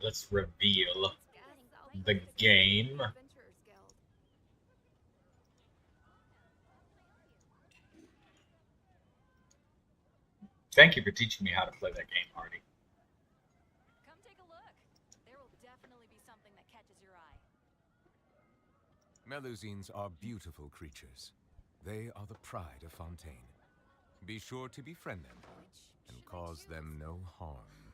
let's reveal the game. Thank you for teaching me how to play that game, Hardy. Come take a look. There will definitely be something that catches your eye. Melusines are beautiful creatures. They are the pride of Fontaine. Be sure to befriend them and cause them no harm.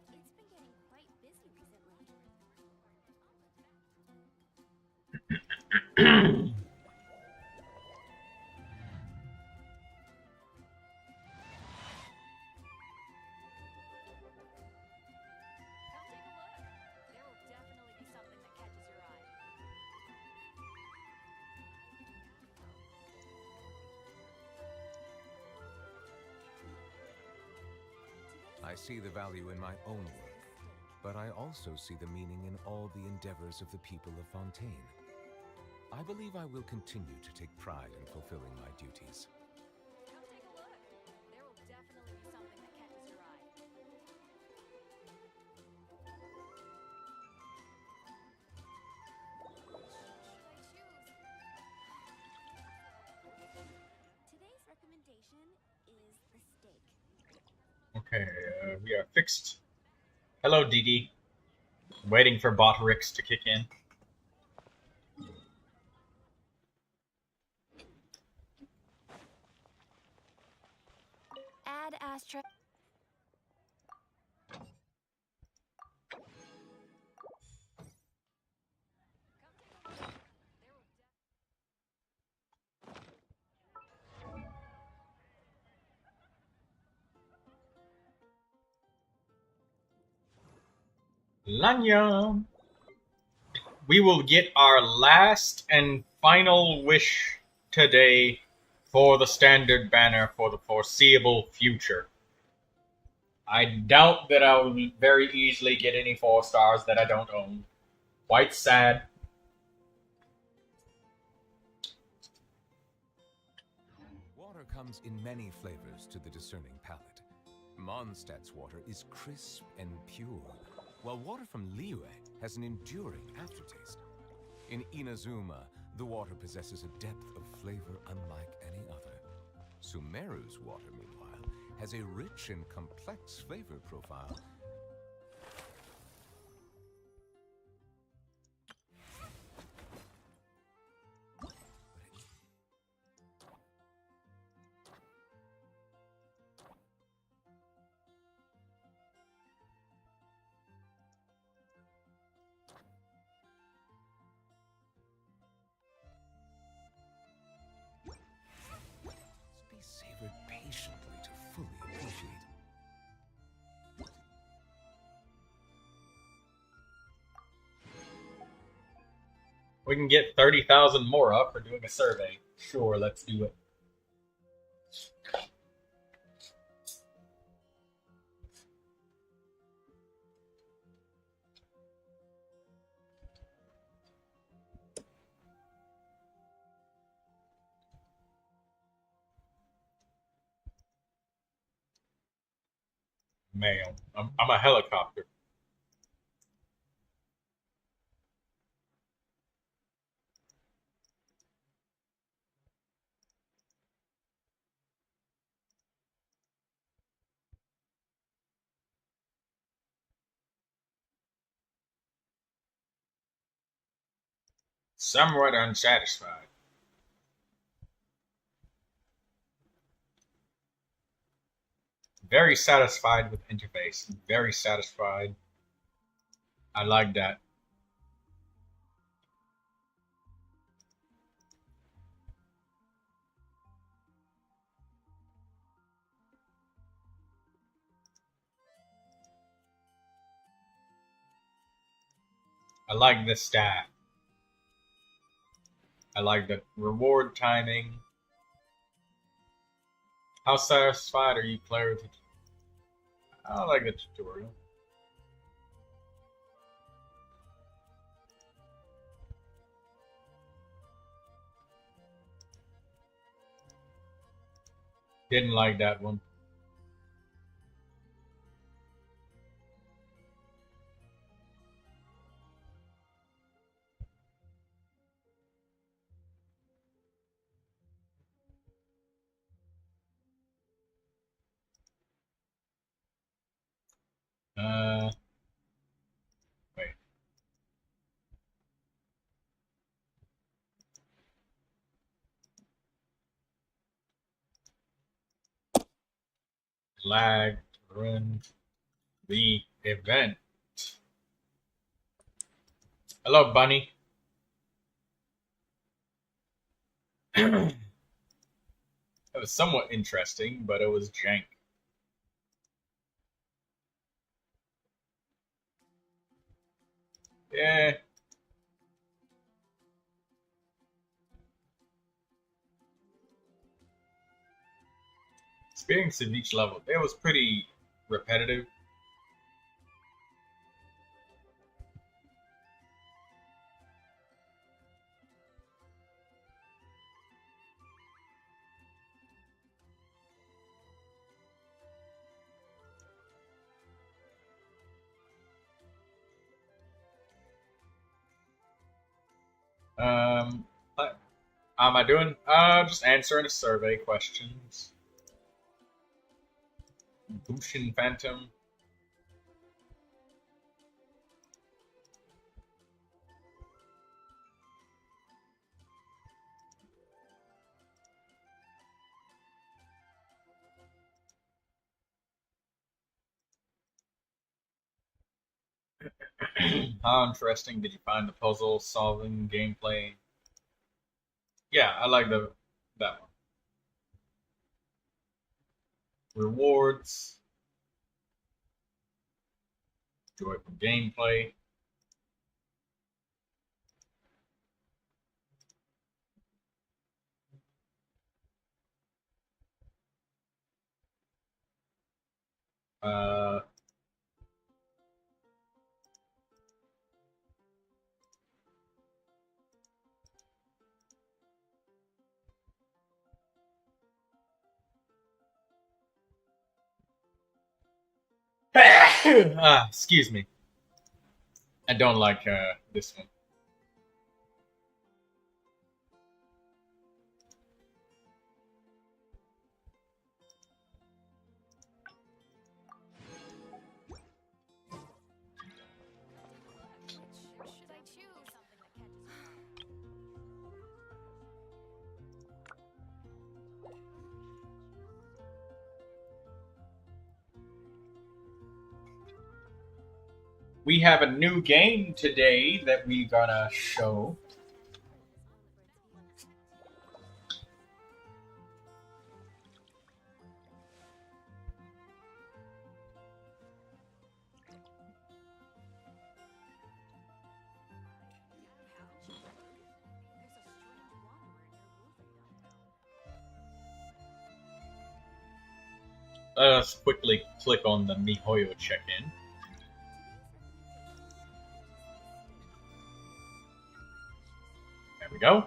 It's been getting quite busy recently. I see the value in my own work, but I also see the meaning in all the endeavors of the people of Fontaine. I believe I will continue to take pride in fulfilling my duties. Come take a look. There will definitely be something that catches your eye. Today's recommendation is the steak. Okay, we are fixed. Hello, Didi. Waiting for Botrix to kick in. Add Astra. Lanya! We will get our last and final wish today for the standard banner for the foreseeable future. I doubt that I will very easily get any 4 stars that I don't own. Quite sad. Water comes in many flavors to the discerning palate. Mondstadt's water is crisp and pure, while water from Liyue has an enduring aftertaste. In Inazuma, the water possesses a depth of flavor unlike any other. Sumeru's water, meanwhile, has a rich and complex flavor profile. Patiently to fully appreciate. We can get 30,000 more up for doing a survey. Sure, let's do it. Mail. I'm a helicopter. Somewhat unsatisfied. Very satisfied with interface. Very satisfied. I like that. I like the staff. I like the reward timing. How satisfied are you, player? I like the tutorial. Didn't like that one. lag ruined the event. Hello, Bunny. It was somewhat interesting, but it was jank. Yeah. Experience of each level. It was pretty repetitive. What am I doing? Just answering a survey questions. Bushin Phantom. How interesting did you find the puzzle solving gameplay? Yeah, I like that one. Rewards. Joyful gameplay. Uh, excuse me. I don't like this one. Should I choose something that catches your eye? We have a new game today that we gonna show. Let us quickly click on the MiHoYo check-in. There we go.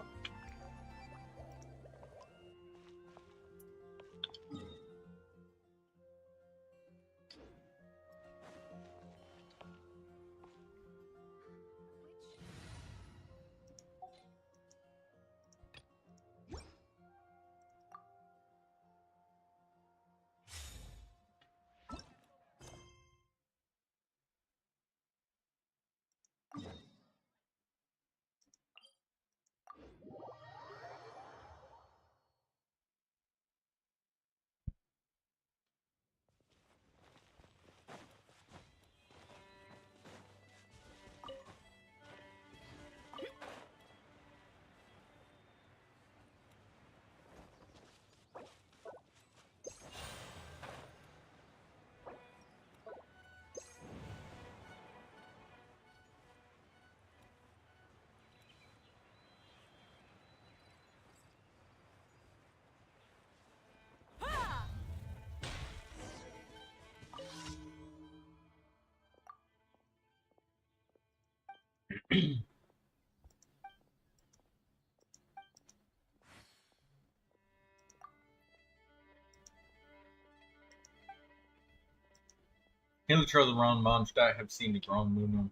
Hilichar the Ron Mondstadt have seen the grown moon.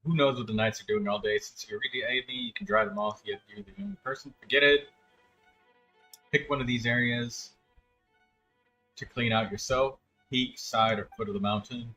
Who knows what the knights are doing all day? Since you're reading anything, you can dry them off, yet you're the only person. Forget it. Pick one of these areas to clean out yourself. Peak, side, or foot of the mountain.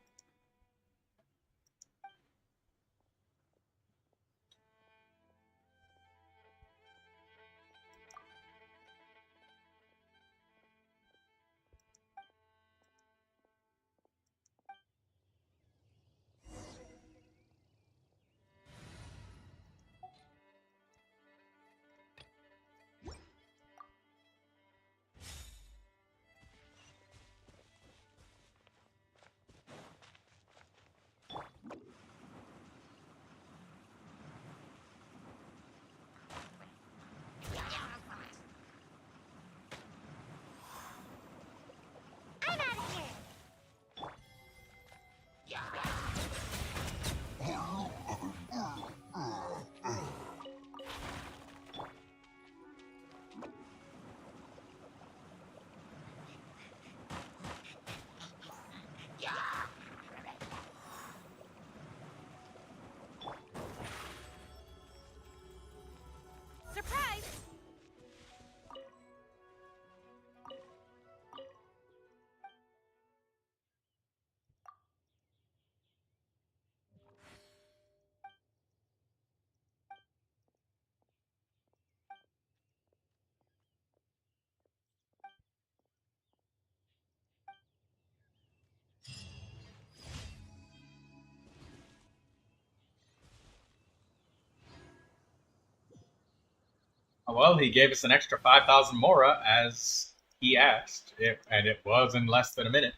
Surprise! Well, he gave us an extra 5,000 Mora as he asked, and it was in less than a minute.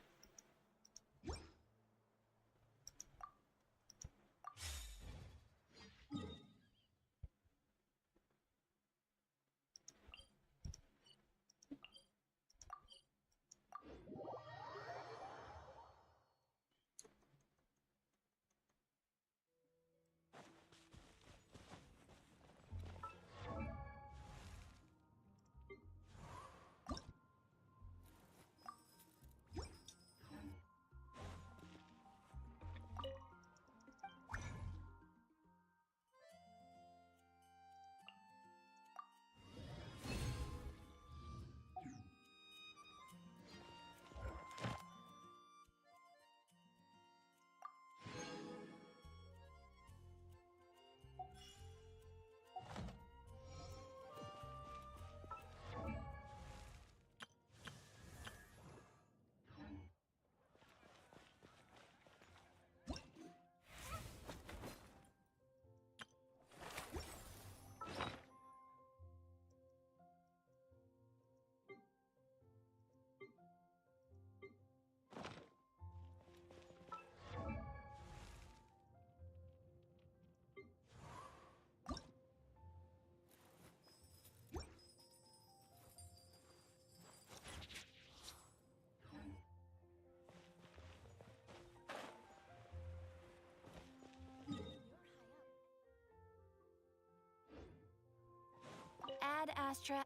Ad Astra.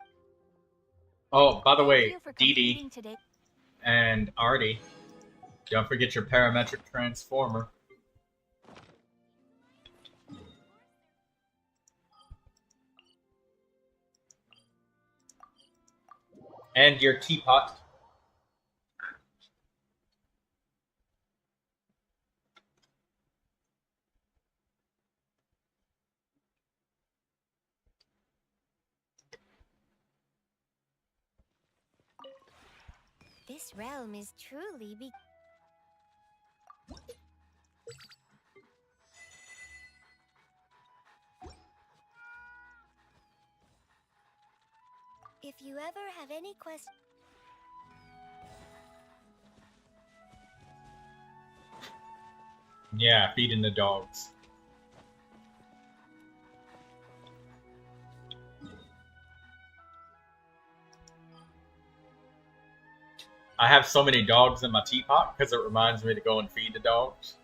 Oh, by the Thank way, you for Dee completing Dee today. and Artie, don't forget your parametric transformer. And your teapot. This realm is truly If you ever have any questions. Yeah, feeding the dogs. I have so many dogs in my teapot because it reminds me to go and feed the dogs.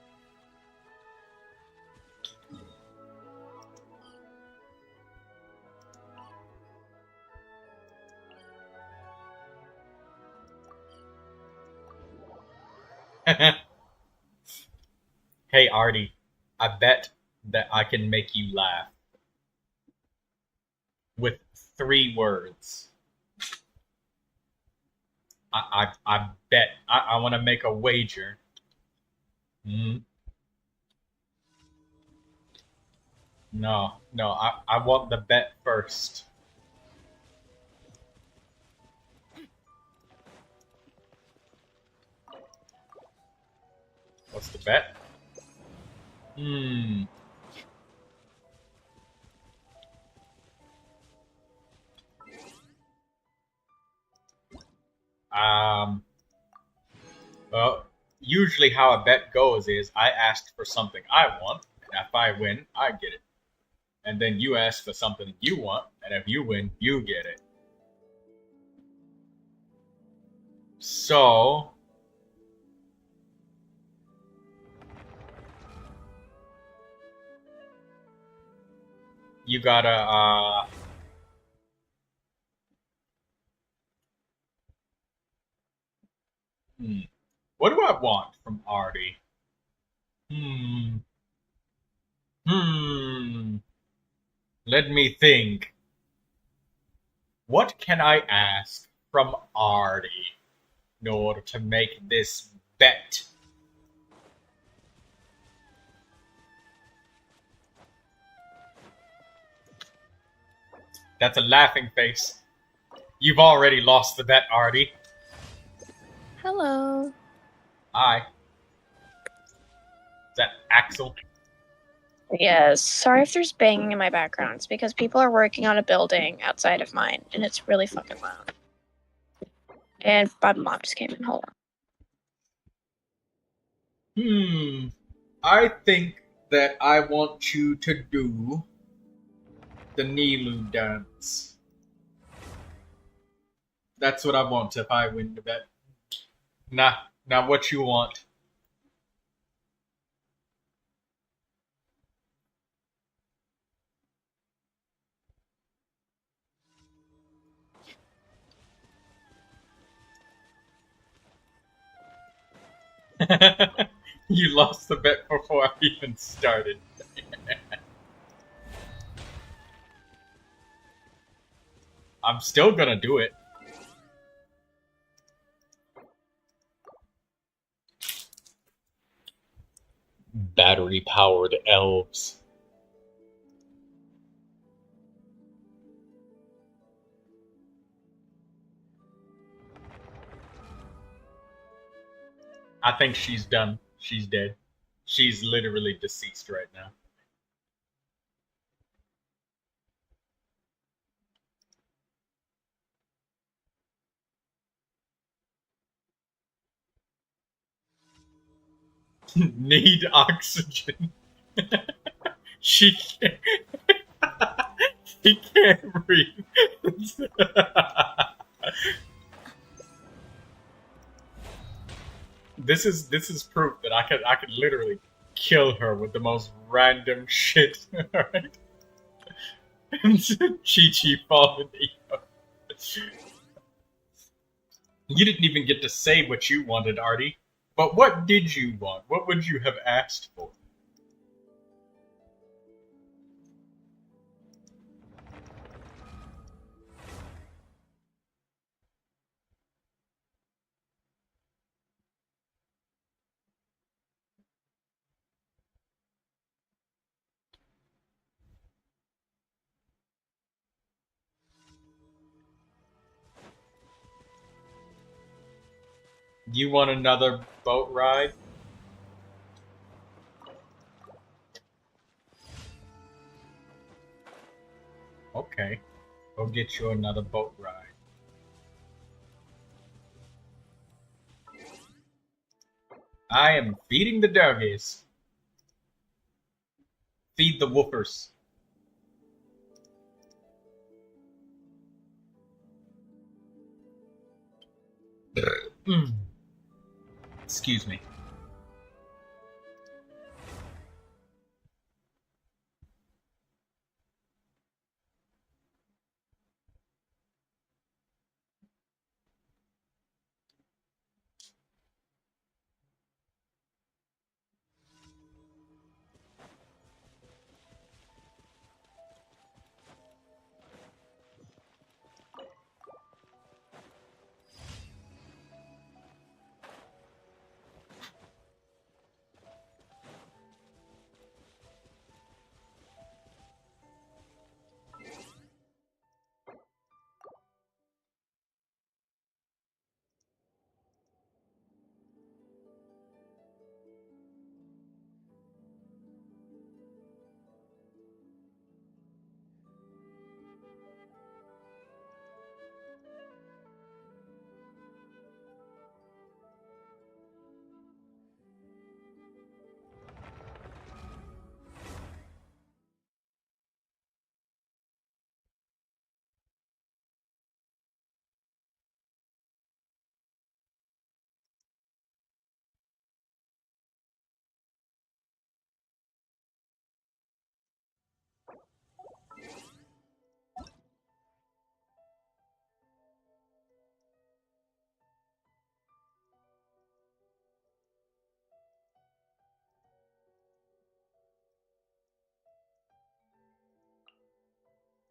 Hey, Artie, I bet that I can make you laugh with 3 words. I bet. I want to make a wager. No, I want the bet first. What's the bet? Well, usually how a bet goes is I ask for something I want, and if I win, I get it. And then you ask for something you want, and if you win, you get it. So, you gotta, what do I want from Artie? Let me think. What can I ask from Artie in order to make this bet? That's a laughing face. You've already lost the bet, Artie. Hello. Hi. Is that Axel? Yes, sorry if there's banging in my background. It's because people are working on a building outside of mine, and it's really fucking loud. And my mom just came in. Hold on. I think that I want you to do the Nilu dance. That's what I want if I win the bet. Now what you want? You lost the bet before I even started. I'm still gonna do it. Battery-powered elves. I think she's done. She's dead. She's literally deceased right now. Need oxygen. She can't. He can't breathe. This is proof that I could literally kill her with the most random shit. Alright? Chi-Chi falling. You didn't even get to say what you wanted, Artie. But what did you want? What would you have asked for? You want another boat ride? Okay. We'll get you another boat ride. I am feeding the doggies. Feed the woofers. Excuse me.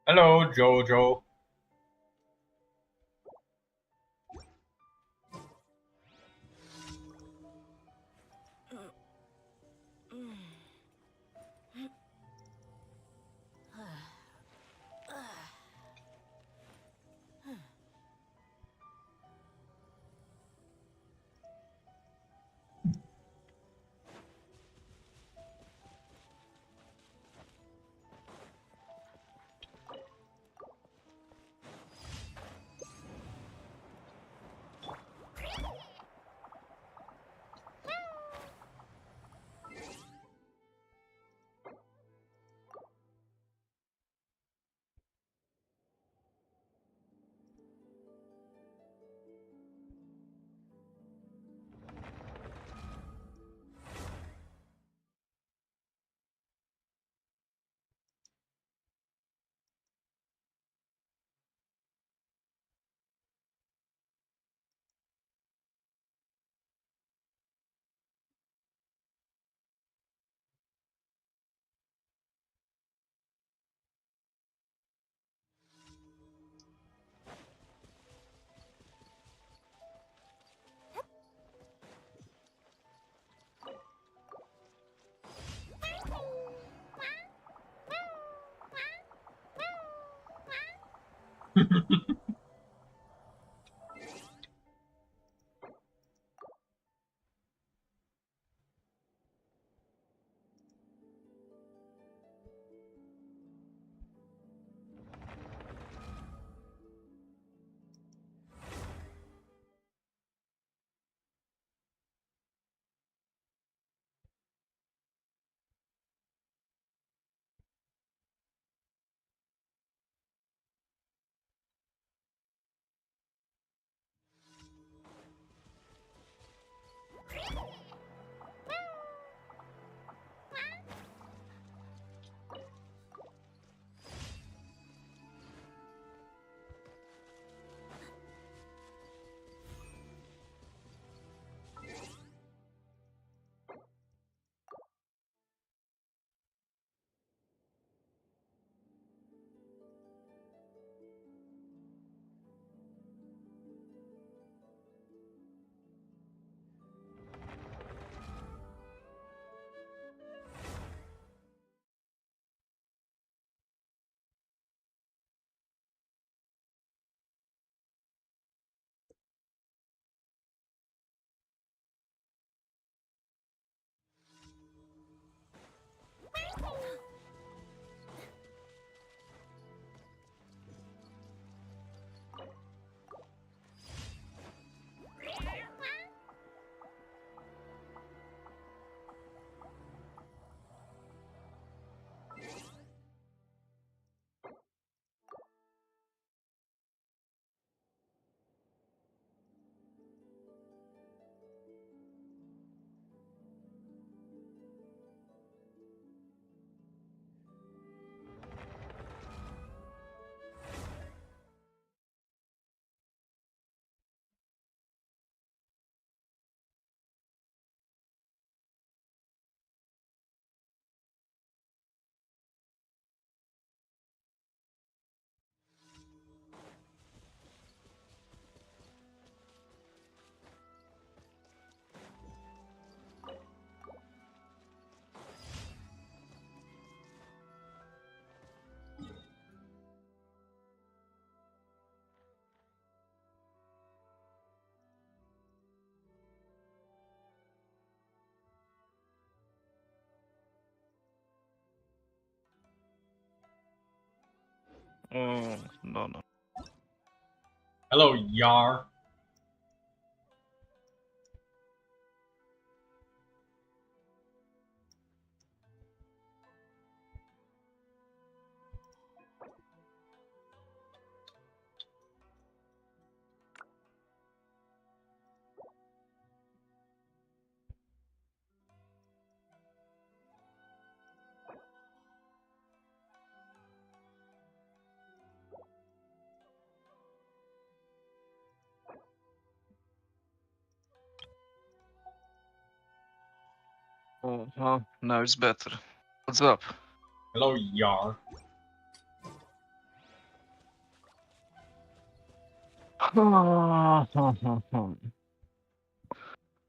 Hello, Jojo. Oh, no. Hello, Yar. Oh, well, now it's better. What's up? Hello, Yar.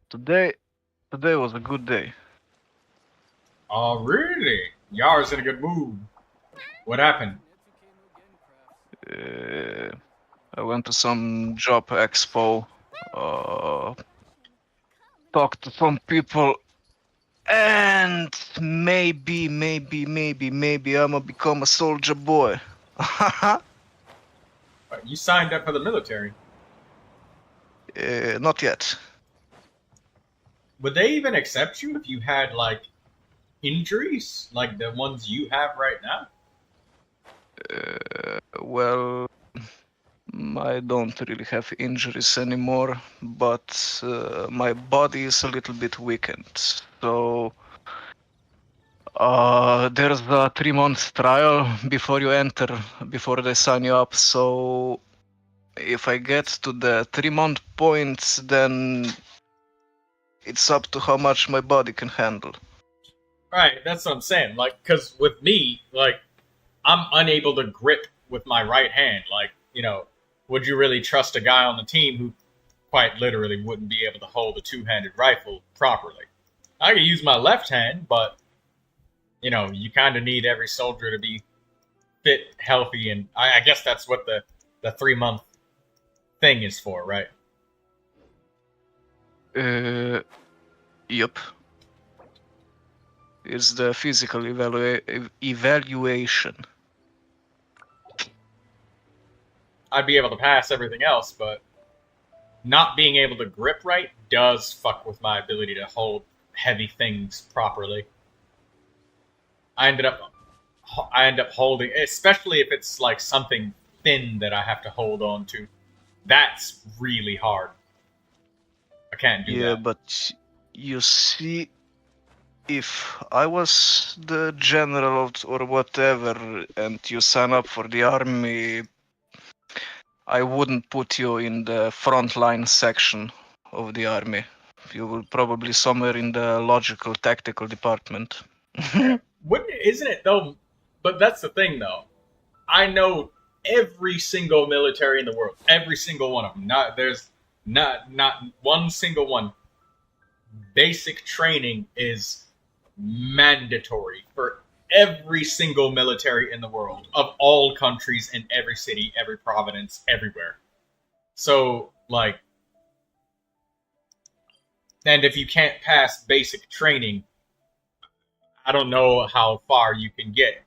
Today was a good day. Oh, really? Yar's in a good mood. What happened? I went to some job expo, talked to some people, and maybe I'ma become a soldier boy. You signed up for the military. Not yet. Would they even accept you if you had, like, injuries? Like the ones you have right now? Well, I don't really have injuries anymore, but my body is a little bit weakened. So there's a 3 month trial before you enter, before they sign you up. So if I get to the 3 month point, then it's up to how much my body can handle. Right, that's what I'm saying. Like, because with me, like, I'm unable to grip with my right hand. Like, would you really trust a guy on the team who quite literally wouldn't be able to hold a two-handed rifle properly? I can use my left hand, but, you kind of need every soldier to be fit, healthy, and I guess that's what the the 3-month thing is for, right? Yep. It's the physical evaluation. I'd be able to pass everything else, but not being able to grip right does fuck with my ability to hold heavy things properly. I end up holding, especially if it's like something thin that I have to hold on to. That's really hard. I can't do Yeah, that. but you see, if I was the general or whatever, and you sign up for the army, I wouldn't put you in the frontline section of the army. You will probably somewhere in the logical tactical department. Isn't it though? But that's the thing though. I know every single military in the world, every single one of them. There's not one single one. Basic training is mandatory for every single military in the world, of all countries, in every city, every province, everywhere. So, like, and if you can't pass basic training, I don't know how far you can get.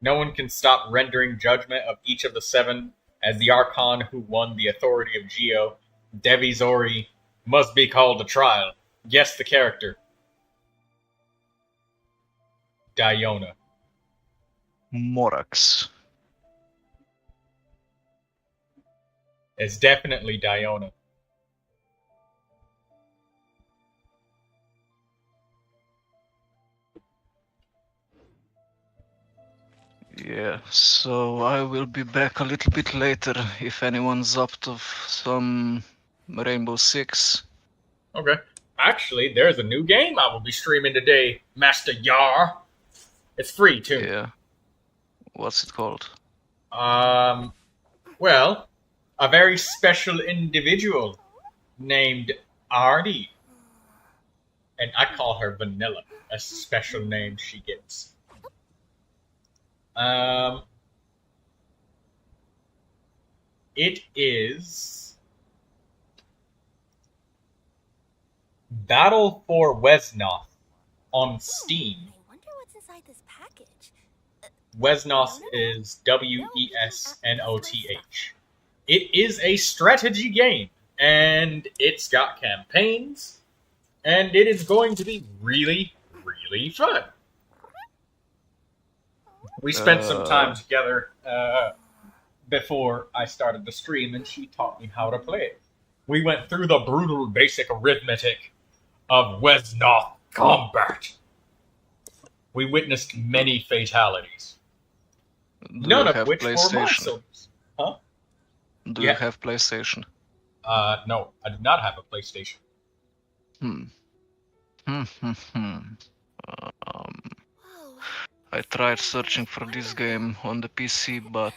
No one can stop rendering judgment of each of the 7 as the Archon who won the authority of Geo. Devi Zori must be called to trial. Guess the character. Diona. Morax. It's definitely Diona. Yeah, so I will be back a little bit later if anyone's up to some Rainbow Six. Okay. Actually, there's a new game I will be streaming today, Master Yar. It's free too. Yeah. What's it called? Well, a very special individual named Artie. And I call her Vanilla, a special name she gets. It is Battle for Wesnoth on Steam. I wonder what's inside this package. Wesnoth is Wesnoth. It is a strategy game, and it's got campaigns, and it is going to be really, really fun. We spent some time together before I started the stream, and she taught me how to play it. We went through the brutal basic arithmetic of Wesnoth combat. We witnessed many fatalities. None of which were my souls. Huh? Do you have PlayStation? No, I do not have a PlayStation. I tried searching for this game on the PC, but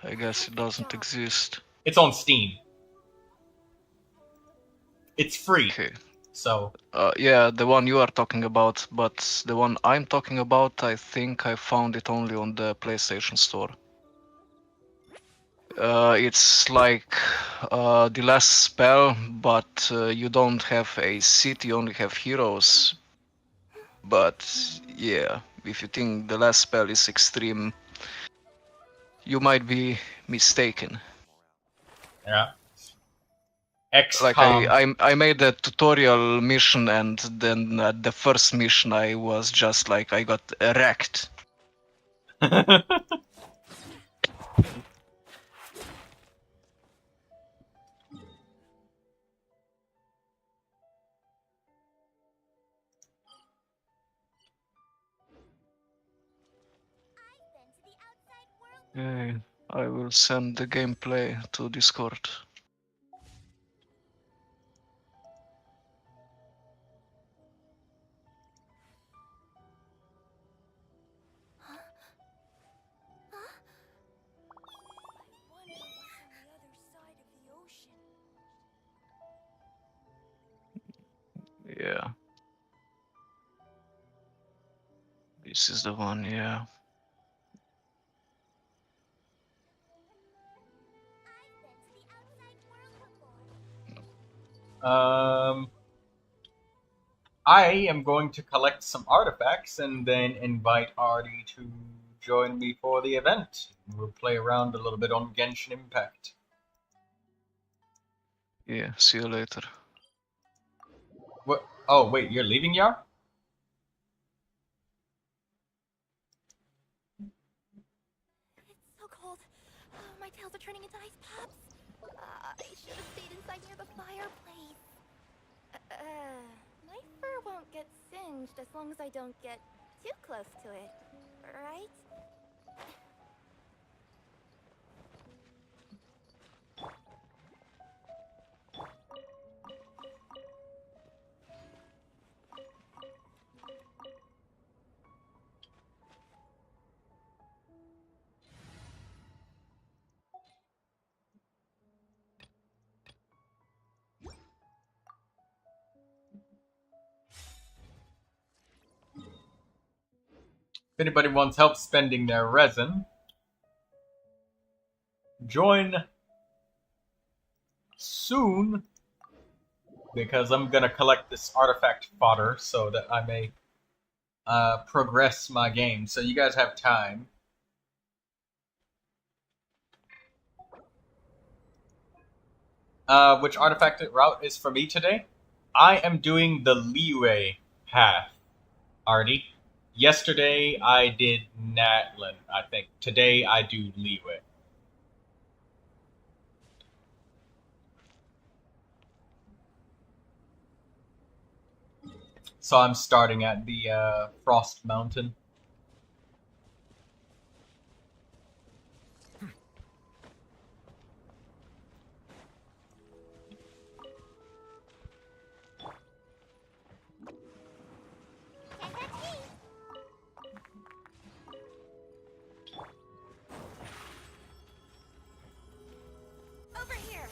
I guess it doesn't exist. It's on Steam. It's free. Okay. So. Yeah, the one you are talking about, but the one I'm talking about, I think I found it only on the PlayStation Store. It's like The Last Spell, but you don't have a city, you only have heroes. But yeah, if you think The Last Spell is extreme, you might be mistaken. Yeah. Like I made a tutorial mission, and then at the first mission I was just like, I got wrecked. Okay, I will send the gameplay to Discord. Yeah. This is the one, yeah. I am going to collect some artifacts and then invite Artie to join me for the event. We'll play around a little bit on Genshin Impact. Yeah, see you later. What? Oh, wait, you're leaving, Yar? It's so cold. Oh, my tails are turning into ice pops. I should have stayed inside near the fireplace. My fur won't get singed as long as I don't get too close to it, right? If anybody wants help spending their resin, join soon, because I'm gonna collect this artifact fodder so that I may progress my game. So you guys have time. Which artifact route is for me today? I am doing the Liyue path, Artie. Yesterday I did Natlan, I think. Today I do Liyue. So I'm starting at the Frost Mountain. Over here.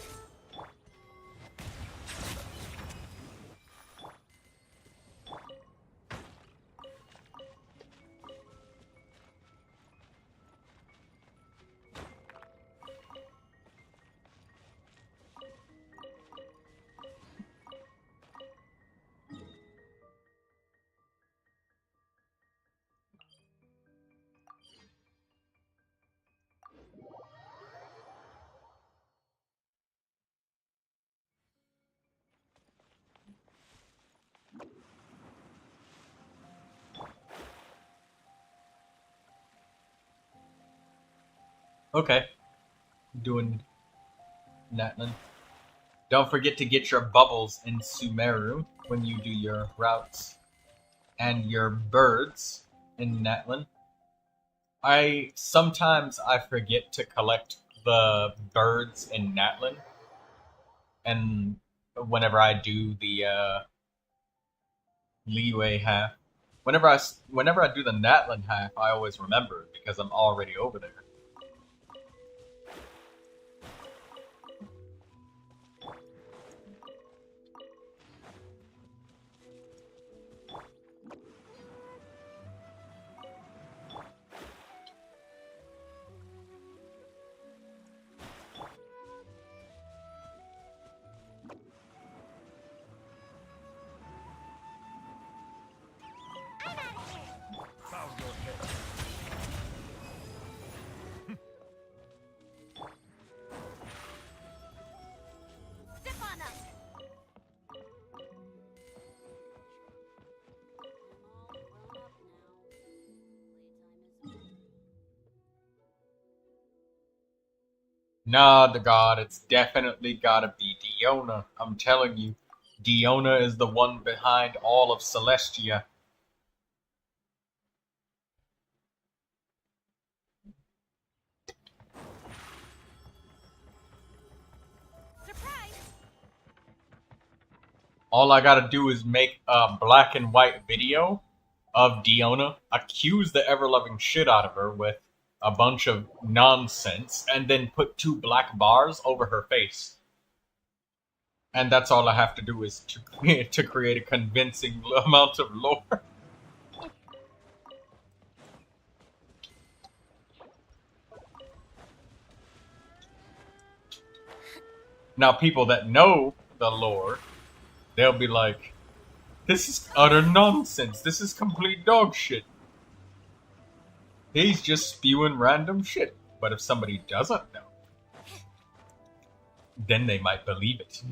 Okay. Doing Natlan. Don't forget to get your bubbles in Sumeru when you do your routes. And your birds in Natlan. Sometimes I forget to collect the birds in Natlan. And whenever I do the Liyue half. Whenever I do the Natlan half, I always remember because I'm already over there. Step on up. Nah, the god, it's definitely gotta be Diona. I'm telling you, Diona is the one behind all of Celestia. Surprise! All I gotta do is make a black and white video of Diona, accuse the ever-loving shit out of her with a bunch of nonsense, and then put 2 black bars over her face. And that's all I have to do is to create a convincing amount of lore. Now, people that know the lore They'll be like, this is utter nonsense. This is complete dog shit. He's just spewing random shit. But if somebody doesn't know, then they might believe it.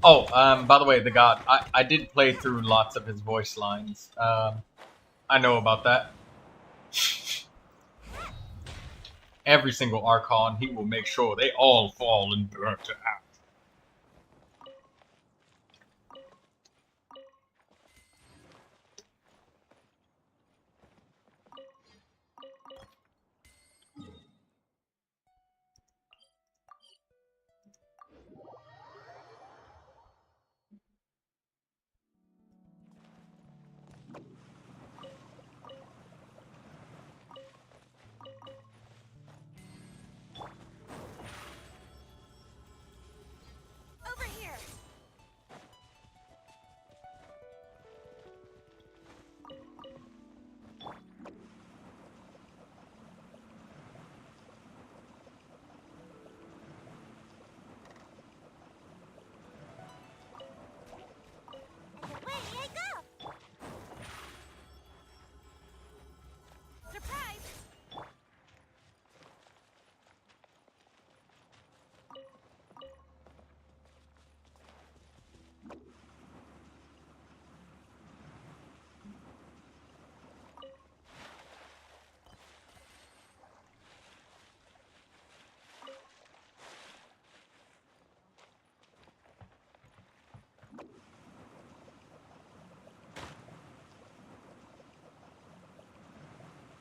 Oh, by the way, the god, I did play through lots of his voice lines. I know about that. Every single Archon, he will make sure they all fall and burn to ash. Over here. And away I go. Surprise!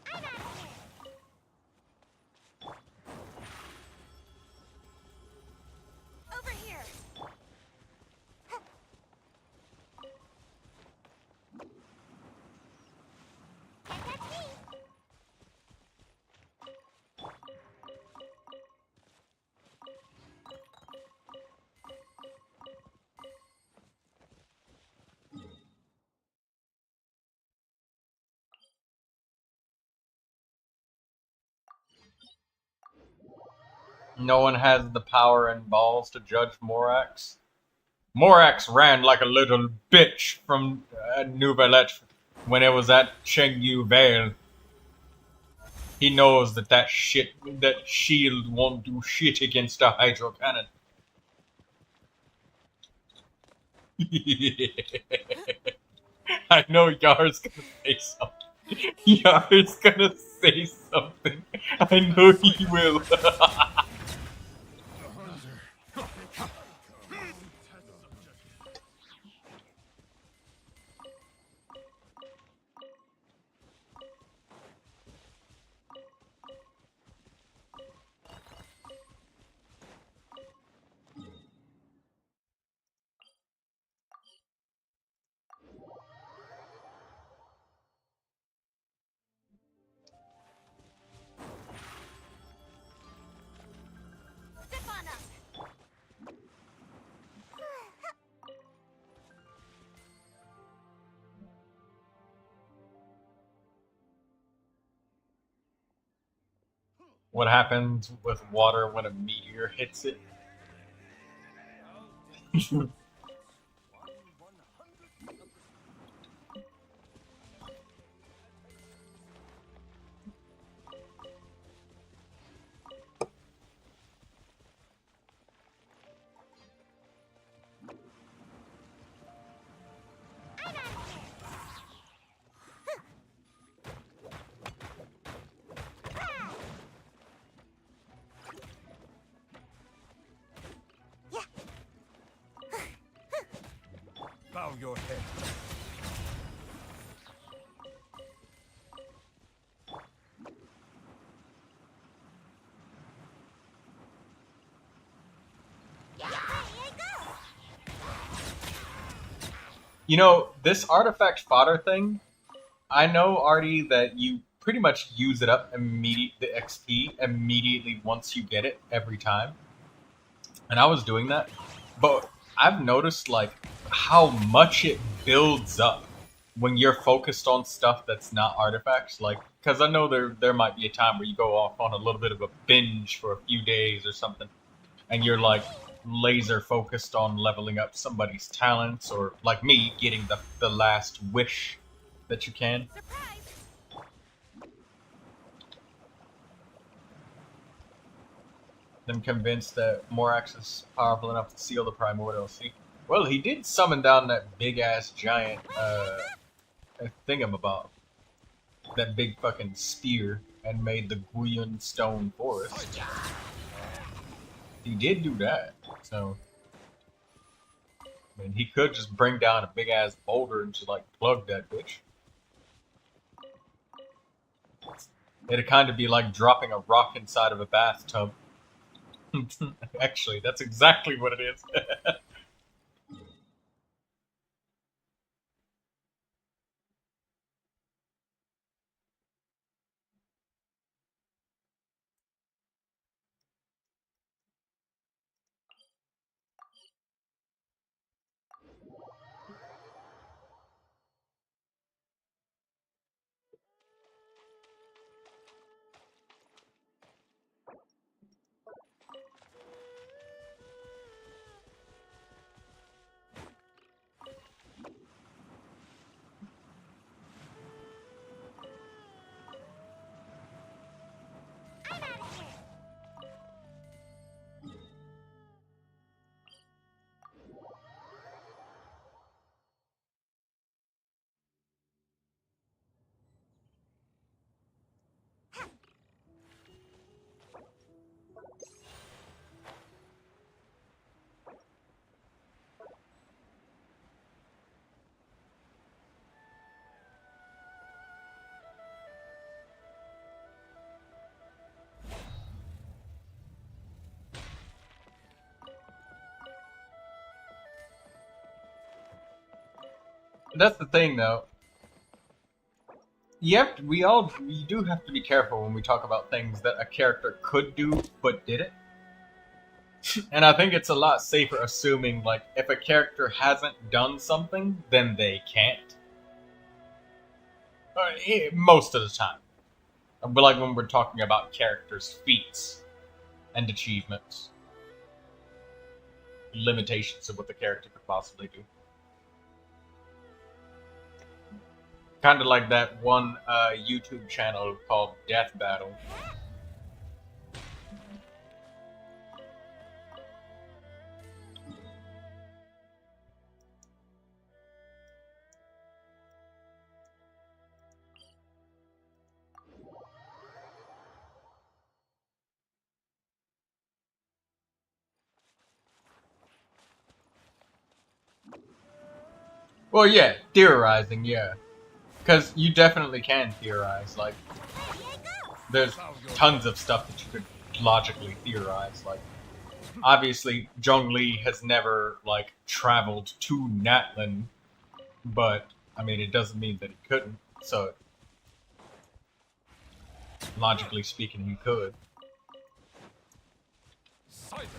I'm out of here. Over here. Can't catch me. No one has the power and balls to judge Morax. Morax ran like a little bitch from Neuvilette when it was at Chengyu Vale. He knows that shield won't do shit against a hydro cannon. I know Yar's gonna say something. Yar's gonna say something. I know he will. Step on up. What happens with water when a meteor hits it? Bow your head. You know, this artifact fodder thing, I know, Artie, that you pretty much use it up the XP immediately once you get it every time. And I was doing that, but I've noticed like how much it builds up when you're focused on stuff that's not artifacts. Like, because I know there might be a time where you go off on a little bit of a binge for a few days or something, and you're like laser focused on leveling up somebody's talents, or like me, getting the last wish that you can. I'm convinced that Morax is powerful enough to seal the primordial sea. Well, he did summon down that big ass giant thingamabob, that big fucking spear, and made the Chonyun stone forest. He did do that, so I mean, he could just bring down a big ass boulder and just like plug that bitch. It'd kind of be like dropping a rock inside of a bathtub. Actually, that's exactly what it is. That's the thing, though. We do have to be careful when we talk about things that a character could do but didn't. And I think it's a lot safer assuming, like, if a character hasn't done something, then they can't. Most of the time. But like when we're talking about characters' feats and achievements. Limitations of what the character could possibly do. Kind of like that one YouTube channel called Death Battle. Well, yeah, theorizing, yeah. Because you definitely can theorize, like, there's tons of stuff that you could logically theorize, like, obviously, Zhongli has never, like, traveled to Natlan, but, I mean, it doesn't mean that he couldn't, so, logically speaking, he could. Silence.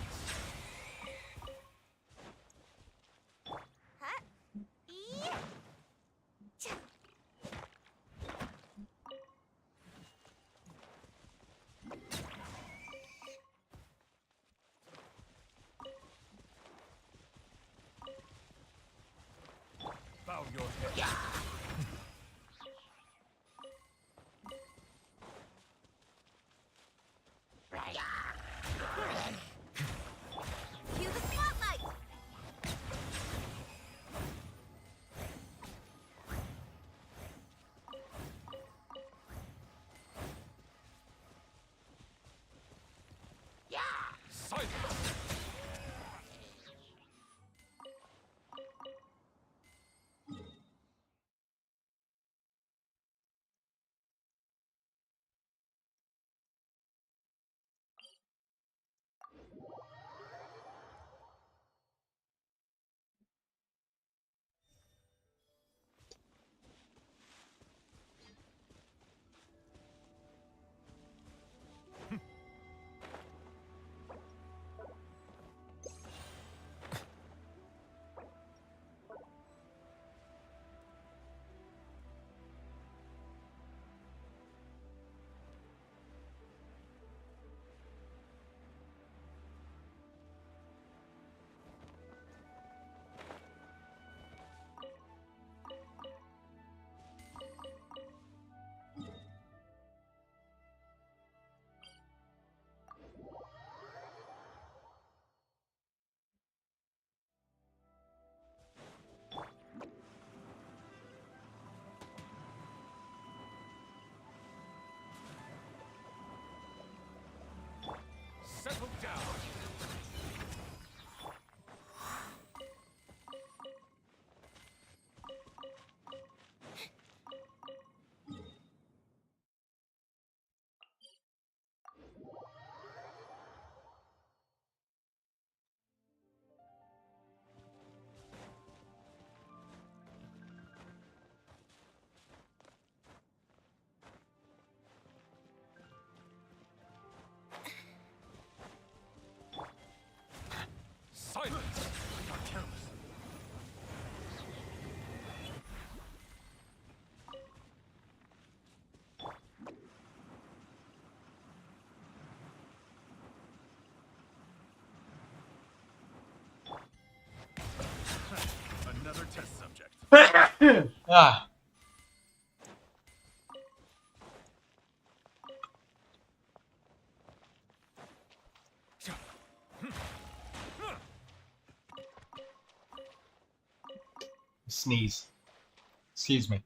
Bow your head. Ah. Sneeze. Excuse me.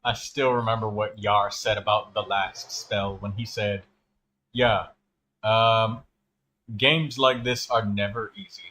I still remember what Yar said about the last spell when he said, yeah, games like this are never easy.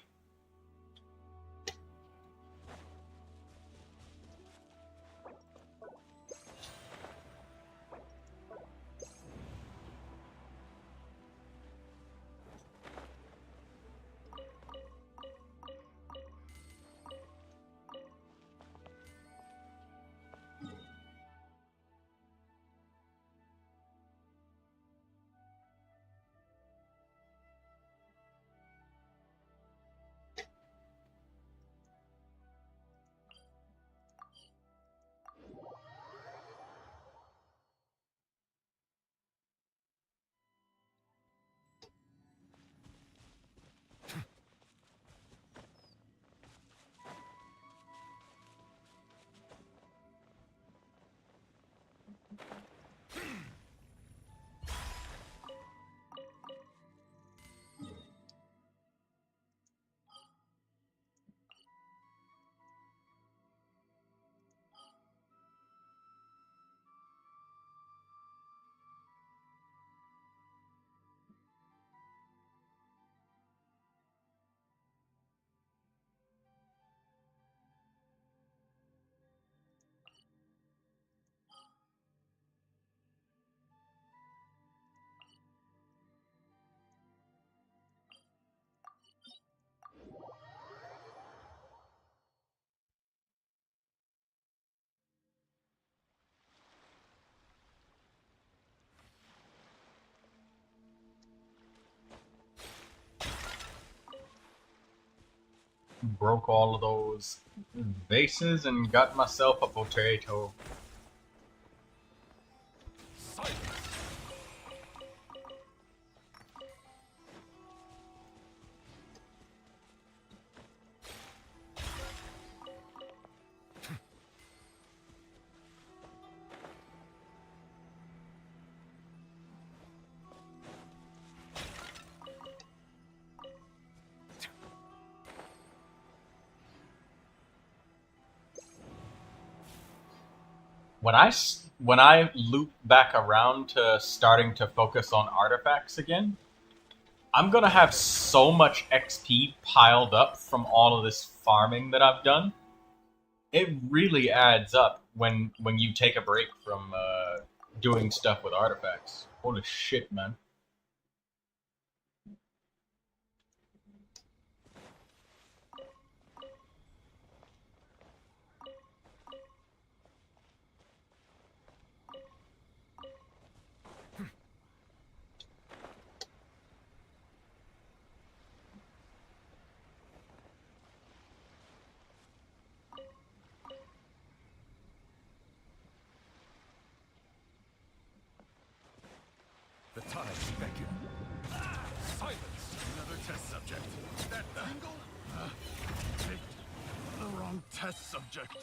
Broke all of those vases and got myself a potato. When I loop back around to starting to focus on artifacts again, I'm gonna have so much XP piled up from all of this farming that I've done. It really adds up when you take a break from doing stuff with artifacts. Holy shit, man. The tides beckon. Silence! Another test subject. That angle? Picked the wrong test subject.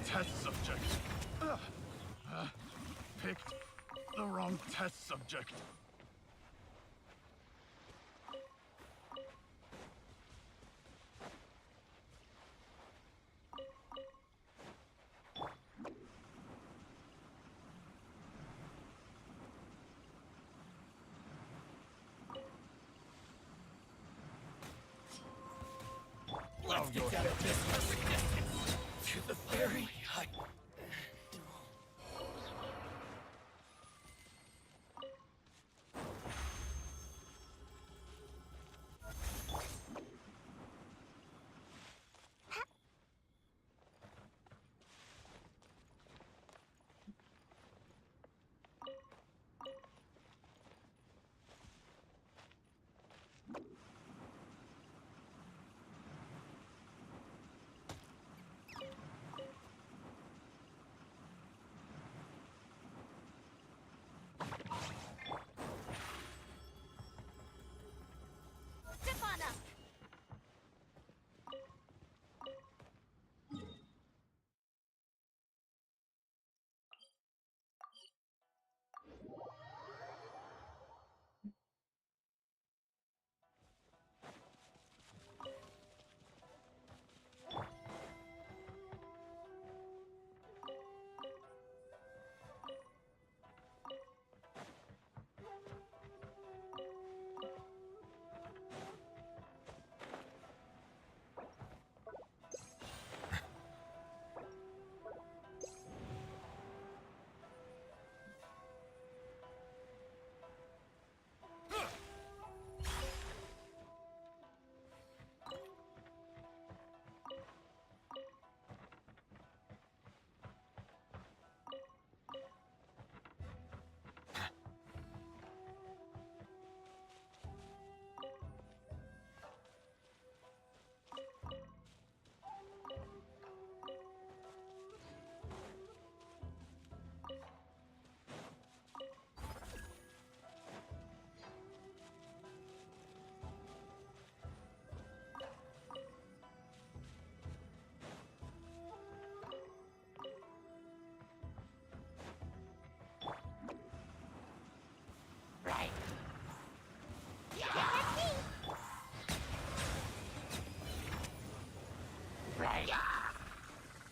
Test subject. Picked the wrong test subject. your business to the very height.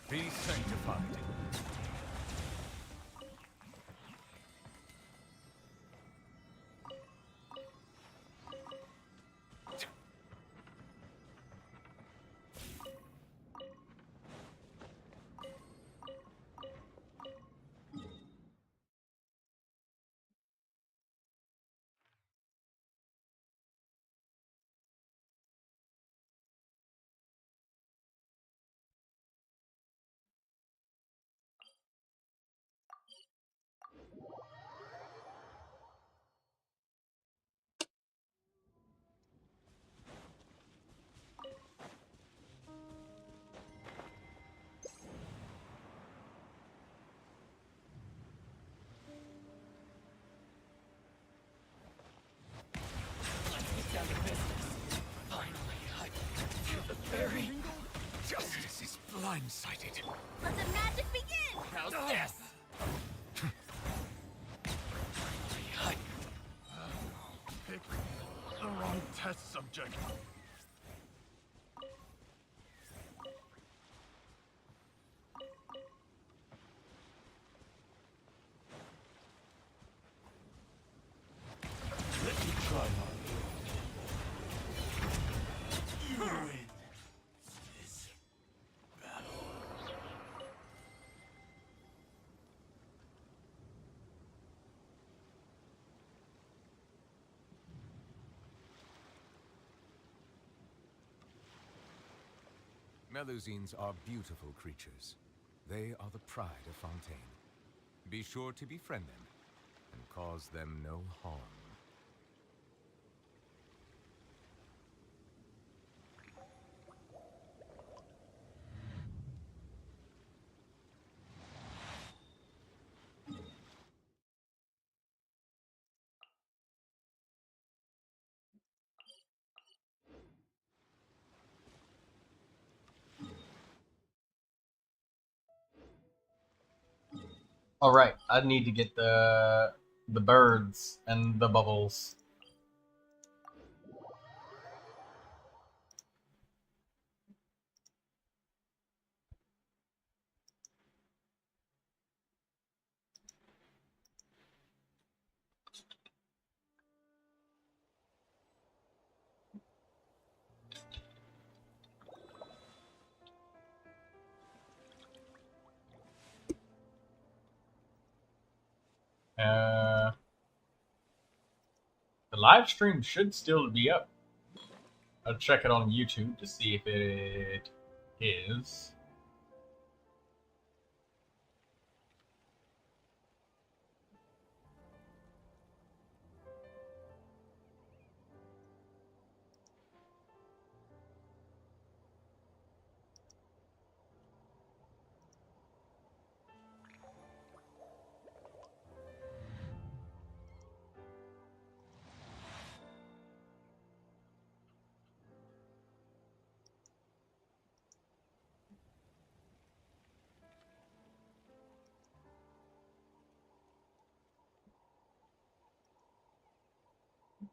Be sanctified. Justice is blindsided. Let the magic begin! How's this? Pick the wrong test subject. Let me try on you. You win this battle. Melusines are beautiful creatures. They are the pride of Fontaine. Be sure to befriend them and cause them no harm. All right, I need to get the birds and the bubbles. The live stream should still be up. I'll check it on YouTube to see if it is.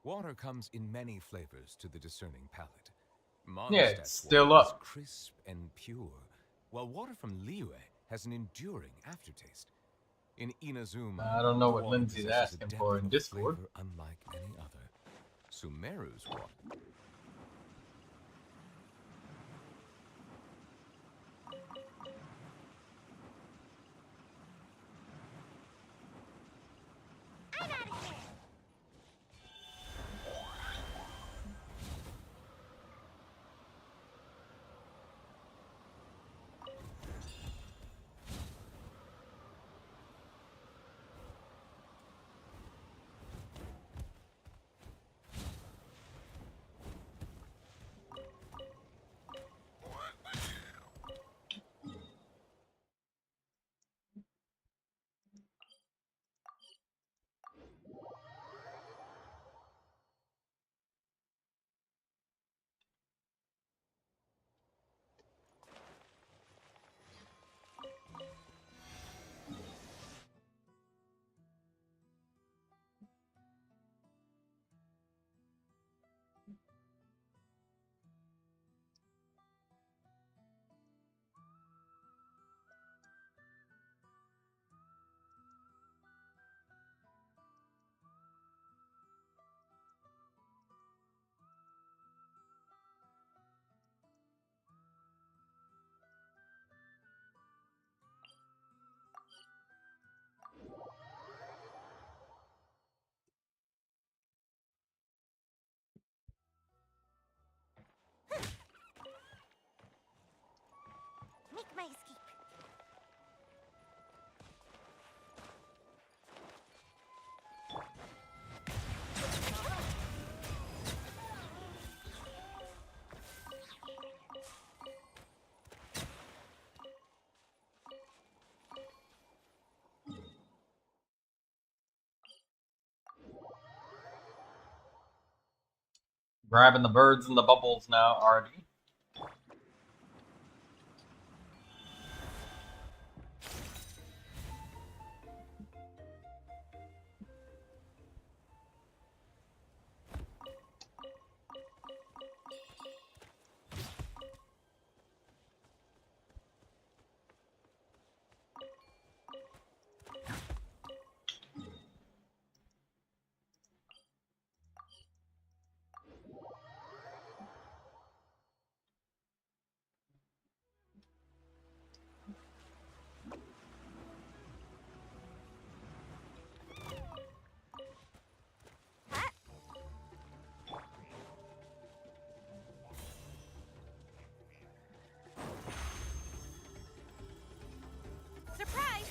Water comes in many flavors to the discerning palate. Yeah, it's Mondstadt's still water is up. crisp and pure, while water from Liyue has an enduring aftertaste. In Inazuma, I don't know the what water Lindsay's possesses a asking depth for in of Discord. flavor unlike any other. Sumeru's water. Make my escape. Grabbing the birds and the bubbles now, already. Surprise!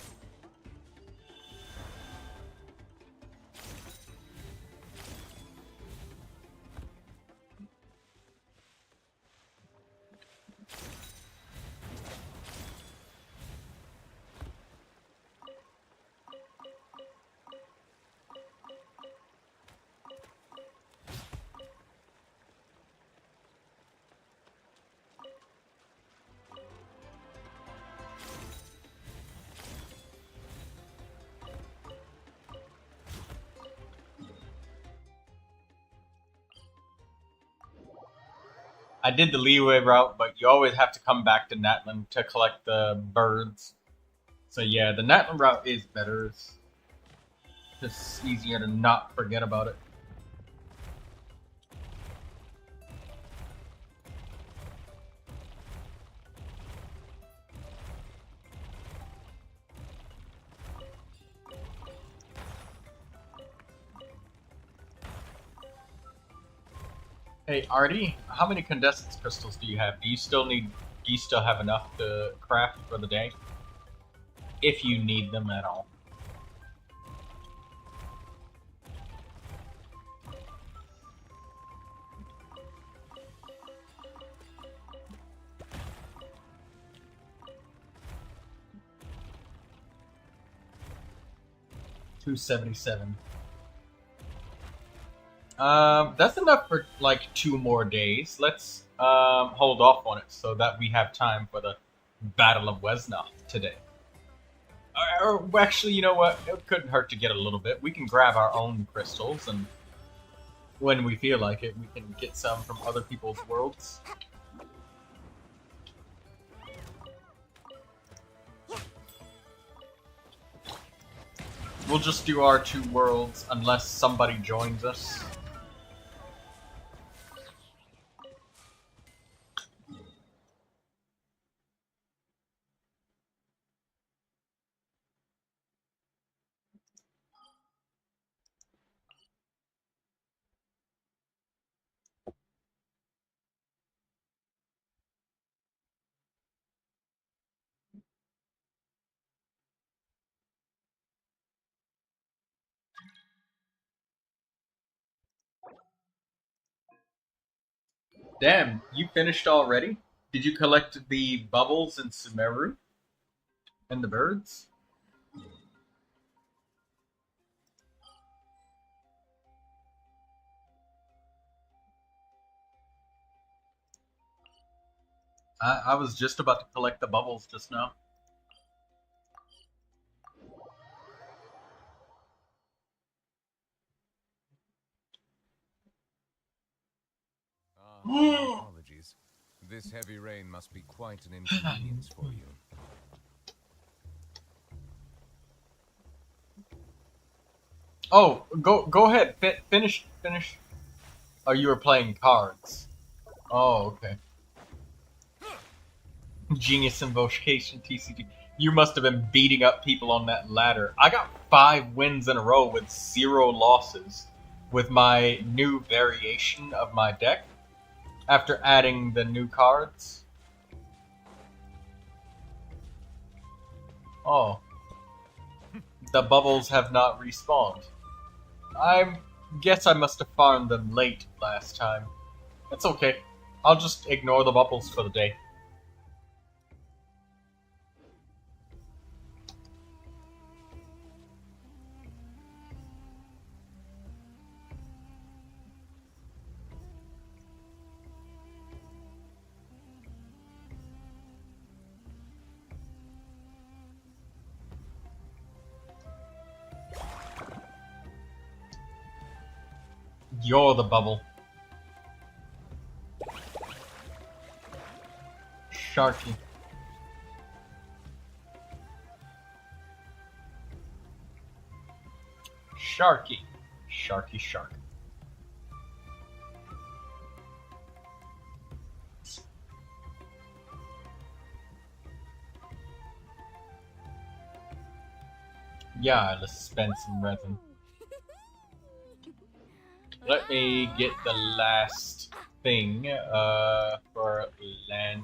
I did the leeway route, but you always have to come back to Natlan to collect the birds. So yeah, the Natlan route is better. It's just easier to not forget about it. Hey, Artie, how many condensance crystals do you have? Do you still have enough to craft for the day? If you need them at all. $277. That's enough for like 2 more days. Let's hold off on it so that we have time for the Battle of Wesnoth today. Or actually, you know what? It couldn't hurt to get a little bit. We can grab our own crystals, and when we feel like it, we can get some from other people's worlds. We'll just do our 2 worlds unless somebody joins us. Damn, you finished already? Did you collect the bubbles in Sumeru? And the birds? I was just about to collect the bubbles just now. Apologies. This heavy rain must be quite an inconvenience for you. Oh, go ahead. Finish. Oh, you were playing cards. Oh, okay. Genius Invocation TCG. You must have been beating up people on that ladder. I got 5 wins in a row with 0 losses with my new variation of my deck after adding the new cards. Oh. The bubbles have not respawned. I guess I must have farmed them late last time. That's okay. I'll just ignore the bubbles for the day. You're the bubble. Sharky. Sharky. Sharky shark. Yeah, let's spend some resin. Let me get the last thing for Lanyan.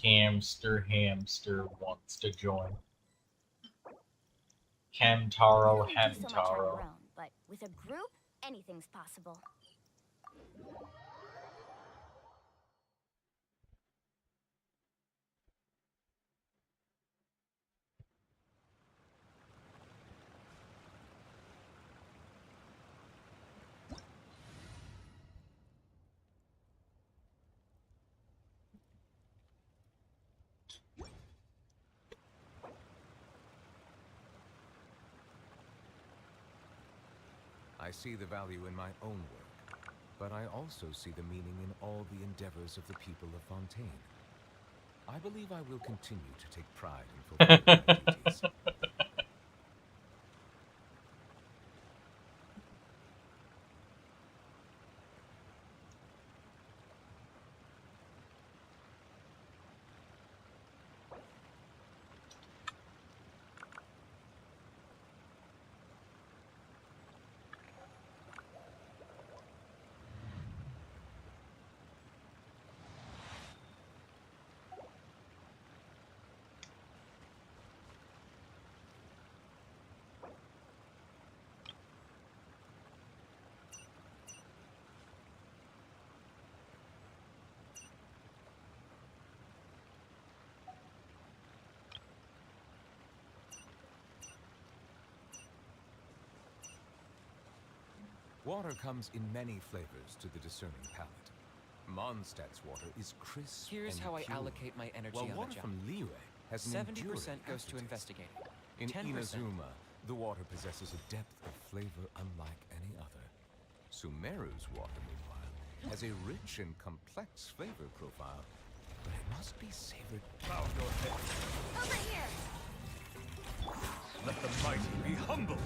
Hamster wants to join. Hamtaro, You can do so much on Hamtaro. your own, but with a group, anything's possible. I see the value in my own work, but I also see the meaning in all the endeavors of the people of Fontaine. I believe I will continue to take pride in fulfilling my duties. Water comes in many flavors to the discerning palate. Mondstadt's water is crisp Here's and how I pure, allocate my energy while on water the job. from Liyue has an 70% enduring goes to aftertaste. investigating. In 10%. Inazuma, the water possesses a depth of flavor unlike any other. Sumeru's water, meanwhile, has a rich and complex flavor profile, but it must be savored. Bow your head. Over here! Let the mighty be humble.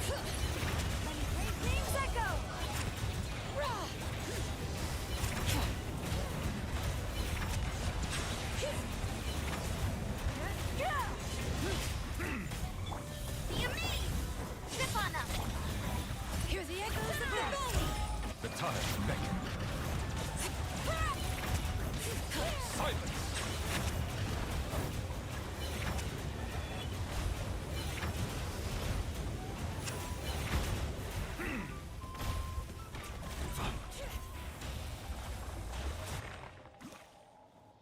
Let me praise names echo! Rah! Be amazed! Zip on them! Hear the echoes of the valley! The time beckons. Silence.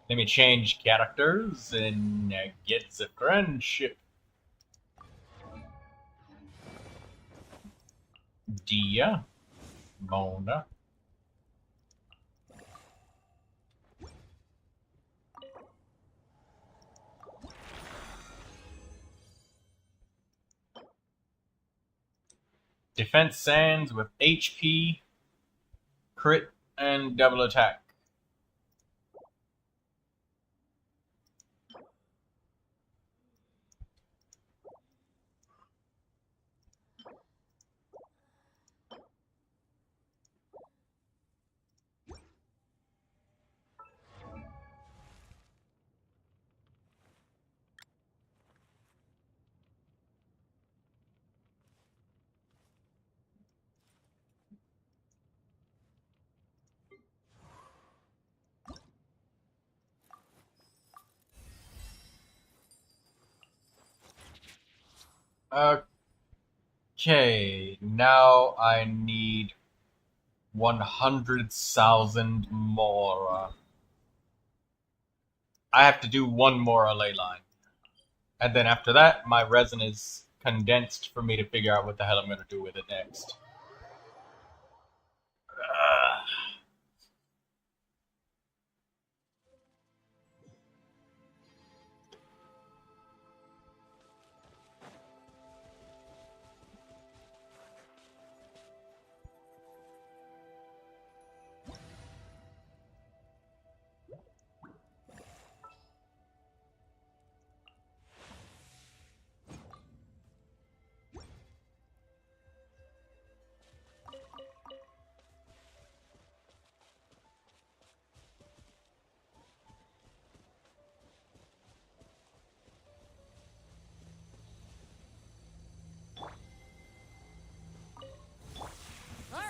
Let me change characters and get the friendship. Dia, Mona. Defense Sands with HP, crit, and double attack. Okay, now I need 100,000 more. I have to do one more ley line. And then after that, my resin is condensed for me to figure out what the hell I'm going to do with it next.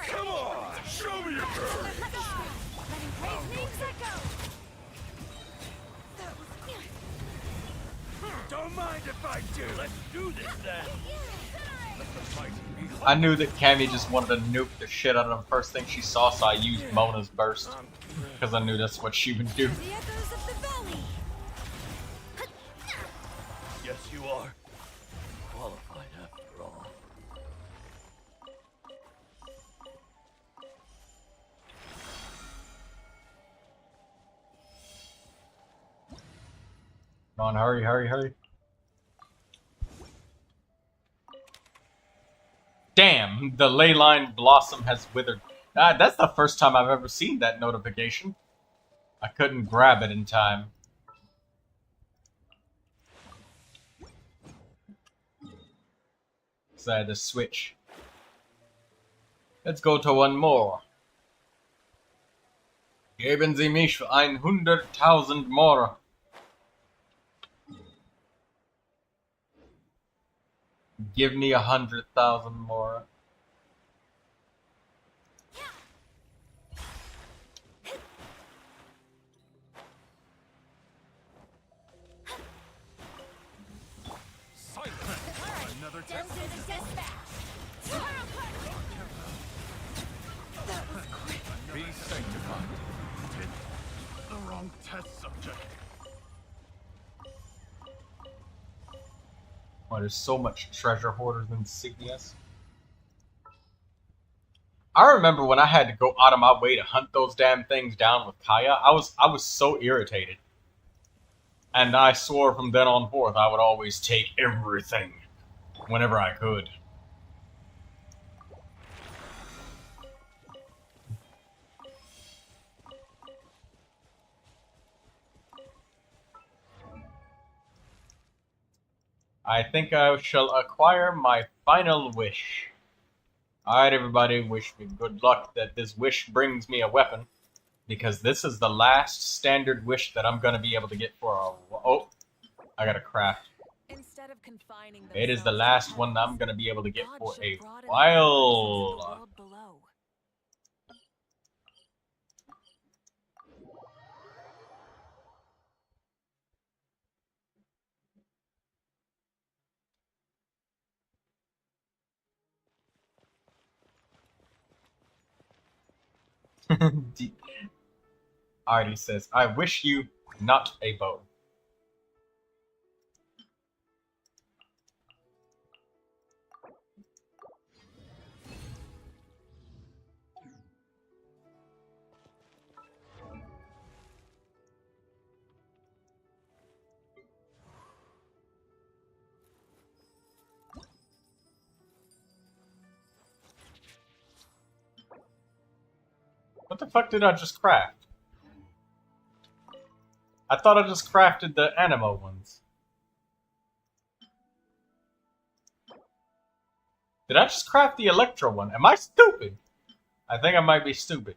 Come on, show me your courage. Let me praise names echo! Don't mind if I do. Let's do this then. Let the mighty be humble. I knew that Cammy just wanted to nuke the shit out of the first thing she saw, so I used Mona's burst. Because I knew that's what she would do. The echoes of the valley! Yes, you are. Qualified after all. Come on, hurry, hurry, hurry. Damn, the ley line blossom has withered. That's the first time I've ever seen that notification. I couldn't grab it in time. So I had to switch. Let's go to one more. Geben Sie mich 100,000 more. Give me 100,000 more. Silence. Another Down test. to the dispatch! That was quick! Be sanctified. The wrong test subject. Oh, there's so much treasure hoarders insignias. I remember when I had to go out of my way to hunt those damn things down with Kaya. I was so irritated. And I swore from then on forth I would always take everything whenever I could. I think I shall acquire my final wish. Alright, everybody, wish me good luck that this wish brings me a weapon. Because this is the last standard wish that I'm going to be able to get for a... Oh, I gotta craft. Instead of confining It is the themselves to last one that I'm heavens, going to be able to get God for should a broaden their while. horizons into the world below. Alright, says, I wish you not a bow. What the fuck did I just craft? I thought I just crafted the animo ones. Did I just craft the electro one? Am I stupid? I think I might be stupid.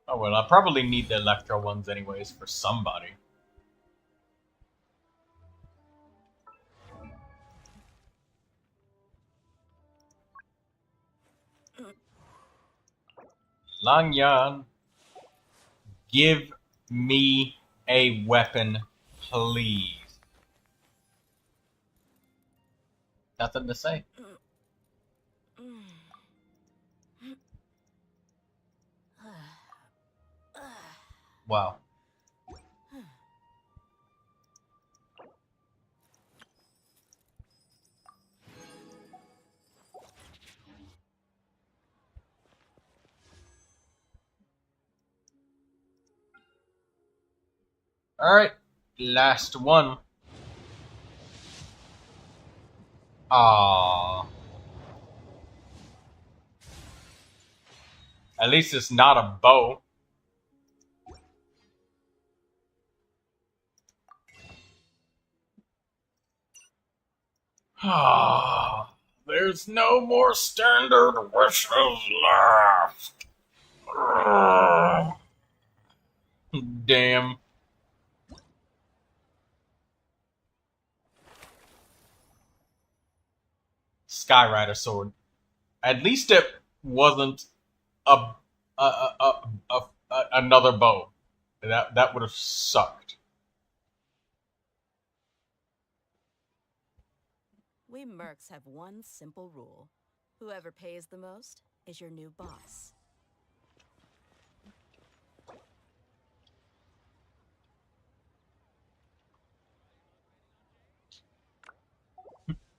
Oh well, I probably need the electro ones anyways for somebody. Langyan, give me a weapon, please. Nothing to say. Wow. Alright, last one. Aww. At least it's not a bow. Ah, there's no more standard wishes left. Damn. Skyrider sword. At least it wasn't another bow. That would have sucked. We mercs have one simple rule. Whoever pays the most is your new boss.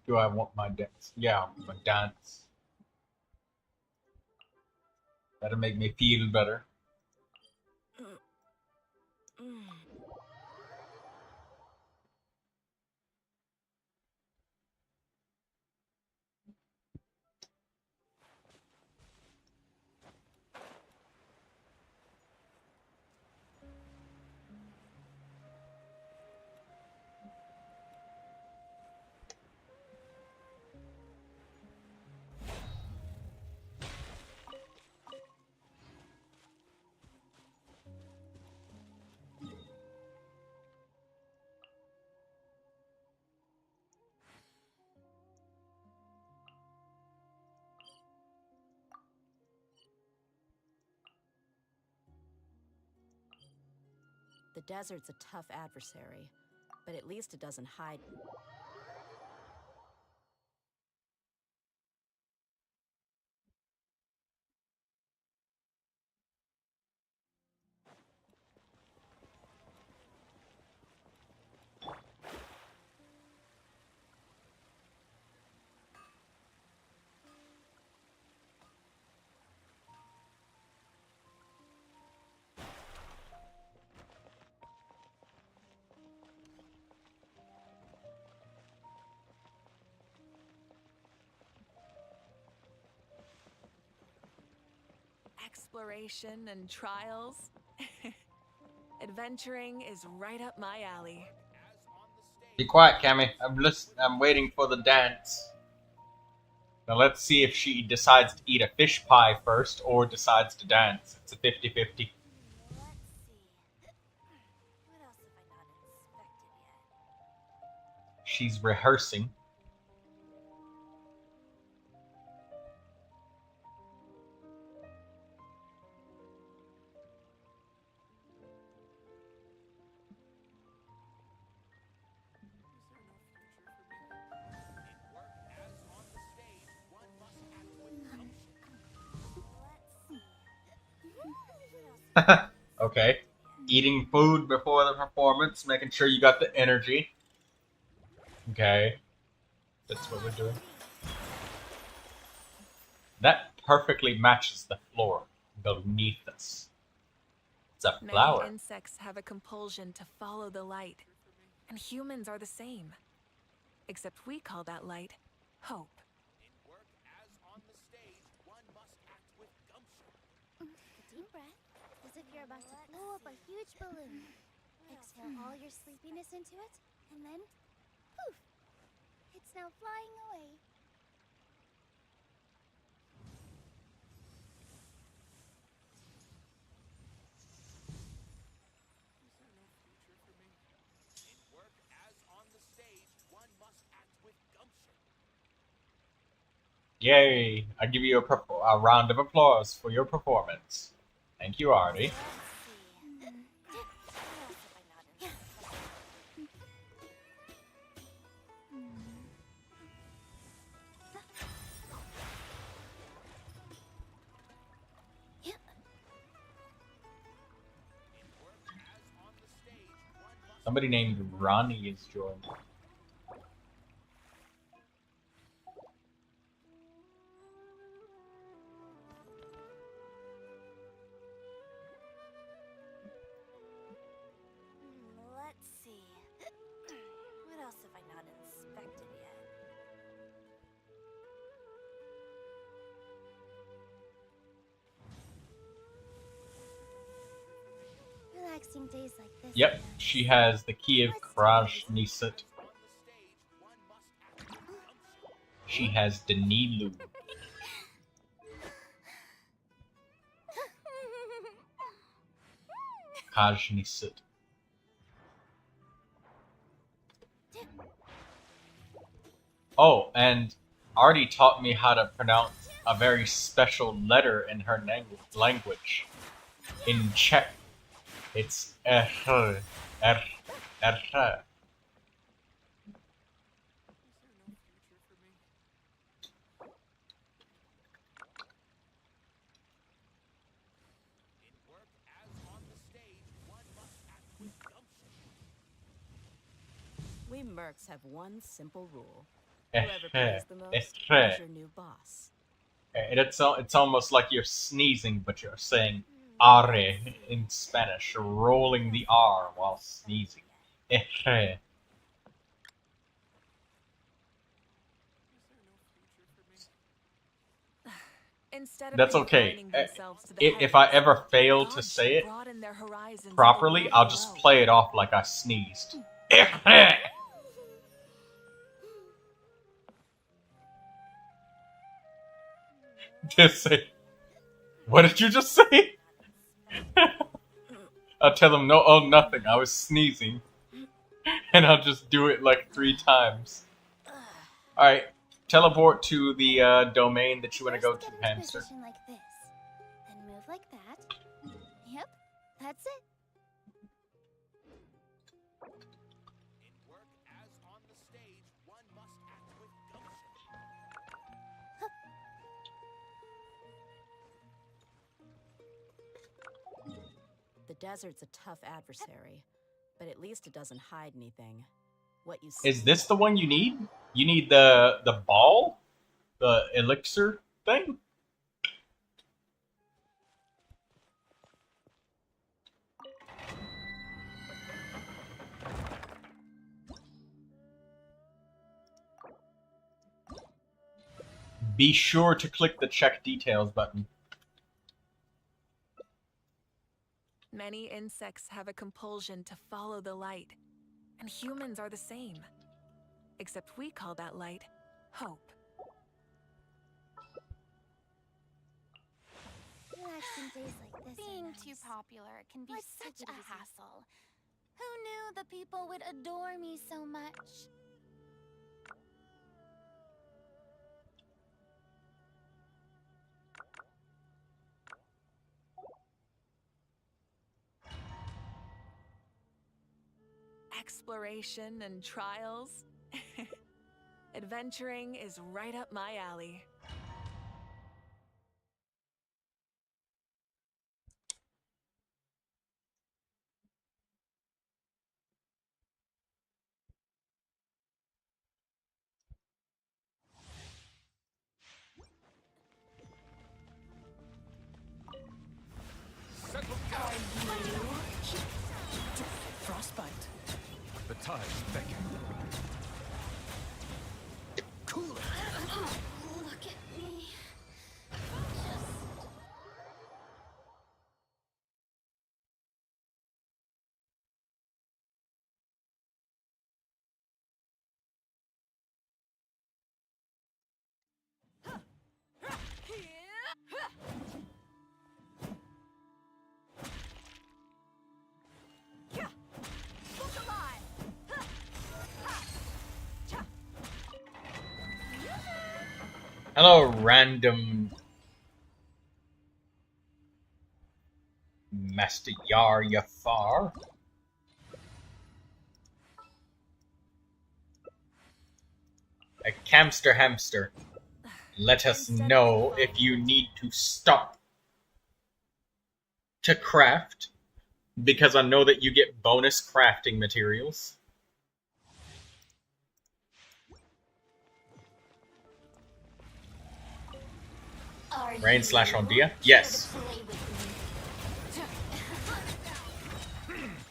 Do I want my dance? Yeah, my dance. That'll make me feel better. The desert's a tough adversary, but at least it doesn't hide. exploration and trials. Adventuring is right up my alley. Be quiet, Cammy. I'm waiting for the dance. Now let's see if she decides to eat a fish pie first or decides to dance. It's a 50-50. Let's see. What else have I not inspected yet? She's rehearsing. Okay. Eating food before the performance, making sure you got the energy. Okay. That's what we're doing. That perfectly matches the floor beneath us. It's a flower. Many insects have a compulsion to follow the light, and humans are the same. Except we call that light hope. Deep breath, as if you're about to blow up a huge balloon. Exhale all your sleepiness into it, and then, poof! It's now flying away. Yay! I give you a round of applause for your performance. Thank you, Artie. Somebody named Ronnie is joined. Let's see. What else have I not inspected yet? Relaxing days like this. Yep, she has the key of Krajnisut. She has Denilu. Krajnisut. Oh, and Artie taught me how to pronounce a very special letter in her language. In Czech, it's R. We mercs have one simple rule. R. Whoever pays the most is your new boss. It's almost like you're sneezing, but you're saying are in Spanish, rolling the R while sneezing. R. Instead of That's okay. confining themselves to the If I heavens, ever fail to gods say it broaden their horizons properly, and I'll just grow. play it off like I sneezed. Just say, what did you just say? I'll tell them no, oh nothing. I was sneezing, and I'll just do it like 3 times. All right, teleport to the domain that you want to go to, First, get into hamster. position like this, then move like that. Yep, that's it. The desert's a tough adversary, but at least it doesn't hide anything. What you see Is this the one you need? You need the ball, the elixir thing. Be sure to click the check details button. many insects have a compulsion to follow the light, and humans are the same. Except we call that light hope. Relaxing days like this Being are too nice. popular can be Like such take it a easy. hassle. Who knew the people would adore me so much? Exploration and trials. Adventuring is right up my alley. Settle down. Frostbite. The tides beckon. Cool it. Look at me. Just... Hello, random Master Yar Yafar. A camster hamster. Let us know if you need to stop to craft, because I know that you get bonus crafting materials. Rain slash on Dia? Yes.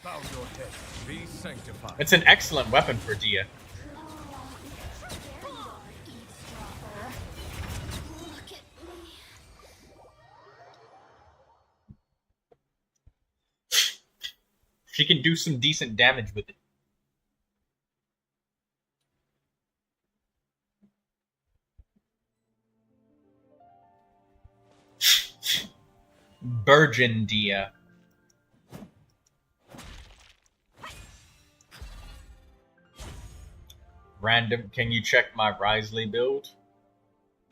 Bow your head. Be sanctified. It's an excellent weapon for Dia. Look at me. She can do some decent damage with it. Burgundia. Random, can you check my Wriothesley build?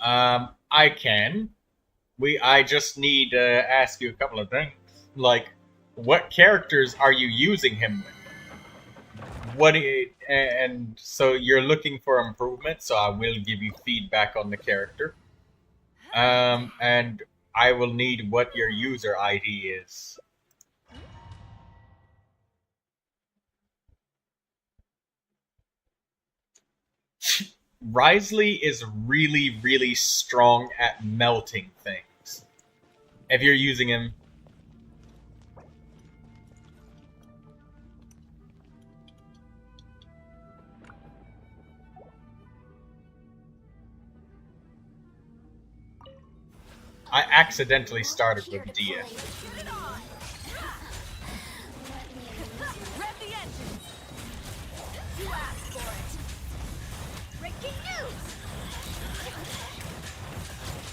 I can. I just need to ask you a couple of things. Like, what characters are you using him with? And so you're looking for improvement, so I will give you feedback on the character. And I will need what your user ID is. Wriothesley is really, really strong at melting things. If you're using him... I accidentally started with Dia. Rev the engine! You asked for it! Breaking news!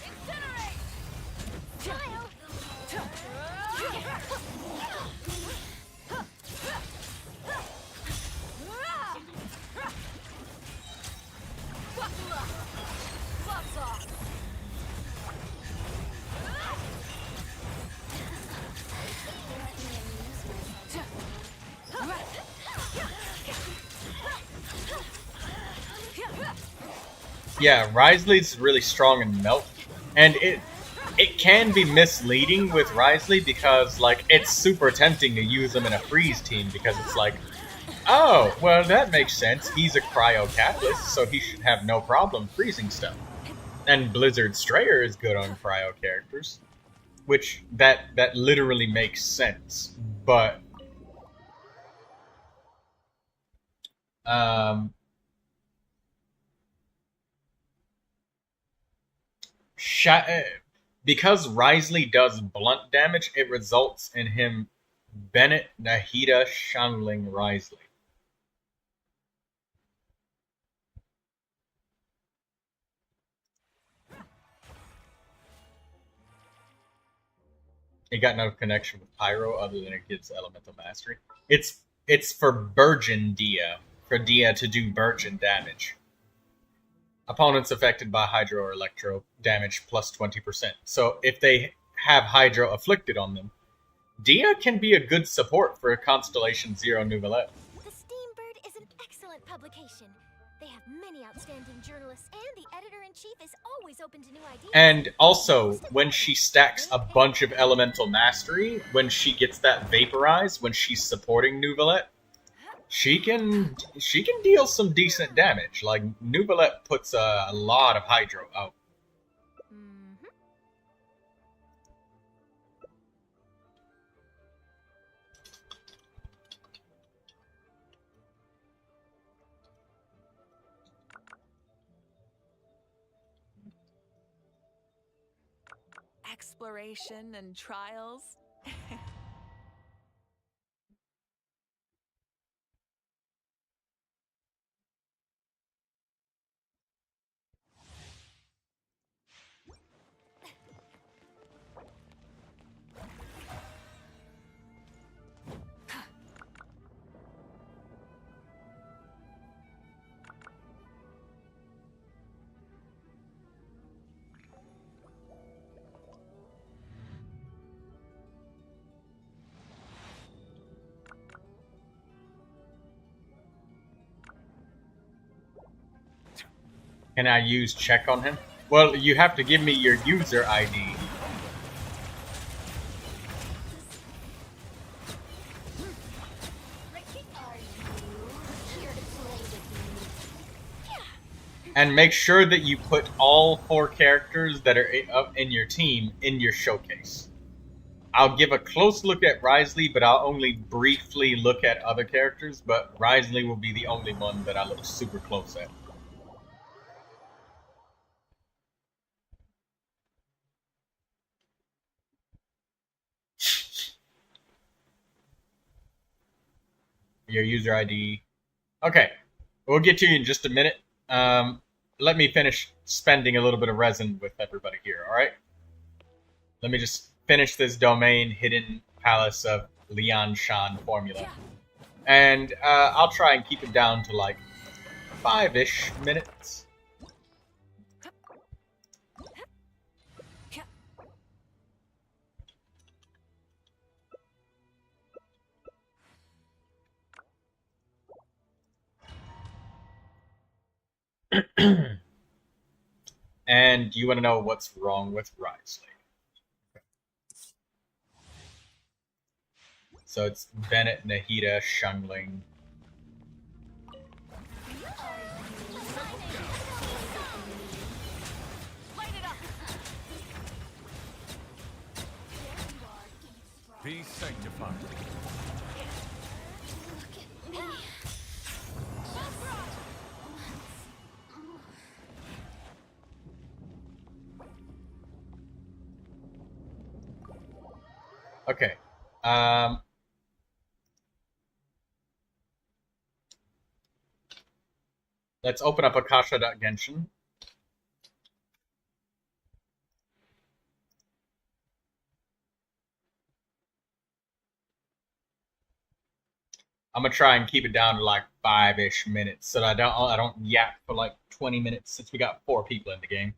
Incinerate! Child! Buckle up! Gloves off! Yeah, Wriothesley's really strong in melt, and it can be misleading with Wriothesley because, like, it's super tempting to use him in a freeze team because it's like, oh, well, that makes sense. He's a cryo catalyst, so he should have no problem freezing stuff. And Blizzard Strayer is good on cryo characters, which that literally makes sense. But because Wriothesley does blunt damage, it results in him Bennett, Nahida, Xiangling, Wriothesley. It got no connection with Pyro other than it gives elemental mastery. It's for Burgeon Dia, for Dia to do Burgeon damage. Opponents affected by Hydro or Electro damage plus 20%. So if they have Hydro afflicted on them, Dia can be a good support for a Constellation Zero Neuvilette. The Steambird is an excellent publication. They have many outstanding journalists, and the editor-in-chief is always open to new ideas. And also, when she stacks a bunch of elemental mastery, when she gets that vaporize, when she's supporting Neuvilette, she can deal some decent damage. Like, Neuvilette puts a lot of Hydro out. Exploration and trials. Can I use check on him? Well, you have to give me your user ID. And make sure that you put all 4 characters that are in your team in your showcase. I'll give a close look at Wriothesley, but I'll only briefly look at other characters, but Wriothesley will be the only one that I look super close at. Your user ID. Okay, we'll get to you in just a minute. Let me finish spending a little bit of resin with everybody here, alright? Let me just finish this domain, Hidden Palace of Lian Shan formula. And I'll try and keep it down to like 5-ish minutes. And you want to know what's wrong with Wriothesley. So it's Bennett, Nahida, Xiangling. Be sanctified. Okay. Let's open up Akasha.Genshin. I'm gonna try and keep it down to like 5-ish minutes so that I don't yap for like 20 minutes since we got 4 people in the game.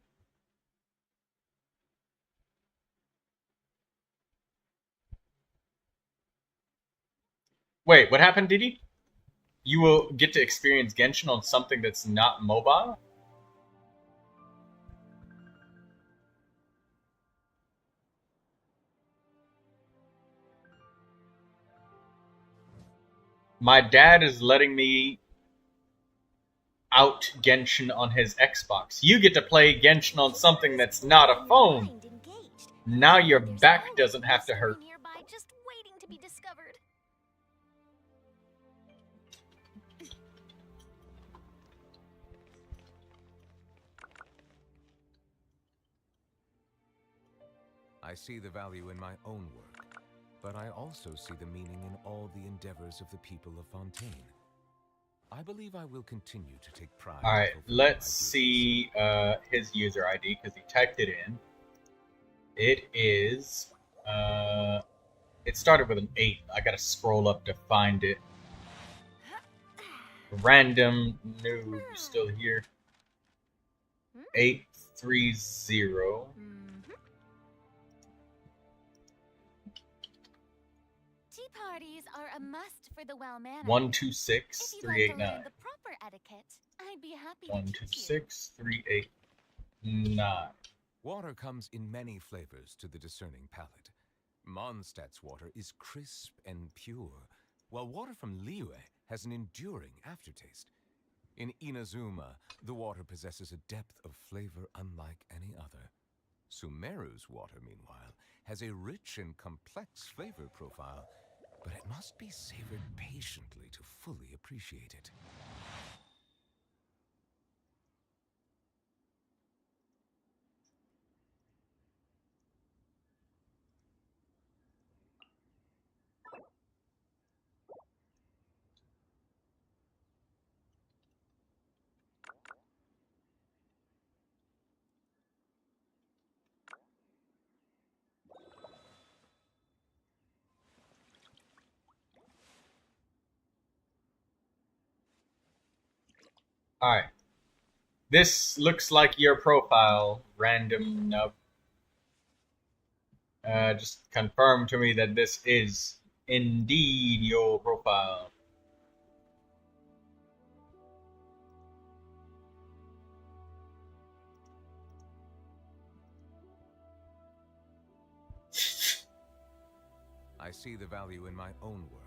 Wait, what happened, Didi? You will get to experience Genshin on something that's not mobile? My dad is letting me out Genshin on his Xbox. You get to play Genshin on something that's not a phone. Now your back doesn't have to hurt. Just waiting to be discovered. I see the value in my own work. but I also see the meaning in all the endeavors of the people of Fontaine. I believe I will continue to take pride. All right, in fulfilling let's my see his user ID because he typed it in. It is it started with an 8. I gotta scroll up to find it. Random noob still here. 830. Tea parties are a must for the well-mannered. 126 If you'd like to learn 389. the proper etiquette, I'd be happy to teach you. 126 389. Water comes in many flavors to the discerning palate. Mondstadt's water is crisp and pure, while water from Liyue has an enduring aftertaste. In Inazuma, the water possesses a depth of flavor unlike any other. Sumeru's water, meanwhile, has a rich and complex flavor profile, but it must be savored patiently to fully appreciate it. Alright. This looks like your profile, random nub. Just confirm to me that this is indeed your profile. I see the value in my own work,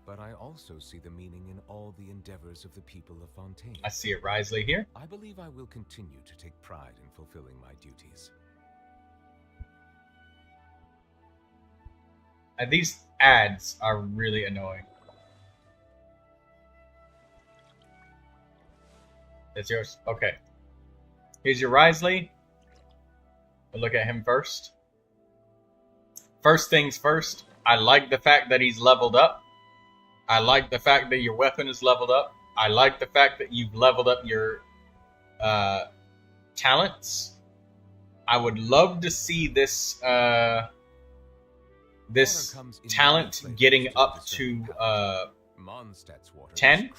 but I also see the meaning in all the endeavors of the people of Fontaine. I see it, Wriothesley here. I believe I will continue to take pride in fulfilling my duties. And these ads are really annoying. That's yours? Okay. Here's your Wriothesley. We'll look at him first. First things first, I like the fact that he's leveled up. I like the fact that your weapon is leveled up. I like the fact that you've leveled up your talents. I would love to see this this talent getting up to 10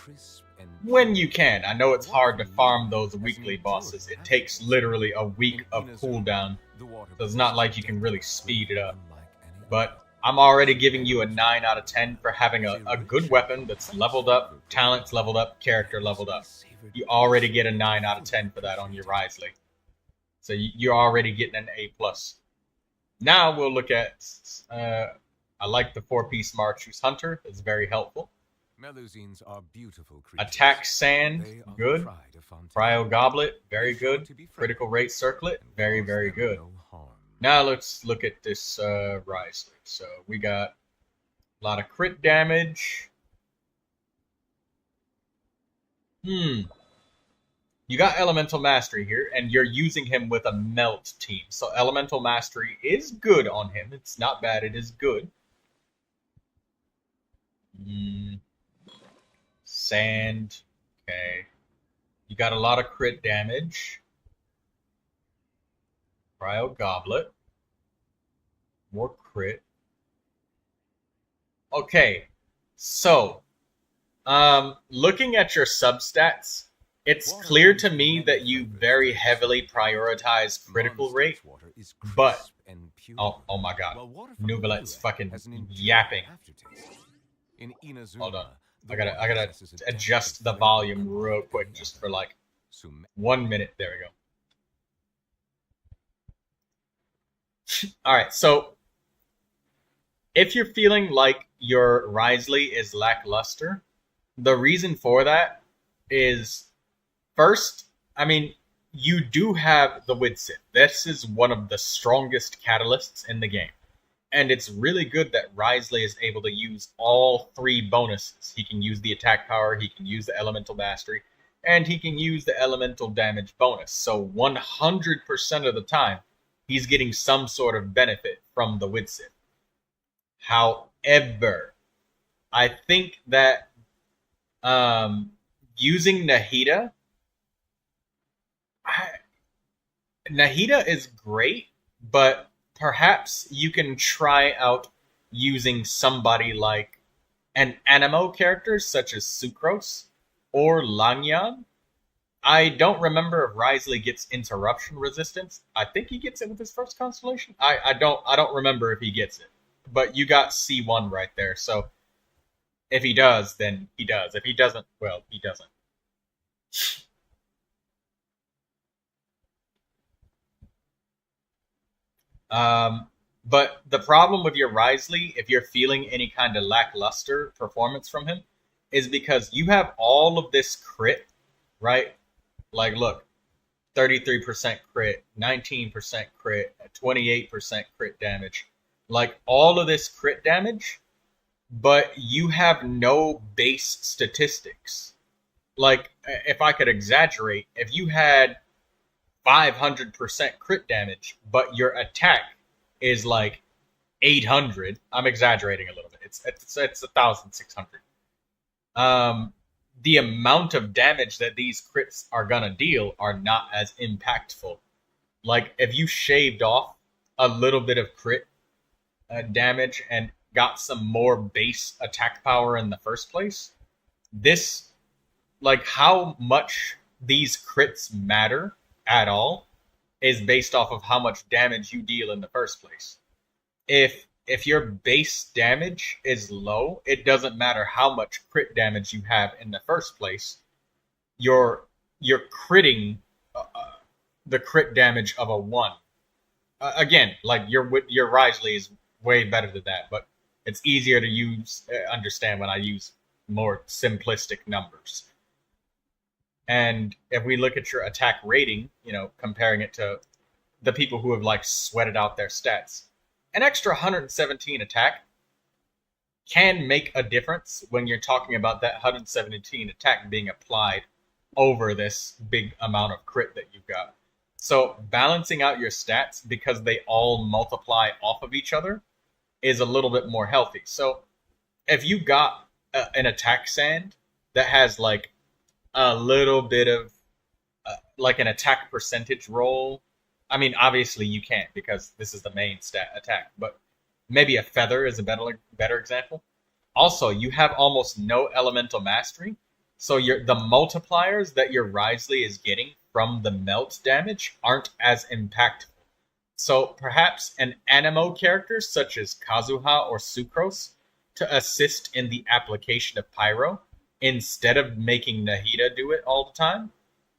when you can. I know it's hard to farm those weekly bosses. It takes literally a week of cooldown, so it's not like you can really speed it up. But I'm already giving you a 9 out of 10 for having a good weapon that's leveled up, talents leveled up, character leveled up. You already get a 9 out of 10 for that on your Wriothesley. So you're already getting an A+. Now we'll look at, I like the 4-piece Marchus Hunter. It's very helpful. Melusines are beautiful creatures. Attack Sand, good. Cryo Goblet, very good. Critical Rate Circlet, very, very good. Now let's look at this Wriothesley. So we got a lot of crit damage. You got Elemental Mastery here, and you're using him with a Melt team. So Elemental Mastery is good on him. It's not bad, it is good. Sand. Okay. You got a lot of crit damage. Cryo Goblet. More crit. Okay. So, looking at your substats, it's clear to me that you very heavily prioritize critical rate, but oh my god, Neuvilette's fucking yapping. Hold on, I gotta adjust the volume real quick just for like 1 minute. There we go. All right, so if you're feeling like your Wriothesley is lackluster, the reason for that is, first, I mean, you do have the Widsith. This is one of the strongest catalysts in the game. And it's really good that Wriothesley is able to use all 3 bonuses. He can use the attack power, he can use the elemental mastery, and he can use the elemental damage bonus. So 100% of the time, he's getting some sort of benefit from the Widsith. However, I think that using Nahida, Nahida is great, but perhaps you can try out using somebody like an Animo character such as Sucrose or Langyan. I don't remember if Wriothesley gets interruption resistance. I think he gets it with his first constellation. I don't remember if he gets it. But you got C1 right there. So if he does, then he does. If he doesn't, well, he doesn't. But the problem with your Wriothesley, if you're feeling any kind of lackluster performance from him, is because you have all of this crit, right? Like, look, 33% crit, 19% crit, 28% crit damage. Like, all of this crit damage, but you have no base statistics. Like, if I could exaggerate, if you had 500% crit damage, but your attack is like 800, I'm exaggerating a little bit. It's 1,600. The amount of damage that these crits are gonna deal are not as impactful. Like, if you shaved off a little bit of crit damage and got some more base attack power in the first place, this, like, how much these crits matter at all is based off of how much damage you deal in the first place. If your base damage is low, it doesn't matter how much crit damage you have in the first place. You're critting the crit damage of a 1. Again, like, your Wriothesley is way better than that, but it's easier to understand when I use more simplistic numbers. And if we look at your attack rating, comparing it to the people who have, like, sweated out their stats, an extra 117 attack can make a difference when you're talking about that 117 attack being applied over this big amount of crit that you've got. So balancing out your stats, because they all multiply off of each other, is a little bit more healthy. So if you got an attack sand that has, like, a little bit of like an attack percentage roll, I mean, obviously you can't because this is the main stat attack, but maybe a feather is a better example. Also, you have almost no elemental mastery, so the multipliers that your Wriothesley is getting from the melt damage aren't as impactful. So perhaps an Animo character such as Kazuha or Sucrose to assist in the application of Pyro instead of making Nahida do it all the time.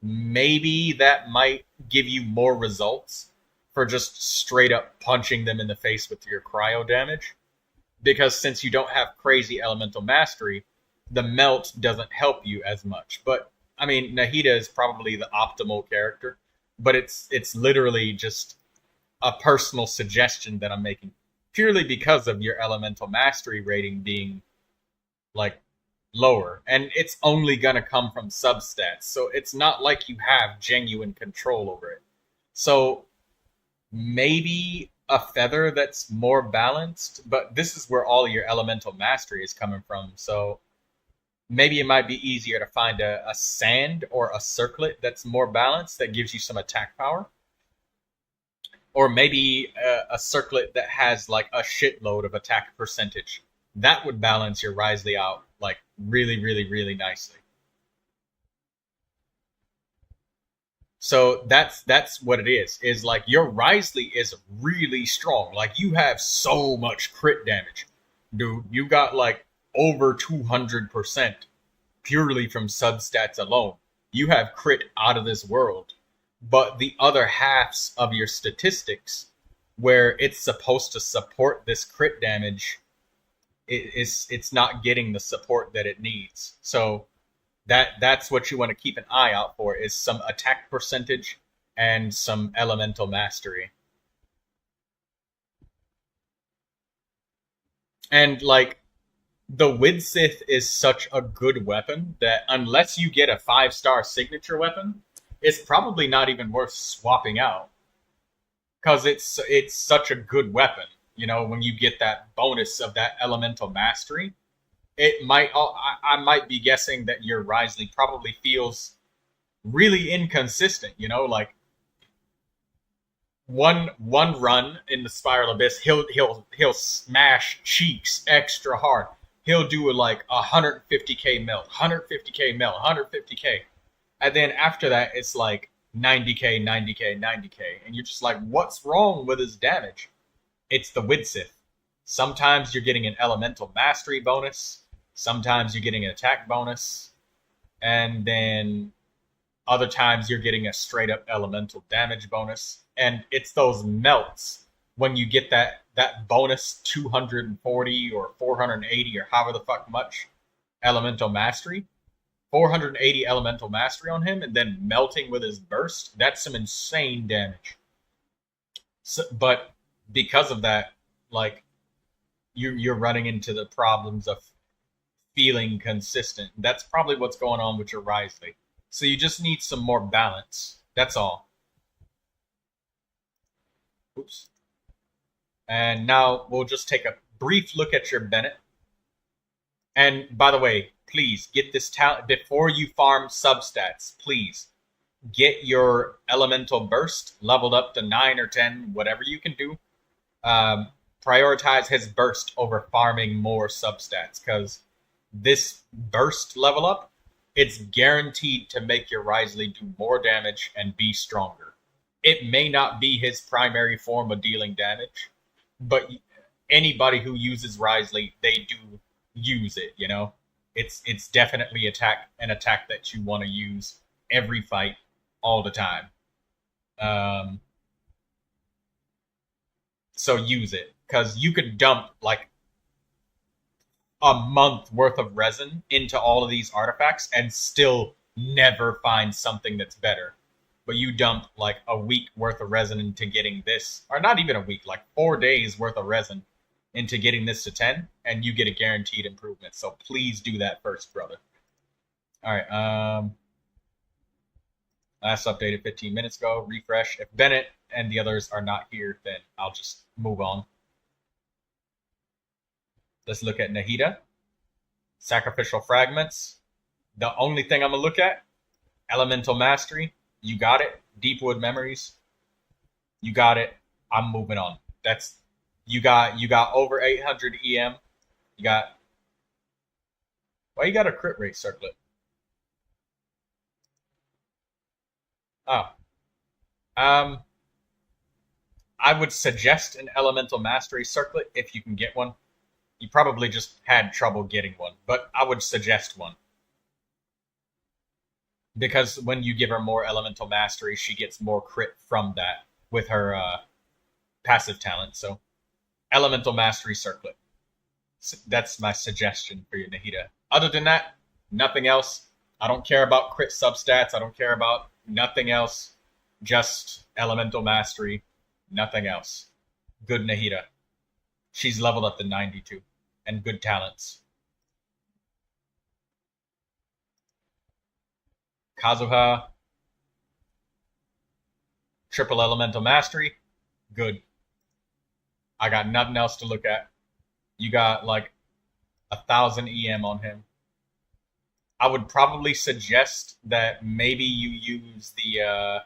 Maybe that might give you more results for just straight up punching them in the face with your cryo damage. Because since you don't have crazy elemental mastery, the melt doesn't help you as much. But, I mean, Nahida is probably the optimal character, but it's literally just a personal suggestion that I'm making, purely because of your elemental mastery rating being, like, lower, and it's only gonna come from substats, so it's not like you have genuine control over it. So maybe a feather that's more balanced, but this is where all your elemental mastery is coming from, so maybe it might be easier to find a sand or a circlet that's more balanced that gives you some attack power, or maybe a circlet that has, like, a shitload of attack percentage. That would balance your Wriothesley out, like, really, really, really nicely. So that's what it is like, your Wriothesley is really strong. Like, you have so much crit damage. Dude, you got, like, over 200% purely from substats alone. You have crit out of this world. But the other halves of your statistics, where it's supposed to support this crit damage, it's not getting the support that it needs. So that's what you want to keep an eye out for, is some attack percentage and some elemental mastery. And, like, the Widsith is such a good weapon that unless you get a 5-star signature weapon, it's probably not even worth swapping out, because it's such a good weapon. you know, when you get that bonus of that elemental mastery, it might, I might be guessing that your Wriothesley probably feels really inconsistent, you know, like one run in the Spiral Abyss, he'll smash cheeks extra hard. He'll do like 150k melt, 150k melt, 150k. And then after that, it's like 90k, 90k, 90k. And you're just like, what's wrong with his damage? It's the Widsith. Sometimes you're getting an elemental mastery bonus. Sometimes you're getting an attack bonus. And then other times you're getting a straight up elemental damage bonus. And it's those melts when you get that bonus 240 or 480 or however the fuck much elemental mastery. 480 elemental mastery on him and then melting with his burst. That's some insane damage. So, but because of that, like, you're running into the problems of feeling consistent. That's probably what's going on with your Wriothesley. So you just need some more balance. That's all. Oops. And now we'll just take a brief look at your Bennett. And by the way, please get this talent before you farm substats. Please get your elemental burst leveled up to 9 or 10, whatever you can do. Prioritize his burst over farming more substats, because this burst level up, it's guaranteed to make your Wriothesley do more damage and be stronger. It may not be his primary form of dealing damage, but anybody who uses Wriothesley, they do use it, you know? It's definitely an attack that you want to use every fight, all the time. So use it, because you could dump like a month worth of resin into all of these artifacts and still never find something that's better. But you dump like a week worth of resin into getting this, or not even a week, like 4 days worth of resin into getting this to 10, and you get a guaranteed improvement. So please do that first, brother. All right. Last updated 15 minutes ago. Refresh. If Bennett and the others are not here, then I'll just move on. Let's look at Nahida. Sacrificial fragments. The only thing I'm gonna look at, elemental mastery. You got it. Deepwood memories. You got it. I'm moving on. That's you got over 800 EM. You got. Why you got a crit rate circlet? Oh. I would suggest an elemental mastery circlet if you can get one. You probably just had trouble getting one, but I would suggest one. Because when you give her more elemental mastery, she gets more crit from that with her passive talent. So, elemental mastery circlet. So that's my suggestion for you, Nahida. Other than that, nothing else. I don't care about crit substats. I don't care about nothing else. Just elemental mastery. Nothing else. Good Nahida. She's leveled up to 92. And good talents. Kazuha. Triple elemental mastery. Good. I got nothing else to look at. You got like 1,000 EM on him. I would probably suggest that maybe you use the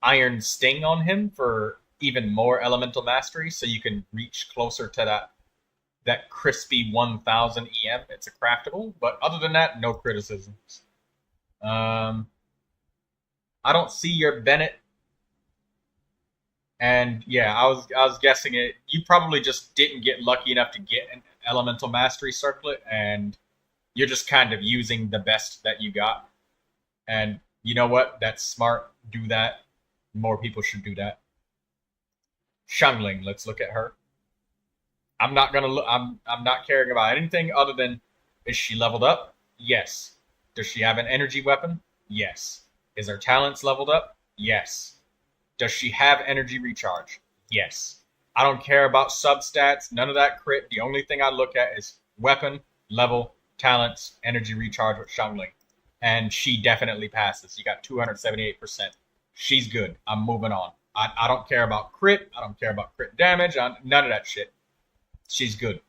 Iron Sting on him for even more elemental mastery, so you can reach closer to that crispy 1,000 EM. It's a craftable, but other than that, no criticisms. I don't see your Bennett. And yeah, I was guessing it. You probably just didn't get lucky enough to get an elemental mastery circlet, and you're just kind of using the best that you got. And you know what? That's smart. Do that. More people should do that. Xiangling, let's look at her. I'm not gonna look. I'm not caring about anything other than, is she leveled up? Yes. Does she have an energy weapon? Yes. Is her talents leveled up? Yes. Does she have energy recharge? Yes. I don't care about substats, none of that crit. The only thing I look at is weapon, level, talents, energy recharge with Xiangling. And she definitely passes. You got 278%. She's good. I'm moving on. I don't care about crit. I don't care about crit damage. None of that shit. She's good.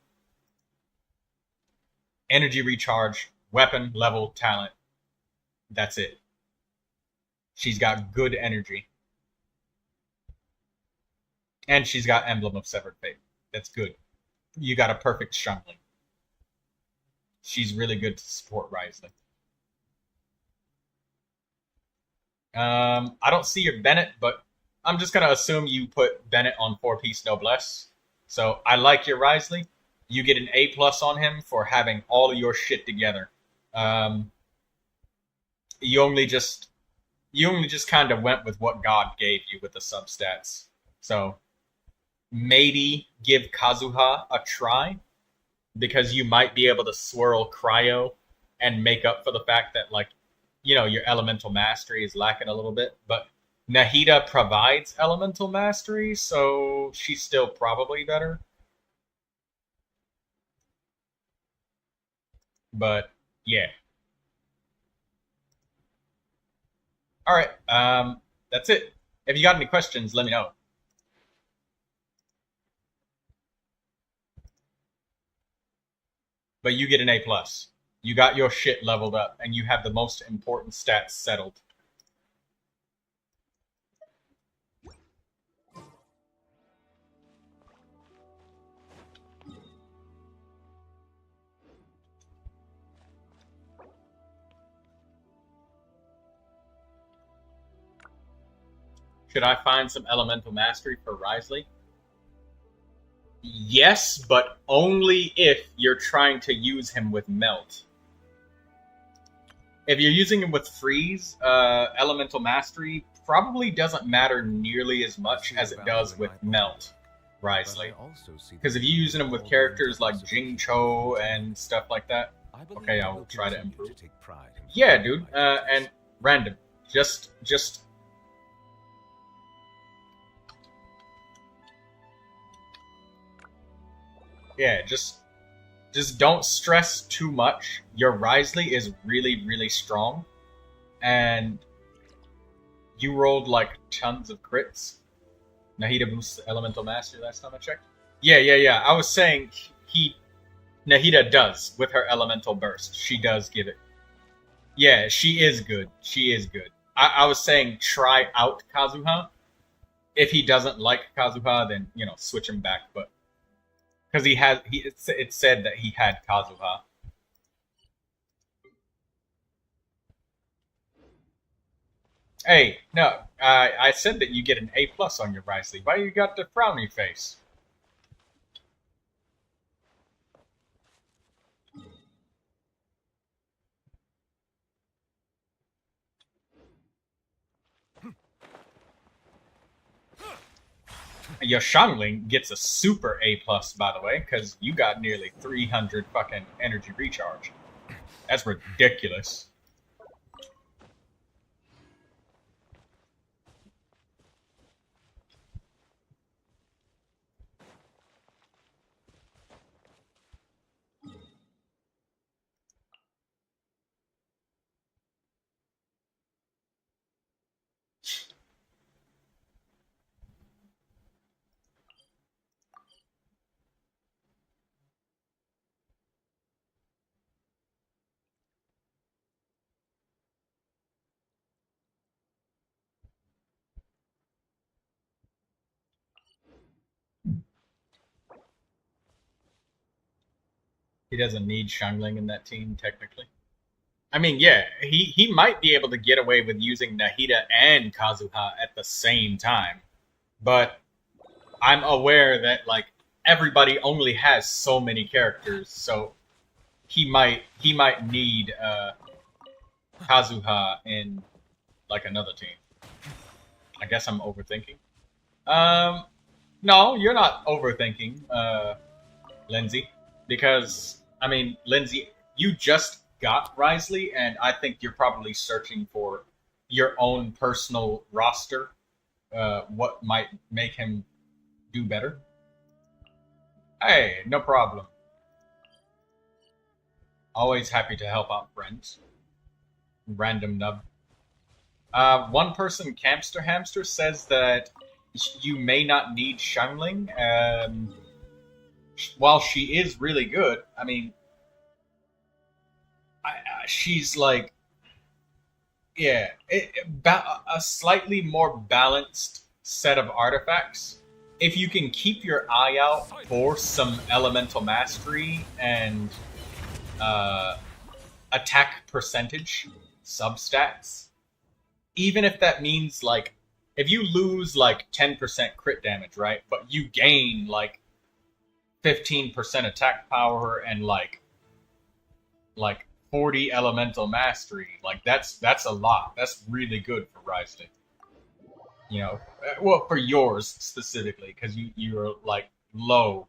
Energy recharge, weapon, level, talent. That's it. She's got good energy. And she's got Emblem of Severed Fate. That's good. You got a perfect Xiangling. She's really good to support Wriothesley. I don't see your Bennett, but I'm just going to assume you put Bennett on 4-piece noblesse. So I like your Wriothesley. You get an A+ on him for having all of your shit together. You only just kind of went with what God gave you with the substats. So maybe give Kazuha a try, because you might be able to swirl cryo and make up for the fact that, like, you know, your elemental mastery is lacking a little bit. But Nahida provides elemental mastery, so she's still probably better. But yeah. All right. That's it. If you got any questions, let me know. But you get an A+. You got your shit leveled up, and you have the most important stats settled. Should I find some elemental mastery for Wriothesley? Yes, but only if you're trying to use him with Melt. If you're using him with Freeze, elemental mastery probably doesn't matter nearly as much as it does with Melt Wriothesley. Because if you're using him with characters like Jingcho and stuff like that, okay, I'll try to improve. Yeah, dude, and random. Just yeah, just don't stress too much. Your Wriothesley is really, really strong, and you rolled like tons of crits. Nahida boosts elemental mastery last time I checked. Yeah. I was saying Nahida does with her elemental burst. She does give it. Yeah, she is good. I was saying try out Kazuha. If he doesn't like Kazuha, then, you know, switch him back. But because it said that he had Kazuha. Hey, no, I said that you get an A+ on your Wriothesley. Why you got the frowny face? Your Xiangling gets a super A+, by the way, because you got nearly 300 fucking energy recharge. That's ridiculous. He doesn't need Xiangling in that team, technically. I mean, yeah, he might be able to get away with using Nahida and Kazuha at the same time. But I'm aware that, like, everybody only has so many characters, so he might need Kazuha in, like, another team. I guess I'm overthinking. No, you're not overthinking, Lindsay. Because, I mean, Lindsay, you just got Wriothesley, and I think you're probably searching for your own personal roster, what might make him do better. Hey, no problem. Always happy to help out friends. Random nub. One person, Campster Hamster, says that you may not need Xiangling. While she is really good, I mean, she's like, yeah, a slightly more balanced set of artifacts. If you can keep your eye out for some elemental mastery and attack percentage substats, even if that means like if you lose like 10% crit damage, right, but you gain like 15% attack power and like 40 elemental mastery, like that's a lot. That's really good for Wriothesley. You know, well, for yours specifically, because you're like low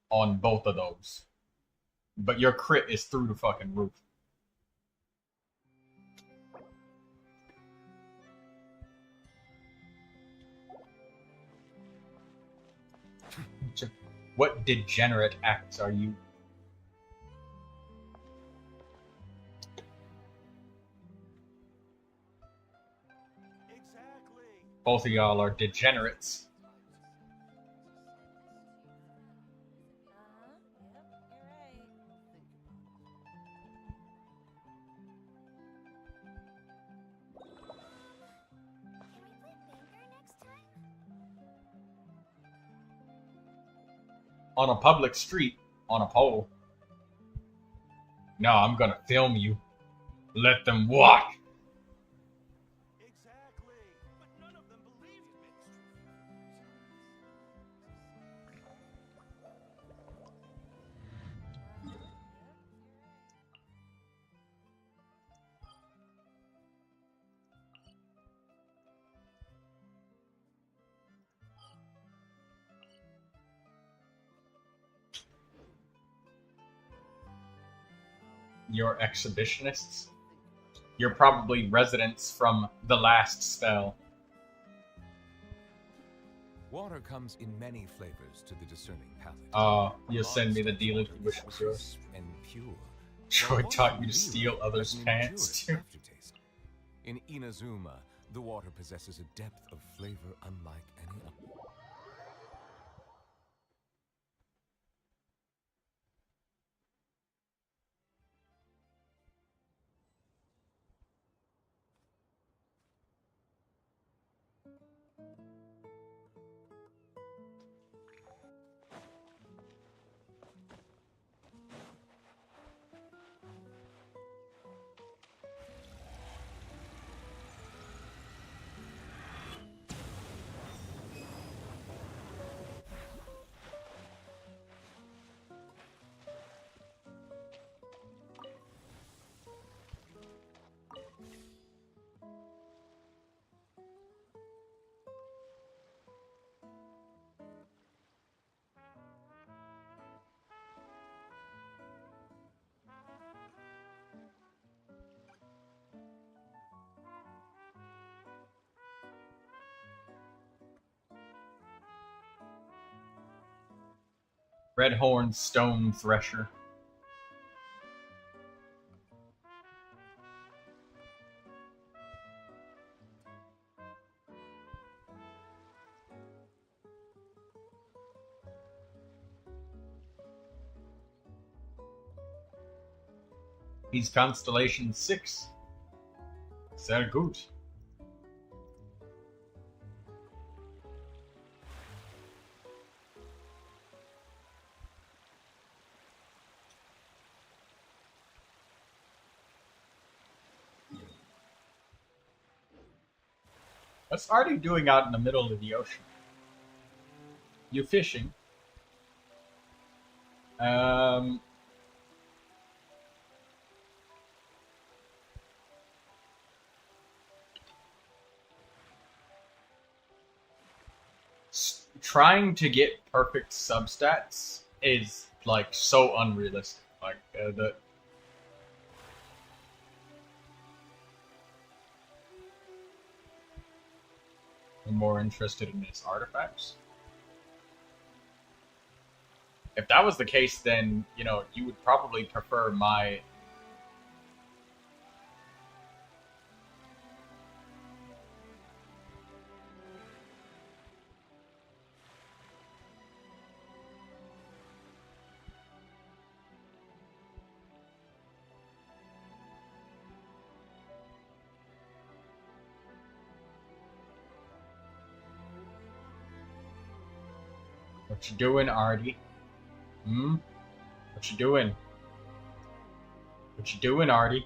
on both of those, but your crit is through the fucking roof. What degenerate acts are you? Both of y'all are degenerates. On a public street, on a pole. No, I'm gonna film you. Let them watch. Exactly, but none of them believed me. You're exhibitionists. You're probably residents from the last spell. Water comes in many flavors to the discerning palate. You'll send me the deal if you wish was yours. Crisp and pure. Troy taught you to steal others' pants too. Aftertaste. In Inazuma, the water possesses a depth of flavor unlike any other. Redhorn Stone Thresher. He's Constellation 6. Sehr gut. What's Artie doing out in the middle of the ocean? You fishing? Trying to get perfect substats is like so unrealistic. Like I'm more interested in his artifacts. If that was the case, then, you know, you would probably prefer my... What you doing, Artie? Hmm? What you doing? What you doing, Artie?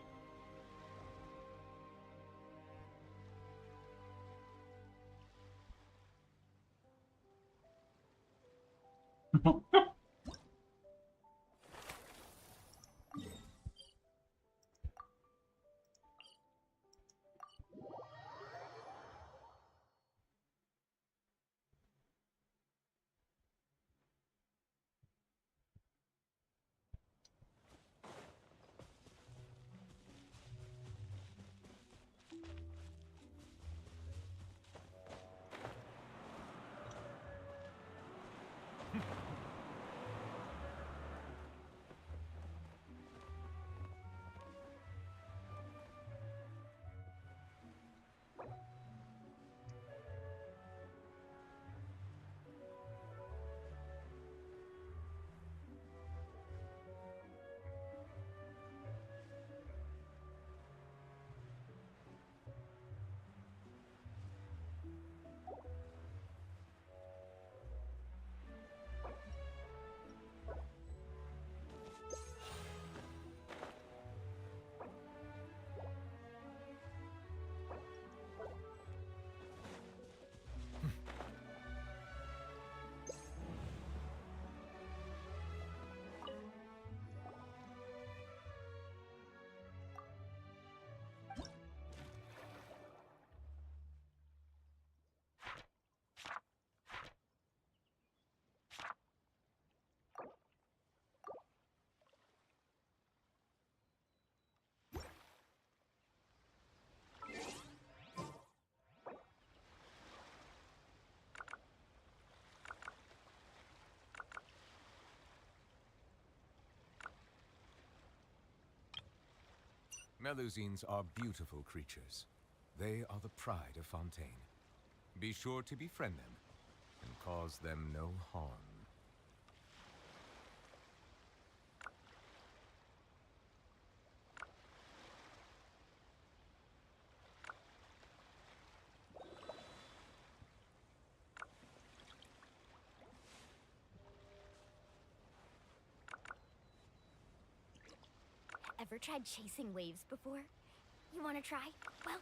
Melusines are beautiful creatures. They are the pride of Fontaine. Be sure to befriend them and cause them no harm. Ever tried chasing waves before? You want to try? Well,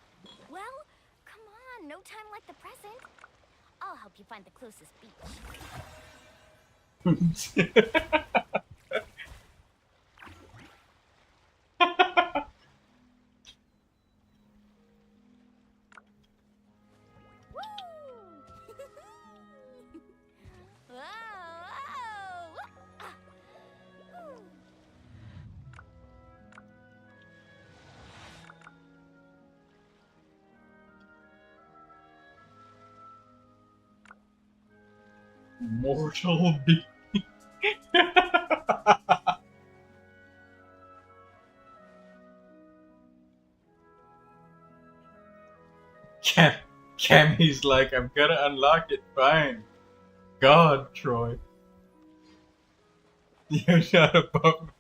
come on, no time like the present. I'll help you find the closest beach. Mortal being. Cammy's like, I'm gonna unlock it, fine. God, Troy. You're not above.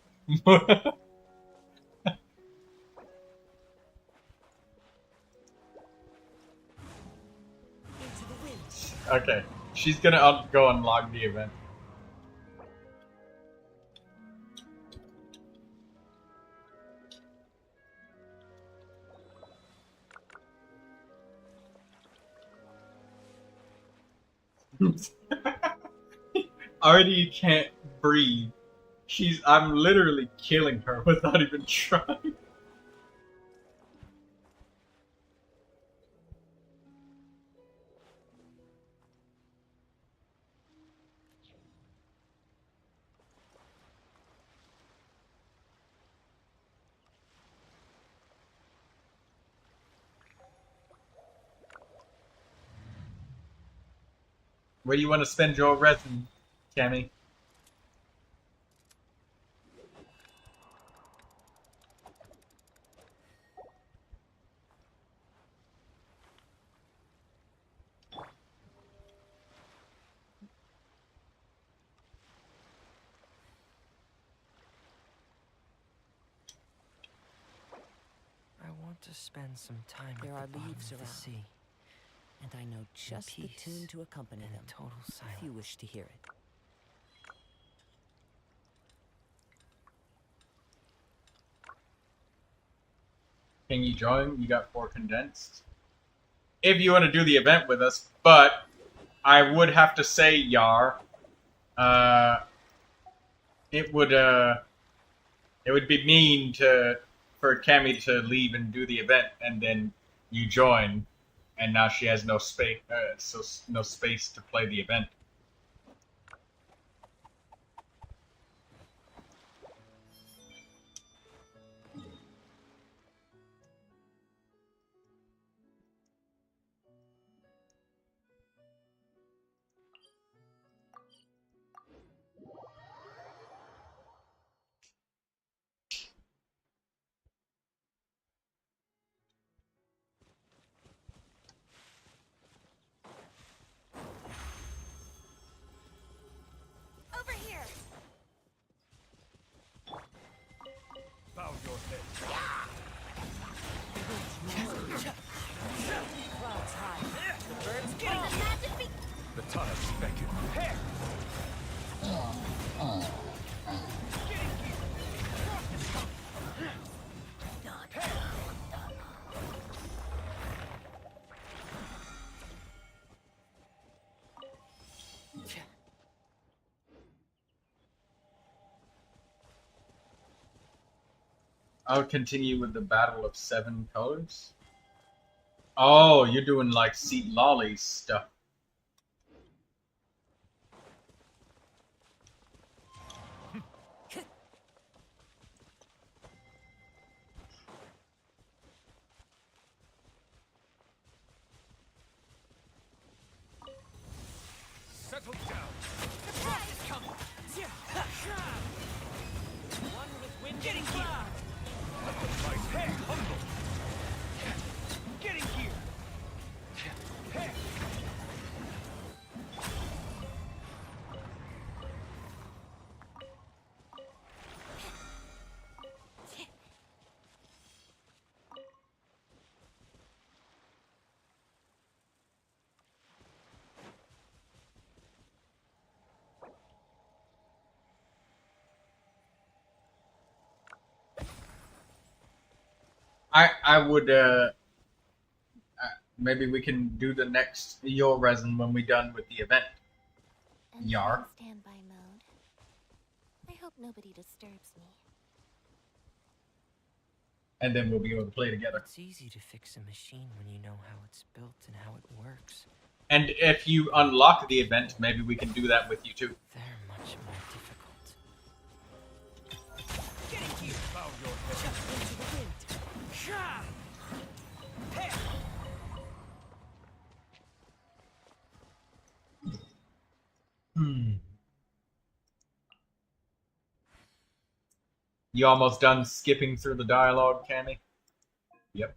Okay, she's gonna go unlock the event. Already can't breathe. I'm literally killing her without even trying. Where do you want to spend your resin, Cammy? I want to spend some time There at are the bottom leaves of the around. sea. And I know just the peace tune to accompany and them, total if you silence. wish to hear it. Can you join? You got 4 condensed. If you want to do the event with us, but I would have to say, Yar, it would be mean for Cammy to leave and do the event, and then you join, and now she has no space, no space to play the event. Over here. Bow your head. Clouds high. The birds getting the magic be. The tides beckon. Hey! I'll continue with the Battle of 7 Colors. Oh, you're doing like Seat Lolly stuff. Settle down. Surprise! Come. One with wind getting cloud. Let the price hey, humble. Getting here. Hey. I would maybe we can do the next your resin when we're done with the event. And Yar. I'm in standby mode. I hope nobody disturbs me. And then we'll be able to play together. It's easy to fix a machine when you know how it's built and how it works. And if you unlock the event, maybe we can do that with you too. They're much more difficult. Getting here. Bow your head. Into the wind. Sha! Hey. You almost done skipping through the dialogue, Cammy? Yep.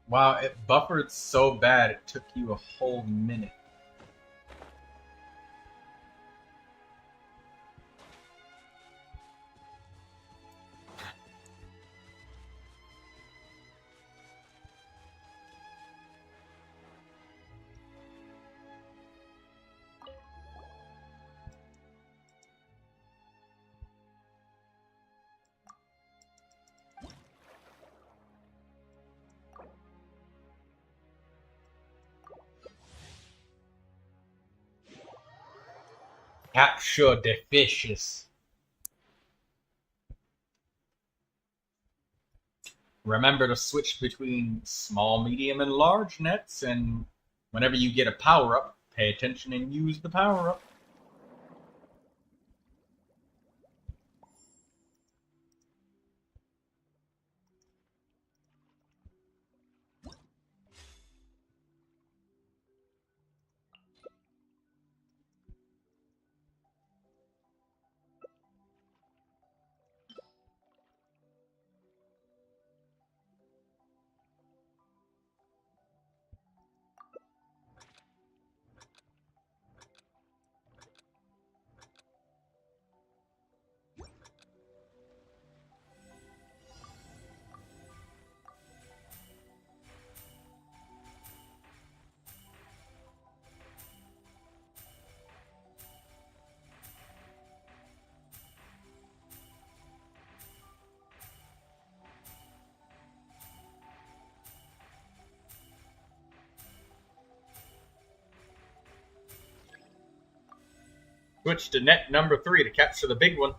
Wow, it buffered so bad it took you a whole minute. Capture the fishes. Remember to switch between small, medium, and large nets, and whenever you get a power-up, pay attention and use the power-up. switch to net number 3 to capture the big one.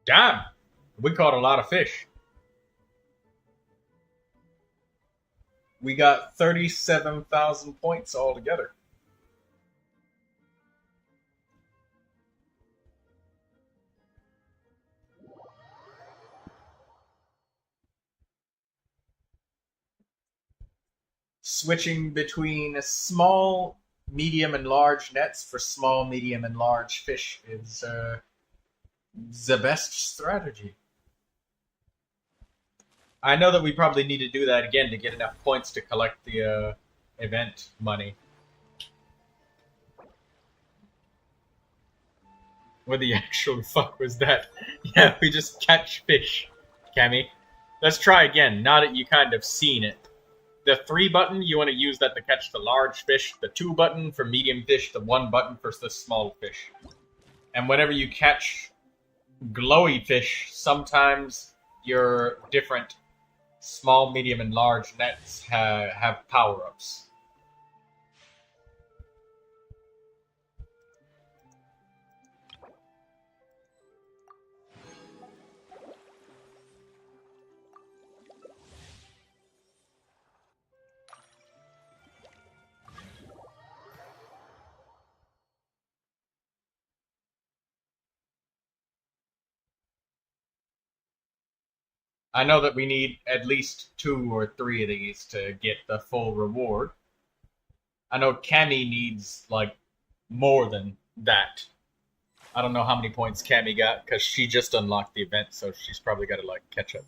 Damn! We caught a lot of fish. We got 37,000 points altogether. Switching between small, medium, and large nets for small, medium, and large fish is the best strategy. I know that we probably need to do that again to get enough points to collect the event money. What the actual fuck was that? Yeah, we just catch fish, Cammy. Let's try again, now that you kind of seen it. The 3 button, you want to use that to catch the large fish. The 2 button for medium fish. The 1 button for the small fish. And whenever you catch glowy fish, sometimes your different small, medium, and large nets have power-ups. I know that we need at least 2 or 3 of these to get the full reward. I know Cammy needs, like, more than that. I don't know how many points Cammy got, because she just unlocked the event, so she's probably got to, like, catch up.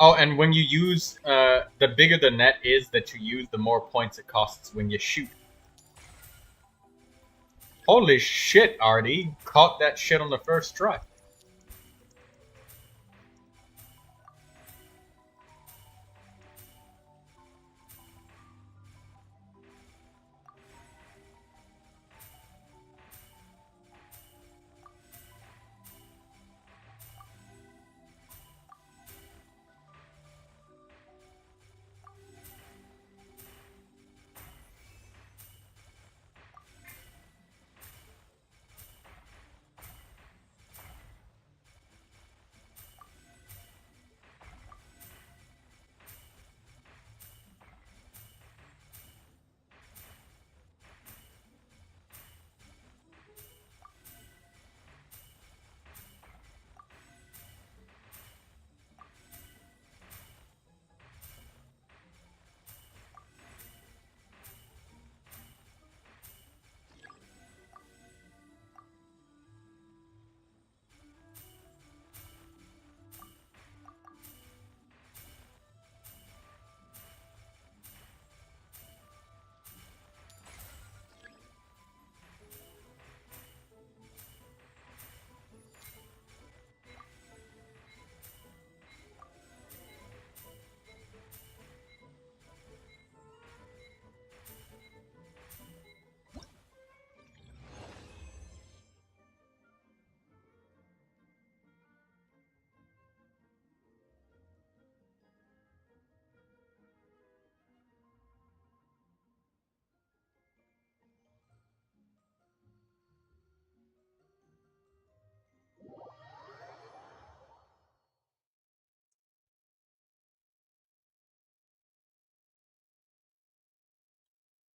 Oh, and when you use, the bigger the net is that you use, the more points it costs when you shoot. Holy shit, Artie. Caught that shit on the first try.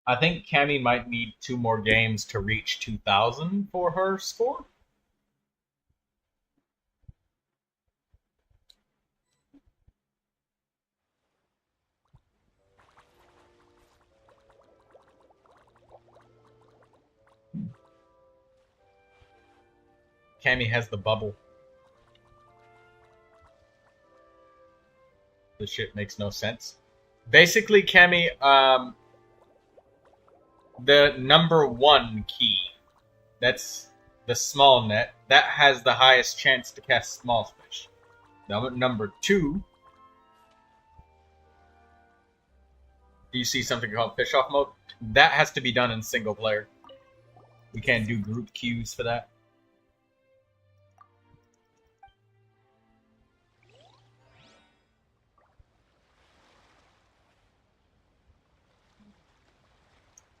I think Cammy might need 2 more games to reach 2,000 for her score. Cammy has the bubble. This shit makes no sense. Basically, Cammy, the number 1 key, that's the small net, that has the highest chance to cast small fish. Number 2, do you see something called fish off mode? That has to be done in single player. We can't do group queues for that.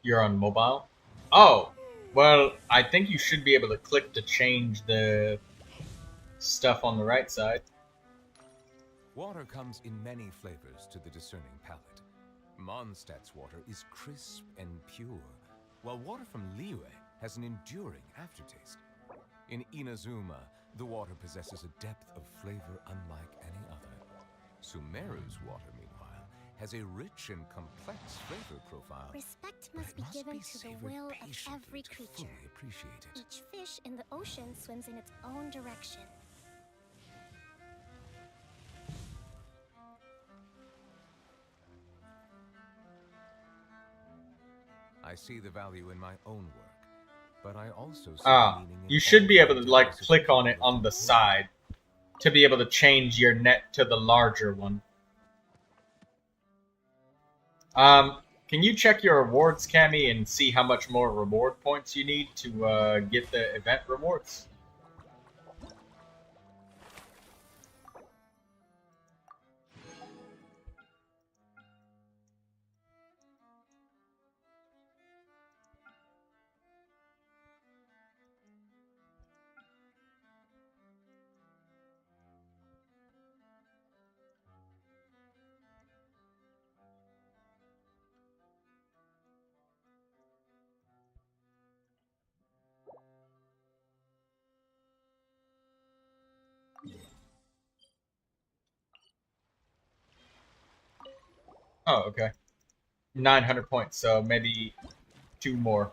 You're on mobile? Oh, well, I think you should be able to click to change the stuff on the right side. Water comes in many flavors to the discerning palate. Mondstadt's water is crisp and pure, while water from Liyue has an enduring aftertaste. In Inazuma, the water possesses a depth of flavor unlike any other. Sumeru's water, meanwhile, has a rich and complex flavor profile. Respect must be given to the will of every creature. Each fish in the ocean swims in its own direction. I see the value in my own work, but I also see Ah, meaning in you should be all able to, like, click on it on the side to be able to change your net to the larger one. Can you check your rewards, Cammy, and see how much more reward points you need to get the event rewards? Oh, okay. 900 points, so maybe 2 more.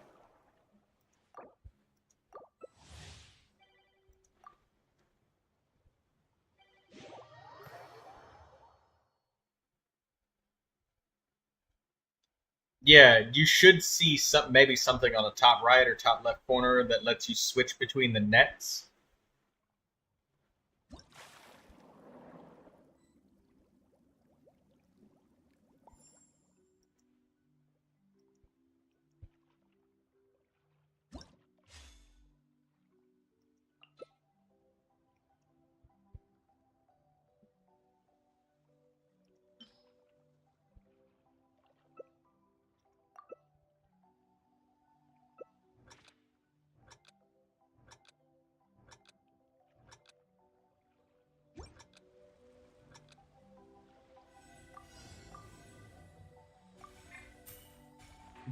Yeah, you should see maybe something on the top right or top left corner that lets you switch between the nets.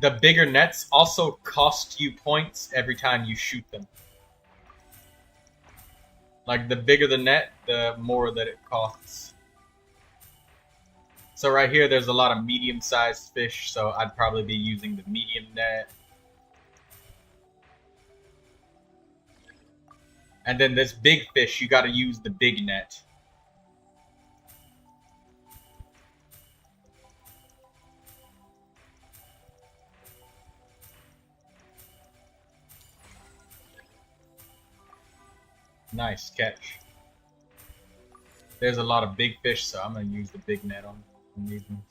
The bigger nets also cost you points every time you shoot them. Like, the bigger the net, the more that it costs. So right here, there's a lot of medium-sized fish, so I'd probably be using the medium net. And then this big fish, you gotta use the big net. Nice catch. There's a lot of big fish, so I'm gonna use the big net on these ones.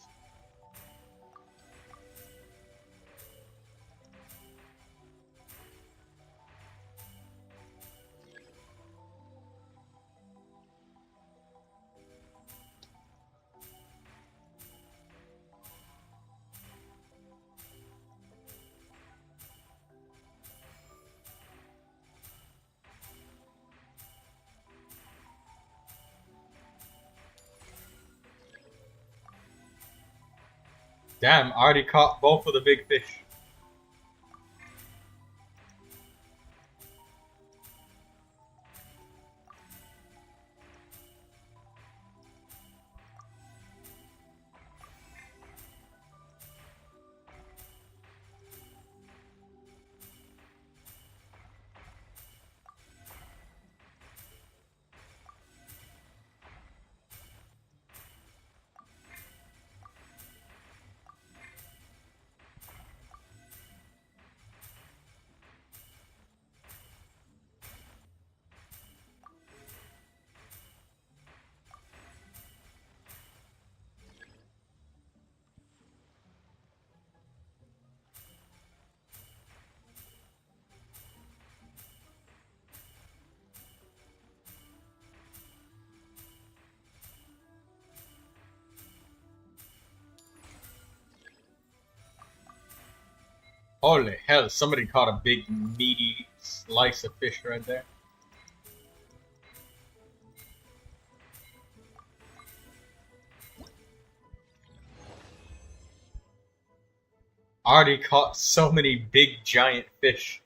Damn, I already caught both of the big fish. Holy hell, somebody caught a big meaty slice of fish right there. Already caught so many big giant fish.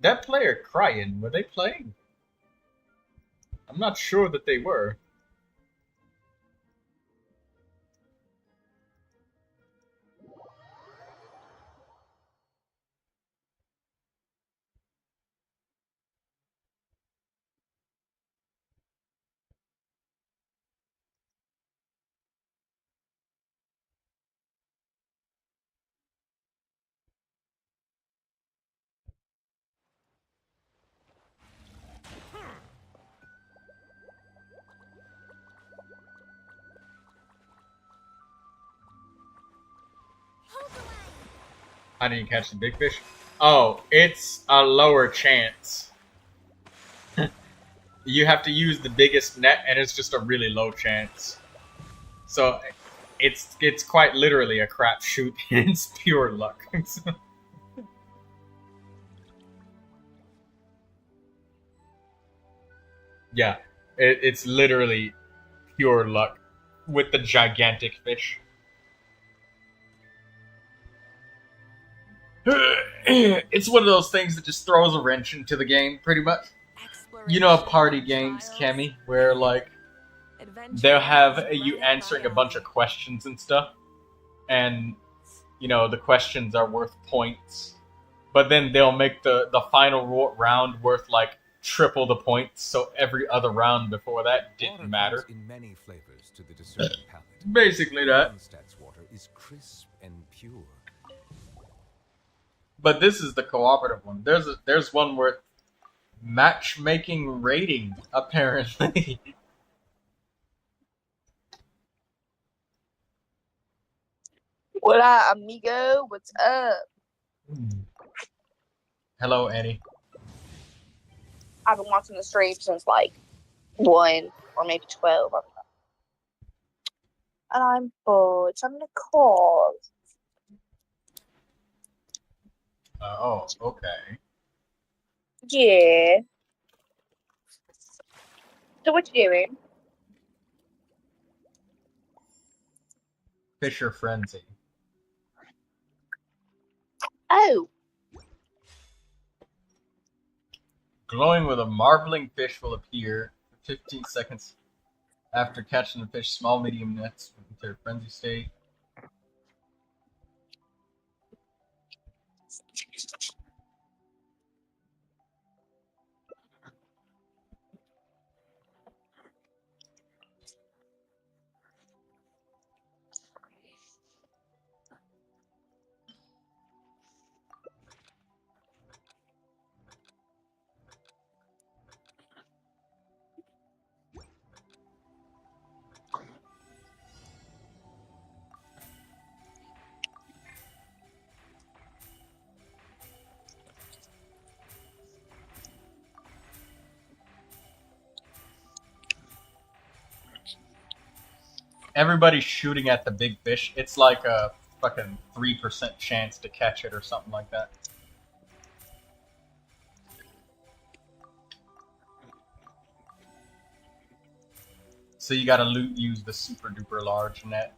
That player crying, were they playing? I'm not sure that they were. I didn't catch the big fish. Oh, it's a lower chance. You have to use the biggest net, and it's just a really low chance. So it's quite literally a crapshoot. It's pure luck. Yeah, it's literally pure luck with the gigantic fish. It's one of those things that just throws a wrench into the game, pretty much. You know, party games, Cammy, where like they'll have you answering a bunch of questions and stuff, and you know the questions are worth points, but then they'll make the final round worth like triple the points, so every other round before that didn't matter. In many flavors to the discerning palate. Basically that. Mondstadt's water is crisp and pure. But this is the cooperative one. There's one where matchmaking rating, apparently. What up, amigo? What's up? Hello, Annie. I've been watching the stream since like 1 or maybe 12. And I'm bored, so I'm gonna call. Oh, okay. Yeah. So what you doing? Fisher Frenzy. Oh. Glowing with a marbling fish will appear for 15 seconds after catching the fish. Small, medium nets into a frenzy state. Everybody's shooting at the big fish. It's like a fucking 3% chance to catch it or something like that. So you gotta use the super duper large net.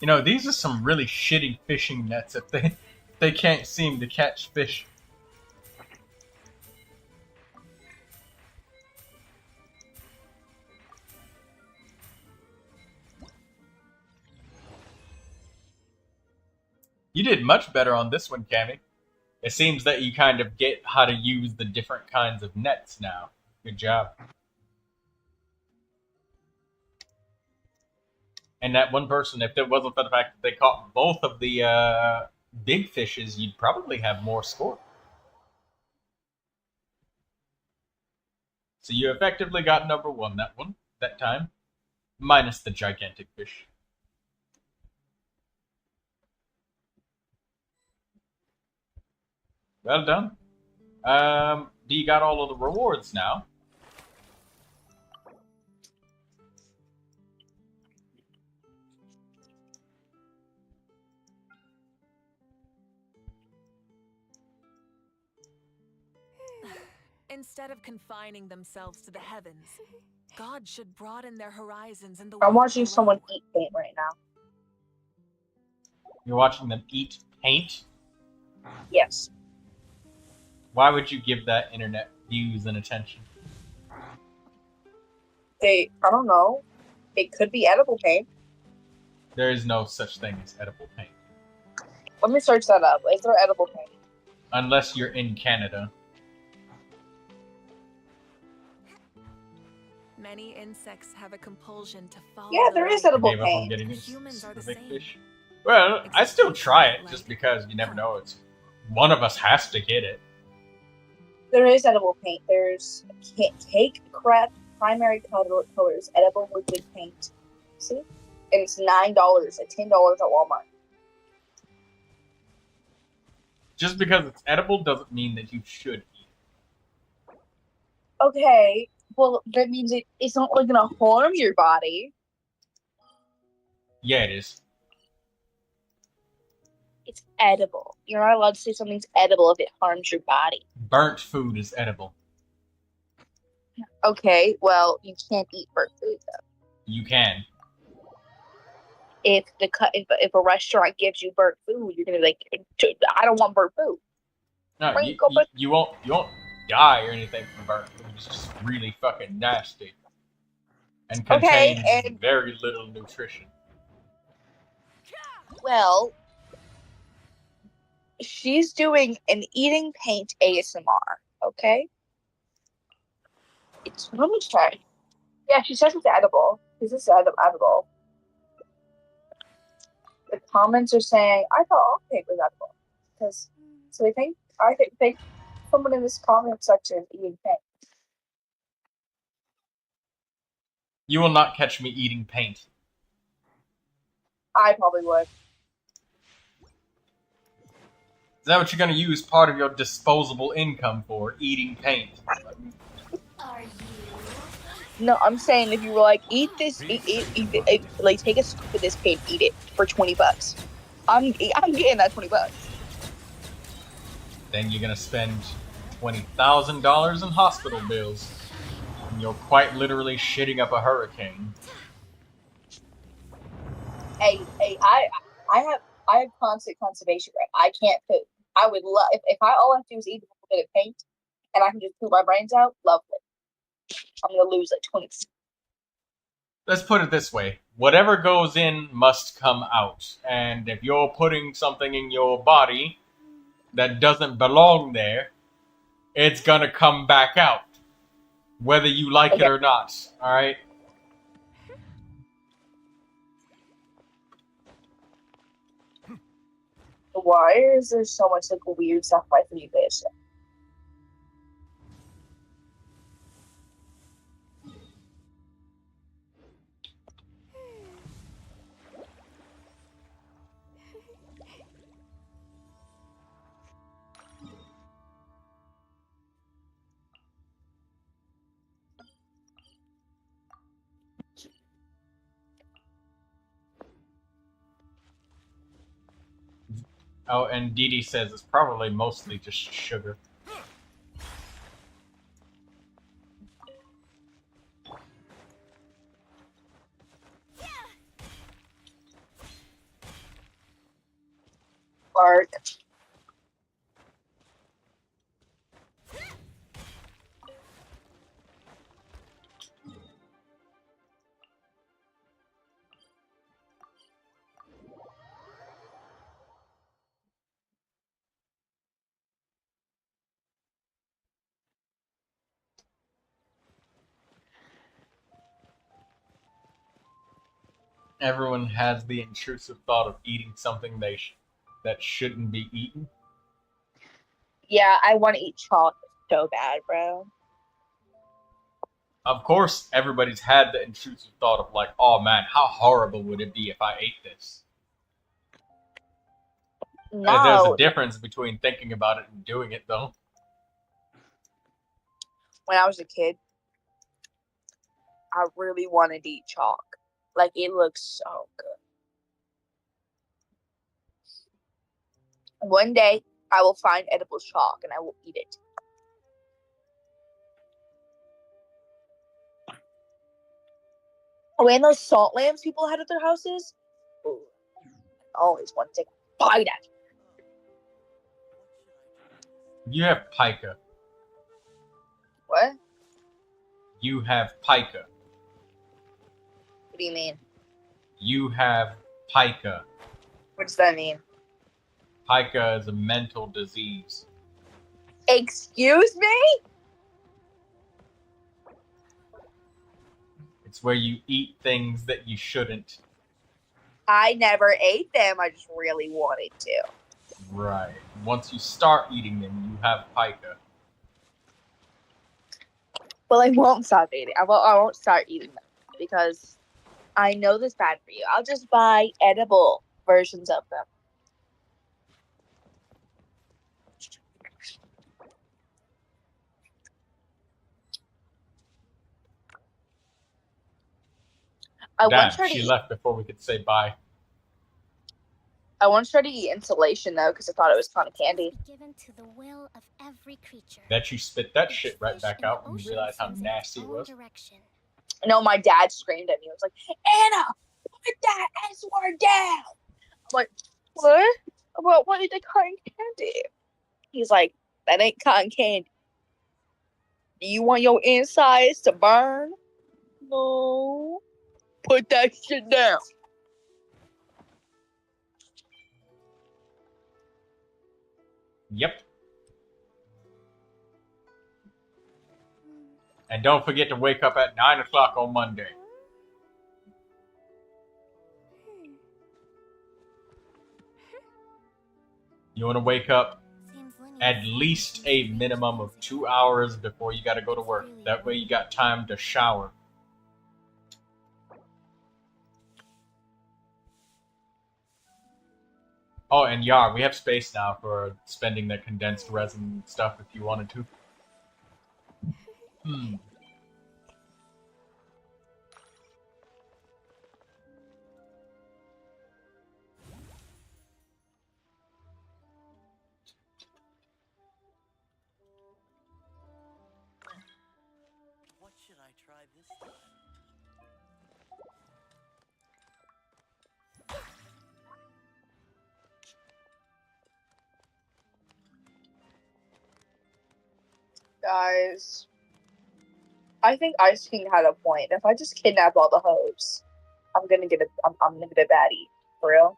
You know, these are some really shitty fishing nets if they can't seem to catch fish. You did much better on this one, Cammy. It seems that you kind of get how to use the different kinds of nets now. Good job. And that one person, if it wasn't for the fact that they caught both of the big fishes, you'd probably have more score. So you effectively got number one that time. Minus the gigantic fish. Well done. Do you got all of the rewards now? Instead of confining themselves to the heavens, God should broaden their horizons in the I'm world watching below. someone eat paint right now. You're watching them eat paint? Yes. Why would you give that internet views and attention? I don't know. It could be edible paint. There is no such thing as edible paint. Let me search that up. Is there edible paint? Unless you're in Canada. Many insects have a compulsion to follow. Yeah, there is edible Maybe if I'm paint. getting Humans are the specific same. fish. Well, I still try it just because you never know. It's one of us has to get it. There is edible paint. There's cake craft primary colors, edible liquid paint. See? And it's $9 at $10 at Walmart. Just because it's edible doesn't mean that you should eat it. Okay, well, that means it's not really gonna harm your body. Yeah, it is. It's edible. You're not allowed to say something's edible if it harms your body. Burnt food is edible. Okay, well, you can't eat burnt food though. You can. If a restaurant gives you burnt food, you're gonna be like, I don't want burnt food. No, you won't die or anything from burnt food. It's just really fucking nasty. And contains very little nutrition. Well, she's doing an eating paint ASMR, okay? Let me try. Yeah, she says it's edible. Is this edible? The comments are saying, I thought all paint was edible. I think someone in this comment section is eating paint. You will not catch me eating paint. I probably would. Is that what you're going to use part of your disposable income for? Eating paint? Are you? No, I'm saying if you were like, eat this, like take a scoop of this paint, eat it for $20. I'm getting that $20. Then you're going to spend $20,000 in hospital bills. And you're quite literally shitting up a hurricane. Hey, I have constant conservation, right? I can't poop. I would love if all I have to do is eat a little bit of paint and I can just poop my brains out. Lovely. I'm gonna lose like 20. Let's put it this way. Whatever goes in must come out. And if you're putting something in your body that doesn't belong there, it's gonna come back out. Whether you like it or not. Alright? Why is there so much like weird stuff by for you guys? Oh, and Dee Dee says it's probably mostly just sugar. Bark. Everyone has the intrusive thought of eating something that shouldn't be eaten. Yeah, I want to eat chocolate so bad, bro. Of course, everybody's had the intrusive thought of like, oh man, how horrible would it be if I ate this? No. There's a difference between thinking about it and doing it, though. When I was a kid, I really wanted to eat chalk. Like, it looks so good. One day, I will find edible chalk and I will eat it. When those salt lamps people had at their houses, ooh, I always wanted to take Bite it. You have Pika. What? You have Pika. What do you mean? You have Pika. What does that mean? Pika is a mental disease. Excuse me? It's where you eat things that you shouldn't. I never ate them. I just really wanted to. Right. Once you start eating them, you have Pika. Well, I won't stop eating. I won't start eating them because I know this is bad for you. I'll just buy edible versions of them. I once tried to She eat. left before we could say bye. I once tried to eat insulation though because I thought it was cotton candy. Given to the will of every creature. That you spit that shit right back out when you realized how nasty it was. No, my dad screamed at me. He was like, "Anna, put that S word down." I'm like, "What? About what is the cotton candy?" He's like, "That ain't cotton candy. Do you want your insides to burn? No. Put that shit down." Yep. And don't forget to wake up at 9 o'clock on Monday. You want to wake up at least a minimum of 2 hours before you got to go to work. That way you got time to shower. Oh, and Yar, we have space now for spending the condensed resin stuff if you wanted to. What should I try this time? Guys, I think Ice King had a point. If I just kidnap all the hoes, I'm gonna get a baddie. For real.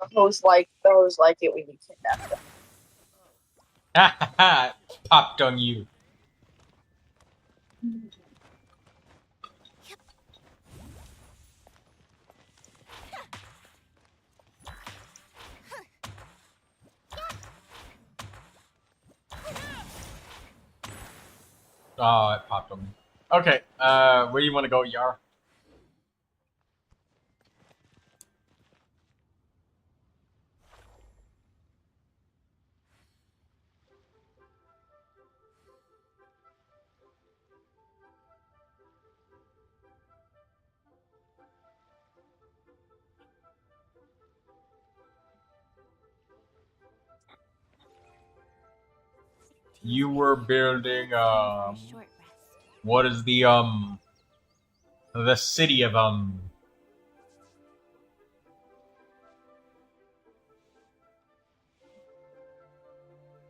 The hoes like it when you kidnap them. Ha ha ha! Popped on you. Oh, it popped on me. Okay, where do you want to go, Yar? You were building, what is the city of,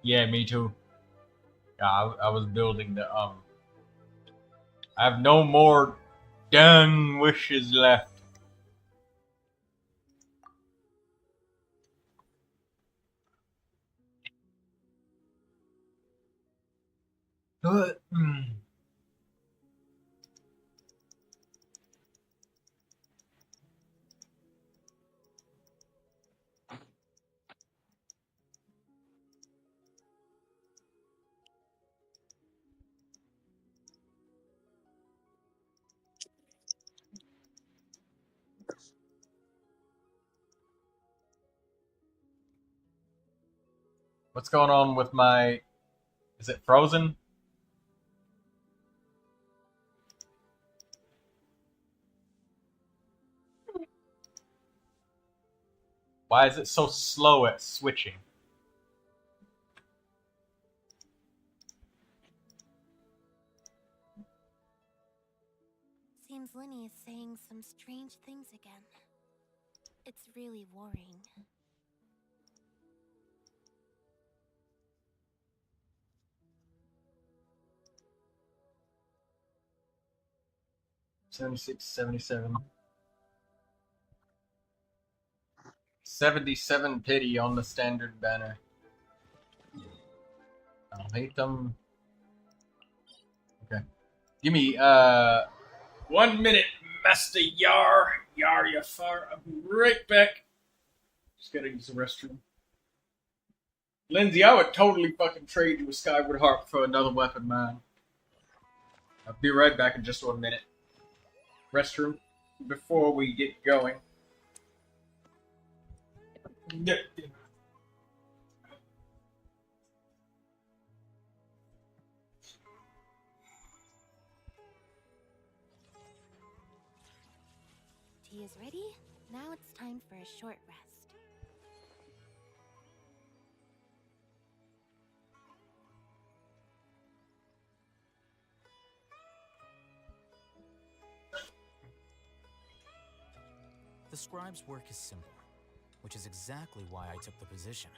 yeah, me too. Yeah, I was building the, I have no more done wishes left. What's going on with my... Is it frozen? Why is it so slow at switching? Seems Linny is saying some strange things again. It's really worrying. $76, $77. 77 pity on the standard banner. I'll hate them. Okay. Give me 1 minute, Master Yar. Yar ya far. I'll be right back. Just gotta use the restroom. Lindsay, I would totally fucking trade you a Skyward Harp for another weapon, man. I'll be right back in just 1 minute. Restroom before we get going. Tea is ready. Now it's time for a short rest. The scribe's work is simple, which is exactly why I took the position.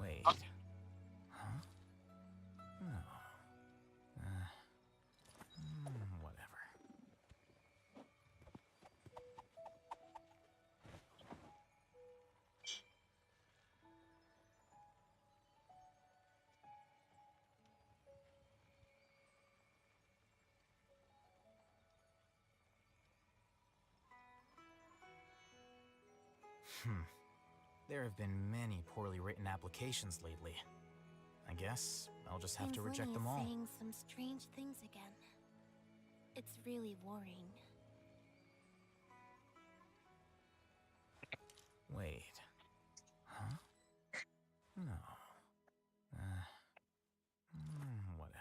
Wait. Huh? No. Whatever. There have been many poorly written applications lately. I guess I'll just have to reject them all. Linny is saying some strange things again. It's really worrying. Wait. Huh? No. Whatever.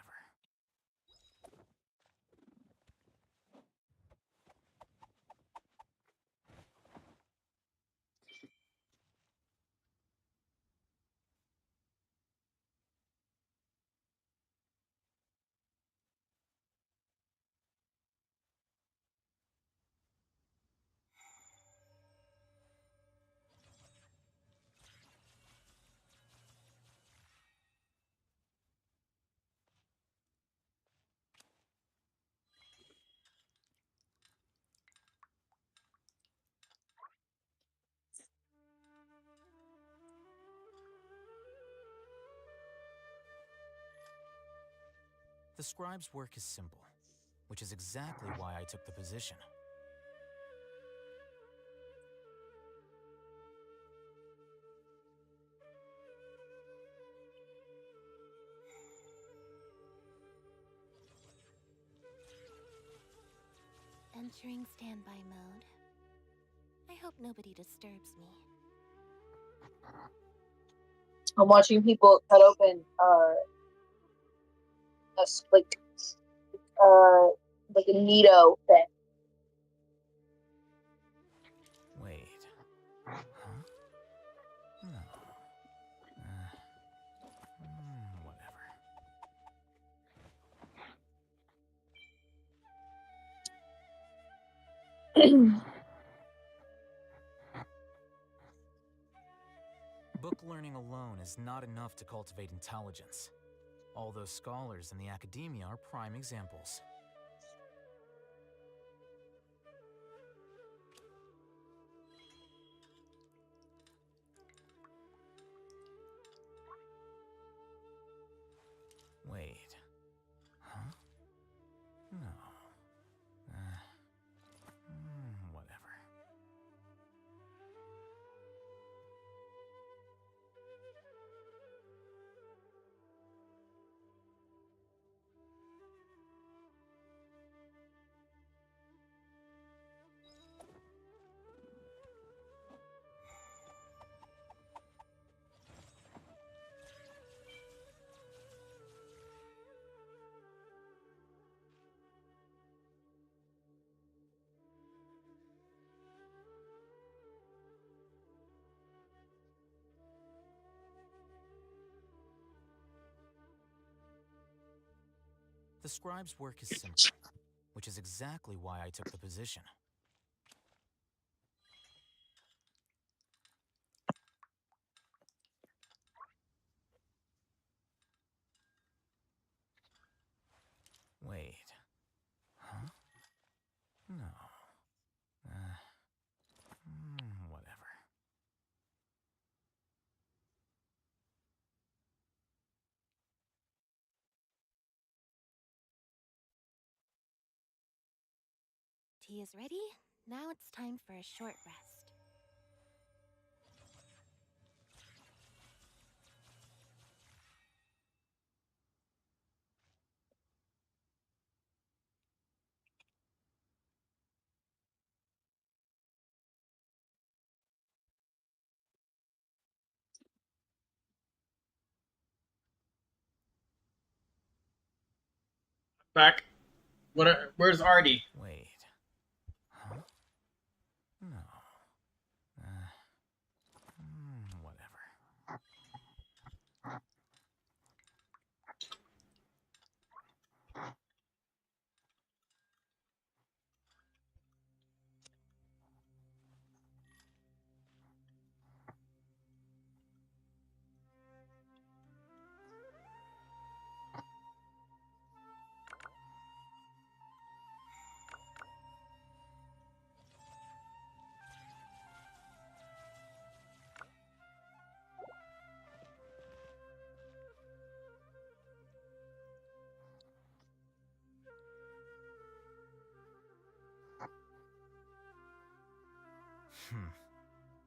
The scribe's work is simple, which is exactly why I took the position. Entering standby mode. I hope nobody disturbs me. I'm watching people cut open like a Nito thing. Wait. Huh? No. Whatever. Book learning alone is not enough to cultivate intelligence. All those scholars in the academia are prime examples. Wait. Huh? No. Whatever. The scribe's work is simple, which is exactly why I took the position. Wait. Huh? No. Whatever. Tea is ready. Now it's time for a short rest. Back. Where's Artie? Wait. Huh? No. Whatever.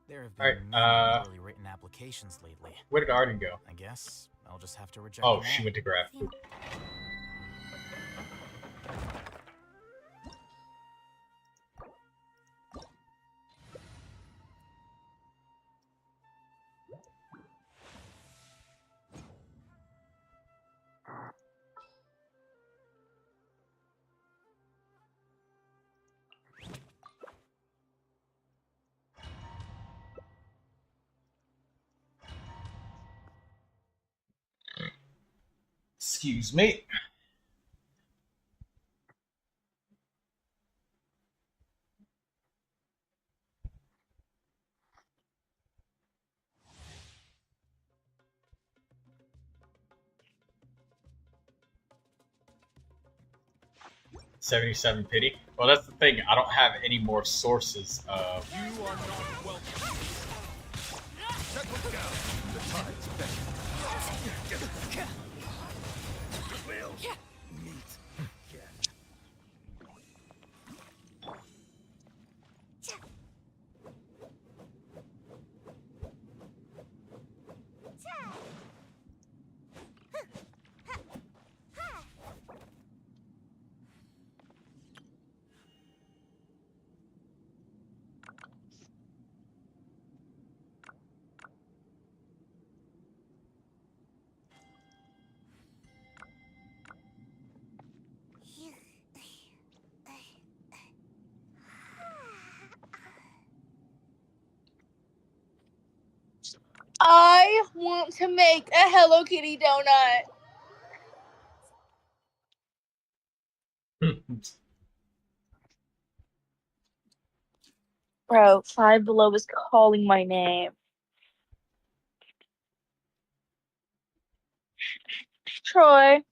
There have been many poorly written applications lately. Where did Arden go? I guess I'll just have to reject Oh, them she all. went to grab food. Excuse me. $77 pity. Well, that's the thing. I don't have any more sources of. You are not welcome. Settle down. The tide's better. We'll meet again. I want to make a Hello Kitty donut. Bro, Five Below is calling my name. Troy.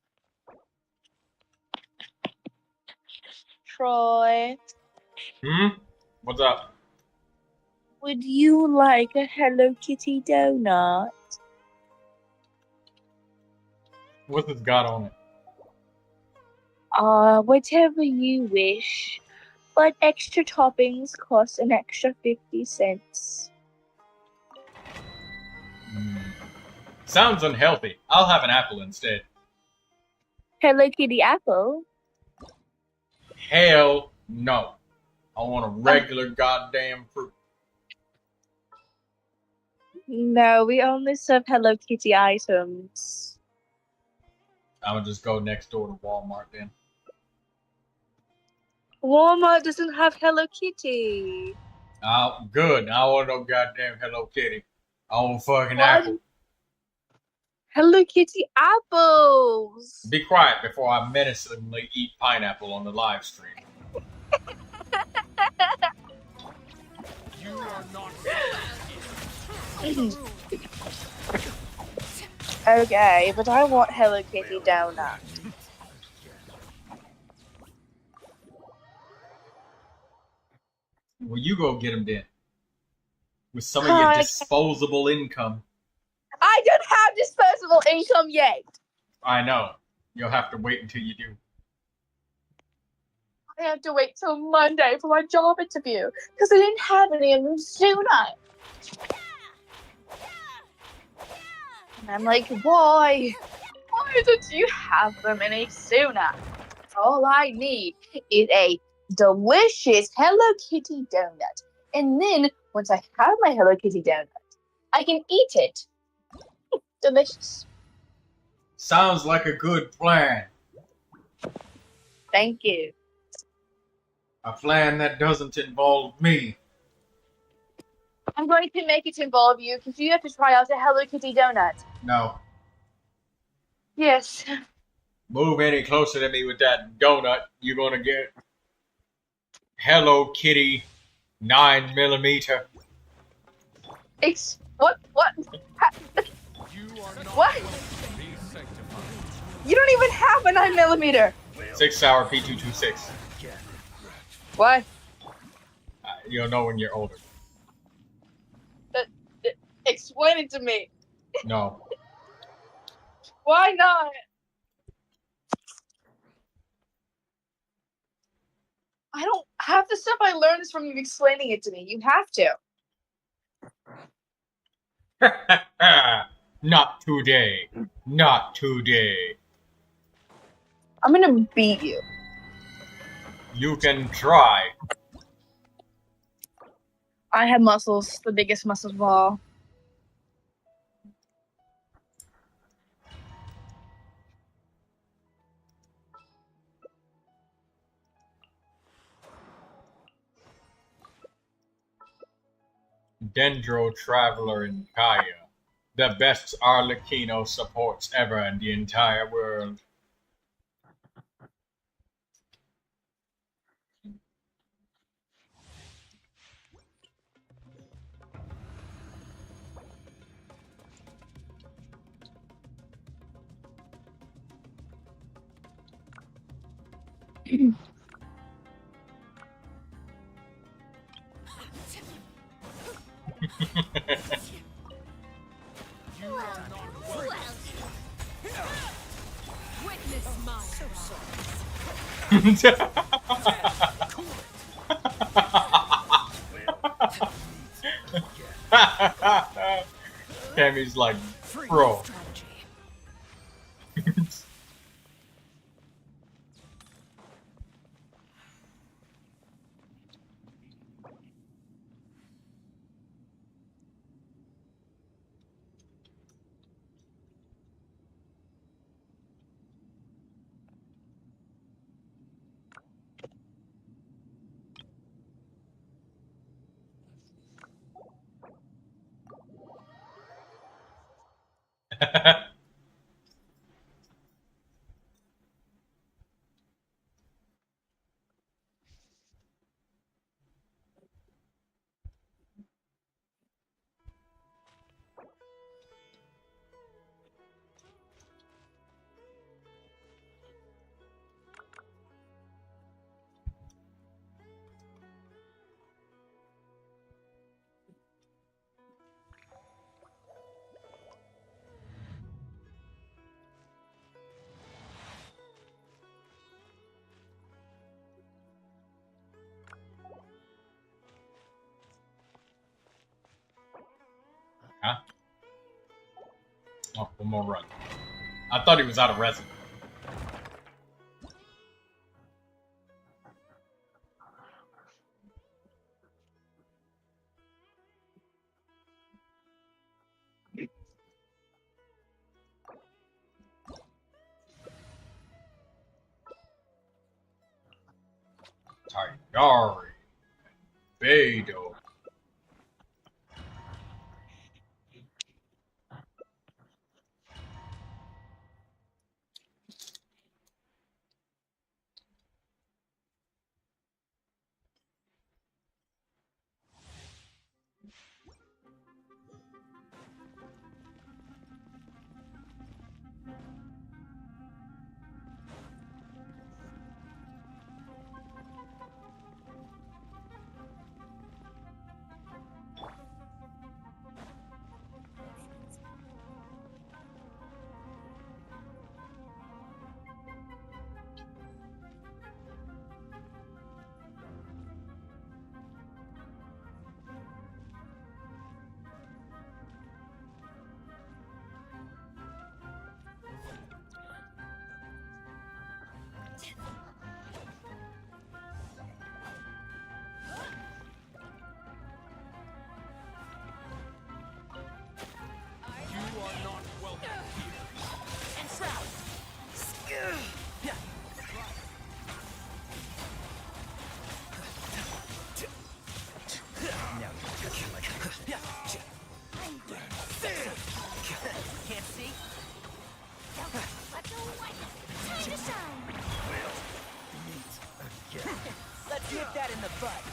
Troy. What's up? Would you like a Hello Kitty donut? What's this got on it? Whatever you wish. But extra toppings cost an extra 50 cents. Sounds unhealthy. I'll have an apple instead. Hello Kitty apple? Hell no. I want a regular goddamn fruit. No, we only serve Hello Kitty items. I'm gonna just go next door to Walmart then. Walmart doesn't have Hello Kitty. Good. I want no goddamn Hello Kitty. I want fucking apple. Hello Kitty apples! Be quiet before I menacingly eat pineapple on the live stream. You are not. Okay, but I want Hello Kitty donut. Well, you go get them then. With some of your disposable income. I don't have disposable income yet. I know. You'll have to wait until you do. I have to wait till Monday for my job interview because I didn't have any of them sooner. And I'm like, why? Why didn't you have them any sooner? All I need is a delicious Hello Kitty donut. And then, once I have my Hello Kitty donut, I can eat it. Delicious. Sounds like a good plan. Thank you. A plan that doesn't involve me. I'm going to make it involve you because you have to try out a Hello Kitty donut. No. Yes. Move any closer to me with that donut, you're gonna get Hello Kitty 9mm. What? What? You don't even have a 9mm. 6-hour P226. What? You'll know when you're older. Explain it to me. No. Why not? I don't have the stuff I learned is from you explaining it to me. You have to. Not today. Not today. I'm gonna beat you. You can try. I have muscles, the biggest muscles of all. Dendro Traveler in Kaya. The best Arlecchino supports ever in the entire world. Witness my Cammy's like, bro. Huh? Oh, one more run. I thought he was out of resin. Tigari. Beidou. You are not welcome here. Enshroud. Can't see? Let the light time to shine. Let's nip that in the bud.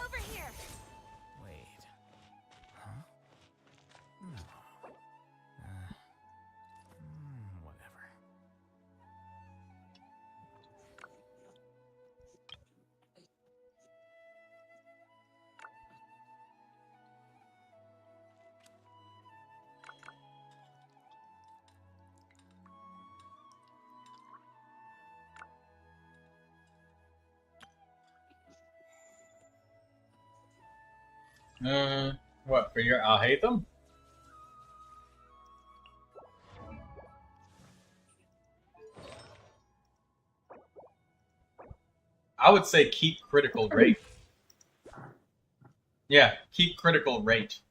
Over here. Wait. Huh? No. Whatever. What, for your Alhaitham? I would say keep critical rate. Yeah, keep critical rate.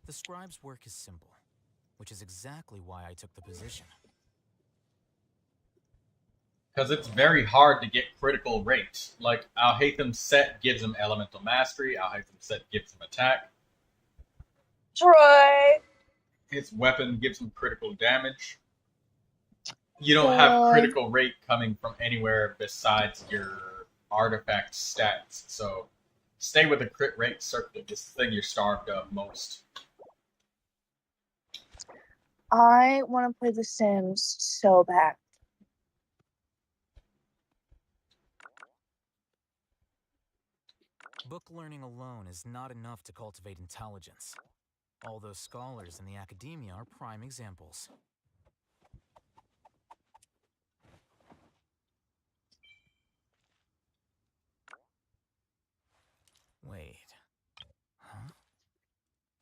The scribe's work is simple, which is exactly why I took the position. Because it's very hard to get critical rate. Like, Alhaitham's set gives him elemental mastery, Alhaitham's set gives him attack. Troy. His weapon gives him critical damage. You don't have critical rate coming from anywhere besides your artifact stats. So stay with the crit rate circuit. It's the thing you're starved of most. I want to play The Sims so bad. Book learning alone is not enough to cultivate intelligence. All those scholars in the academia are prime examples. Wait. Huh?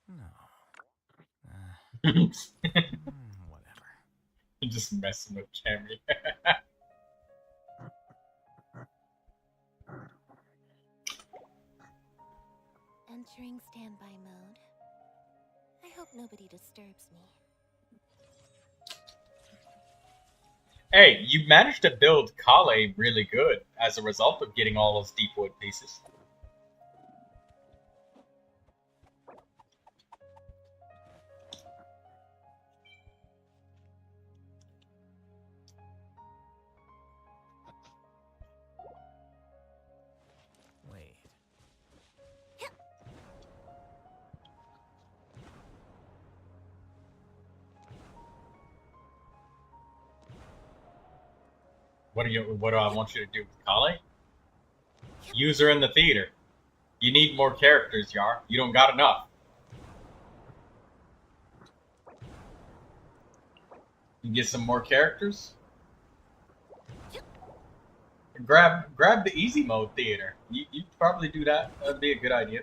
No. Whatever. You're just messing with Camry. Entering standby mode. I hope nobody disturbs me. Hey, you managed to build Kale really good as a result of getting all those deep wood pieces. Wait. What do I want you to do with Kale? Use her in the theater. You need more characters, Yar. You don't got enough. You get some more characters? Grab the easy mode theater. You probably do that. That'd be a good idea.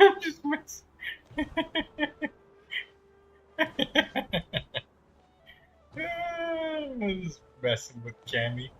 I'm just messing. I'm just messing with Cammy.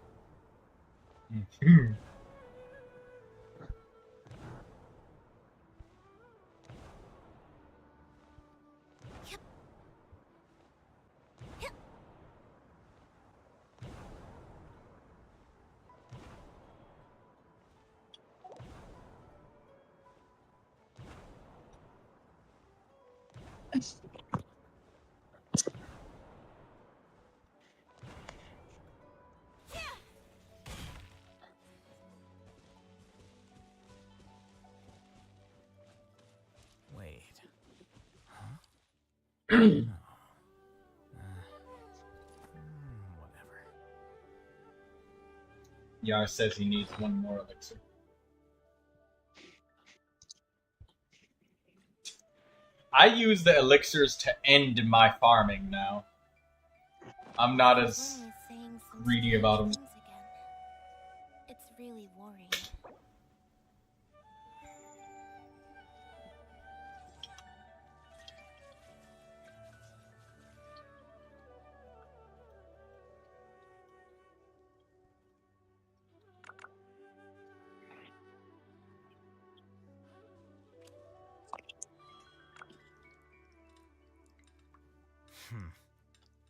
Wait. Huh? No. Whatever. Yar says he needs one more elixir. I use the elixirs to end my farming now. I'm not as greedy about them. It's really worrying.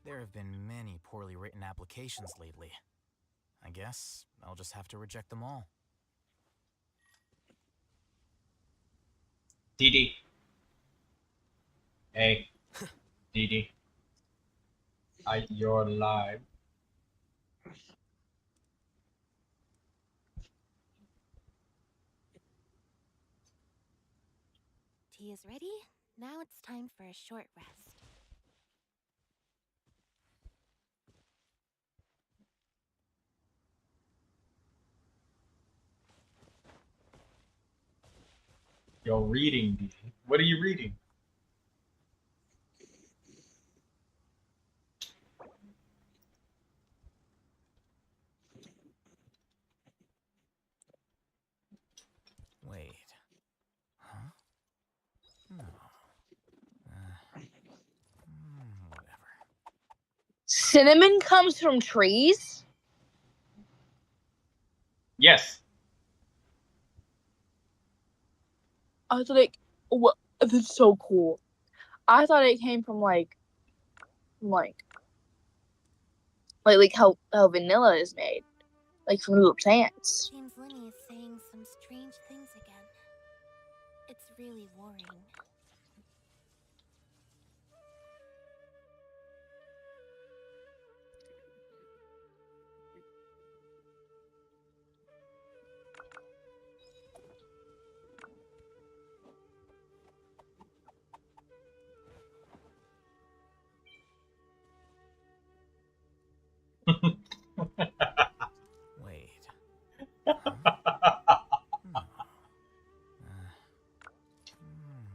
There have been many poorly written applications lately. I guess I'll just have to reject them all. DD. Hey. DD. You're live. Tea is ready. Now it's time for a short rest. You're reading, DD. What are you reading? Wait. Huh? No. Whatever. Cinnamon comes from trees? Yes. I thought what? That's so cool. I thought it came from like how vanilla is made, like from little plants. James Linney is saying some strange things again. It's really worrying. Wait. Huh? No.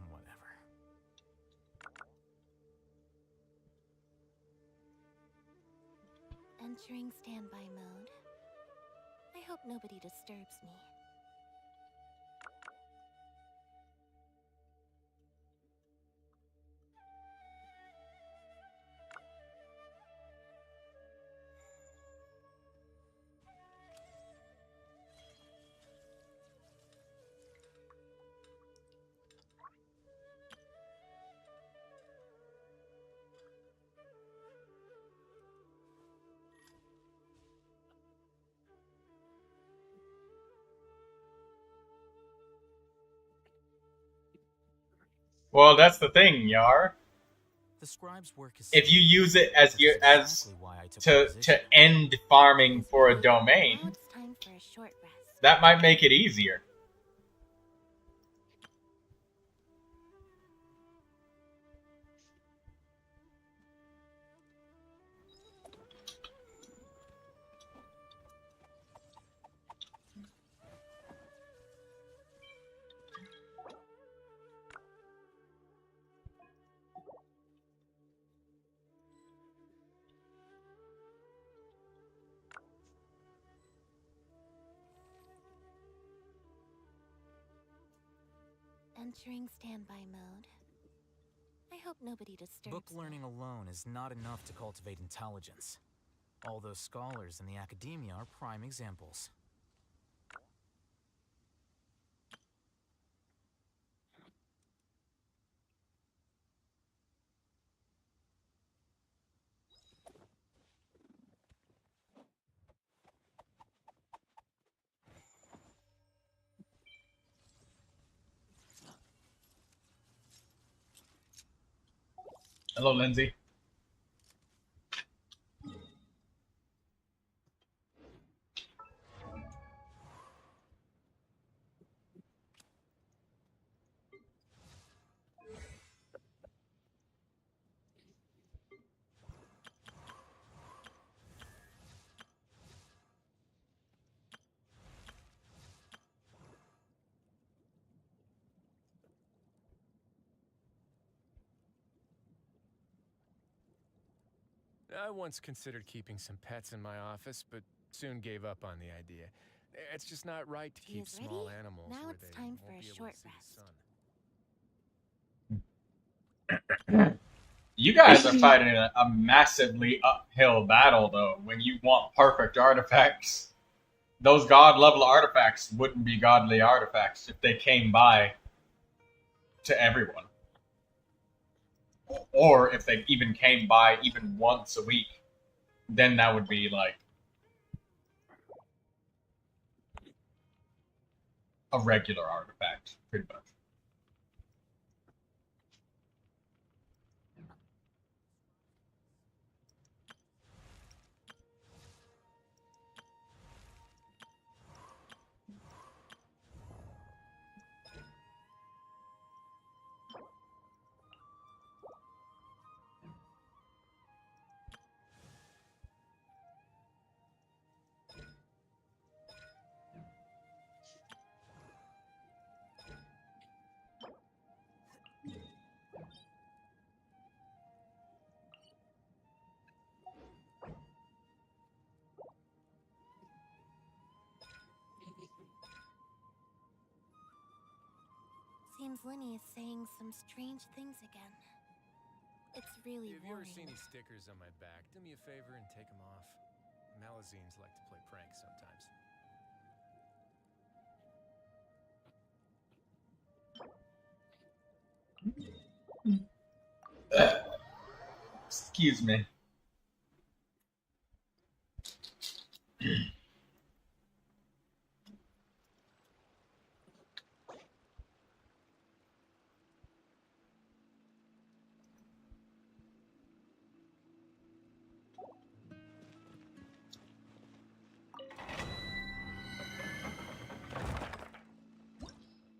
Whatever. Entering standby mode. I hope nobody disturbs me. Well, that's the thing, Yar. The scribe's work is If you use it as your exactly why I took the position. to end farming for a domain, Now it's time for a short rest. that might make it easier. entering standby mode. I hope nobody disturbs Book me. learning alone is not enough to cultivate intelligence. All those scholars in the academia are prime examples. Hello, Lindsay. I once considered keeping some pets in my office, but soon gave up on the idea. It's just not right to Tea keep is small ready. animals Now where it's they time won't for a be able short to see the rest. sun. You guys are fighting a massively uphill battle, though, when you want perfect artifacts. Those god-level artifacts wouldn't be godly artifacts if they came by to everyone. Or if they even came by even once a week. Then that would be, like, a regular artifact, pretty much. Seems Lenny is saying some strange things again. It's really If you ever worrying. see any stickers on my back, do me a favor and take them off. Malazines like to play pranks sometimes. Excuse me.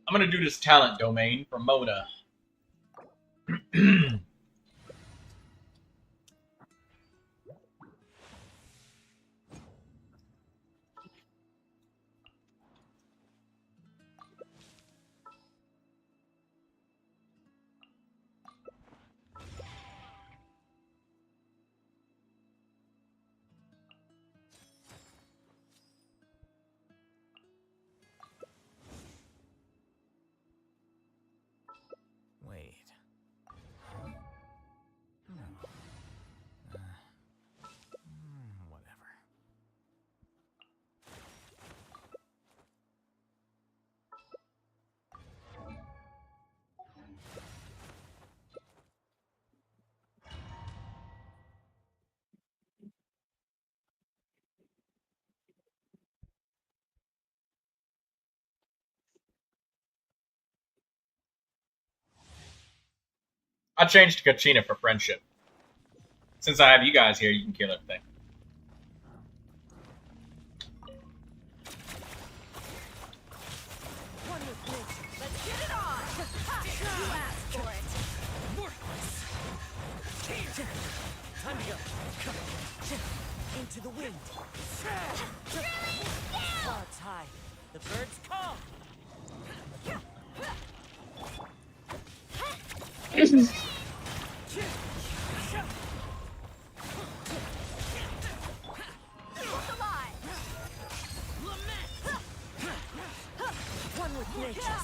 I'm gonna do this talent domain for Mona. Wait. Whatever. I changed Kachina for friendship. Since I have you guys here, you can kill everything. Let's get it on! You asked for it! Time to go. Into the wind. Clouds high. The birds call. Look alive! One with nature.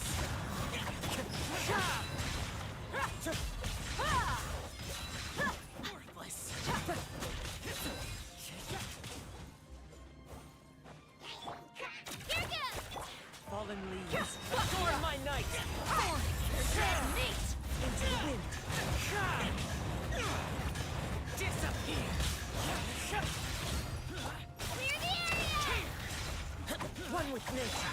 with nature.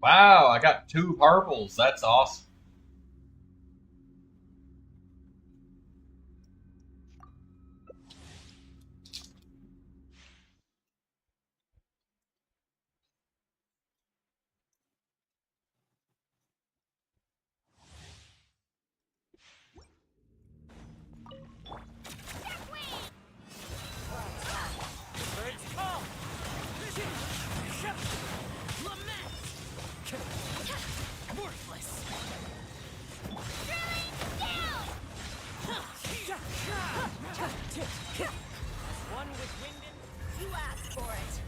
Wow, I got 2 purples. That's awesome. One with wind in, you asked for it.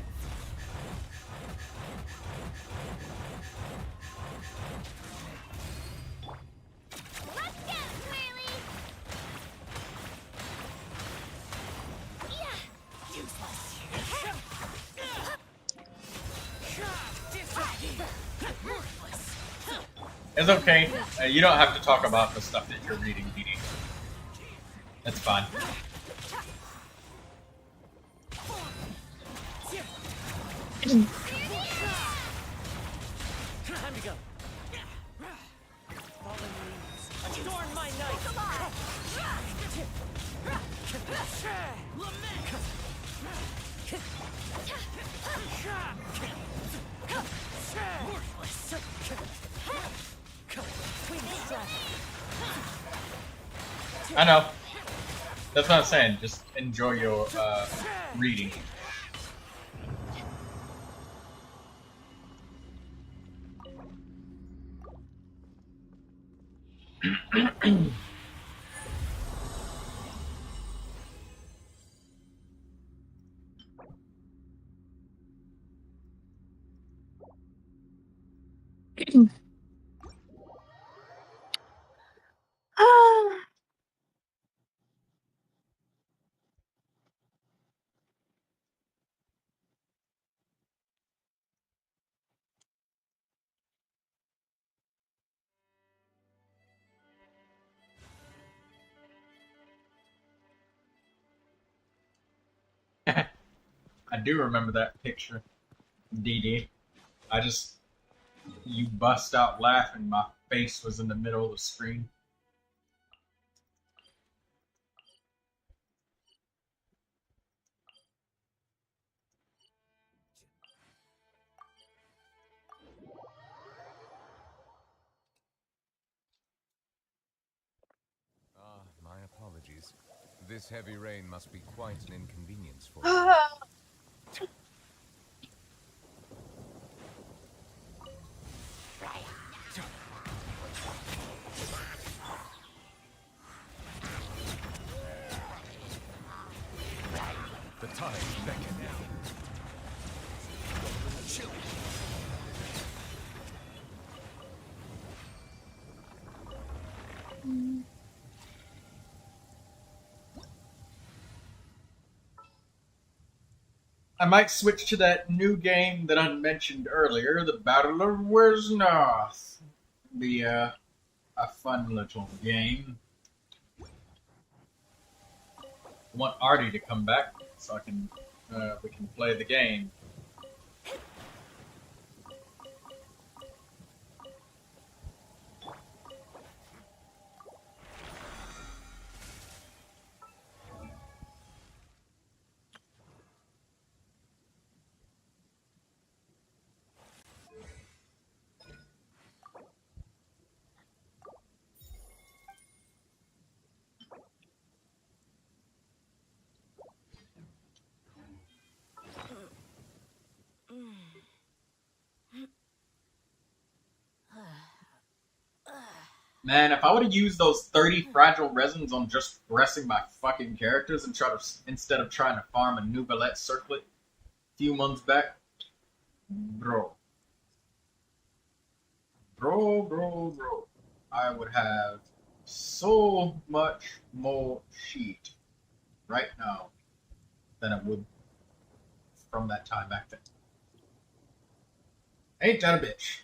Let's get it, Whaley! Yeah! Useless. It's okay. You don't have to talk about the stuff that you're reading, Dee Dee. That's fine. Time to go. Fallen leaves, adorn my night. I know. That's what I'm saying. Just enjoy your reading. I do remember that picture, Dee Dee. You bust out laughing. My face was in the middle of the screen. My apologies. This heavy rain must be quite an inconvenience for you. The tide beckon now. Chill. I might switch to that new game that I mentioned earlier, the Battle of Wesnoth. Be a fun little game. I want Artie to come back so we can play the game. Man, if I would have used those 30 fragile resins on just progressing my fucking characters and instead of trying to farm a Neuvilette circlet a few months back, bro, I would have so much more sheet right now than I would from that time back then. Ain't that a bitch?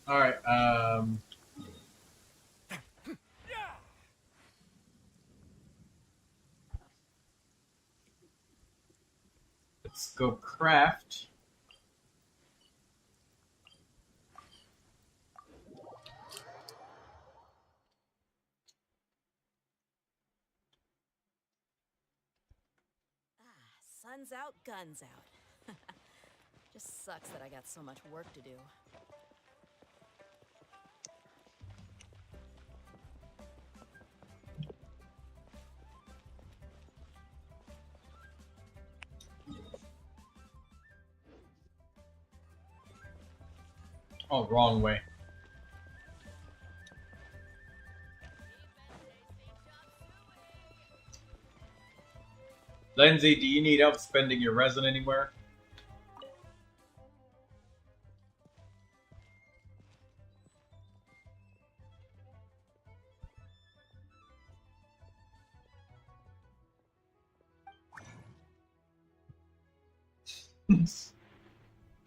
Alright, let's go craft. Sun's out, guns out. Just sucks that I got so much work to do. Oh, wrong way. Lindsay, do you need help spending your resin anywhere?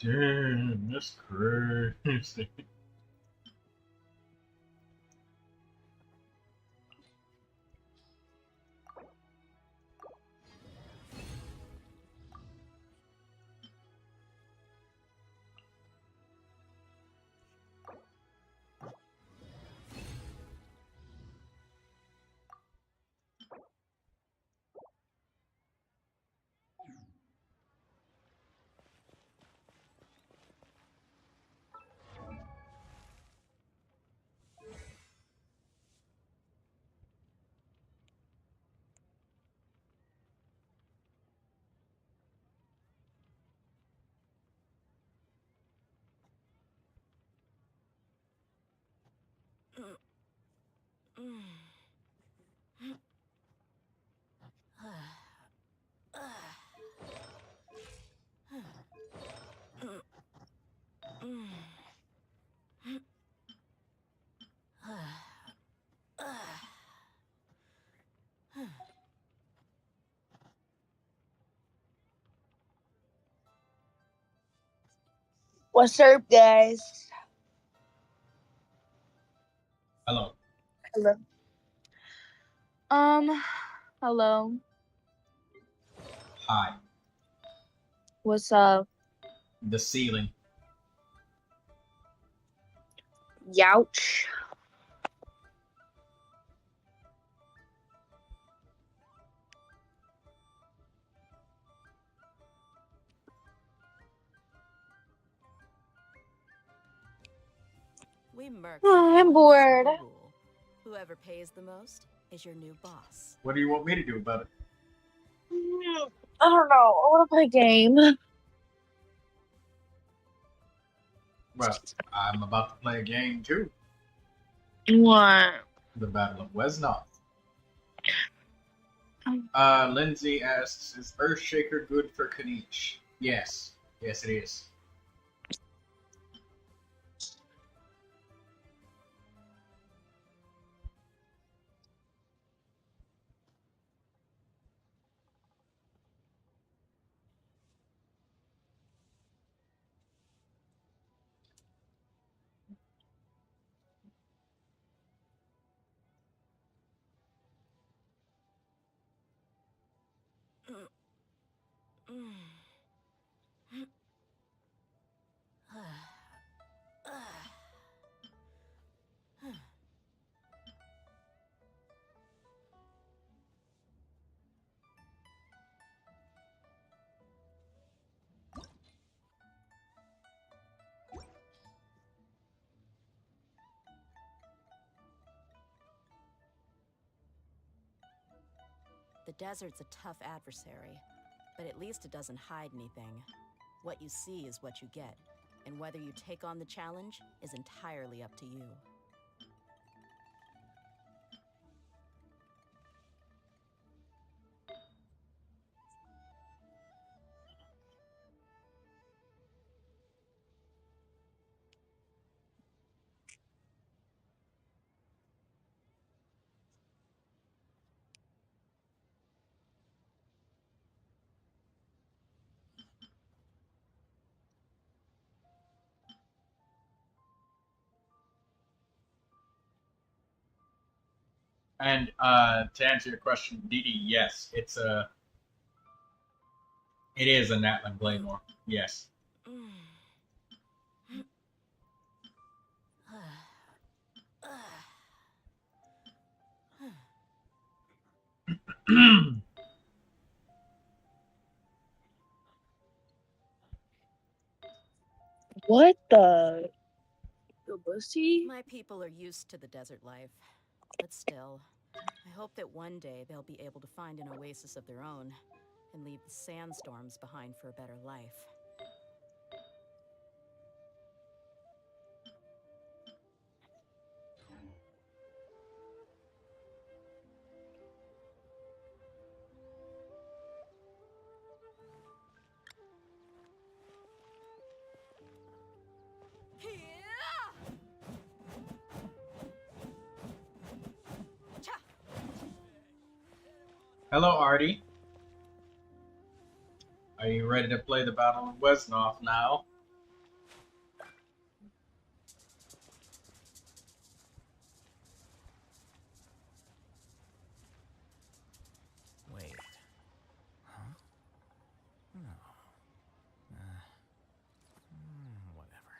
Damn, that's crazy. What's up, guys? Hello. Hello. Hello. Hi. What's up? The ceiling. Youch. We mercs Oh, have I'm one bored. simple rule. Whoever pays the most is your new boss. What do you want me to do about it? I don't know. I want to play a game. Well, I'm about to play a game too. What? The Battle of Wesnoth. Lindsay asks, is Earthshaker good for Kanish? Yes. Yes, it is. The desert's a tough adversary, but at least it doesn't hide anything. What you see is what you get, and whether you take on the challenge is entirely up to you. And to answer your question, Didi, yes, it is a Natlan Glamour. Yes. What the pussy? My people are used to the desert life, but still, I hope that one day they'll be able to find an oasis of their own and leave the sandstorms behind for a better life. Hello, Artie. Are you ready to play the Battle of Wesnoth now? Wait. Huh? No. Whatever.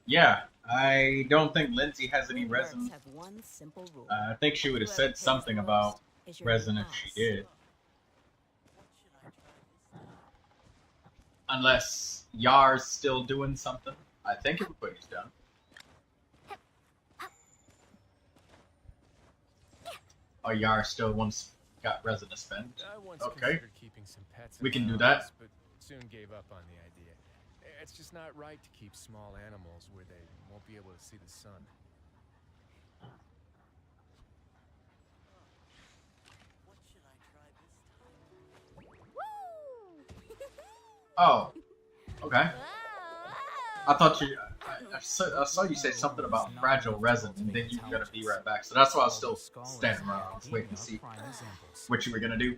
Yeah. I don't think Lindsay has any resin. Have one simple rule. I think she would have said something about resin if she did. Unless Yar's still doing something. I think everybody's done. Oh, Yar still got resin to spend. Okay. We can do that. But soon gave up on the idea. It's just not right to keep small animals where they won't be able to see the sun. What should I try this time? Oh. Okay. I thought you... I saw you say something about fragile resin, and then you were going to be right back. So that's why I was still standing around. I was waiting to see what you were going to do.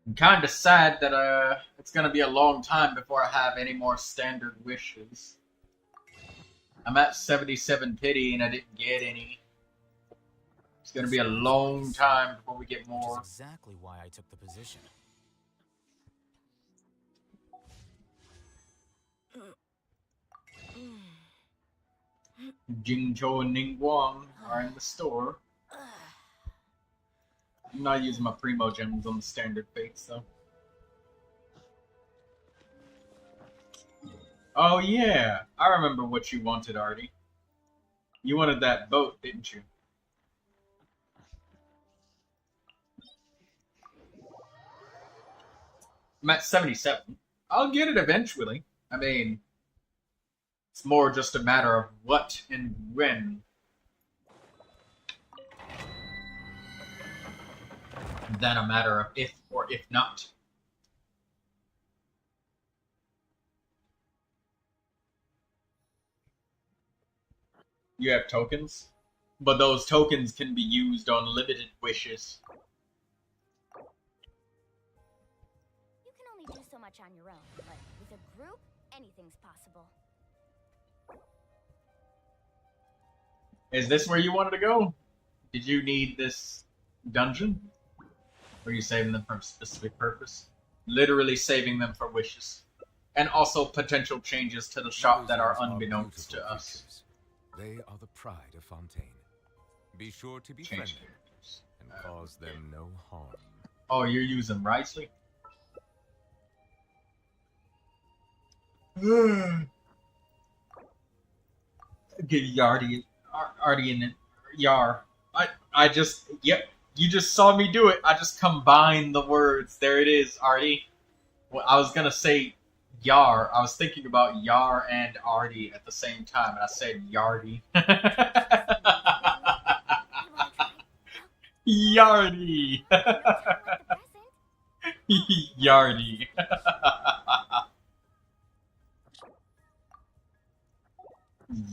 I'm kind of sad that it's gonna be a long time before I have any more standard wishes. I'm at 77 pity and I didn't get any. It's gonna be a long time before we get more. Which is exactly why I took the position. Jingcho and Ningguang are in the store. I'm not using my Primo gems on the standard fates, though. Oh, yeah. I remember what you wanted, Artie. You wanted that boat, didn't you? I'm at 77. I'll get it eventually. I mean, it's more just a matter of what and when. Than a matter of if or if not. You have tokens, but those tokens can be used on limited wishes. You can only do so much on your own, but with a group, anything's possible. Is this where you wanted to go? Did you need this dungeon? Or are you saving them for a specific purpose? Literally saving them for wishes. And also potential changes to the shop that are unbeknownst to us. They are the pride of Fontaine. Be sure to be friendly and cause them no harm. Oh, you're using Wriothesley? Give Yardy and Yar. I just, yep, you just saw me do it. I just combined the words. There it is, Artie. Well, I was gonna say Yar. I was thinking about Yar and Artie at the same time, and I said Yardy. Yardy. Yardy.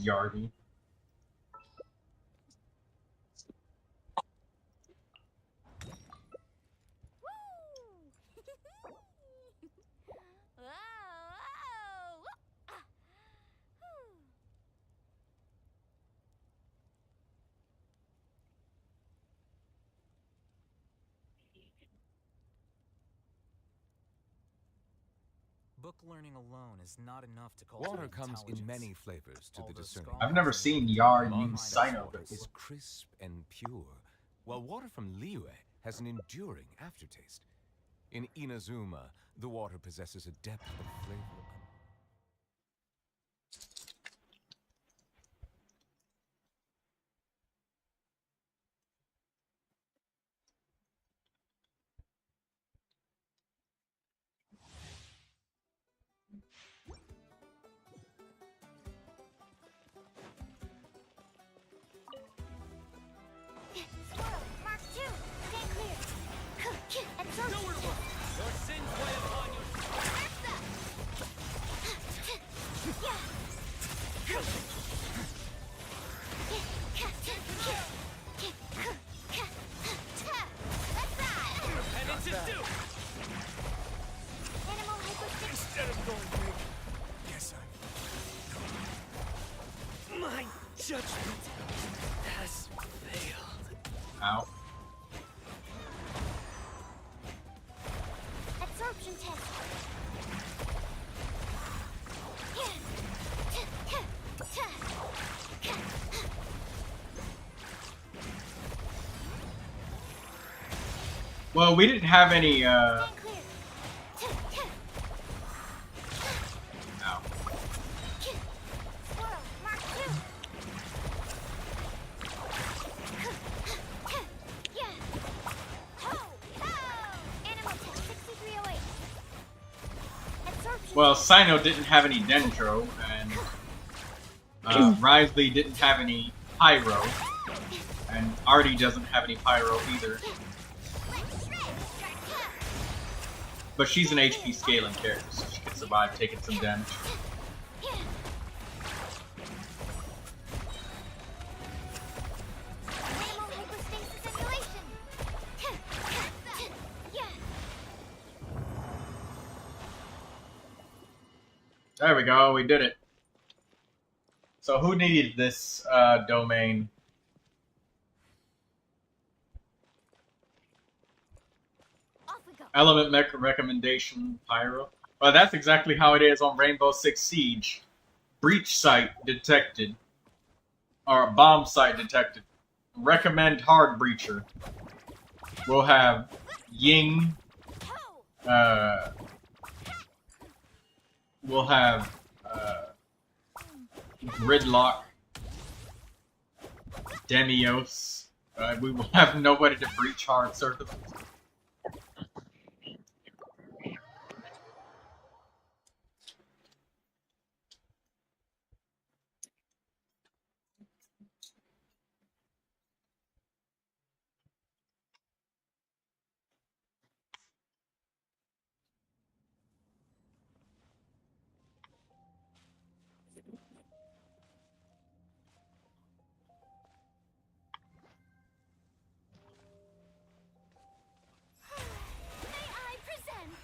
Yardy. Book learning alone is not enough to cultivate Water comes in intelligence. many flavors to the discerning. I've never seen Yard use Mondstadt's Sino water before. is crisp and pure, while water from Liyue has an enduring aftertaste. In Inazuma, the water possesses a depth of flavor. Squirrel, Mark 2, stand clear. Absorption test. Your sins weigh upon your penance is due. Animal hypostasis. Instead of going big, guess my judgment has failed. Ow. Absorption test. Well, we didn't have any, Ow. Squirrel, Mark 2. Animal test 6308. Absorption Well, test. Sino didn't have any Dendro, and Wriothesley didn't have any Pyro, and Artie doesn't have any Pyro either. But she's an HP scaling character, so she can survive taking some damage. Animal hypostasis simulation. There we go, we did it. So who needed this domain? Off we go. Element mech recommendation, Pyro. Well, that's exactly how it is on Rainbow Six Siege. Breach site detected. Or bomb site detected. Recommend hard breacher. We'll have Ying. We'll have Gridlock. Demios. We will have nobody to breach hard surfaces. May I present?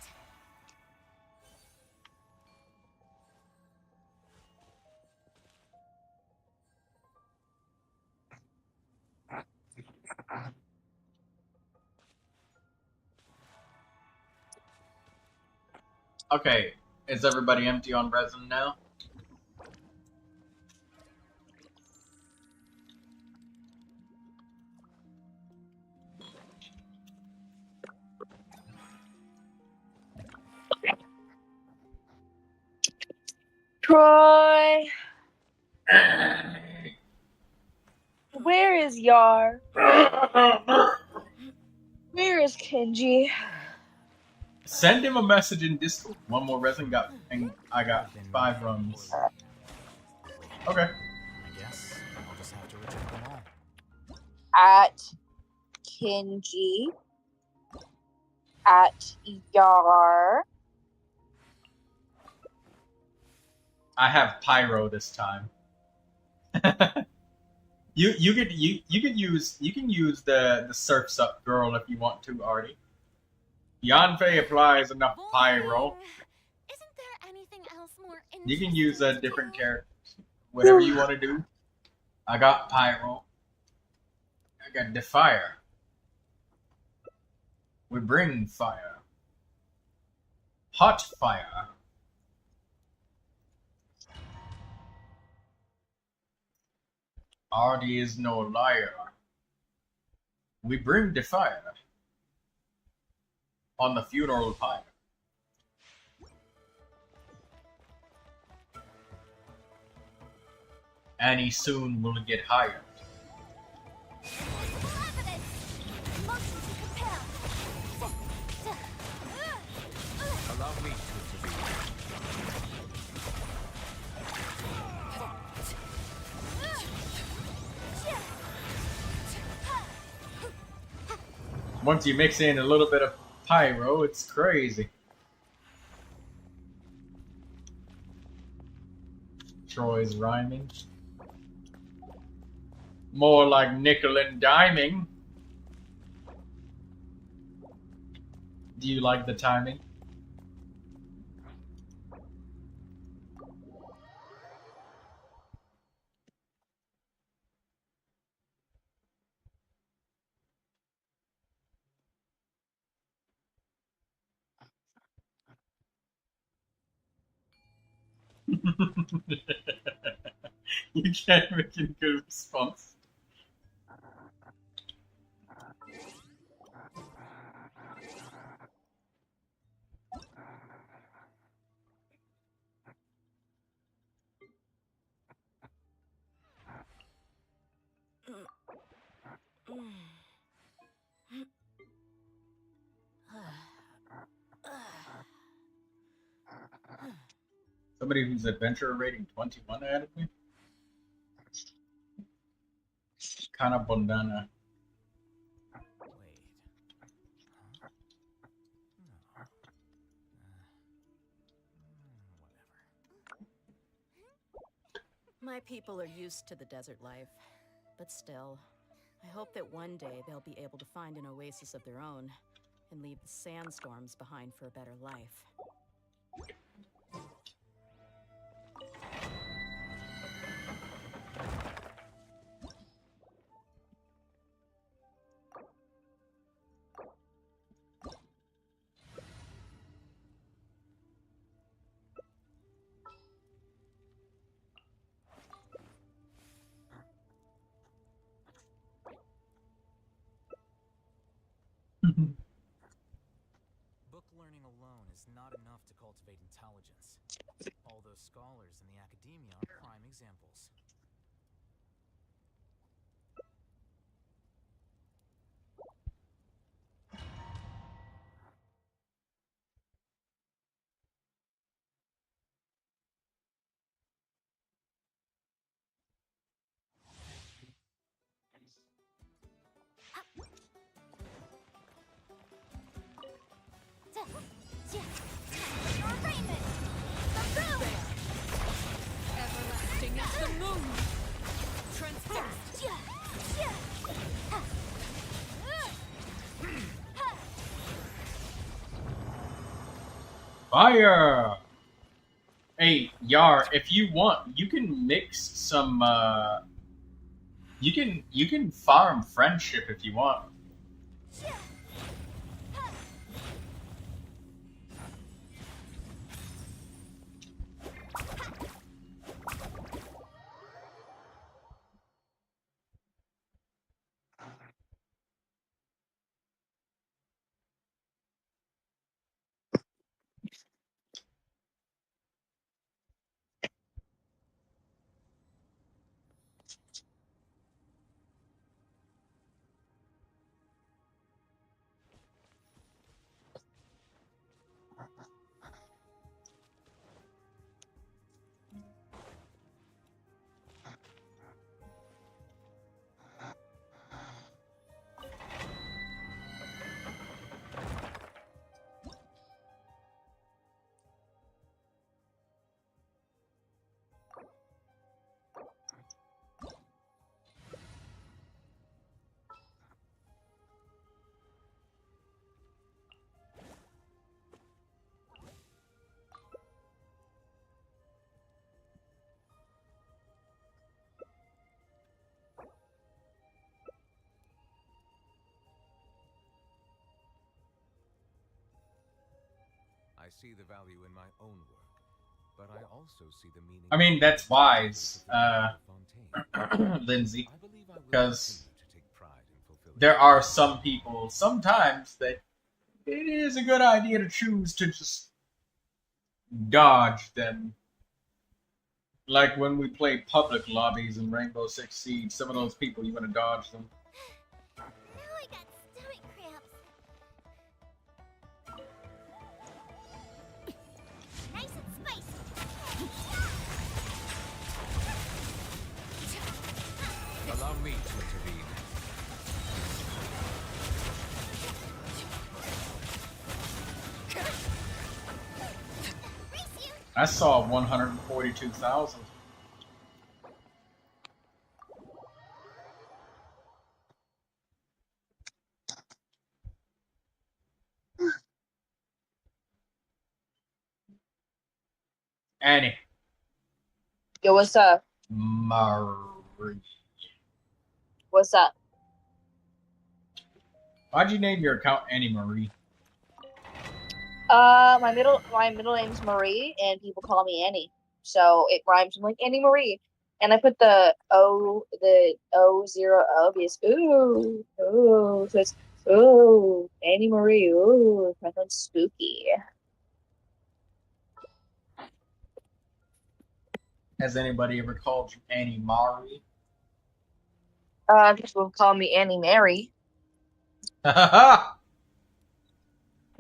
Okay, is everybody empty on resin now? Troy, where is Yar? Where is Kenji? Send him a message in Discord. One more resin got, and I got 5 runs. Okay. I guess I'll just have to reject them all. At Kenji. at Yar. I have pyro this time. you can use the surfs up girl if you want to, Artie. Yanfei applies enough pyro. Isn't there anything else more You can use a different character, whatever you want to do. I got pyro. I got the fire. We bring fire. Hot fire. Artie is no liar. We bring the fire on the funeral pyre. And he soon will get hired. Allow me to intervene. Once you mix in a little bit of pyro, it's crazy. Troy's rhyming. More like nickel and diming. Do you like the timing? You can't make a good response. Somebody whose adventure rating 21 added me? Kind of bandana. My people are used to the desert life, but still, I hope that one day they'll be able to find an oasis of their own and leave the sandstorms behind for a better life. Book learning alone is not enough to cultivate intelligence. All those scholars in the academia are prime examples. Everlasting as the moon. Transfixed. Fire! Hey, Yar, if you want, you can mix some, you can farm friendship if you want. see the value in my own work, but I also see the meaning. I mean, that's wise, Lindsay, because there are some people sometimes that it is a good idea to choose to just dodge them. Like when we play public lobbies in Rainbow Six Siege, some of those people, you want to dodge them. Now I got stomach cramps. Nice and spicy. Allow me to intervene. I saw 142,000. Annie. Yo, what's up? Marie. What's up? Why'd you name your account Annie Marie? My middle name's Marie, and people call me Annie, so it rhymes with like Annie Marie. And I put the O 0 because ooh, so it's ooh, Annie Marie, ooh, my friend's spooky. Has anybody ever called you Annie Marie? People call me Annie Mary, Ha ha ha!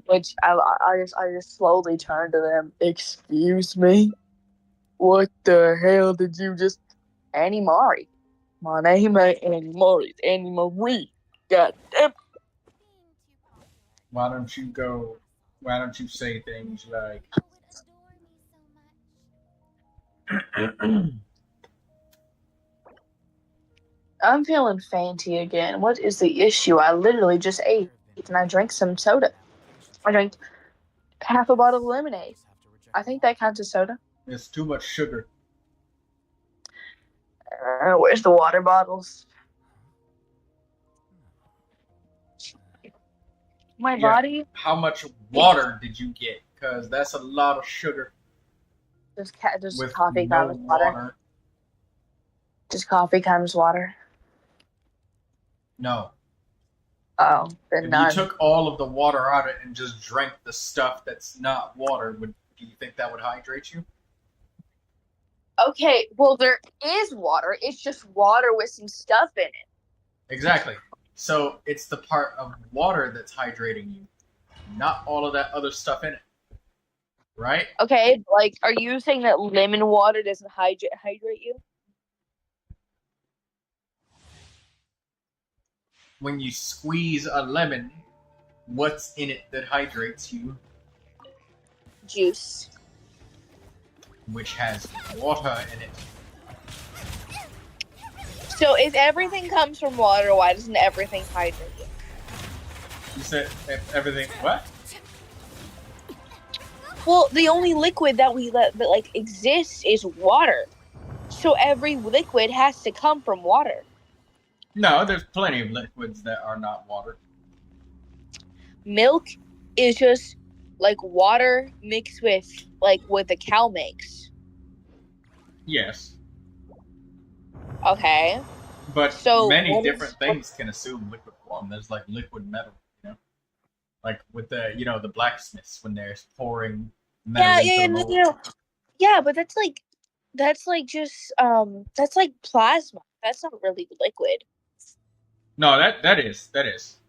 which I just slowly turn to them. Excuse me, what the hell did you just? Annie Marie. My name ain't Annie Marie. It's Annie Marie. God damn. Why don't you say things like I'm feeling fainty again. What is the issue? I literally just ate and I drank some soda. I drank half a bottle of lemonade. I think that counts as soda. it's too much sugar? Where's the water bottles? My body. How much water did you get? Because that's a lot of sugar. Just with coffee no comes water. Just coffee comes water. No. Oh, then if none. you took all of the water out of it and just drank the stuff that's not water, do you think that would hydrate you? Okay, well there is water. It's just water with some stuff in it. Exactly. So it's the part of water that's hydrating you, not all of that other stuff in it. Right? Okay, like, are you saying that lemon water doesn't hydrate you? When you squeeze a lemon, what's in it that hydrates you? Juice. Which has water in it. So if everything comes from water, why doesn't everything hydrate you? You said everything, what? Well, the only liquid that exists is water. So every liquid has to come from water. No, there's plenty of liquids that are not water. Milk is just like water mixed with what the cow makes. Yes. Okay. But so many different things can assume liquid form. There's like liquid metal, like with the the blacksmiths when they're pouring metal into the mold. Yeah, but that's like just that's like plasma. That's not really liquid. No, that is.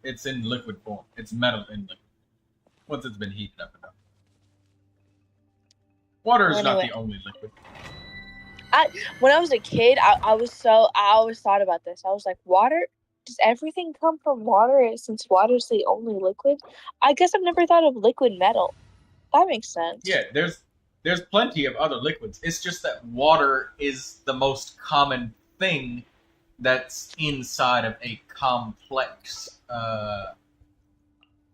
It's in liquid form. It's metal in liquid. Once it's been heated up enough. Water is not the only liquid. When I was a kid, I always thought about this. I was like, water? Does everything come from water since water's the only liquid? I guess I've never thought of liquid metal. That makes sense. Yeah, there's plenty of other liquids. It's just that water is the most common thing that's inside of a complex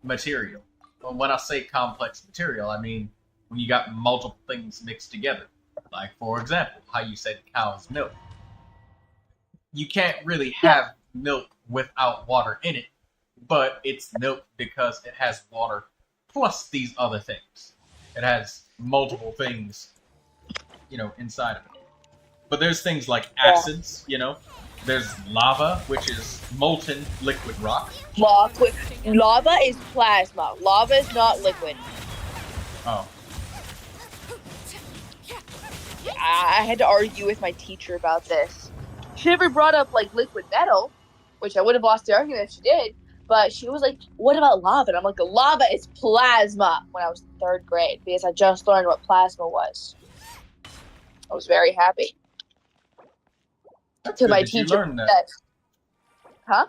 material. Well, when I say complex material, I mean when you got multiple things mixed together. Like, for example, how you said cow's milk. You can't really have milk without water in it, but it's milk because it has water plus these other things. It has multiple things, inside of it. But there's things like acids, There's lava, which is molten liquid rock. Lava is plasma. Lava is not liquid. Oh. I had to argue with my teacher about this. She never brought up, like, liquid metal, which I would have lost the argument if she did. But she was like, what about lava? And I'm like, lava is plasma, when I was in 3rd grade, because I just learned what plasma was. I was very happy. That's to good my that you teacher. learned that. Huh?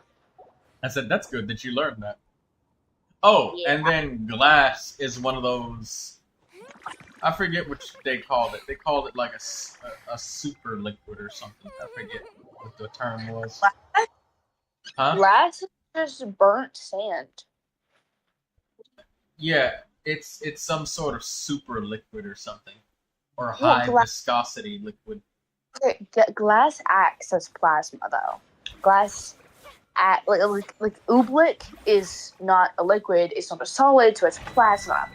I said, that's good that you learned that. Oh, Yeah. And then glass is one of those... I forget what they called it. They called it like a super liquid or something. I forget what the term was. Huh? Glass is just burnt sand. Yeah, it's some sort of super liquid or something. Or Well, high viscosity liquid. Okay, glass acts as plasma, though. Glass, like oobleck is not a liquid, it's not a solid, so it's plasma.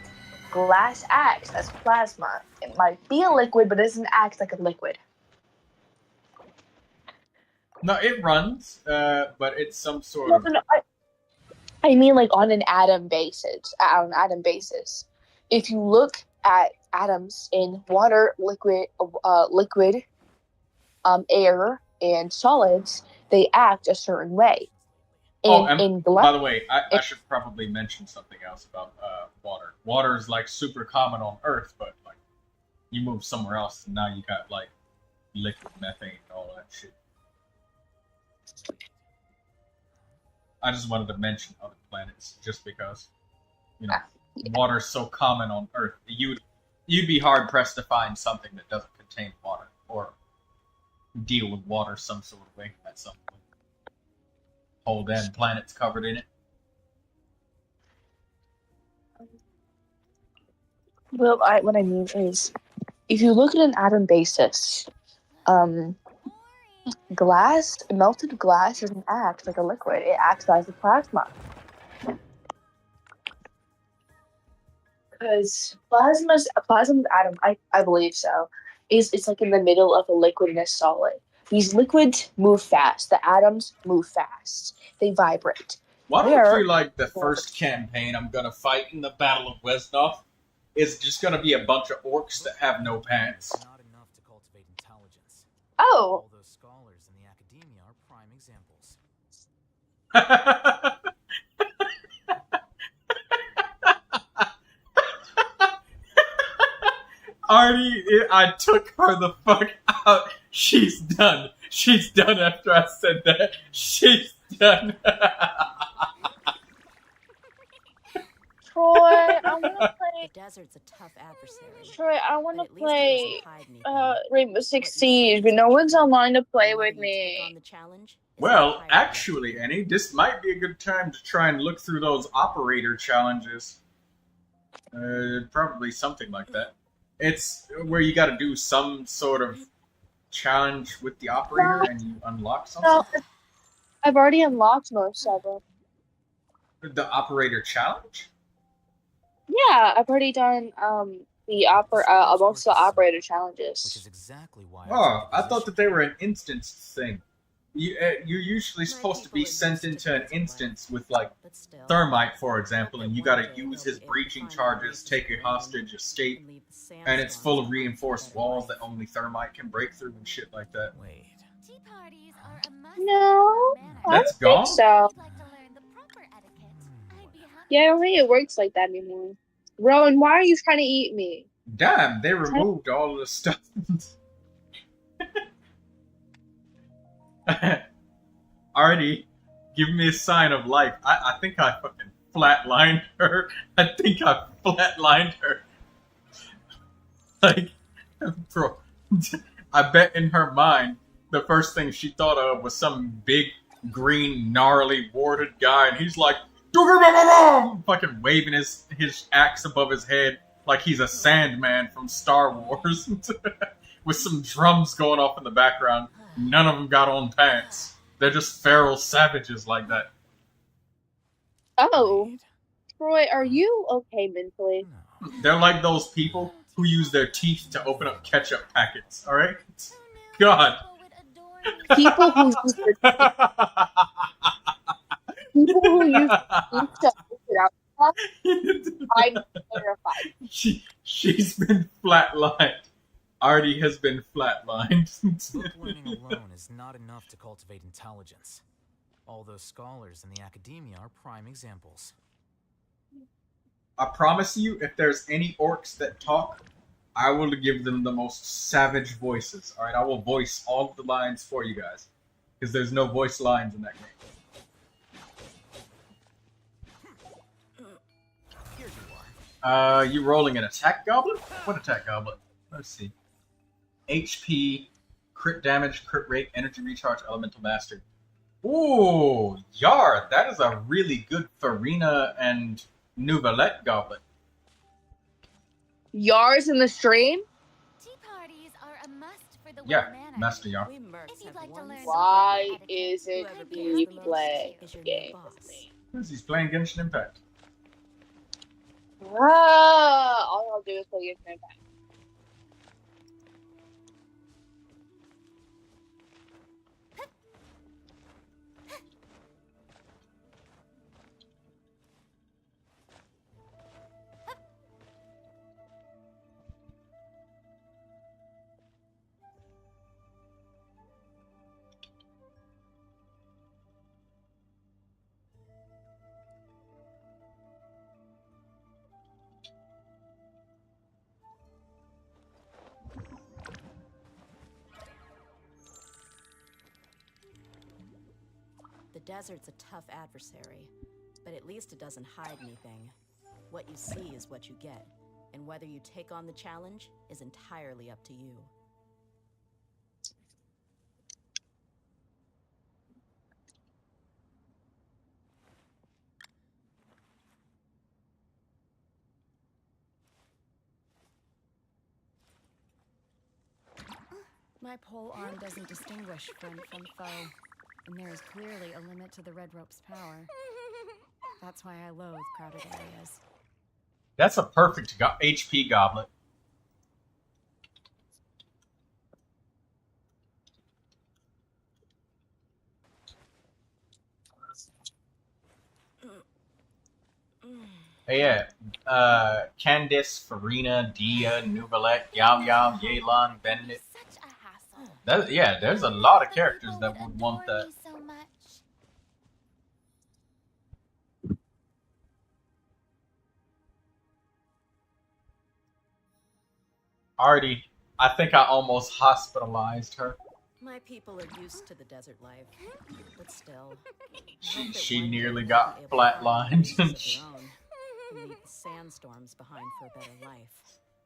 Glass acts as plasma. It might be a liquid, but it doesn't act like a liquid. No, it runs, but it's some sort of... No, I mean, like, on an atom basis. If you look at atoms in water, liquid, air, and solids, they act a certain way. And by the way, I should probably mention something else about water. Water is like super common on Earth, but like you move somewhere else, and now you got like liquid methane and all that shit. I just wanted to mention other planets just because, water's so common on Earth. You'd be hard pressed to find something that doesn't contain water or deal with water some sort of way at some point. Whole damn planet's covered in it. Well, what I mean is, if you look at an atom basis, melted glass doesn't act like a liquid. It acts as a plasma. Because plasma's atom, I believe so, it's like in the middle of a liquid and a solid. These liquids move fast. The atoms move fast. They vibrate. Why do I feel like the first campaign I'm gonna fight in the Battle of Wesnoth is just gonna be a bunch of orcs that have no pants? Not enough to cultivate intelligence. Oh. All those scholars in the academia are prime examples. Artie, I took her the fuck out. She's done. She's done after I said that. She's done. Troy, I want to play. The desert's a tough adversary. Troy, I want to But at least it play doesn't hide anything. Rainbow Six Siege, but no one's online to play with On me. the challenge? Well, actually, Annie, this might be a good time to try and look through those operator challenges. Probably something like that. It's where you got to do some sort of challenge with the operator and you unlock something. No, I've already unlocked most of them. The operator challenge? Yeah, I've already done most of the operator challenges. Which is exactly why. Oh, I thought that they were an instance thing. You're usually supposed to be sent into an instance with, like, Thermite, for example, and you gotta use his breaching charges, take a hostage, escape, and it's full of reinforced walls that only Thermite can break through and shit like that. Wait. Tea parties are a must. No, I That's don't gone? think so. I'd like to learn the proper etiquette. I'd be happy. Yeah, I don't think it works like that anymore. Rowan, why are you trying to eat me? Damn, they removed all of the stuff. Artie, give me a sign of life. I think I fucking flatlined her. I think I flatlined her. Like, bro, I bet in her mind, the first thing she thought of was some big, green, gnarly, warded guy, and he's like, fucking waving his axe above his head like he's a Sandman from Star Wars. With some drums going off in the background. None of them got on pants. They're just feral savages like that. Oh, Troy, are you okay mentally? No. They're like those people who use their teeth to open up ketchup packets. All right, God. People who use their people who use teeth to open up stuff, I'm terrified. She's been flatlined. Artie has been flatlined. Book learning alone is not enough to cultivate intelligence. All those scholars in the academia are prime examples. I promise you, if there's any orcs that talk, I will give them the most savage voices. All right, I will voice all of the lines for you guys, because there's no voice lines in that game. Here you are. You rolling an attack goblet? What attack goblet? Let's see. HP, crit damage, crit rate, energy recharge, elemental master. Ooh, Yar, that is a really good Furina and Neuvilette goblet. Yar's in the stream? Tea parties are a must for the Yeah, manor. Master Yar. We mercs If you'd have like to one learn simple Why rule. isn't Whoever he pays the most playing is your the new game boss. with me? Because he's playing Genshin Impact. All I'll do is play Genshin Impact. The desert's a tough adversary, but at least it doesn't hide anything. What you see is what you get, and whether you take on the challenge is entirely up to you. My pole arm doesn't distinguish friend from foe, and there is clearly a limit to the red rope's power. That's why I loathe crowded areas. That's a perfect HP goblet. Hey, yeah, Candice, Furina, Dia, Neuvilette, Yao Yao, Yelan, Bennett. Such a hassle. Yeah, there's a lot of characters that would want that. So much. Artie, I think I almost hospitalized her. My people are used to the desert life, but still. She nearly got flatlined. And leave the sandstorms behind for a better life.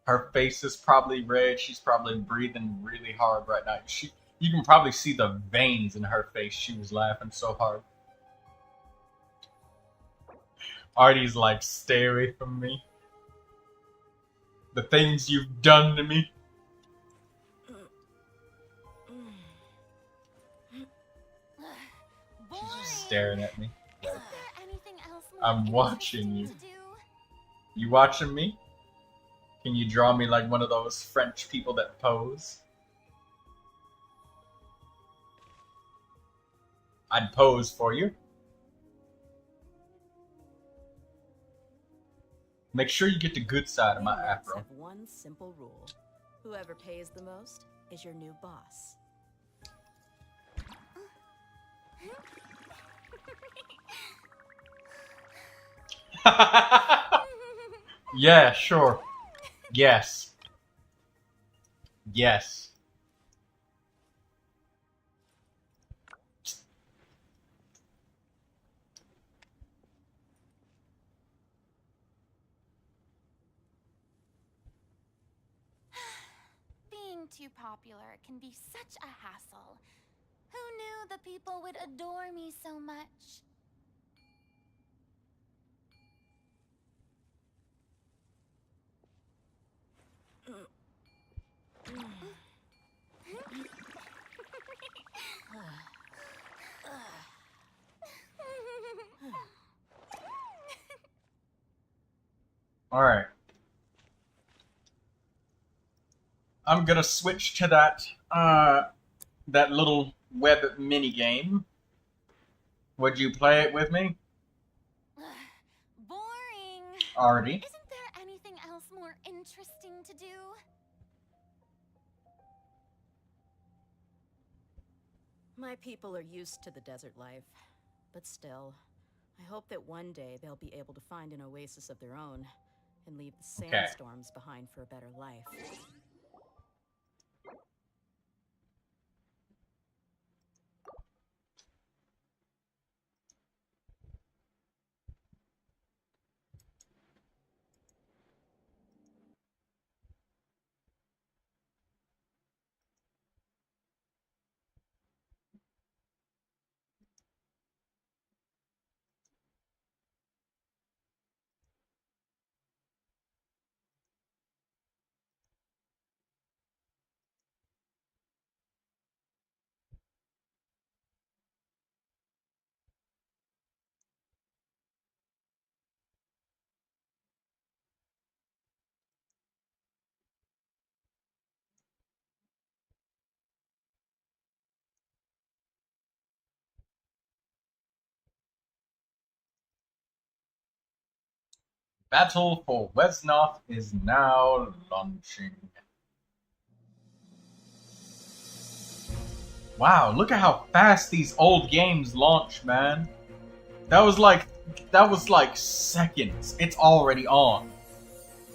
Her face is probably red. She's probably breathing really hard right now. You can probably see the veins in her face. She was laughing so hard. Artie's like, stay away from me. The things you've done to me. She's just staring at me. Like, I'm watching you. You watching me? Can you draw me like one of those French people that pose? I'd pose for you. Make sure you get the good side of my afro. Have one simple rule. Whoever pays the most is your new boss. Yeah, sure. Yes. Yes. Being too popular can be such a hassle. Who knew the people would adore me so much? Alright. I'm gonna switch to that that little web mini game. Would you play it with me? Boring. Already. Isn't there anything else more interesting to do? My people are used to the desert life, but still, I hope that one day they'll be able to find an oasis of their own and leave the sandstorms behind for a better life. Battle for Wesnoth is now launching. Wow, look at how fast these old games launch, man. That was like seconds. It's already on.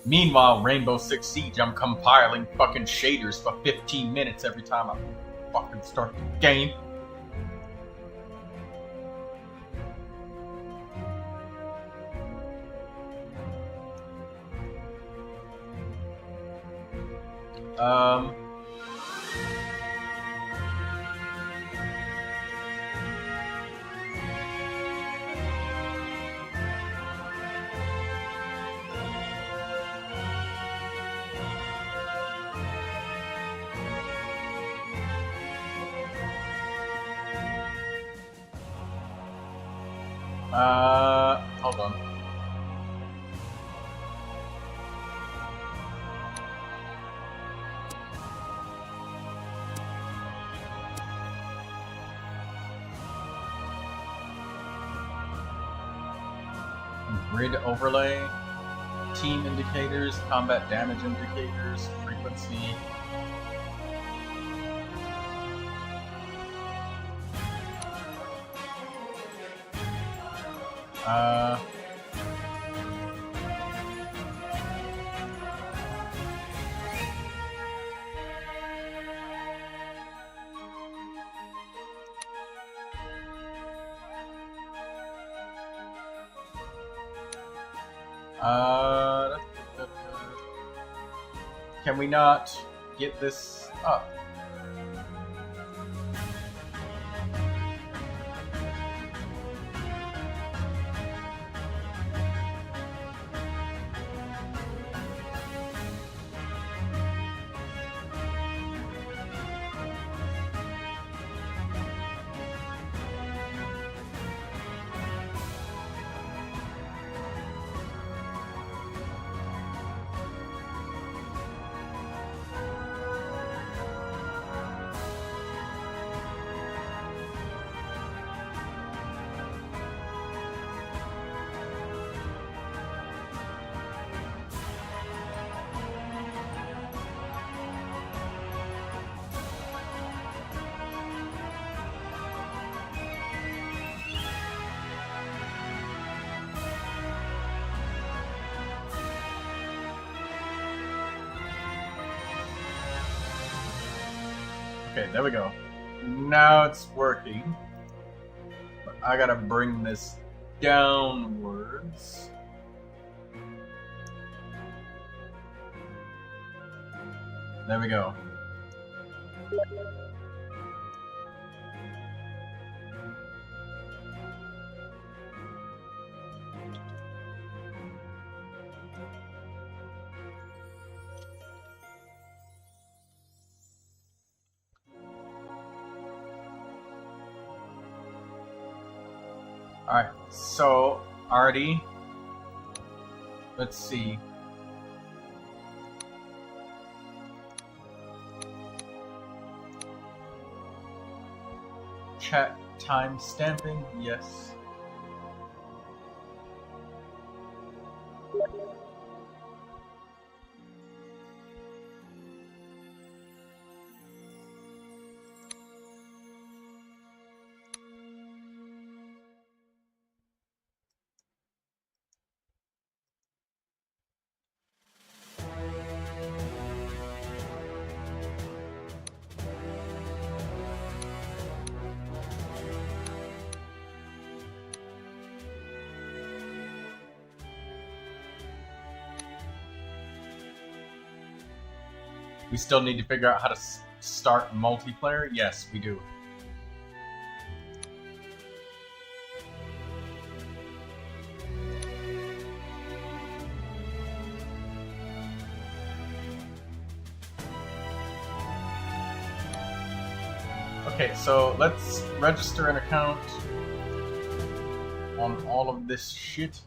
Meanwhile, Rainbow Six Siege, I'm compiling fucking shaders for 15 minutes every time I fucking start the game. Hold on. Grid overlay, team indicators, combat damage indicators, frequency. Can we not get this up? Okay, there we go. Now it's working. But I gotta bring this downwards. There we go. Alright, so already, let's see. Chat time stamping, yes. We still need to figure out how to start multiplayer? Yes, we do. Okay, so let's register an account on all of this shit.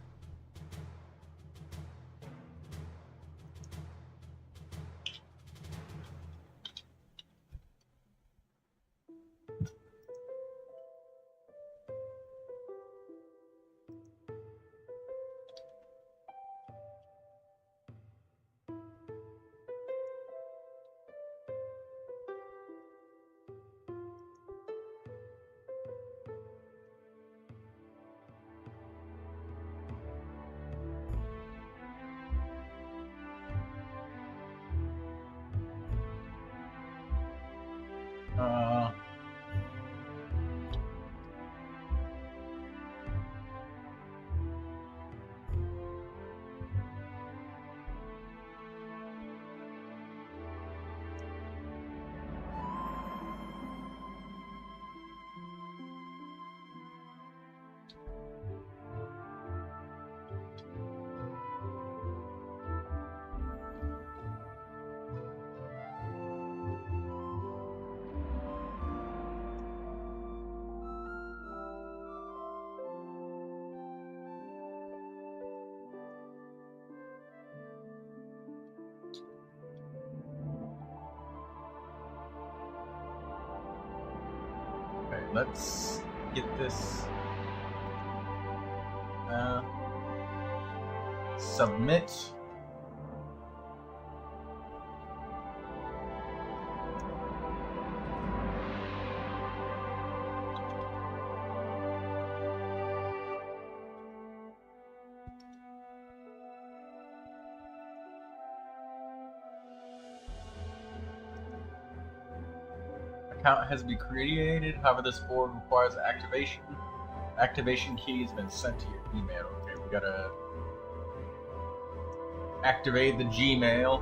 Let's get this submit. Account has been created, however this form requires activation. Activation key has been sent to your email. Okay, we gotta activate the Gmail.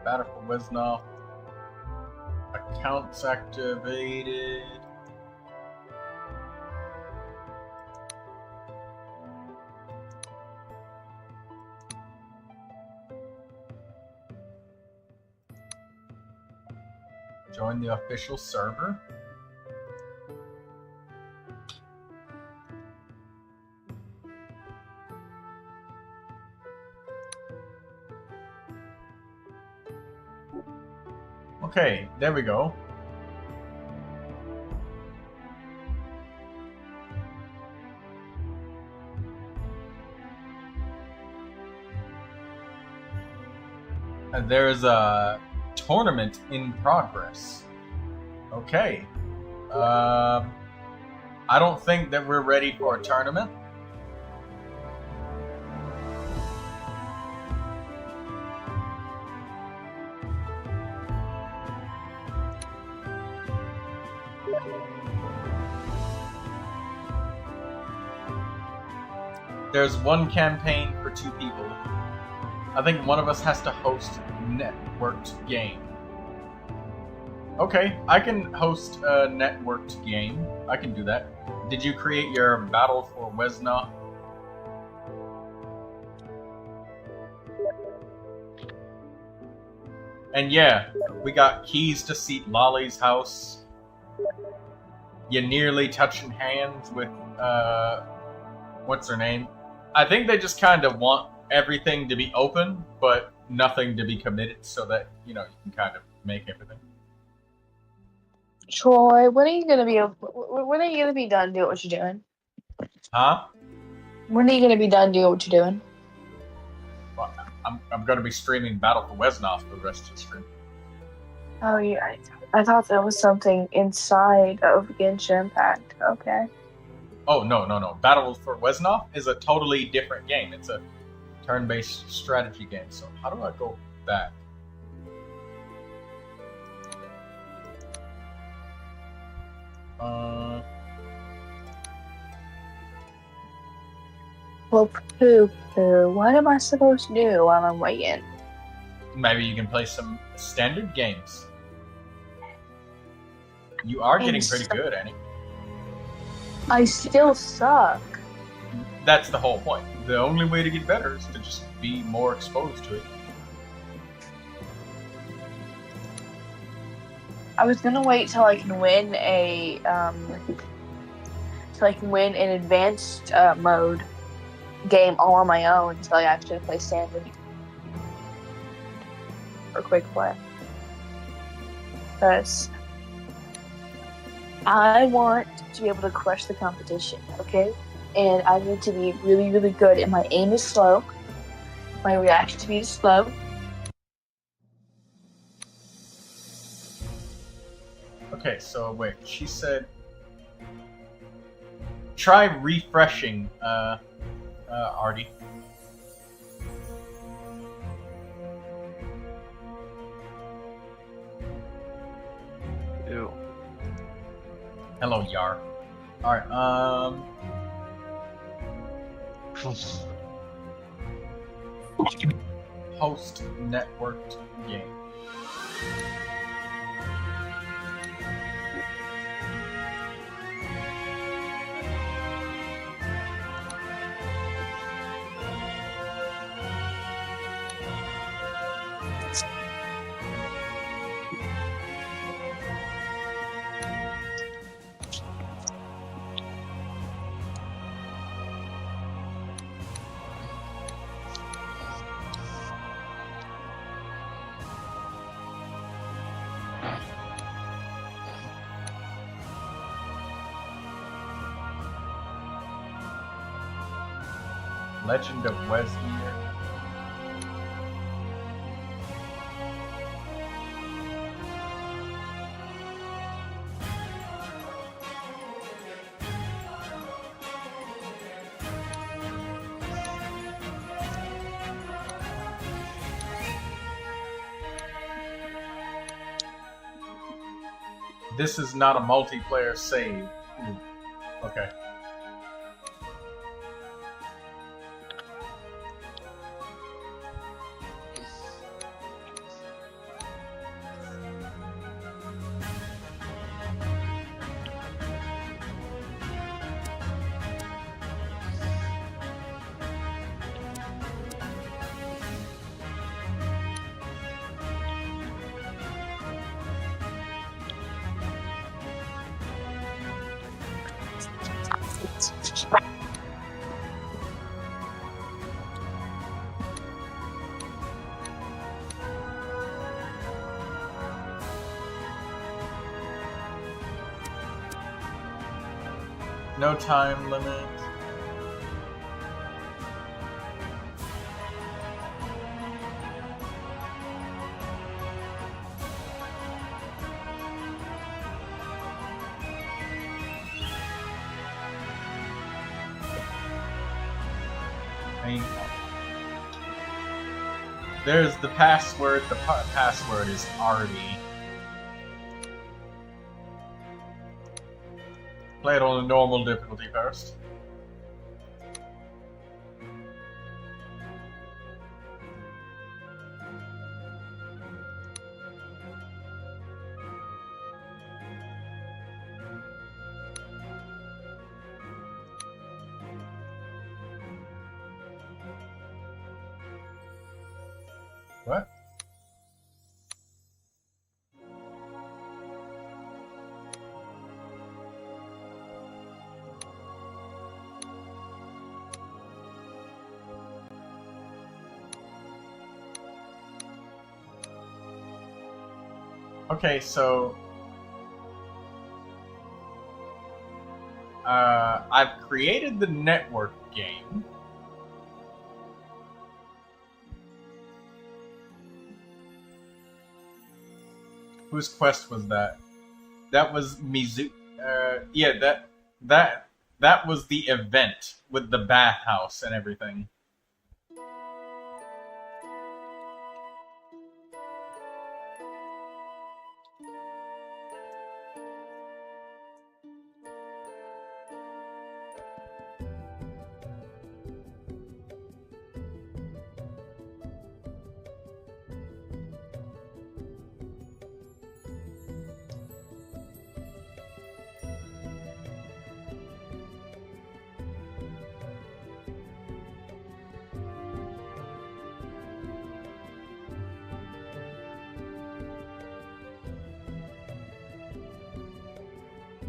Battle for Wesnoth. Accounts activated. Join the official server. Okay, there we go. And there is a tournament in progress. Okay. I don't think that we're ready for a tournament. There's one campaign for 2 people. I think one of us has to host networked game. Okay, I can host a networked game. I can do that. Did you create your battle for Wesnoth? And yeah, we got keys to Seat Lolly's house. You nearly touching hands with, what's her name? I think they just kind of want everything to be open, but nothing to be committed so that, you know, you can kind of make everything. Troy, when are you gonna be done doing what you're doing? Huh? When are you gonna be done doing what you're doing? Well, I'm gonna be streaming Battle for Wesnoth for the rest of the stream. Oh yeah, I thought that was something inside of Genshin Impact. Okay. Oh, no. Battle for Wesnoth is a totally different game. It's a turn-based strategy game. So how do I go back? Well, poo-poo, what am I supposed to do while I'm waiting? Maybe you can play some standard games. You are getting pretty good, Annie. I still suck. That's the whole point. The only way to get better is to just be more exposed to it. I was gonna wait till I can win an advanced mode game all on my own until I actually play standard or quick play. Because I want to be able to crush the competition, okay? And I need to be really, really good. And my aim is slow. My reaction speed is slow. Okay, so wait, she said try refreshing, Artie. Ew. Hello, Yar. Alright, host networked game. Legend of Wesnoth. This is not a multiplayer save. Ooh. Okay. No time limit. There's the password. The password is Artie. Play it on a normal difficulty first. What? Okay, so I've created the network game. Whose quest was that? That was Mizuki. Yeah, that was the event with the bathhouse and everything.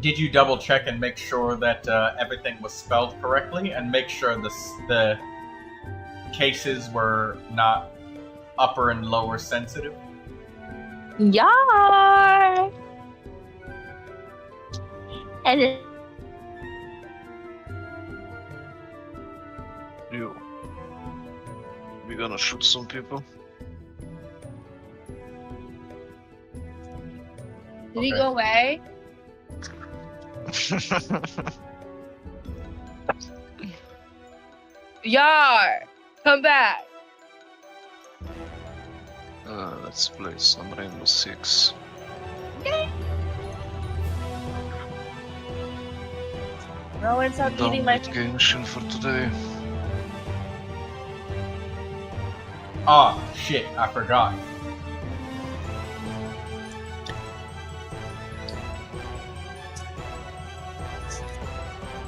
Did you double check and make sure that everything was spelled correctly, and make sure the cases were not upper and lower sensitive? Yeah. And it... You. We gonna shoot some people? Did he go away? Yar! Come back! Let's play some Rainbow Six. No one's not Done eating my with Genshin for today. Ah, shit, I forgot.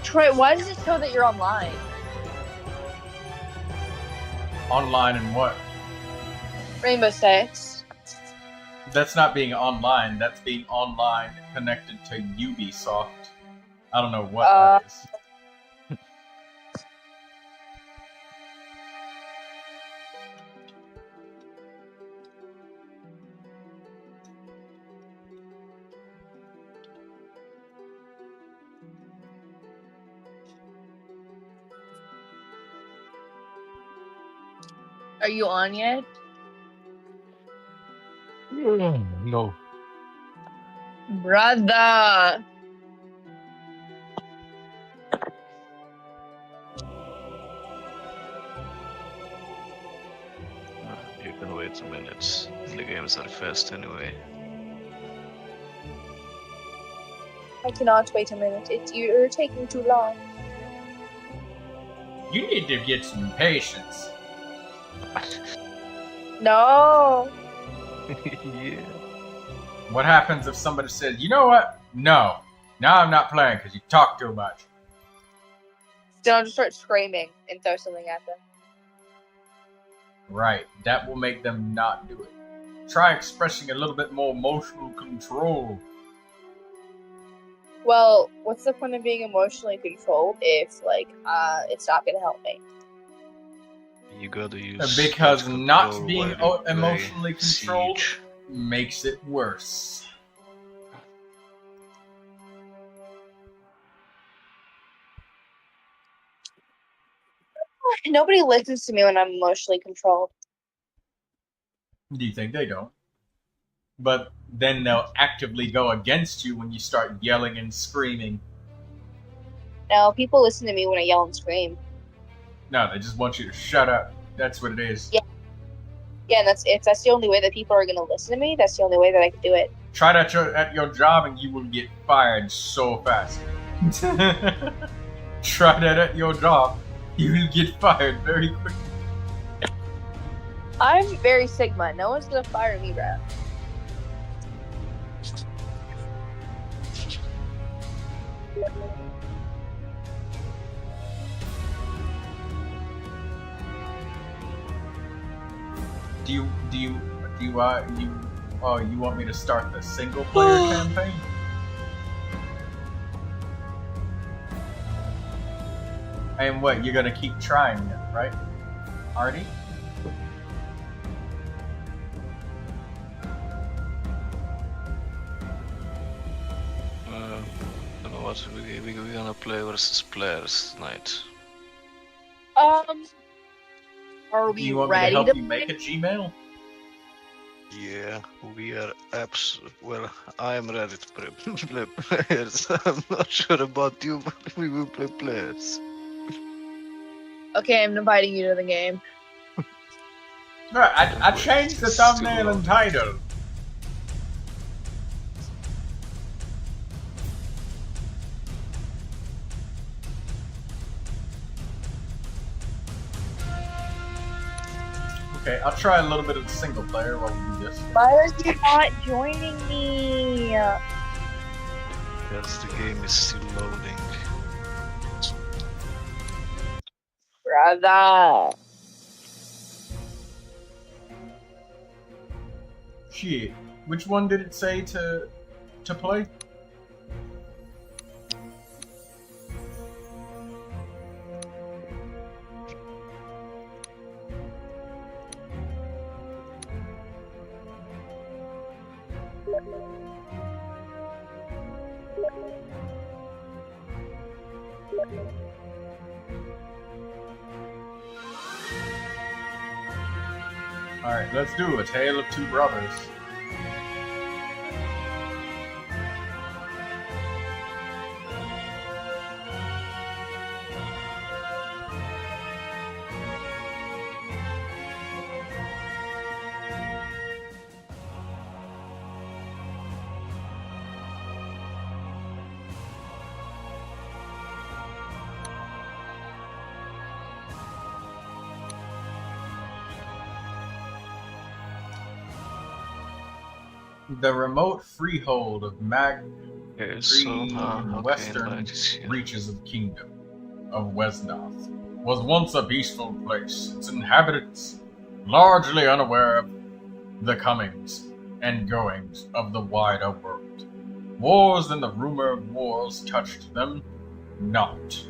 Troy, why does it show that you're online? Online and what? Rainbow Six. That's not being online, that's being online connected to Ubisoft. I don't know what that is. Are you on yet? No. Brother! You can wait a minute. The games are fast anyway. I cannot wait a minute. You're taking too long. You need to get some patience. No! Yeah. What happens if somebody says, you know what? No. Now I'm not playing because you talk too much. Then I'll just start screaming and throw something at them. Right. That will make them not do it. Try expressing a little bit more emotional control. Well, what's the point of being emotionally controlled if, like, it's not gonna help me? You gotta use Because not control being while you emotionally play controlled Siege. makes it worse. Nobody listens to me when I'm emotionally controlled. Do you think they don't? But then they'll actively go against you when you start yelling and screaming. No, people listen to me when I yell and scream. No, they just want you to shut up. That's what it is. Yeah. Yeah, and if that's the only way that people are gonna listen to me, that's the only way that I can do it. Try that at your job and you will get fired so fast. Try that at your job. You will get fired very quickly. I'm very Sigma. No one's gonna fire me, bro. you want me to start the single player campaign? And what, you're gonna keep trying it, right? Artie? I don't know what we're gonna play versus players tonight. Are Do we you want me to ready help to you make a Gmail? Yeah, we are well, I'm ready to play players. I'm not sure about you, but we will play players. Okay, I'm inviting you to the game. Right, I changed the thumbnail and title. Okay, I'll try a little bit of single player while we do this. Why are you not joining me? Because the game is still loading. Brother. Shit. Which one did it say to play? Alright, let's do A Tale of Two Brothers. The remote freehold of western reaches of the kingdom of Wesnoth was once a peaceful place, its inhabitants largely unaware of the comings and goings of the wider world. Wars and the rumor of wars touched them not.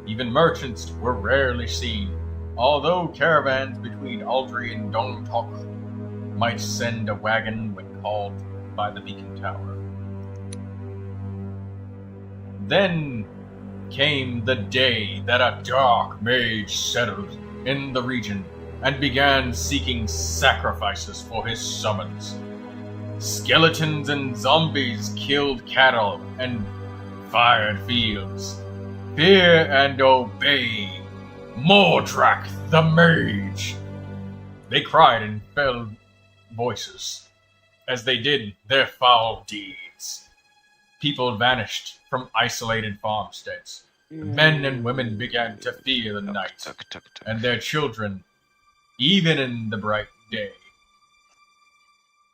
Even merchants were rarely seen, although caravans between Aldri and Dongtok might send a wagon when called by the beacon tower. Then came the day that a dark mage settled in the region and began seeking sacrifices for his summons. Skeletons and zombies killed cattle and fired fields. Fear and obey, Mordrak the Mage! They cried in fell voices as they did their foul deeds. People vanished from isolated farmsteads. Men and women began to fear the night and their children, even in the bright day.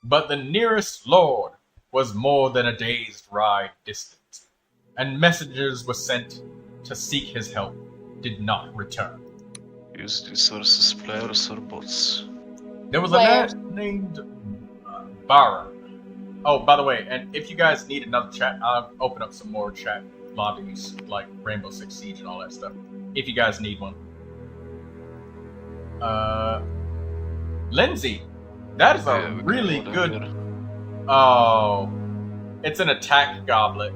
But the nearest lord was more than a day's ride distant, and messengers were sent to seek his help, did not return. Use resources, players or bots? There was a man named Baron. Oh, by the way, and if you guys need another chat, I'll open up some more chat lobbies, like Rainbow Six Siege and all that stuff, if you guys need one. Lindsay, that is a really good... Oh, it's an attack goblet.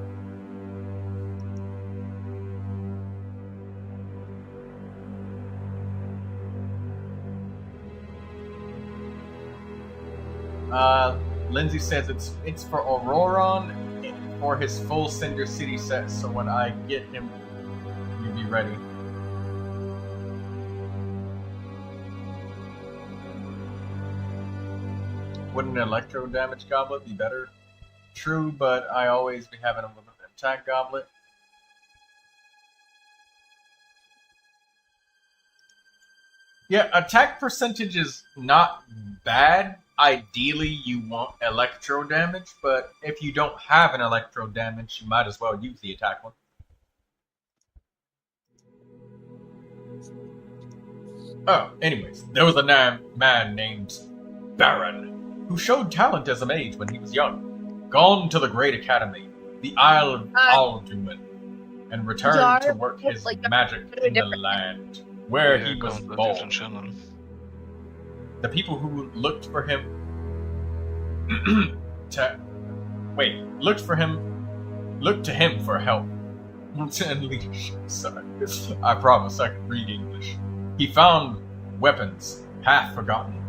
Lindsay says it's for Auroron for his full Cinder City set, so when I get him, you be ready. Wouldn't an electro damage goblet be better? True, but I always be having him with an attack goblet. Yeah, attack percentage is not bad. Ideally, you want electro damage, but if you don't have an electro damage, you might as well use the attack one. Oh, anyways, there was a man named Baron, who showed talent as a mage when he was young, gone to the Great Academy, the Isle of Alduin, and returned to work his magic in the land where he was born. The people who looked for him looked to him for help and leadership. Sorry, I promise I can read English. He found weapons half forgotten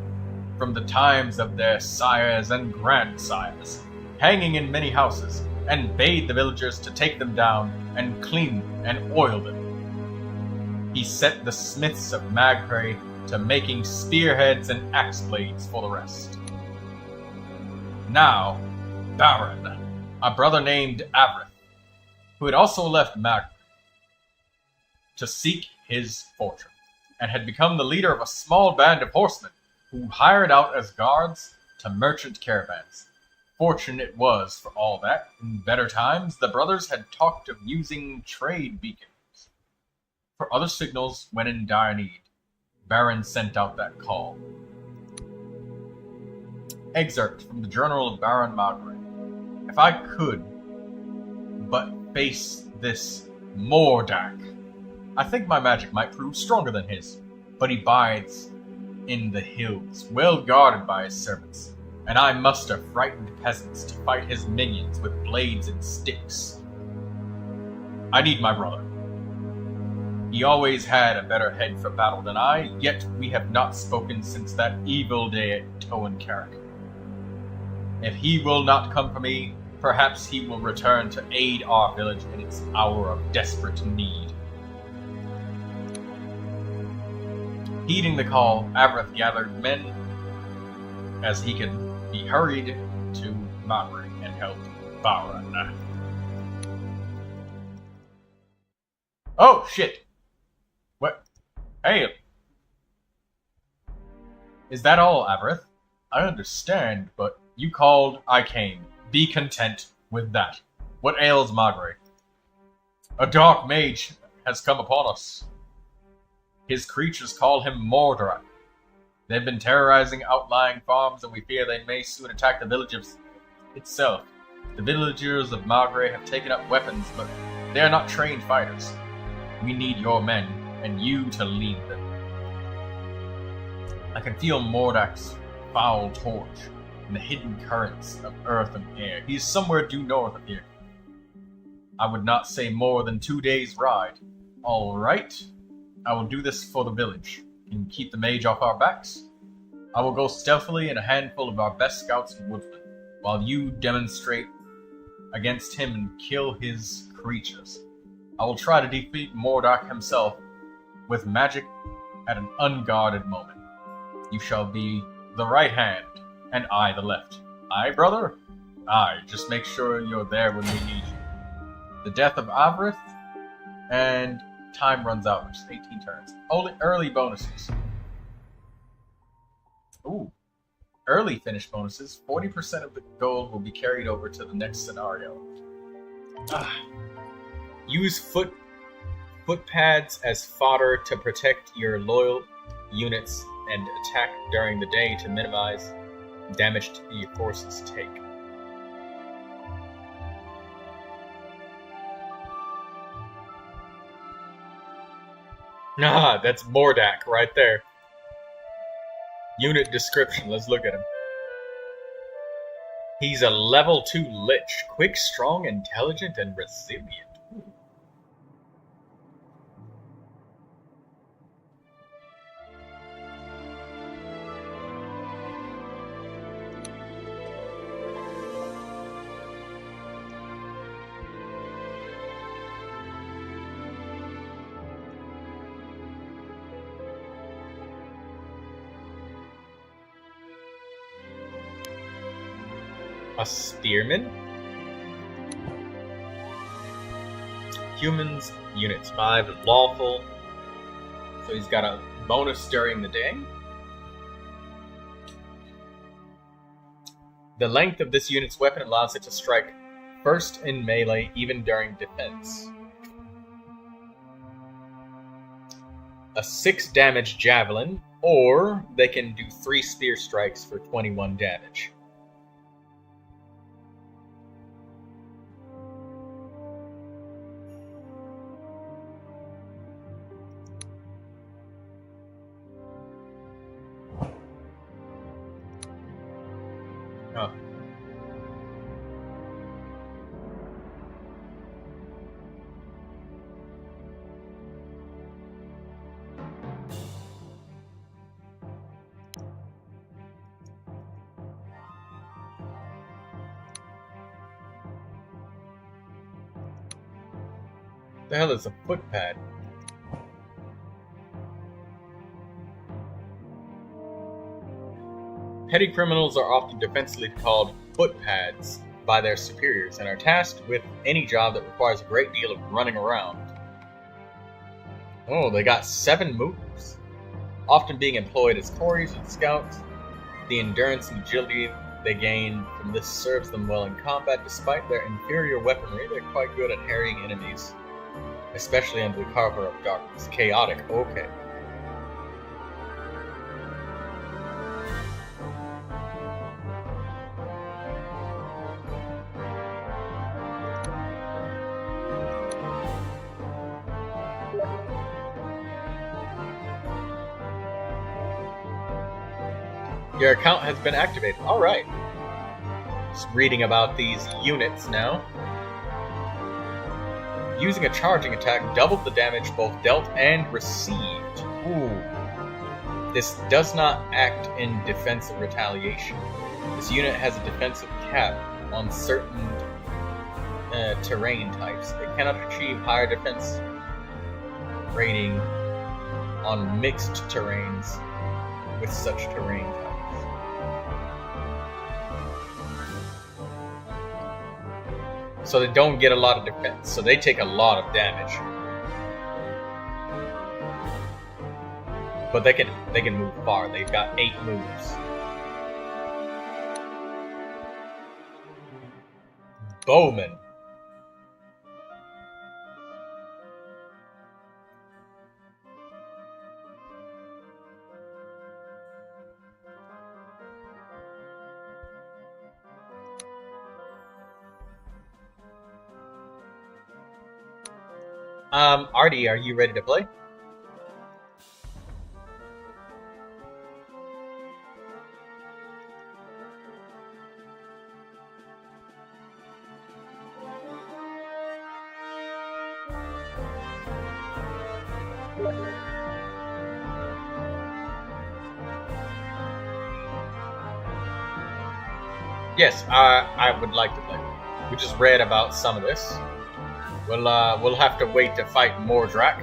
from the times of their sires and grandsires, hanging in many houses, and bade the villagers to take them down and clean and oil them. He set the smiths of Magpray to making spearheads and axe blades for the rest. Now, Baron, a brother named Avrith, who had also left Magpray to seek his fortune, and had become the leader of a small band of horsemen who hired out as guards to merchant caravans. Fortunate it was for all that, in better times, the brothers had talked of using trade beacons for other signals when in dire need. Baron sent out that call. Excerpt from the Journal of Baron Magpray. If I could but face this Mordak, I think my magic might prove stronger than his, but he bides in the hills, well guarded by his servants, and I muster frightened peasants to fight his minions with blades and sticks. I need my brother. He always had a better head for battle than I, yet we have not spoken since that evil day at Toencarrick. If he will not come for me, perhaps he will return to aid our village in its hour of desperate need. Heeding the call, Avrith gathered men as he could be hurried to Magpray and help Baron. Oh, shit! What? Hey! Is that all, Avrith? I understand, but you called, I came. Be content with that. What ails Magpray? A dark mage has come upon us. His creatures call him Mordarak. They've been terrorizing outlying farms, and we fear they may soon attack the village itself. The villagers of Magpray have taken up weapons, but they are not trained fighters. We need your men, and you to lead them. I can feel Mordak's foul torch in the hidden currents of earth and air. He is somewhere due north of here. I would not say more than 2 days' ride. All right. I will do this for the village. Can you keep the mage off our backs? I will go stealthily in a handful of our best scouts and woodsmen, while you demonstrate against him and kill his creatures. I will try to defeat Mordak himself with magic at an unguarded moment. You shall be the right hand, and I the left. Aye, brother? Aye, just make sure you're there when we need you. The death of Avrith, and time runs out, which is 18 turns. Only early bonuses. Ooh. Early finish bonuses. 40% of the gold will be carried over to the next scenario. Use foot pads as fodder to protect your loyal units and attack during the day to minimize damage your forces take. Ah, that's Mordak right there. Unit description, let's look at him. He's a level 2 lich, quick, strong, intelligent, and resilient. Ooh. A spearman? Humans, units 5, lawful. So he's got a bonus during the day. The length of this unit's weapon allows it to strike first in melee, even during defense. A 6 damage javelin, or they can do 3 spear strikes for 21 damage. Oh. The hell is a footpad? Petty criminals are often defensively called footpads by their superiors and are tasked with any job that requires a great deal of running around. Oh, they got 7 moves. Often being employed as Tories and scouts, the endurance and agility they gain from this serves them well in combat. Despite their inferior weaponry, they're quite good at harrying enemies, especially under the cover of darkness. Chaotic, okay. Your account has been activated. Alright. Just reading about these units now. Using a charging attack doubled the damage both dealt and received. Ooh. This does not act in defensive retaliation. This unit has a defensive cap on certain terrain types. It cannot achieve higher defense rating on mixed terrains with such terrain types. So they don't get a lot of defense, so they take a lot of damage. But they can move far. They've got 8 moves. Bowman. Artie, are you ready to play? Yes, I would like to play. We just read about some of this. We'll have to wait to fight Mordrak.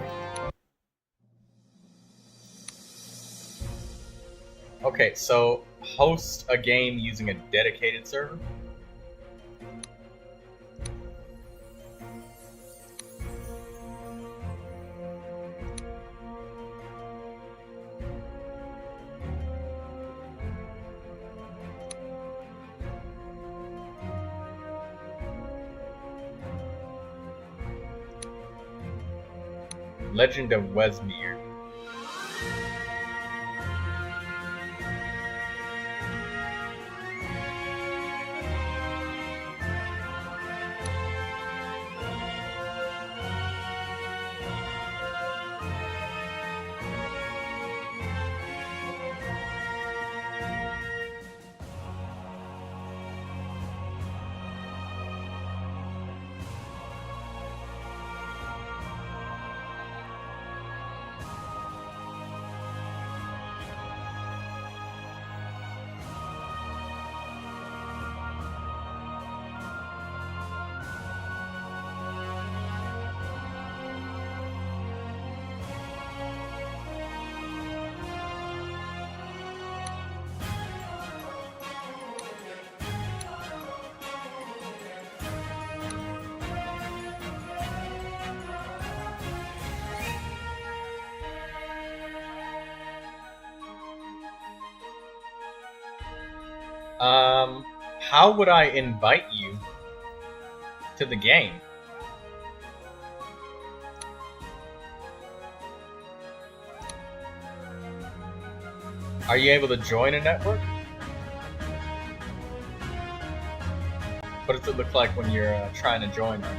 Okay, so host a game using a dedicated server. Legend of Wesmere. How would I invite you to the game? Are you able to join a network? What does it look like when you're trying to join them?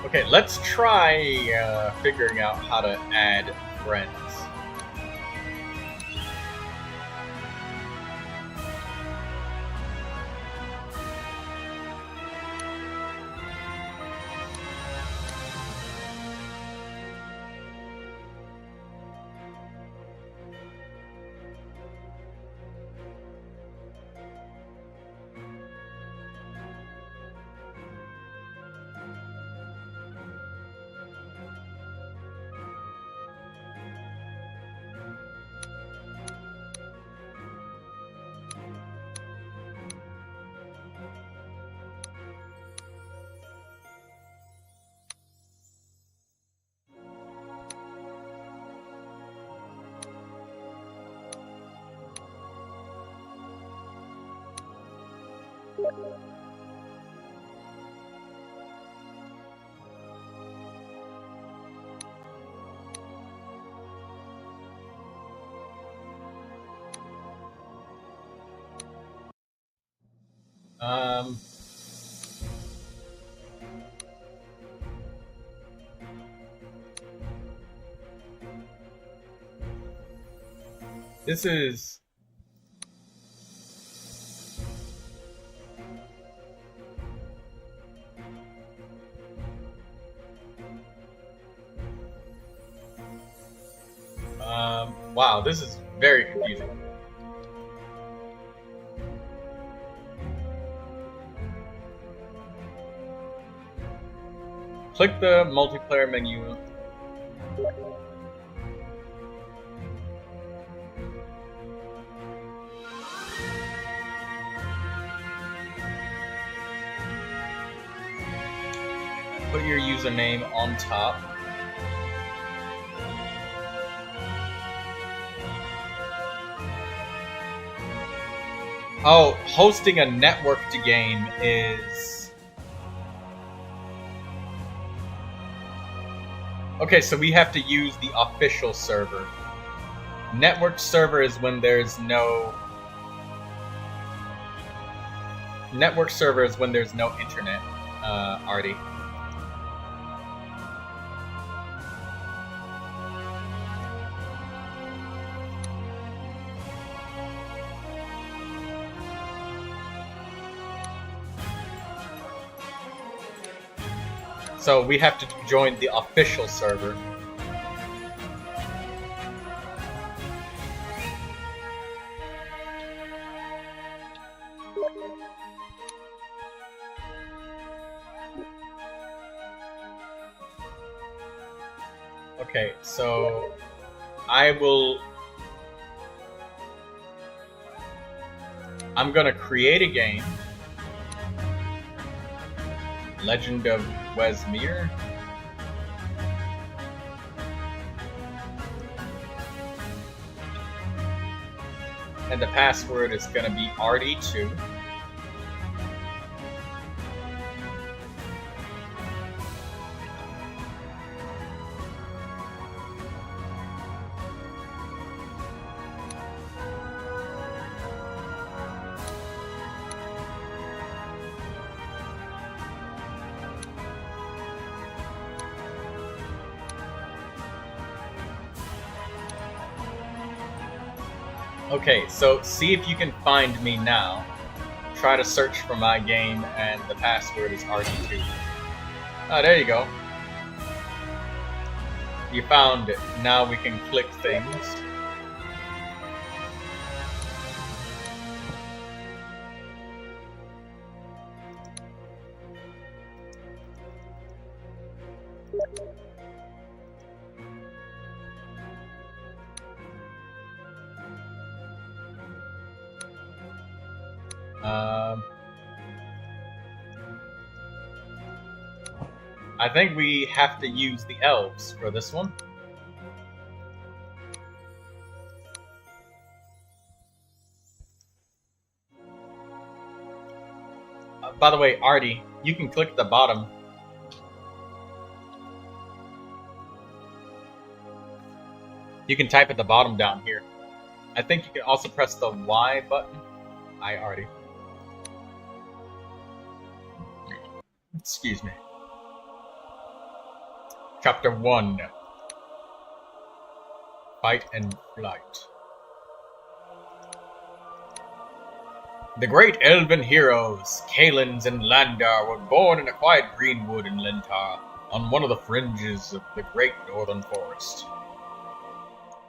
Okay, let's try figuring out how to add friends. This is wow, this is very confusing. Click the multiplayer menu. Put your username on top. Oh, hosting a networked game is... Okay, so we have to use the official server. Networked server is when there's no... Network server is when there's no internet, Artie. So we have to join the official server. Okay, so I'm gonna create a game. Legend of Wesmere. And the password is gonna be RD2. Okay, so see if you can find me now. Try to search for my game, and the password is RD2. Oh, there you go. You found it. Now we can click things. I think we have to use the elves for this one. By the way, Artie, you can click the bottom. You can type at the bottom down here. I think you can also press the Y button. Hi, Artie. Excuse me. Chapter 1. Fight and Flight. The great elven heroes, Kalins and Landar, were born in a quiet greenwood in Lentar, on one of the fringes of the great northern forest.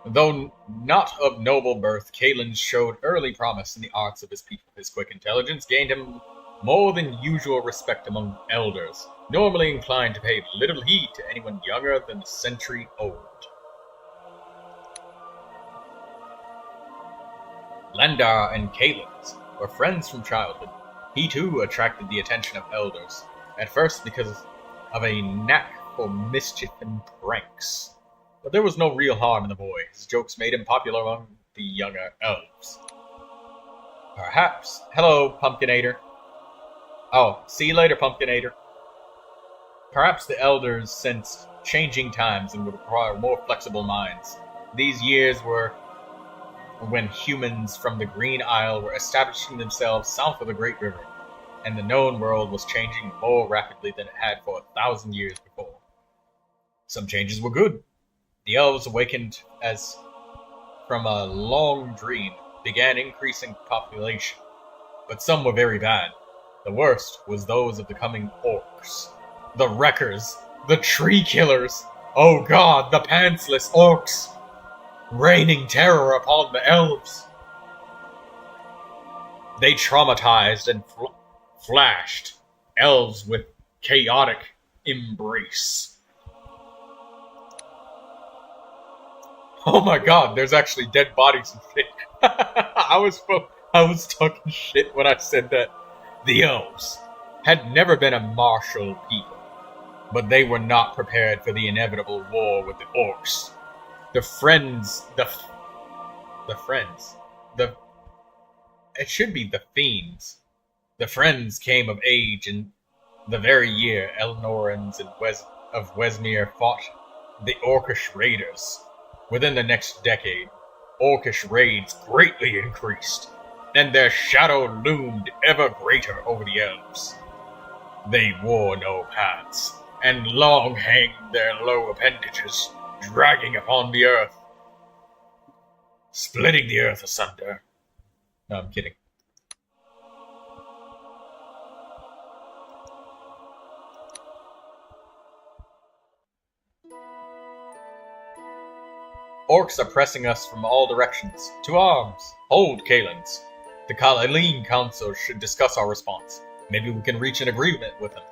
Though not of noble birth, Kalins showed early promise in the arts of his people. His quick intelligence gained him more than usual respect among elders, normally inclined to pay little heed to anyone younger than a century old. Landar and Kalins were friends from childhood. He too attracted the attention of elders, at first because of a knack for mischief and pranks. But there was no real harm in the boy. His jokes made him popular among the younger elves. Perhaps... Hello, Pumpkinator. Oh, see you later, Pumpkinator. Perhaps the elders sensed changing times and would require more flexible minds. These years were when humans from the Green Isle were establishing themselves south of the Great River, and the known world was changing more rapidly than it had for 1,000 years before. Some changes were good. The elves awakened as from a long dream, began increasing population, but some were very bad. The worst was those of the coming orcs. The wreckers, the tree killers, oh god, the pantsless orcs, raining terror upon the elves. They traumatized and flashed elves with chaotic embrace. Oh my god, there's actually dead bodies and shit. I was talking shit when I said that. The elves had never been a martial people, but they were not prepared for the inevitable war with the orcs. It should be the fiends. The friends came of age in the very year Elnorans of Wesmere fought the Orcish raiders. Within the next decade, Orcish raids greatly increased, and their shadow loomed ever greater over the elves. They wore no pants, and long hanged their low appendages, dragging upon the earth, splitting the earth asunder. No, I'm kidding. Orcs are pressing us from all directions. To arms! Hold, Kalins. The Kalaleen Council should discuss our response. Maybe we can reach an agreement with them.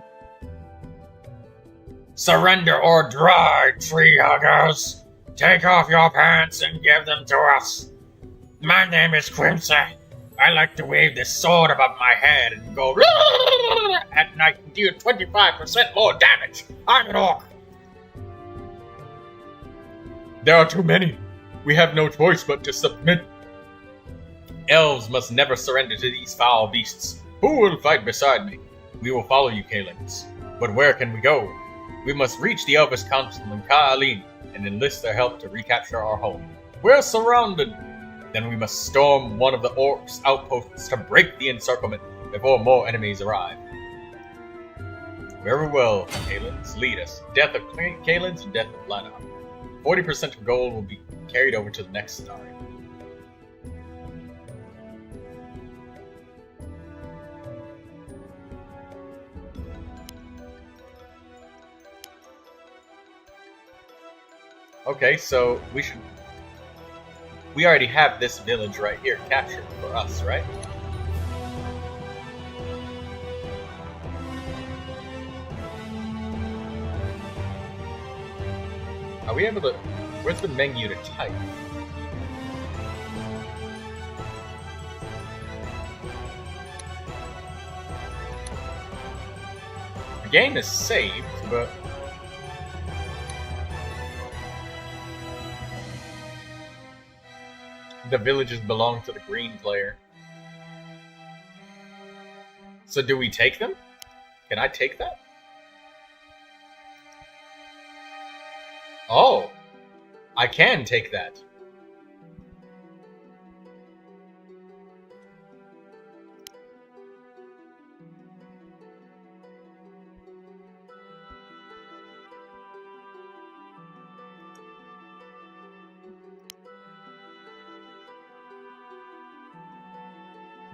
Surrender or die, tree huggers! Take off your pants and give them to us! My name is Quimsy. I like to wave this sword above my head and go at night and deal 25% more damage. I'm an orc. There are too many. We have no choice but to submit. Elves must never surrender to these foul beasts. Who will fight beside me? We will follow you, Kalins. But where can we go? We must reach the Elvish Council in Ka'alin and enlist their help to recapture our home. We're surrounded. Then we must storm one of the orcs' outposts to break the encirclement before more enemies arrive. Very well, Kalins. Lead us. Death of Kalins and death of Lana. 40% of gold will be carried over to the next star. Okay, so we already have this village right here captured for us, right? Are we able to... Where's the menu to type? game is saved, but... the villages belong to the green player. So do we take them? Can I take that? Oh! I can take that.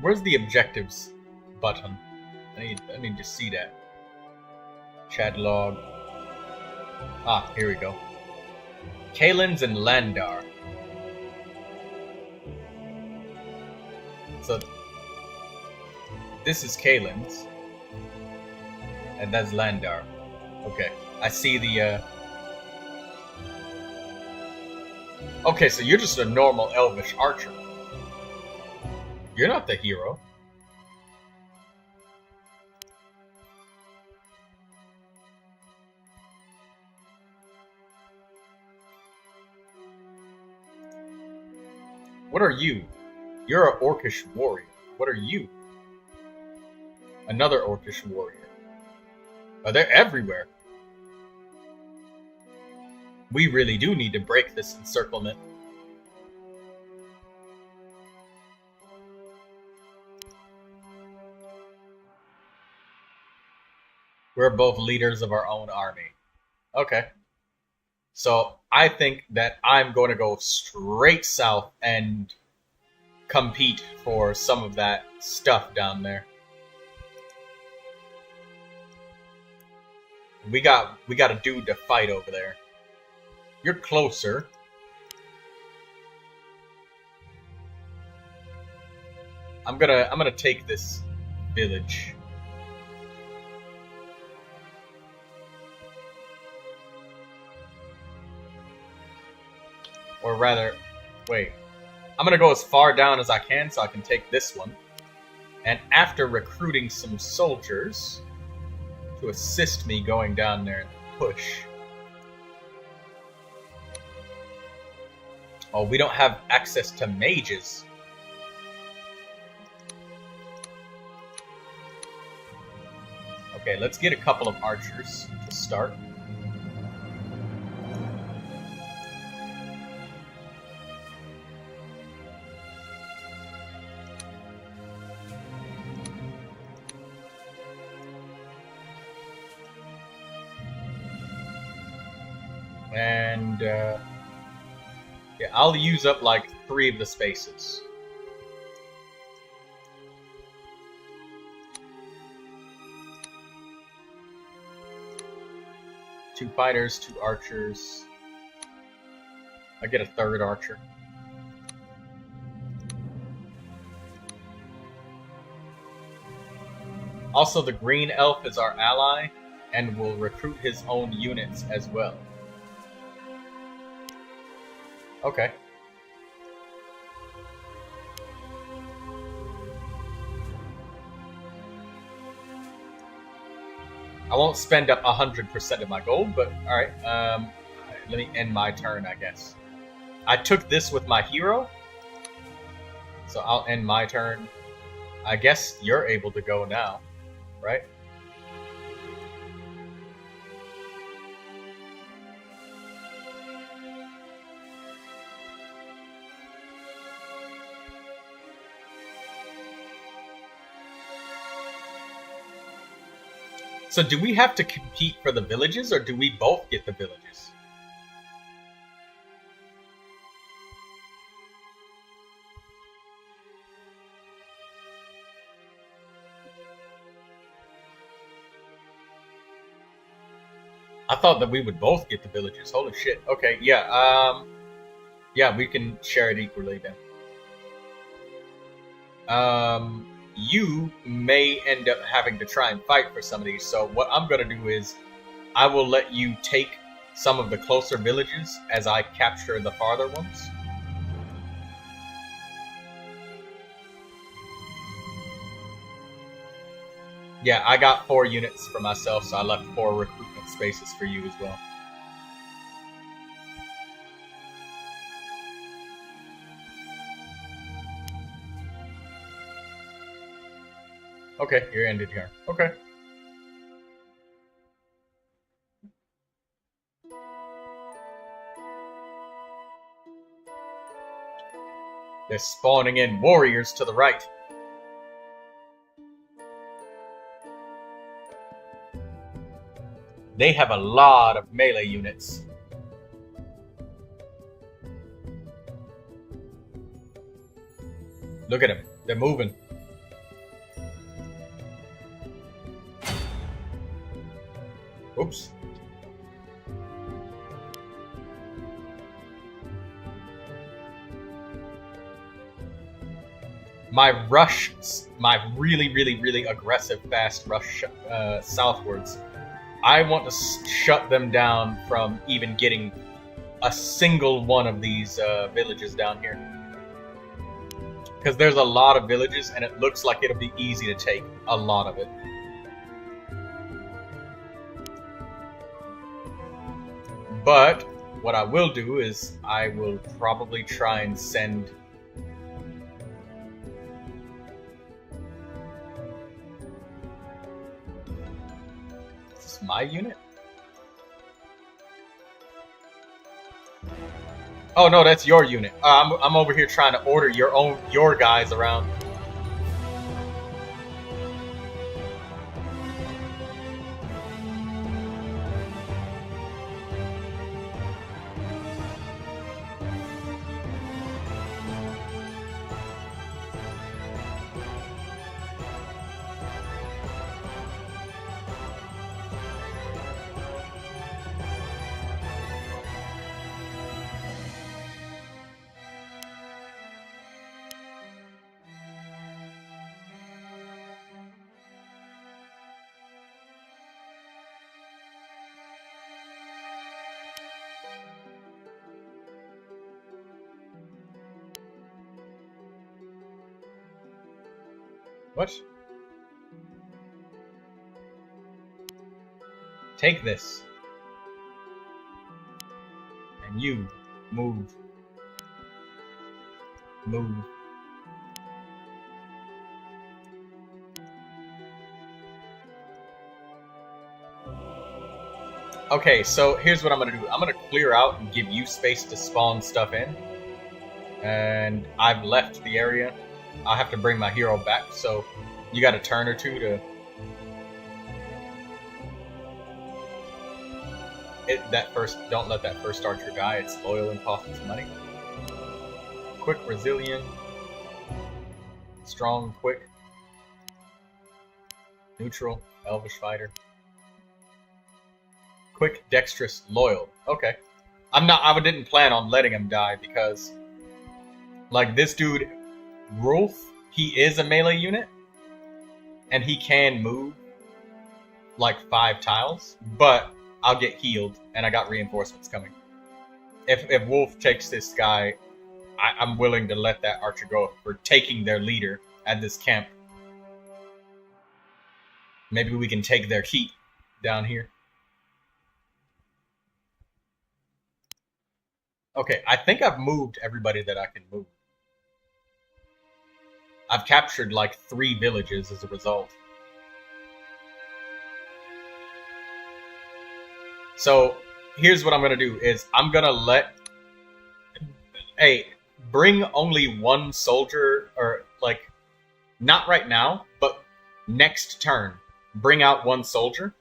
Where's the objectives button? I need to see that. Chat log. Ah, here we go. Kalins and Landar. So this is Kalins, and that's Landar. Okay, I see the. Okay, so you're just a normal elvish archer. You're not the hero. What are you? You're an orcish warrior. What are you? Another orcish warrior. Oh, they're everywhere. We really do need to break this encirclement. We're both leaders of our own army. Okay. So I think that I'm going to go straight south and compete for some of that stuff down there. We got a dude to fight over there. You're closer. I'm gonna take this village. Or rather, wait. I'm gonna go as far down as I can so I can take this one. And after recruiting some soldiers to assist me going down there and push. Oh, we don't have access to mages. Okay, let's get a couple of archers to start. And, yeah, I'll use up like 3 of the spaces. Two fighters, 2 archers. I get a 3rd archer. Also, the green elf is our ally and will recruit his own units as well. Okay. I won't spend up 100% of my gold, but alright. Let me end my turn, I guess. I took this with my hero, so I'll end my turn. I guess you're able to go now, right? So do we have to compete for the villages, or do we both get the villages? I thought that we would both get the villages. Holy shit. Okay, yeah, yeah, we can share it equally then. You may end up having to try and fight for some of these, so what I'm going to do is I will let you take some of the closer villages as I capture the farther ones. Yeah, I got 4 units for myself, so I left 4 recruitment spaces for you as well. Okay, you're ended here. Okay. They're spawning in warriors to the right. They have a lot of melee units. Look at them. They're moving. Oops. My rush, my really aggressive fast rush southwards, I want to shut them down from even getting a single one of these villages down here. Because there's a lot of villages and it looks like it'll be easy to take a lot of it. But what I will do is I will probably try and send... Is this my unit? Oh no, that's your unit. I'm over here trying to order your guys around. What? Take this. And you move. Move. Okay, so here's what I'm gonna do. I'm gonna clear out and give you space to spawn stuff in. And I've left the area. I'll have to bring my hero back, so you got a turn or two to... Don't let that first archer die. It's loyal and costs money. Quick, resilient. Strong, quick. Neutral, elvish fighter. Quick, dexterous, loyal. Okay. I didn't plan on letting him die because, like, this dude, Rolf, he is a melee unit, and he can move like 5 tiles, but I'll get healed, and I got reinforcements coming. If Wolf takes this guy, I'm willing to let that archer go for taking their leader at this camp. Maybe we can take their heat down here. Okay, I think I've moved everybody that I can move. I've captured like 3 villages as a result. So here's what I'm gonna do is I'm gonna let... Hey, bring only 1 soldier, or like, not right now, but next turn, bring out 1 soldier.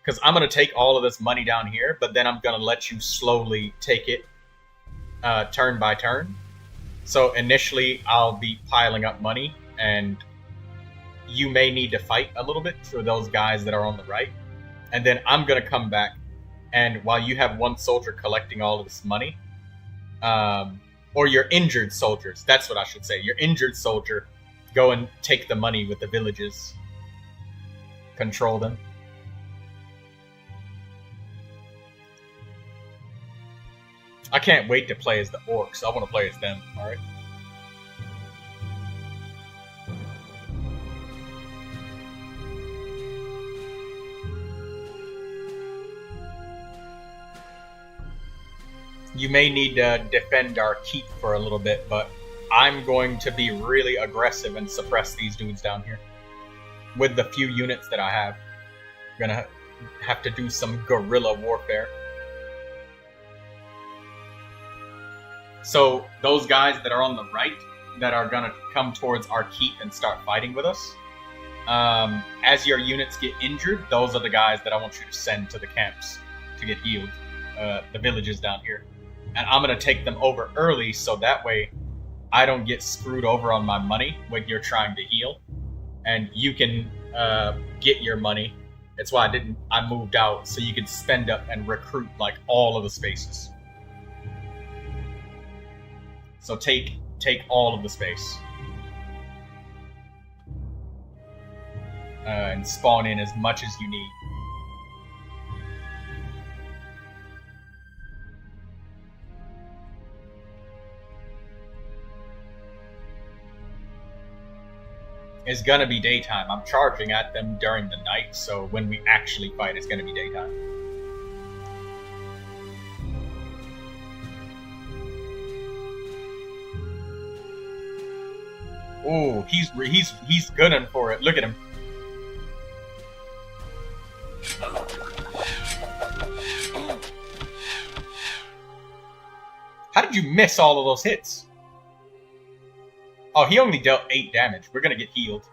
Because I'm gonna take all of this money down here, but then I'm gonna let you slowly take it turn by turn. So initially I'll be piling up money, and you may need to fight a little bit for those guys that are on the right. And then I'm going to come back, and while you have 1 soldier collecting all of this money, or your injured soldiers, that's what I should say. Your injured soldier, go and take the money with the villages. Control them. I can't wait to play as the orcs. I want to play as them, alright? you may need to defend our keep for a little bit, but I'm going to be really aggressive and suppress these dudes down here. With the few units that I have. I'm gonna have to do some guerrilla warfare. So, those guys that are on the right, that are gonna come towards our keep and start fighting with us, as your units get injured, those are the guys that I want you to send to the camps to get healed. The villages down here. And I'm gonna take them over early, so that way I don't get screwed over on my money when you're trying to heal. And you can get your money. That's why I moved out, so you can spend up and recruit like all of the spaces. So take all of the space. And spawn in as much as you need. It's gonna be daytime. I'm charging at them during the night, so when we actually fight, it's gonna be daytime. Ooh, he's gunning for it. Look at him. How did you miss all of those hits? Oh, he only dealt 8 damage. We're gonna get healed.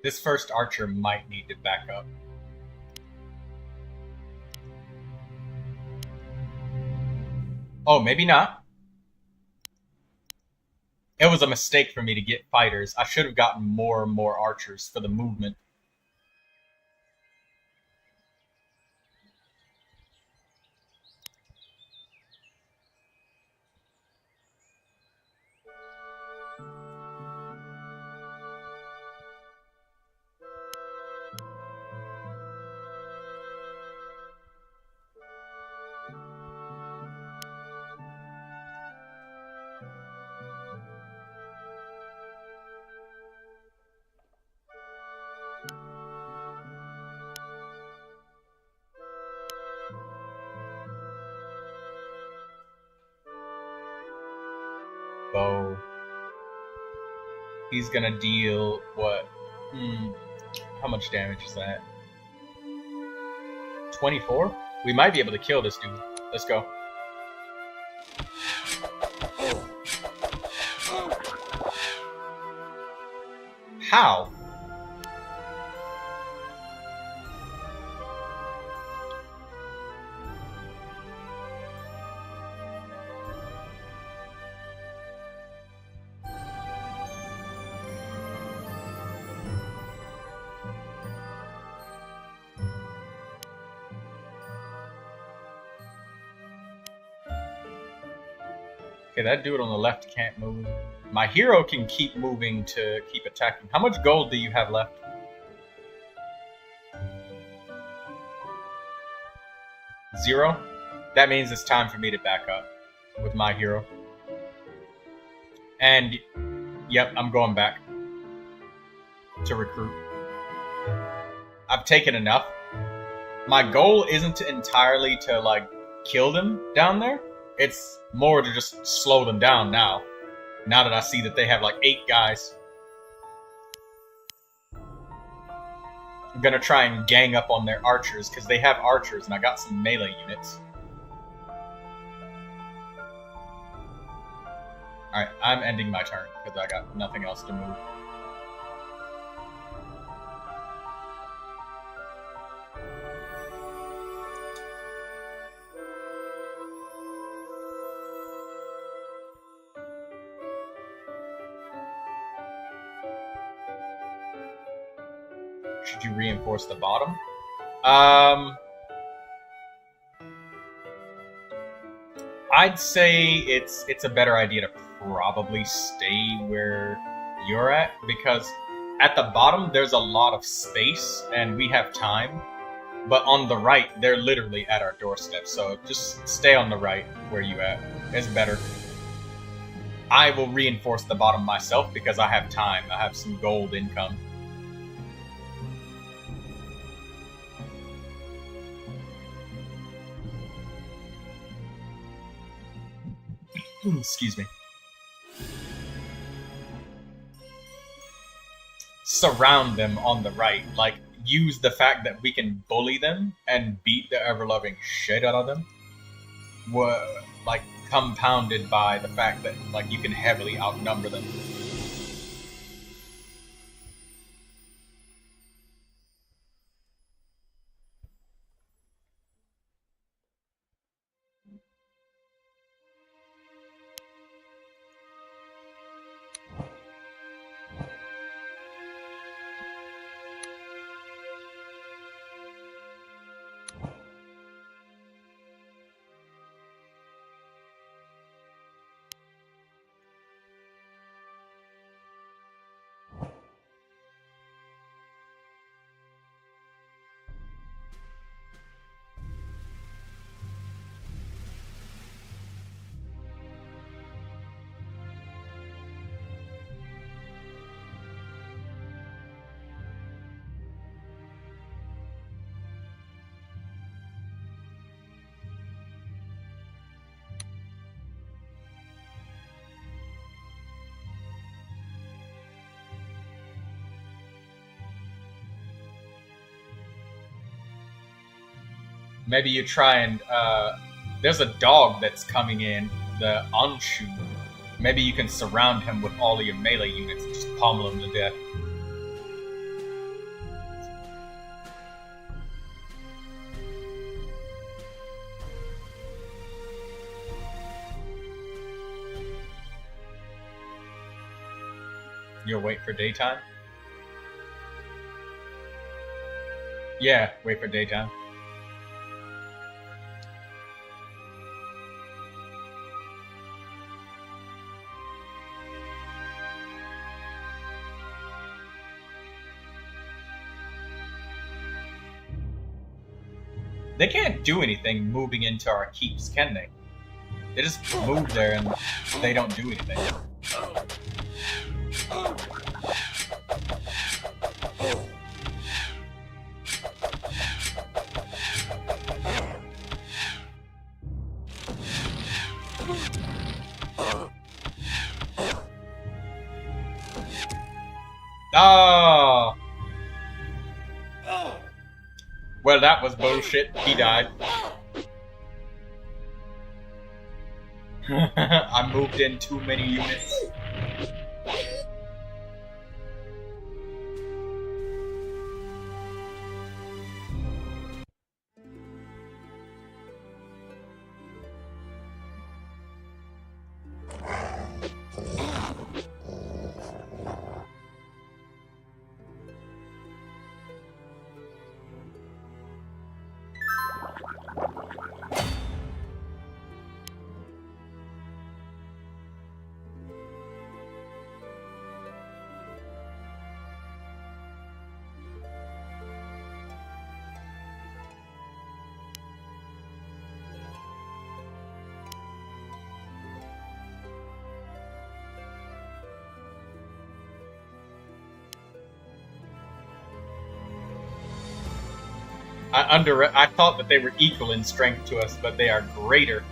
This first archer might need to back up. Oh, maybe not. It was a mistake for me to get fighters. I should have gotten more and more archers for the movement. Bow. He's gonna deal what? How much damage is that? 24? We might be able to kill this dude. Let's go. How? Okay, that dude on the left can't move. My hero can keep moving to keep attacking. How much gold do you have left? 0? That means it's time for me to back up with my hero. And, yep, I'm going back to recruit. I've taken enough. My goal isn't entirely to, like, kill them down there. It's more to just slow them down now. Now that I see that they have like 8 guys. I'm gonna try and gang up on their archers, because they have archers and I got some melee units. Alright, I'm ending my turn, because I got nothing else to move. should you reinforce the bottom? I'd say it's a better idea to probably stay where you're at, because at the bottom there's a lot of space and we have time, but on the right they're literally at our doorstep, so just stay on the right where you at. It's better. I will reinforce the bottom myself because I have time. I have some gold income. Excuse me. Surround them on the right. Like, use the fact that we can bully them and beat the ever-loving shit out of them. Like, compounded by the fact that, like, you can heavily outnumber them. Maybe you try and, there's a dog that's coming in, the Anshu. Maybe you can surround him with all of your melee units and just pummel him to death. You'll wait for daytime? Yeah, wait for daytime. They can't do anything moving into our keeps, can they? They just move there and they don't do anything. Oh! Well, that was bullshit. He died. I moved in too many units. I thought that they were equal in strength to us, but they are greater.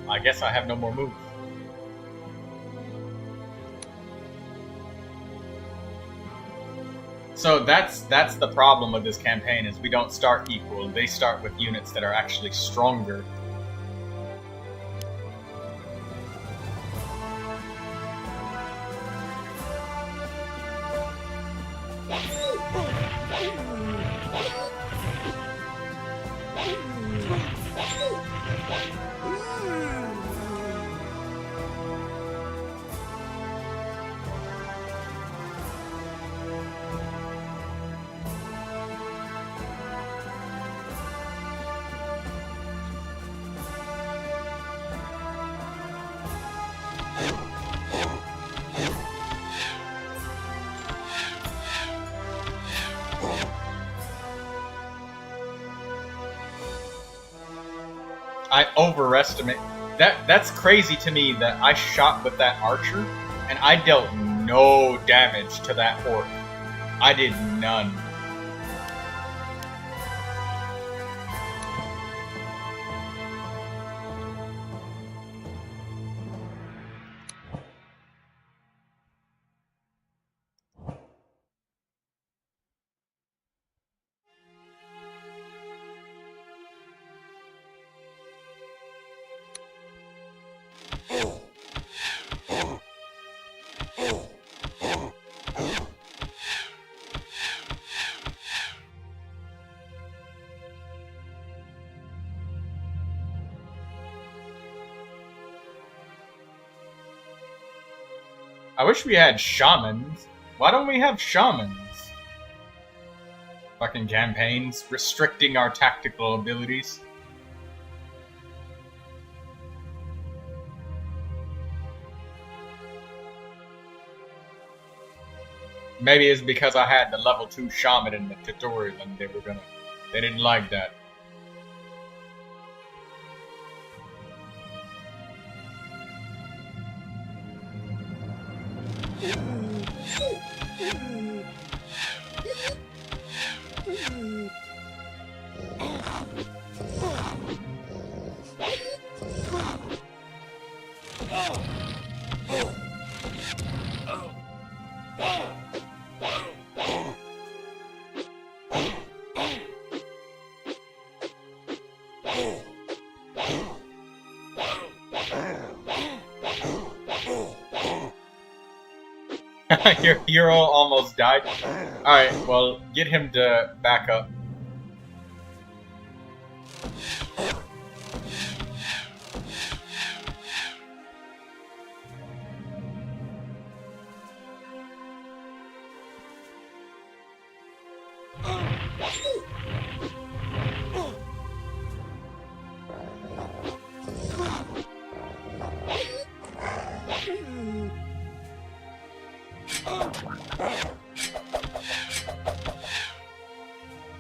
I guess I have no more moves. So that's the problem with this campaign, is we don't start equal. They start with units that are actually stronger. I overestimate that. That's crazy to me that I shot with that archer and I dealt no damage to that orc. I did none. I wish we had shamans. Why don't we have shamans? Fucking campaigns restricting our tactical abilities. Maybe it's because I had the level 2 shaman in the tutorial and they didn't like that. Your hero almost died. Alright, well, get him to back up.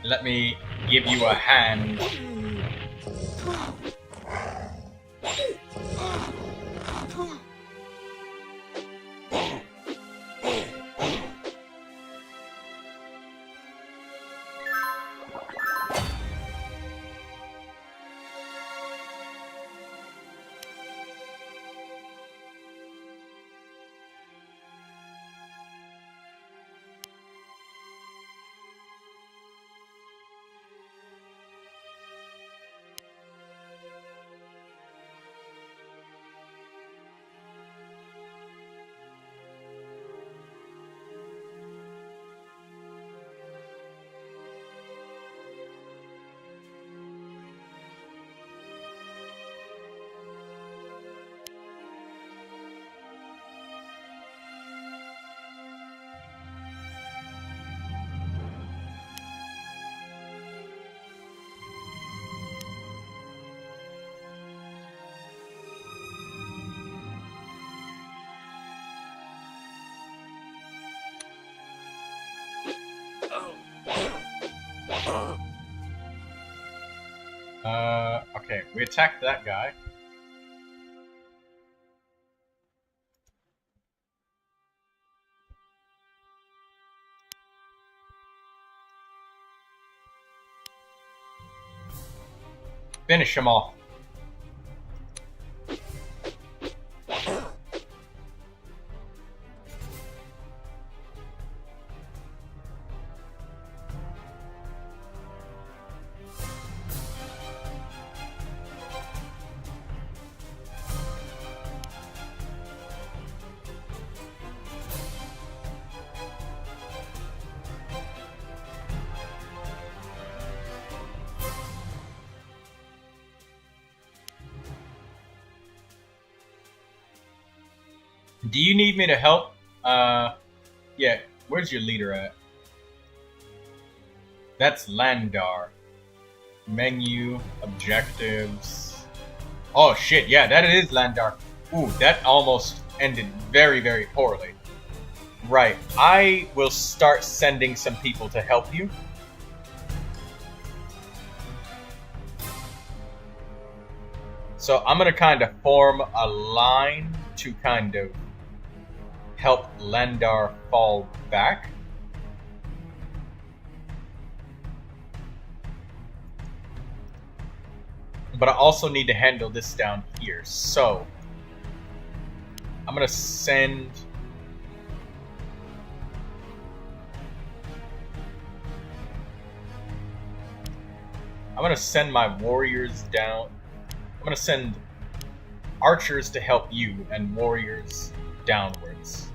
Let me give you a hand. Okay, we attacked that guy. Finish him off. Do you need me to help? Yeah. Where's your leader at? That's Landar. Menu, objectives. Oh shit, yeah, that is Landar. Ooh, that almost ended very, very poorly. Right, I will start sending some people to help you. So I'm gonna kind of form a line to kind of help Landar fall back. But I also need to handle this down here. So I'm gonna send my warriors down. I'm gonna send archers to help you and warriors downwards.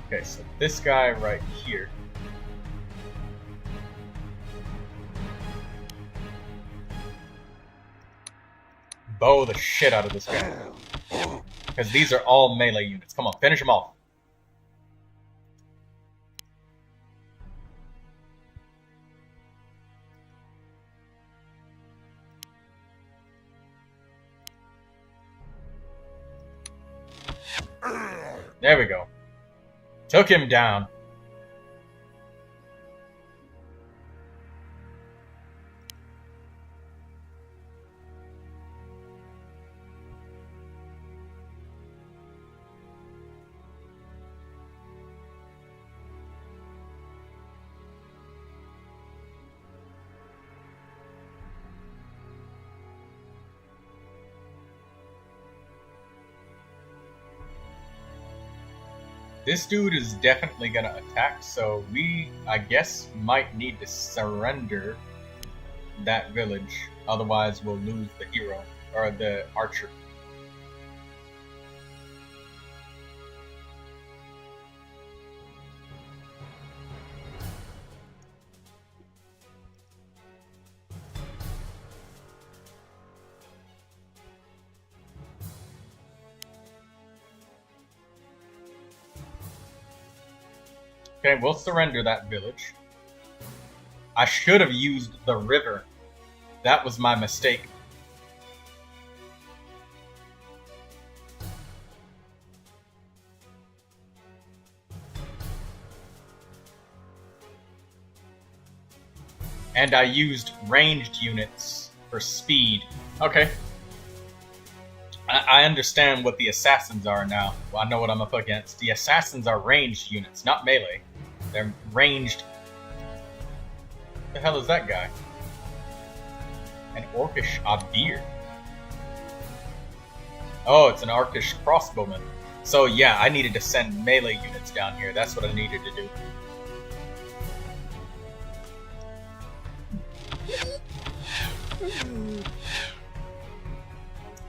Okay, so this guy right here. Bow the shit out of this guy. Because these are all melee units. Come on, finish them off. There we go. Took him down. This dude is definitely gonna attack, so we, I guess, might need to surrender that village. Otherwise, we'll lose the hero, or the archer. Okay, we'll surrender that village. I should have used the river. That was my mistake. And I used ranged units for speed. Okay. I understand what the assassins are now. Well, I know what I'm up against. The assassins are ranged units, not melee. They're ranged. What the hell is that guy? An orcish Abir. Oh, it's an orcish crossbowman. So yeah, I needed to send melee units down here. That's what I needed to do.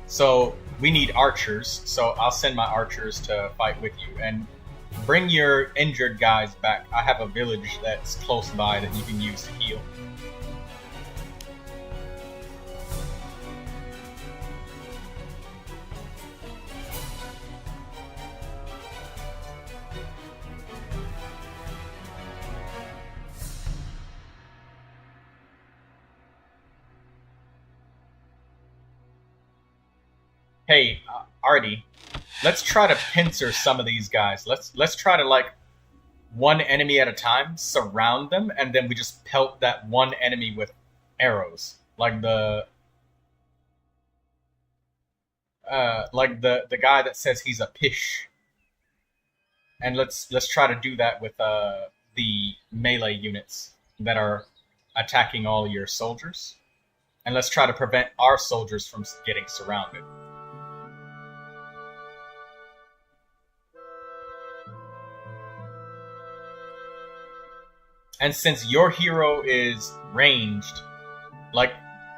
So we need archers, so I'll send my archers to fight with you. And bring your injured guys back. I have a village that's close by that you can use to heal. Hey, Artie, let's try to pincer some of these guys. Let's try to, like, one enemy at a time, surround them, and then we just pelt that one enemy with arrows, like the guy that says he's a pish. And let's try to do that with the melee units that are attacking all your soldiers, and let's try to prevent our soldiers from getting surrounded. And since your hero is ranged, like,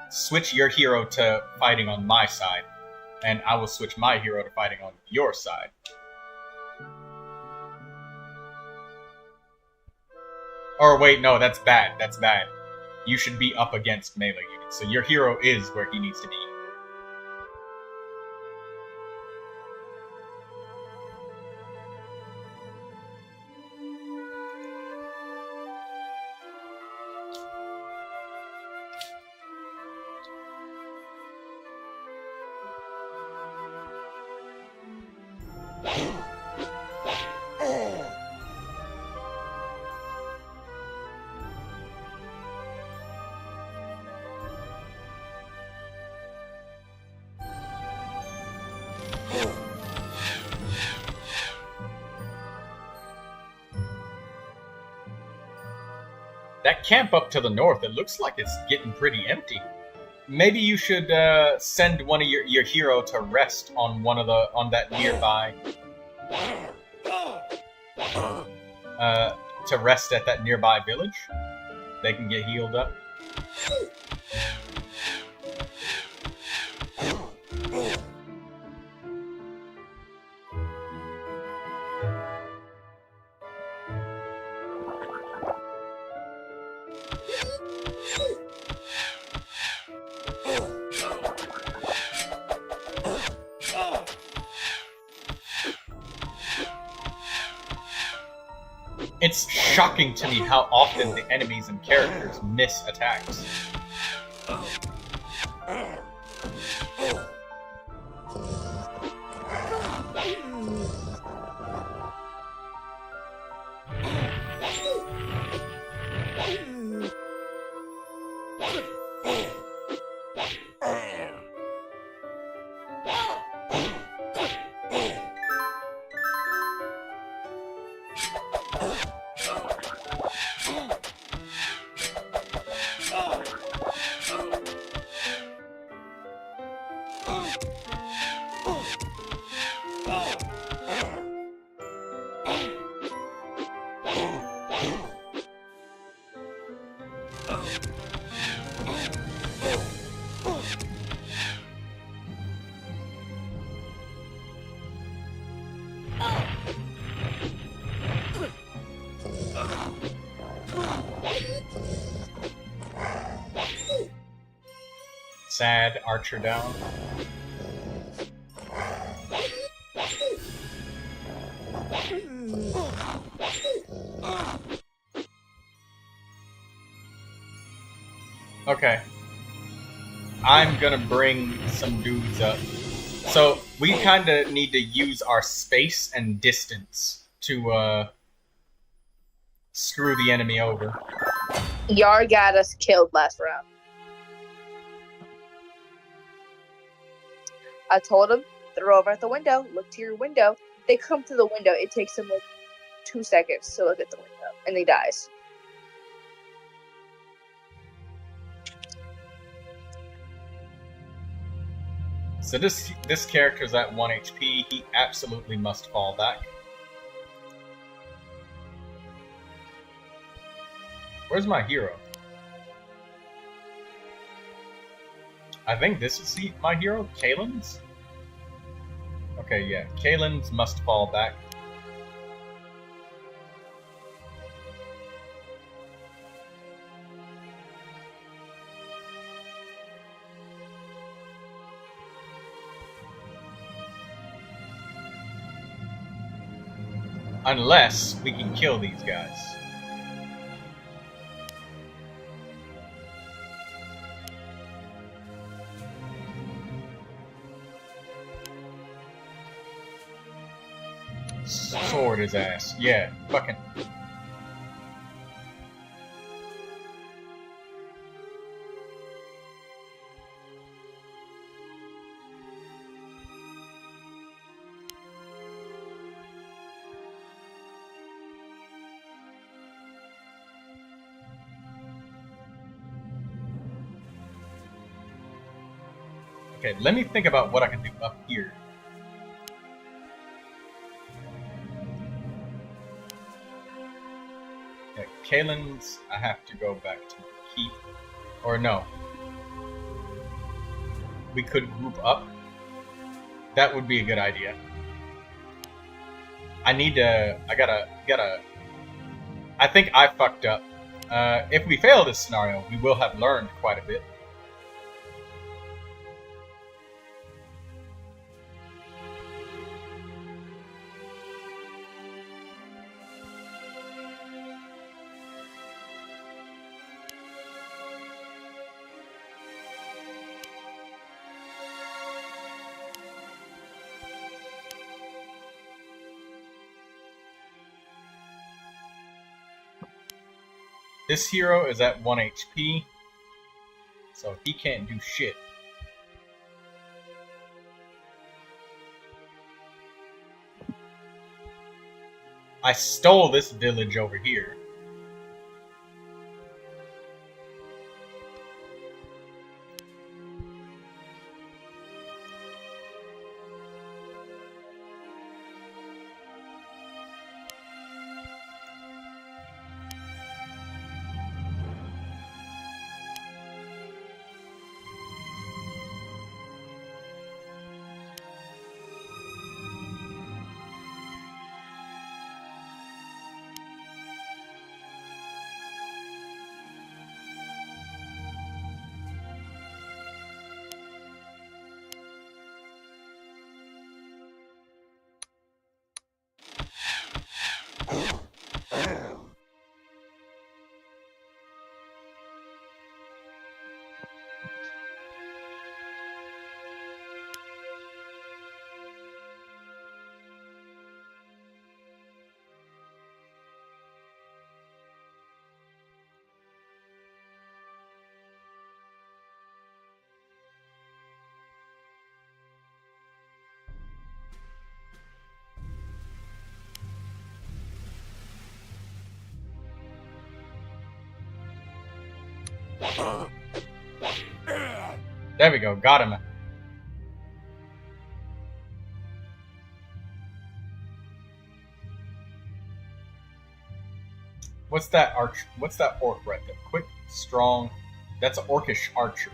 switch your hero to fighting on my side, and I will switch my hero to fighting on your side. Or wait, no, that's bad. That's bad. You should be up against melee units, so your hero is where he needs to be. That camp up to the north, it looks like it's getting pretty empty. Maybe you should send one of your hero to rest on that nearby. To rest at that nearby village. They can get healed up. It's shocking to me how often the enemies and characters miss attacks. Sad archer down. Okay. I'm gonna bring some dudes up. So, we kinda need to use our space and distance to, screw the enemy over. Yar got us killed last round. I told him, throw over at the window, look to your window. They come to the window, it takes them like 2 seconds to look at the window, and he dies. So this character's at 1 HP, he absolutely must fall back. Where's my hero? I think this is my hero, Kalen's? Okay, yeah, Kalen's must fall back. Unless we can kill these guys. Sword his ass. Yeah, fucking. Okay, let me think about what I can do up here. Yeah, Kalen's, I have to go back to keep. Or no. We could group up. That would be a good idea. I think I fucked up. If we fail this scenario, we will have learned quite a bit. This hero is at 1 HP, so he can't do shit. I stole this village over here. There we go, got him. What's that arch? What's that orc right there? Quick, strong. That's an orcish archer.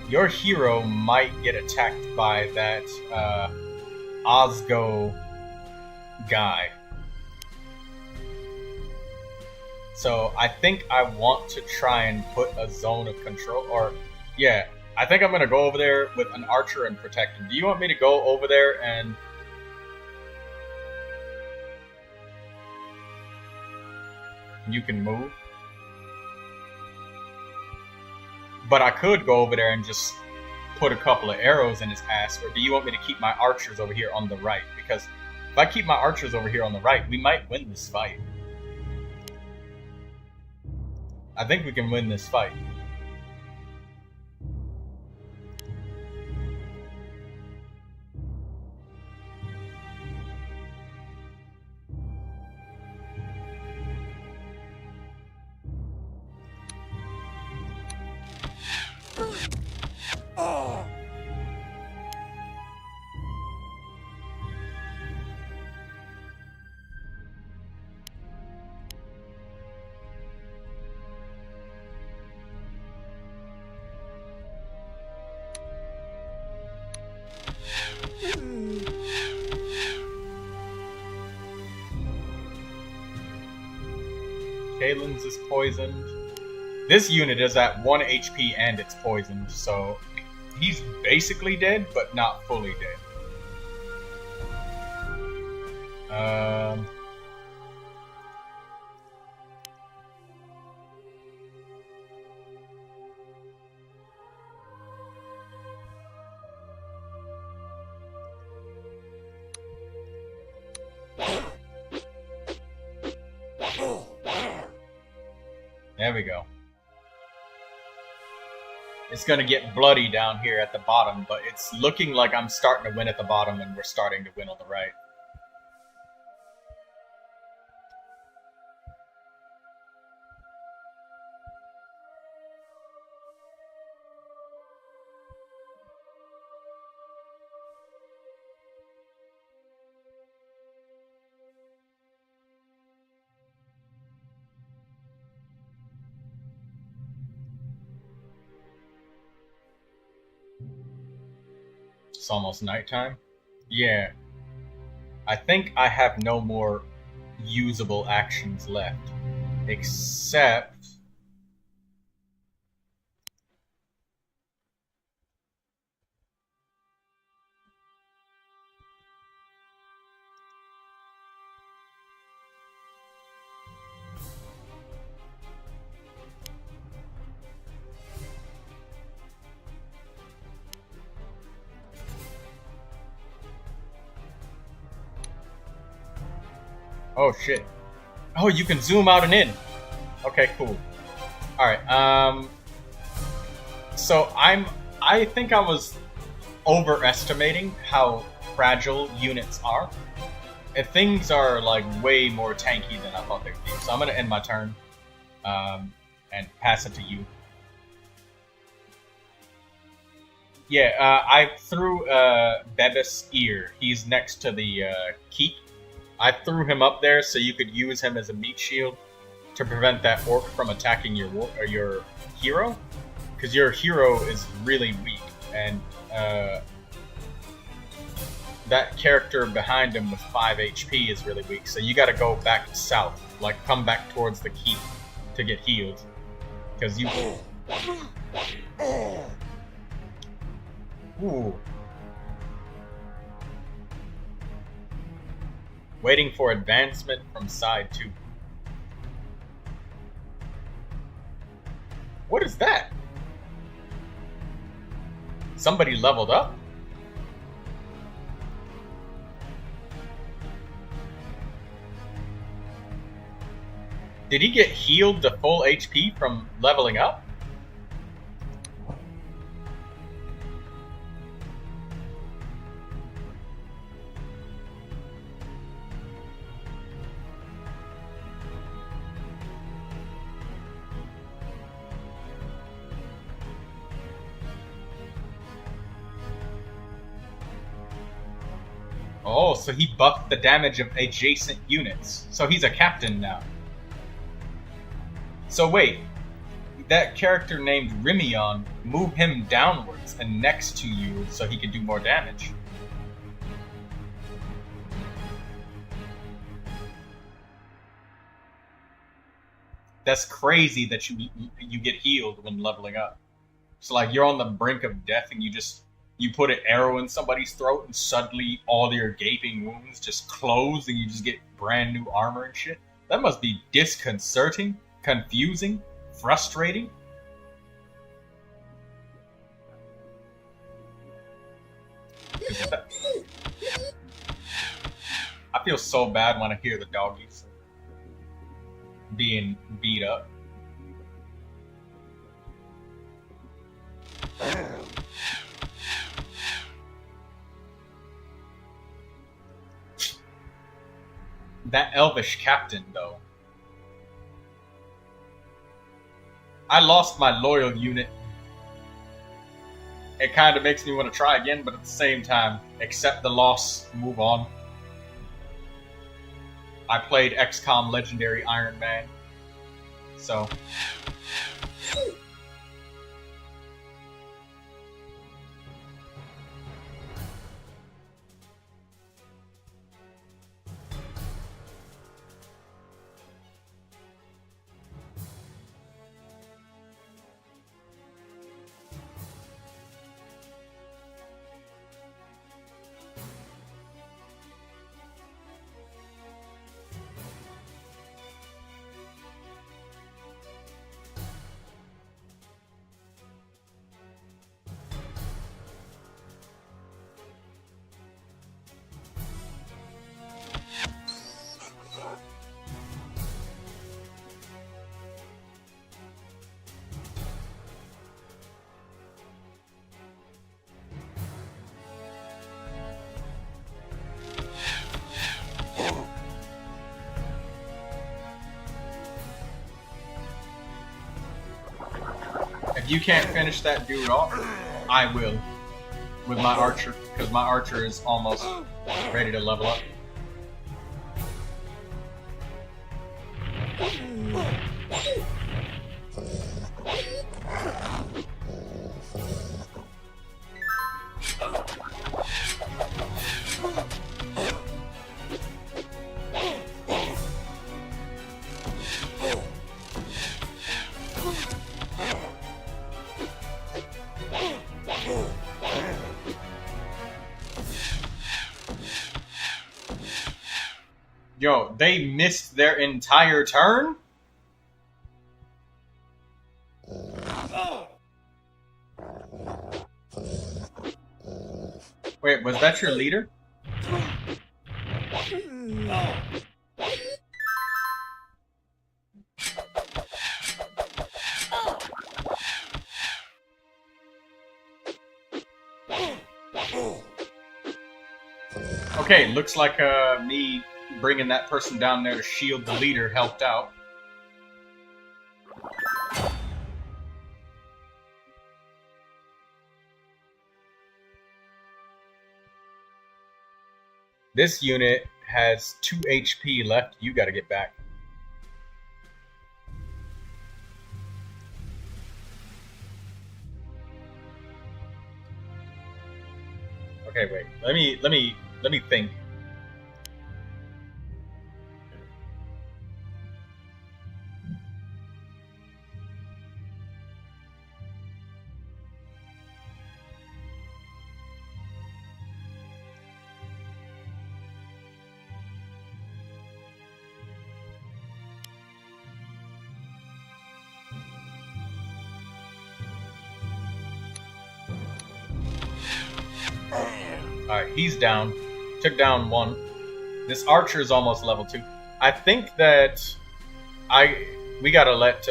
Your hero might get attacked by that Osgo guy. So I think I want to try and put a zone of control, or yeah, I think I'm gonna go over there with an archer and protect him. Do you want me to go over there and you can move? But I could go over there and just put a couple of arrows in his ass, or do you want me to keep my archers over here on the right? Because if I keep my archers over here on the right, we might win this fight. I think we can win this fight. Kalen's is poisoned. This unit is at 1 HP and it's poisoned, so he's basically dead, but not fully dead. There we go. It's gonna get bloody down here at the bottom, but it's looking like I'm starting to win at the bottom and we're starting to win on the right. It's almost nighttime. Yeah. I think I have no more usable actions left. Except... Oh shit. Oh, you can zoom out and in. Okay, cool. Alright, so I think I was overestimating how fragile units are. And things are like way more tanky than I thought they'd be. So I'm gonna end my turn, and pass it to you. Yeah, I threw Bebis ear. He's next to the keep. I threw him up there so you could use him as a meat shield to prevent that orc from attacking your hero, because your hero is really weak, and that character behind him with 5 HP is really weak. So you got to go back south, like come back towards the keep to get healed, because you. Ooh. Waiting for advancement from side 2. What is that? Somebody leveled up? Did he get healed to full HP from leveling up? Oh, so he buffed the damage of adjacent units. So he's a captain now. So wait, that character named Rimion, move him downwards and next to you so he can do more damage. That's crazy that you get healed when leveling up. So like you're on the brink of death and you put an arrow in somebody's throat and suddenly all your gaping wounds just close and you just get brand new armor and shit. That must be disconcerting, confusing, frustrating. I feel so bad when I hear the doggies being beat up. That elvish captain, though. I lost my loyal unit. It kind of makes me want to try again, but at the same time, accept the loss, move on. I played XCOM Legendary Iron Man, so... If you can't finish that dude off, I will. With my archer, because my archer is almost ready to level up. Yo, they missed their entire turn? Wait, was that your leader? Okay, looks like me bringing that person down there to shield the leader helped out. This unit has 2 HP left. You gotta get back. Okay, wait. Let me think. Alright, he's down. Took down 1. This archer is almost level 2. I think that we gotta let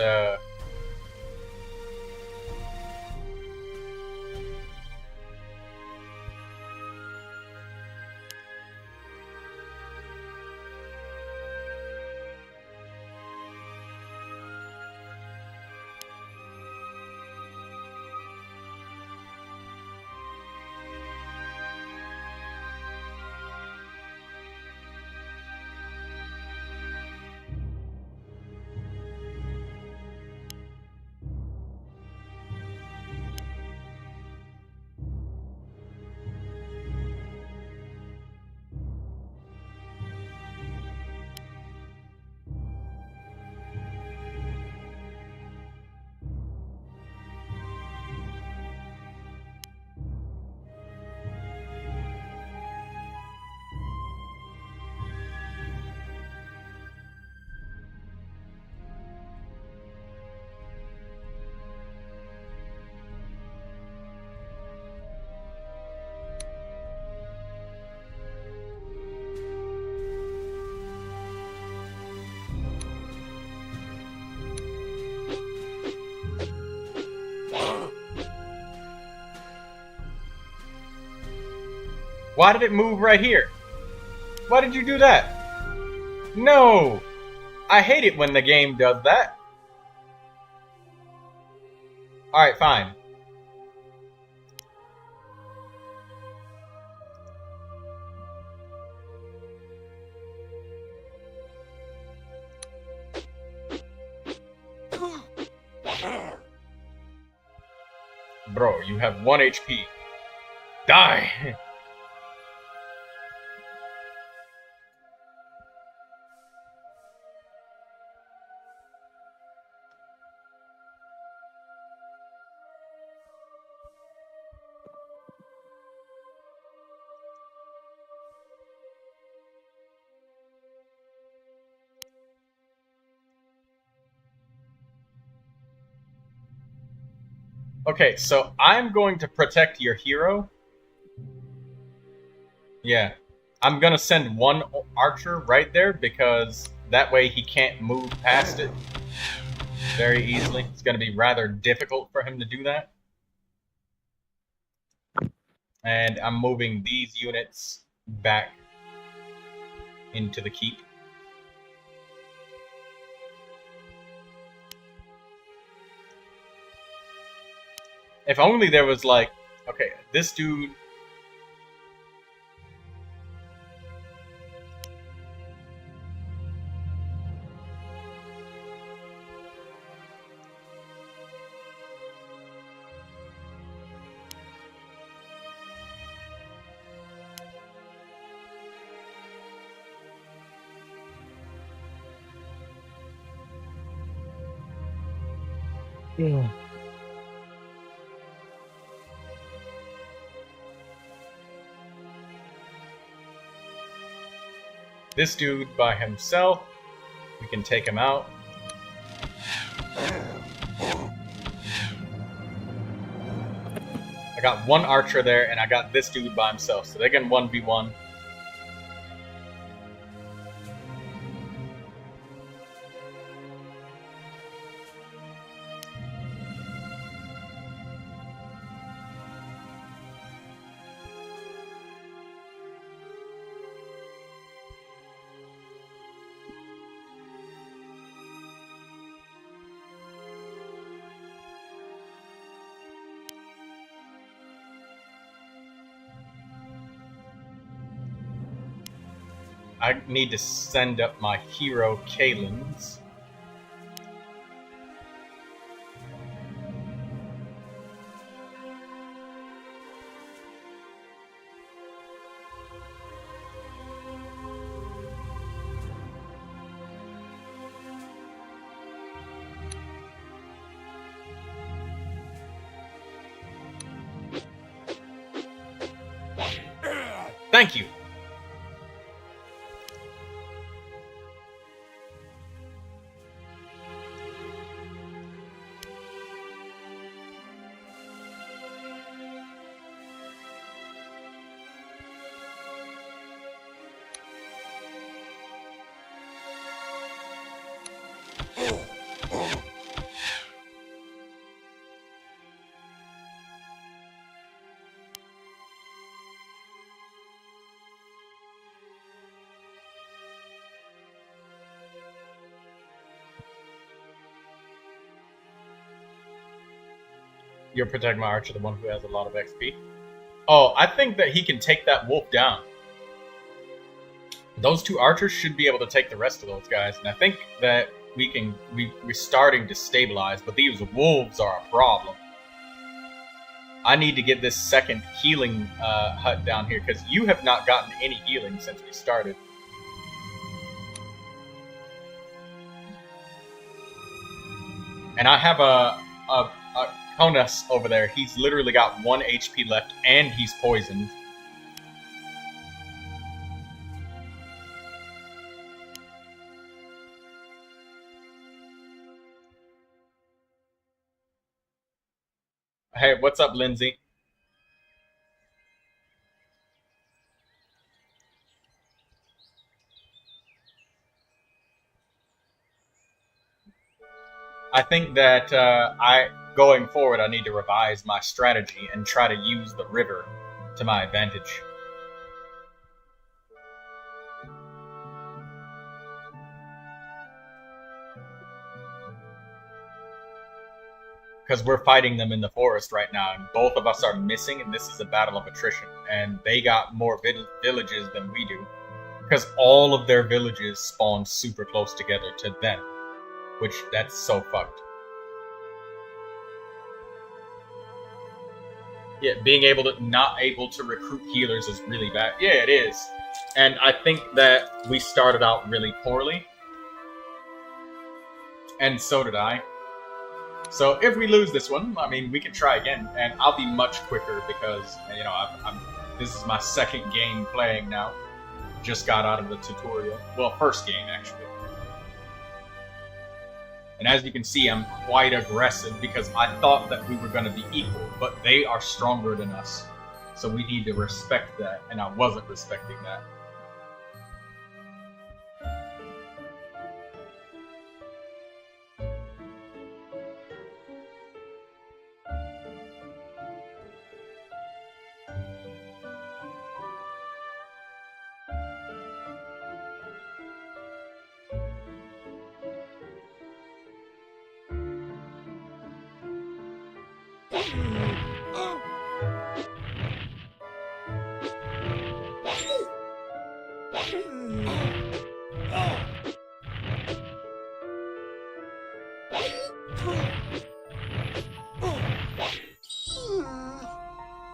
Why did it move right here? Why did you do that? No! I hate it when the game does that. Alright, fine. Bro, you have 1 HP. Die! Okay, so I'm going to protect your hero. Yeah. I'm gonna send 1 archer right there because that way he can't move past it very easily. It's gonna be rather difficult for him to do that. And I'm moving these units back into the keep. If only there was like, okay, this dude. Yeah. this dude by himself. We can take him out. I got one archer there, and I got this dude by himself, so they can 1v1. I need to send up my hero Kalins. Thank you. You're protecting my archer, the one who has a lot of XP. Oh, I think that he can take that wolf down. Those two archers should be able to take the rest of those guys, and I think that we're starting to stabilize, but these wolves are a problem. I need to get this second healing hut down here, because you have not gotten any healing since we started. And I have a Honus over there. He's literally got 1 HP left, and he's poisoned. Hey, what's up, Lindsay? I think that going forward, I need to revise my strategy and try to use the river to my advantage. Because we're fighting them in the forest right now, and both of us are missing, and this is a battle of attrition. And they got more villages than we do, because all of their villages spawn super close together to them, which that's so fucked. Yeah, being not able to recruit healers is really bad. Yeah, it is. And I think that we started out really poorly. And so did I. So if we lose this one, I mean, we can try again. And I'll be much quicker because, you know, this is my second game playing now. Just got out of the tutorial. Well, first game, actually. And as you can see, I'm quite aggressive because I thought that we were going to be equal, but they are stronger than us. So we need to respect that, and I wasn't respecting that.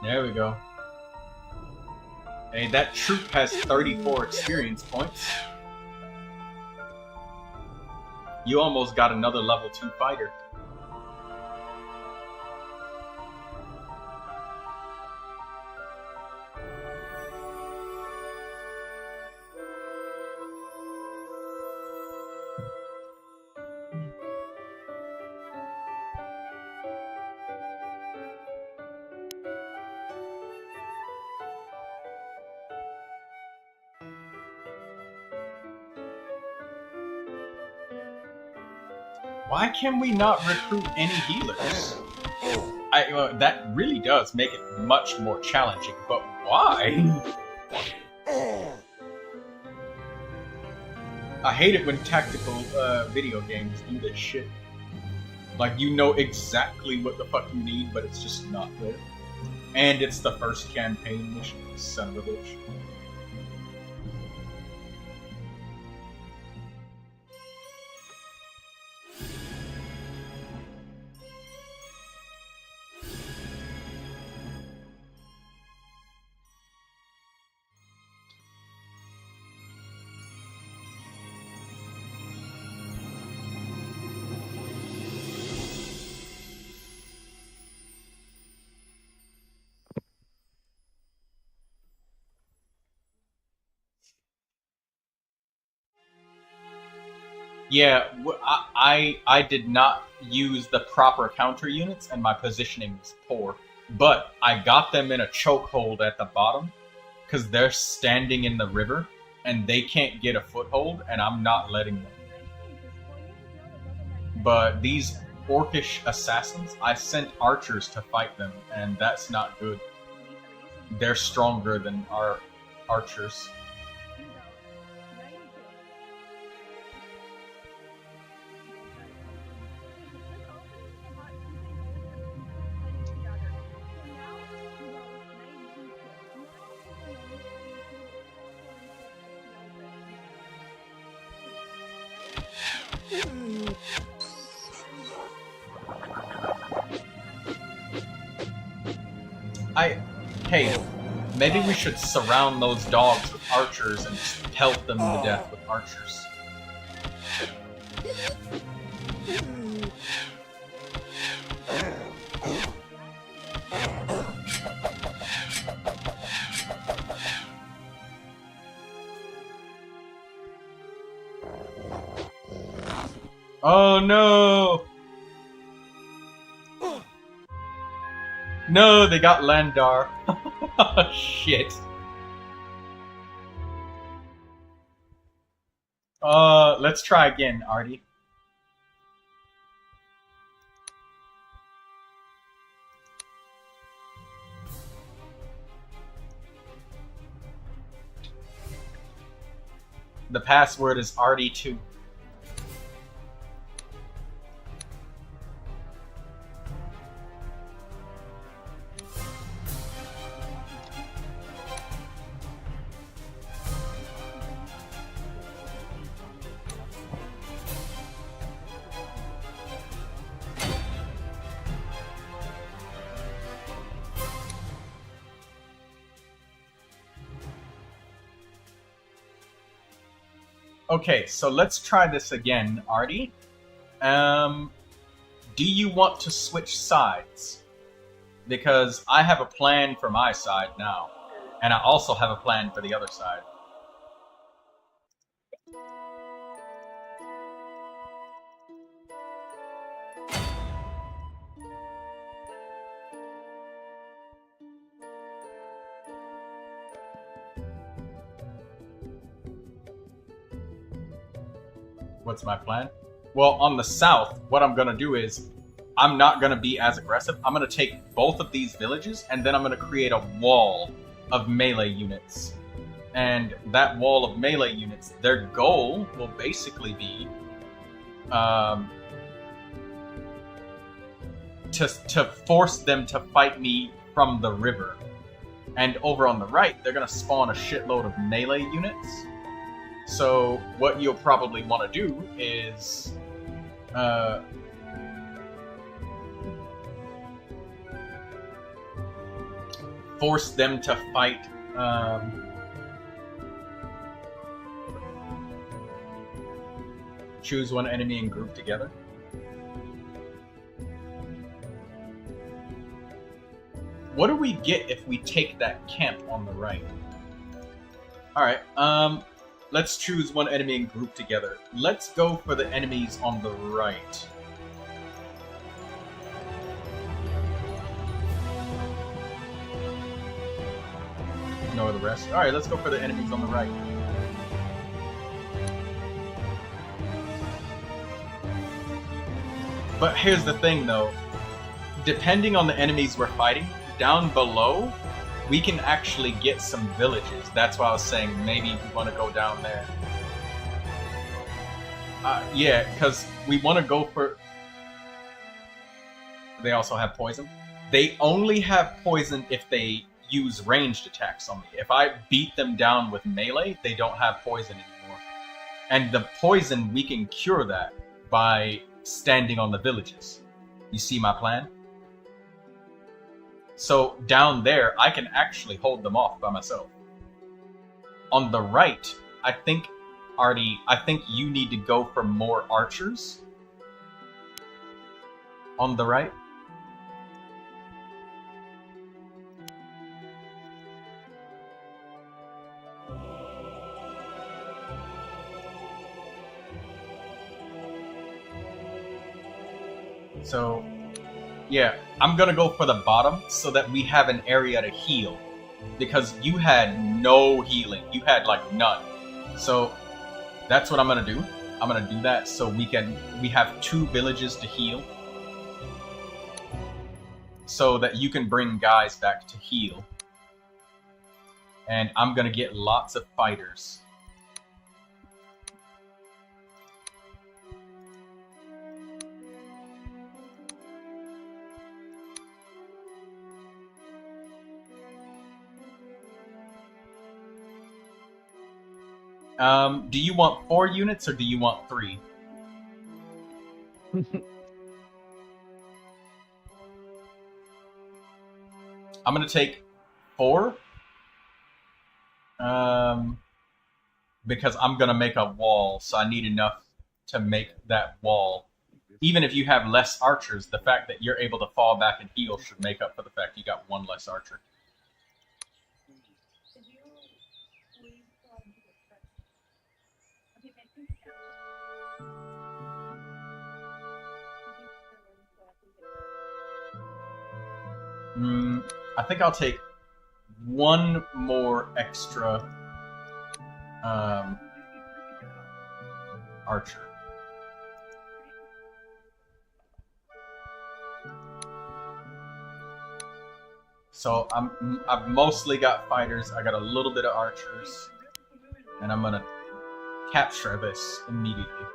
There we go. Hey, that troop has 34 experience points. You almost got another level 2 fighter. Why can we not recruit any healers? That really does make it much more challenging, but why? I hate it when tactical video games do this shit. Like, you know exactly what the fuck you need, but it's just not there. And it's the first campaign mission, son of a bitch. Yeah, I did not use the proper counter units, and my positioning was poor. But I got them in a chokehold at the bottom, because they're standing in the river, and they can't get a foothold, and I'm not letting them. But these orcish assassins, I sent archers to fight them, and that's not good. They're stronger than our archers. Hey, maybe we should surround those dogs with archers and just pelt them to death with archers. Oh no! No, they got Landar. Shit. Let's try again, Artie. The password is Artie2. Okay, so let's try this again, Artie. Do you want to switch sides? Because I have a plan for my side now, and I also have a plan for the other side. What's my plan? Well, on the south, what I'm going to do is I'm not going to be as aggressive. I'm going to take both of these villages, and then I'm going to create a wall of melee units. And that wall of melee units, their goal will basically be to force them to fight me from the river. And over on the right, they're going to spawn a shitload of melee units. So what you'll probably want to do is force them to fight choose one enemy and group together. What do we get if we take that camp on the right? Alright, let's choose one enemy and group together. Let's go for the enemies on the right. Ignore the rest. Alright, let's go for the enemies on the right. But here's the thing, though. Depending on the enemies we're fighting, down below, we can actually get some villages. That's why I was saying maybe we want to go down there. Yeah, because we want to go for... They also have poison. They only have poison if they use ranged attacks on me. If I beat them down with melee, they don't have poison anymore. And the poison, we can cure that by standing on the villages. You see my plan? So down there, I can actually hold them off by myself. On the right, I think, Artie, I think you need to go for more archers. On the right. So, yeah, I'm gonna go for the bottom so that we have an area to heal. Because you had no healing. You had, like, none. So, that's what I'm gonna do. I'm gonna do that so we have 2 villages to heal. So that you can bring guys back to heal. And I'm gonna get lots of fighters. Do you want 4 units or do you want 3? I'm gonna take 4. Because I'm gonna make a wall, so I need enough to make that wall. Even if you have less archers, the fact that you're able to fall back and heal should make up for the fact you got 1 less archer. I think I'll take 1 more extra archer. So I've mostly got fighters. I got a little bit of archers, and I'm gonna capture this immediately.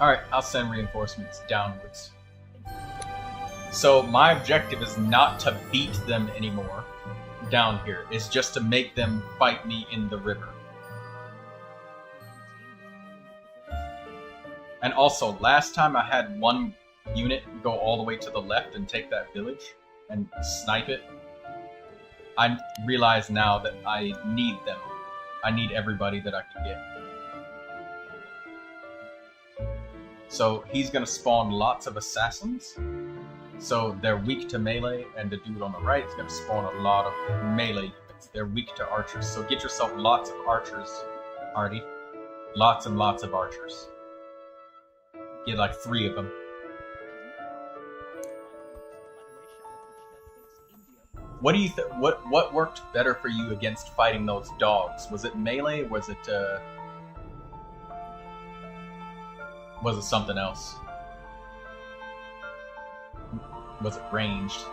Alright, I'll send reinforcements downwards. So my objective is not to beat them anymore down here. It's just to make them fight me in the river. And also, last time I had 1 unit go all the way to the left and take that village and snipe it. I realize now that I need them. I need everybody that I can get. So he's going to spawn lots of assassins. So they're weak to melee, and the dude on the right is going to spawn a lot of melee units. They're weak to archers. So get yourself lots of archers, Artie. Lots and lots of archers. Get like 3 of them. What do you what worked better for you against fighting those dogs? Was it melee? Was it something else? Was it ranged?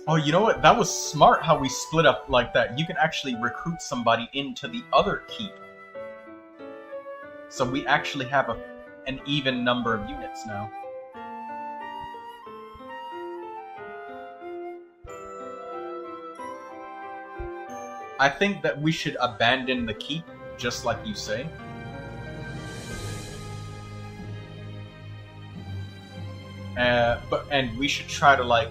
Oh, you know what? That was smart how we split up like that. You can actually recruit somebody into the other keep. So we actually have an even number of units now. I think that we should abandon the keep, just like you say. And we should try to like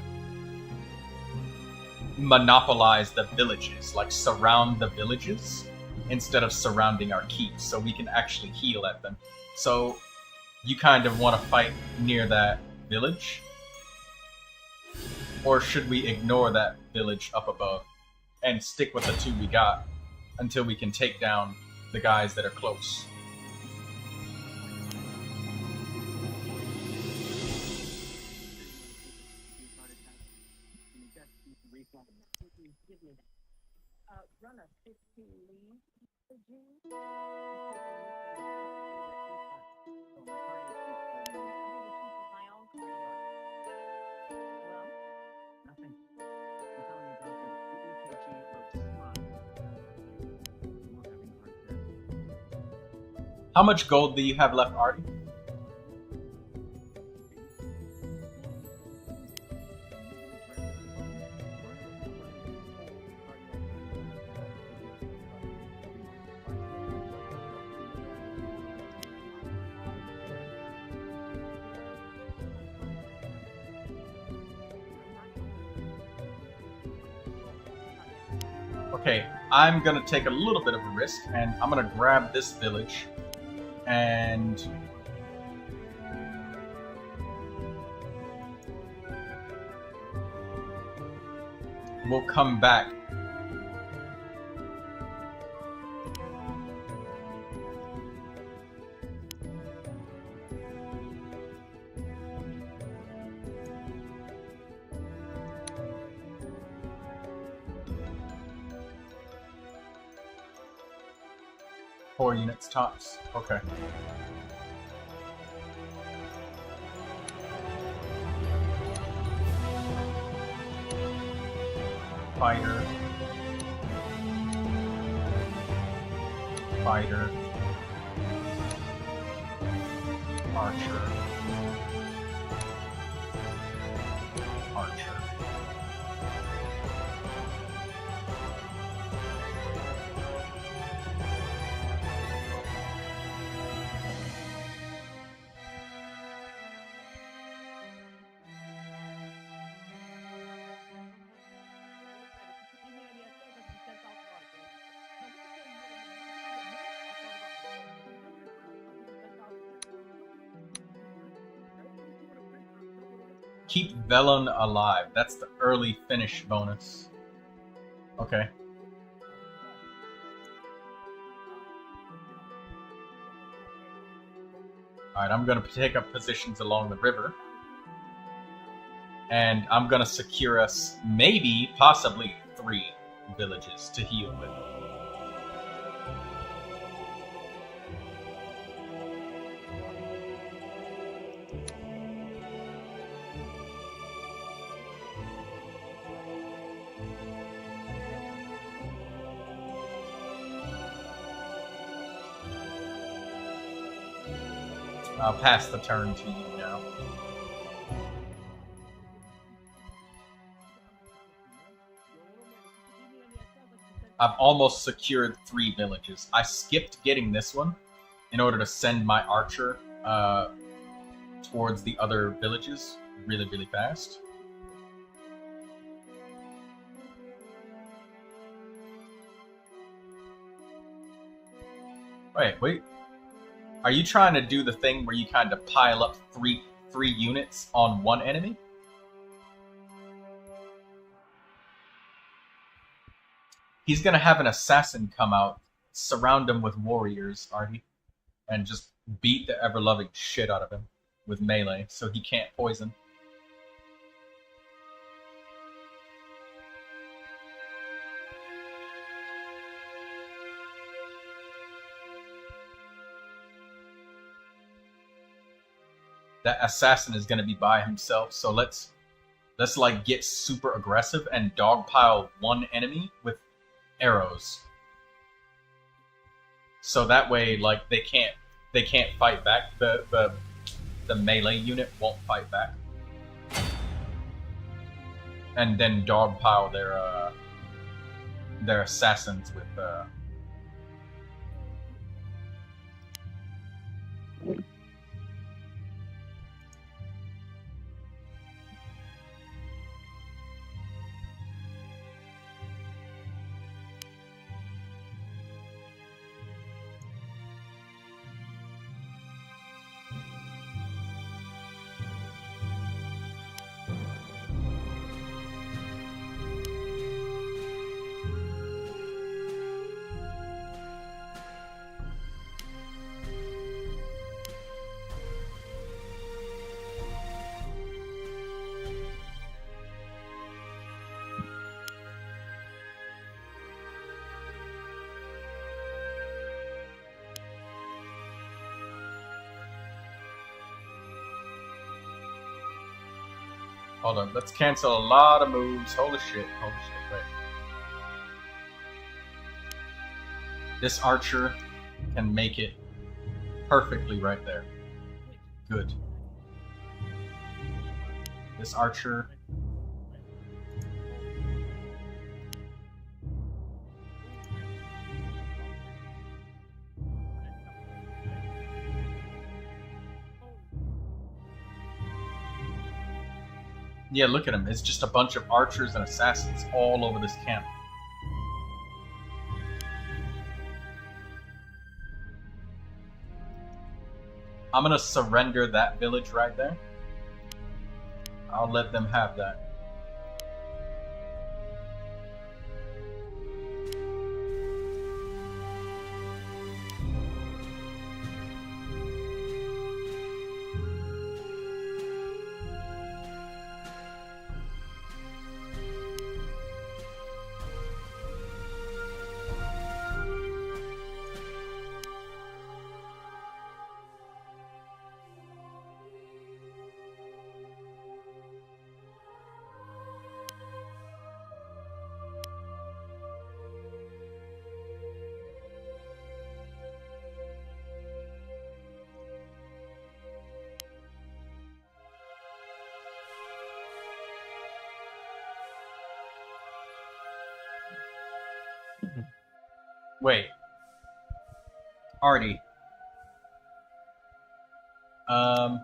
monopolize the villages, like surround the villages instead of surrounding our keeps, so we can actually heal at them. So you kind of want to fight near that village, or should we ignore that village up above and stick with the two we got until we can take down the guys that are close? How much gold do you have left, Artie? Okay, I'm gonna take a little bit of a risk, and I'm gonna grab this village, and we'll come back. Four units tops. Okay. Fighter. Fighter. Archer. Archer. Keep Velon alive. That's the early finish bonus. Okay. Alright, I'm gonna take up positions along the river. And I'm gonna secure us maybe, possibly, 3 villages to heal with. I'll pass the turn to you now. I've almost secured 3 villages. I skipped getting this one in order to send my archer towards the other villages really, really fast. Wait. Are you trying to do the thing where you kind of pile up three units on one enemy? He's gonna have an assassin come out, surround him with warriors, Artie, and just beat the ever-loving shit out of him with melee, so he can't poison. That assassin is going to be by himself, so let's like get super aggressive and dogpile one enemy with arrows. So that way, like they can't fight back. The melee unit won't fight back, and then dogpile their assassins with. Hold on, let's cancel a lot of moves. Holy shit, wait. This archer can make it perfectly right there. Good. This archer... Yeah, look at him. It's just a bunch of archers and assassins all over this camp. I'm gonna surrender that village right there. I'll let them have that. Wait. Artie. The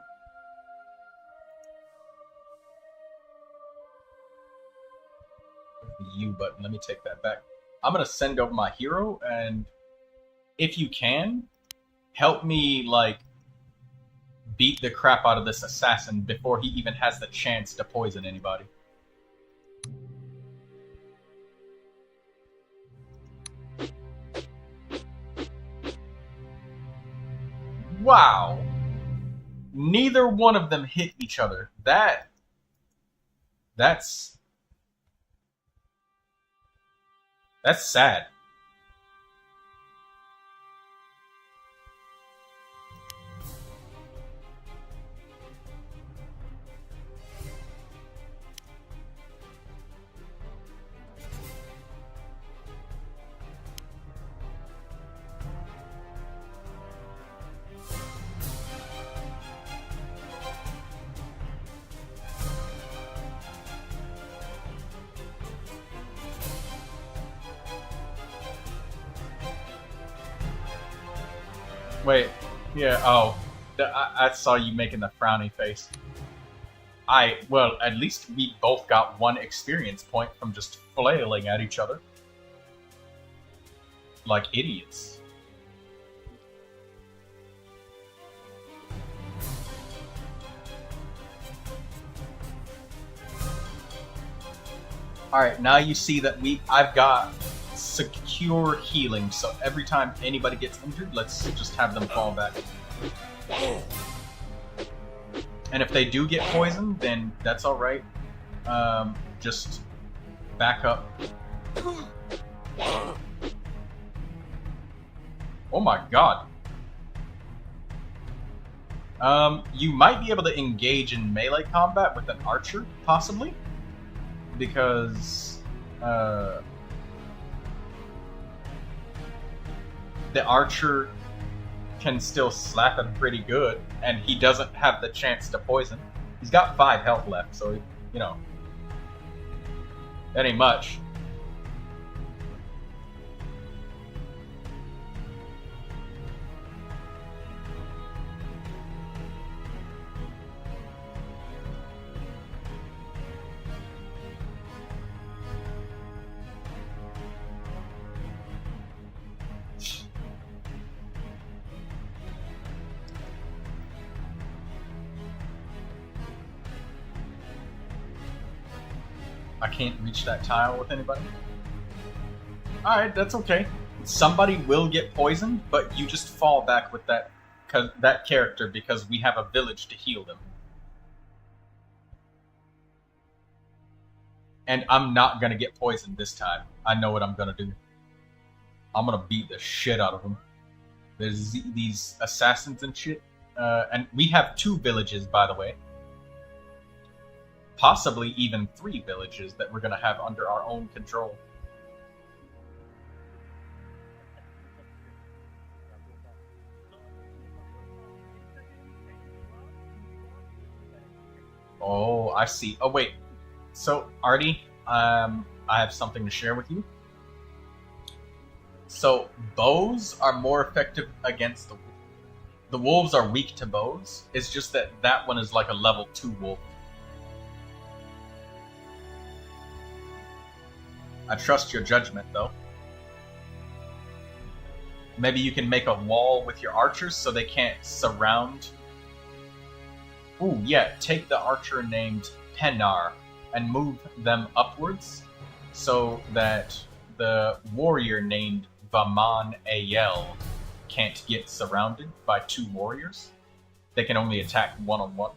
U button. Let me take that back. I'm gonna send over my hero, and if you can, help me, like, beat the crap out of this assassin before he even has the chance to poison anybody. Wow. Neither one of them hit each other. That's sad. Wait, yeah, oh. I saw you making the frowny face. Well, at least we both got one experience point from just flailing at each other. Like idiots. Alright, now you see that I've got secure healing, so every time anybody gets injured, let's just have them fall back. And if they do get poisoned, then that's alright. Just back up. Oh my god. You might be able to engage in melee combat with an archer, possibly. Because, the archer can still slap him pretty good, and he doesn't have the chance to poison. He's got 5 health left, so, you know, that ain't much. I can't reach that tile with anybody. Alright, that's okay. Somebody will get poisoned, but you just fall back with that character because we have a village to heal them. And I'm not gonna get poisoned this time. I know what I'm gonna do. I'm gonna beat the shit out of them. There's these assassins and shit. And we have 2 villages, by the way. possibly even 3 villages that we're going to have under our own control. Oh, I see. Oh, wait. So, Artie, I have something to share with you. So, bows are more effective against the wolves are weak to bows. It's just that that one is like a level 2 wolf. I trust your judgment, though. Maybe you can make a wall with your archers so they can't surround. Ooh, yeah, take the archer named Penar and move them upwards so that the warrior named Vaman Ayel can't get surrounded by 2 warriors. They can only attack one-on-one.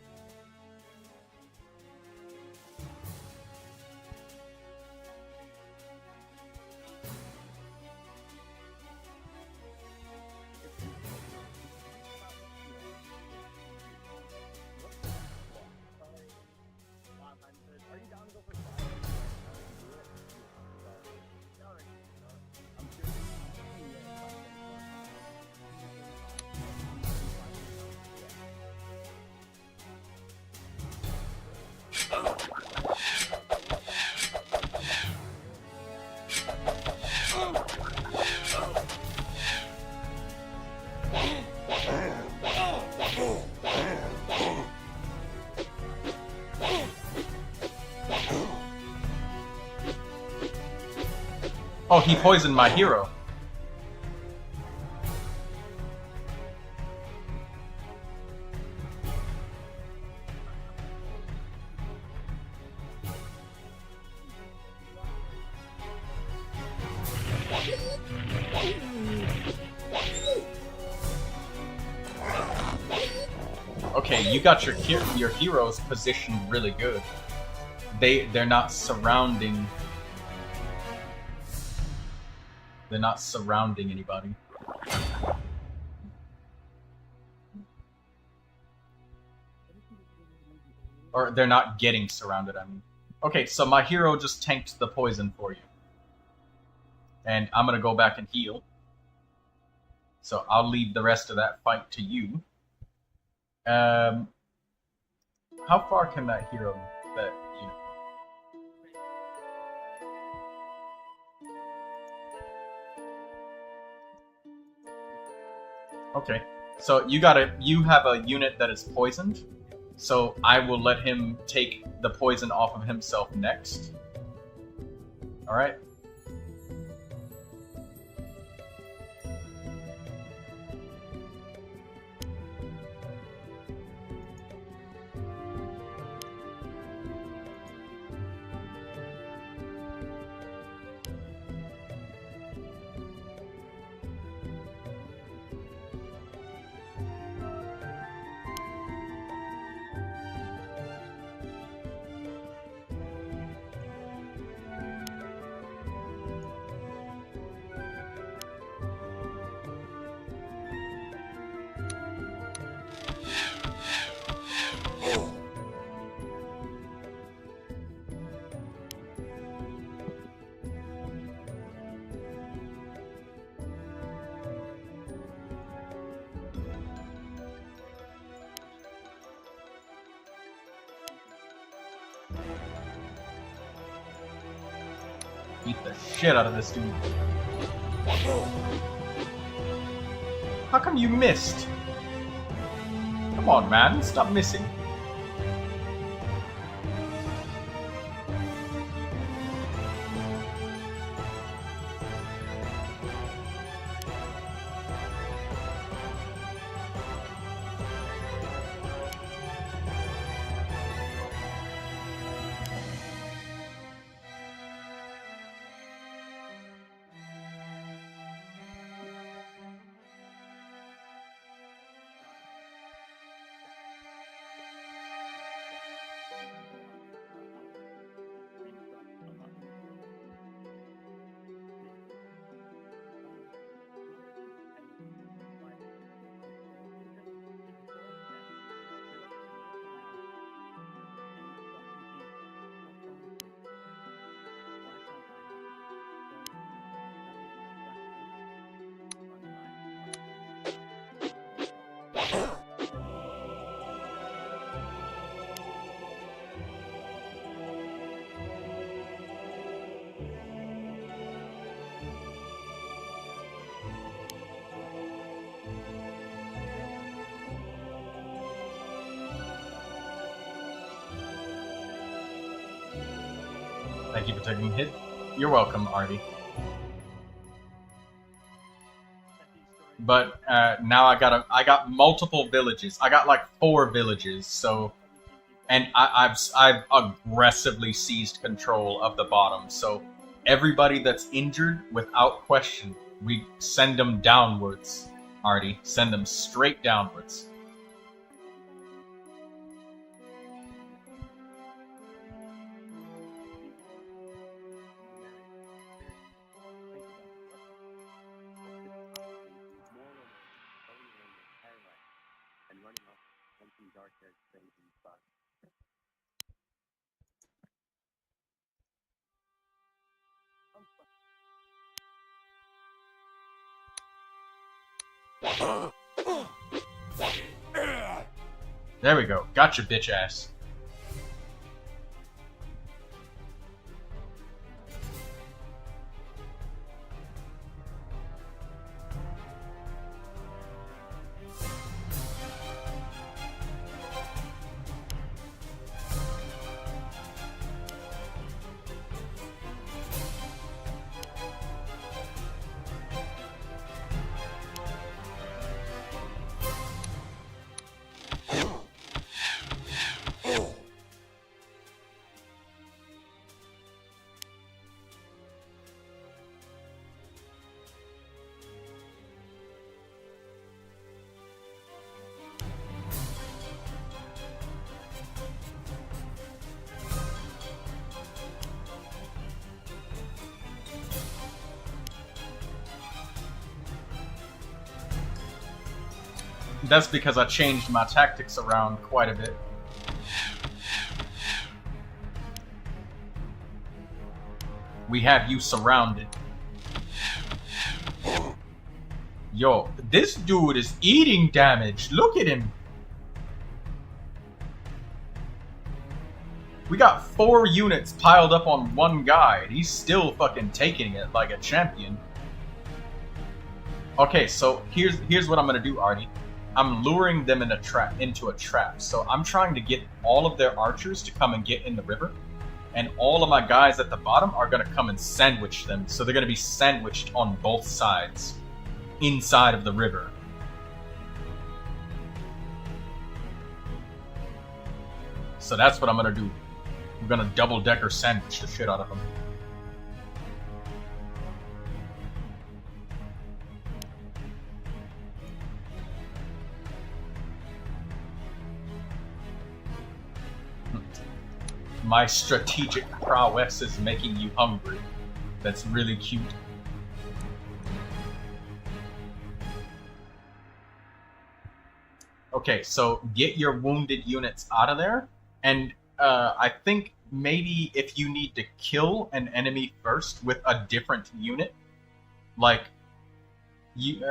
Oh, he poisoned my hero. Okay, you got your heroes positioned really good. They're not surrounding. They're not surrounding anybody. Or they're not getting surrounded, I mean. Okay, so my hero just tanked the poison for you. And I'm gonna go back and heal. So I'll leave the rest of that fight to you. How far can that hero, that, you know... Okay, so you have a unit that is poisoned, so I will let him take the poison off of himself next. Alright? Beat the shit out of this dude. How come you missed? Come on, man. Stop missing. Thank you for taking a hit. You're welcome, Artie. But now I got multiple villages. I got like 4 villages. So, and I've aggressively seized control of the bottom. So everybody that's injured, without question, we send them downwards. Artie, send them straight downwards. There we go. Gotcha, bitch ass. That's because I changed my tactics around quite a bit. We have you surrounded. Yo, this dude is eating damage. Look at him. We got 4 units piled up on one guy, and he's still fucking taking it like a champion. Okay, so here's what I'm gonna do, Artie. I'm luring them into a trap. So I'm trying to get all of their archers to come and get in the river. And all of my guys at the bottom are going to come and sandwich them. So they're going to be sandwiched on both sides. Inside of the river. So that's what I'm going to do. I'm going to double-decker sandwich the shit out of them. My strategic prowess is making you hungry. That's really cute. Okay, so get your wounded units out of there. And I think maybe if you need to kill an enemy first with a different unit, like you,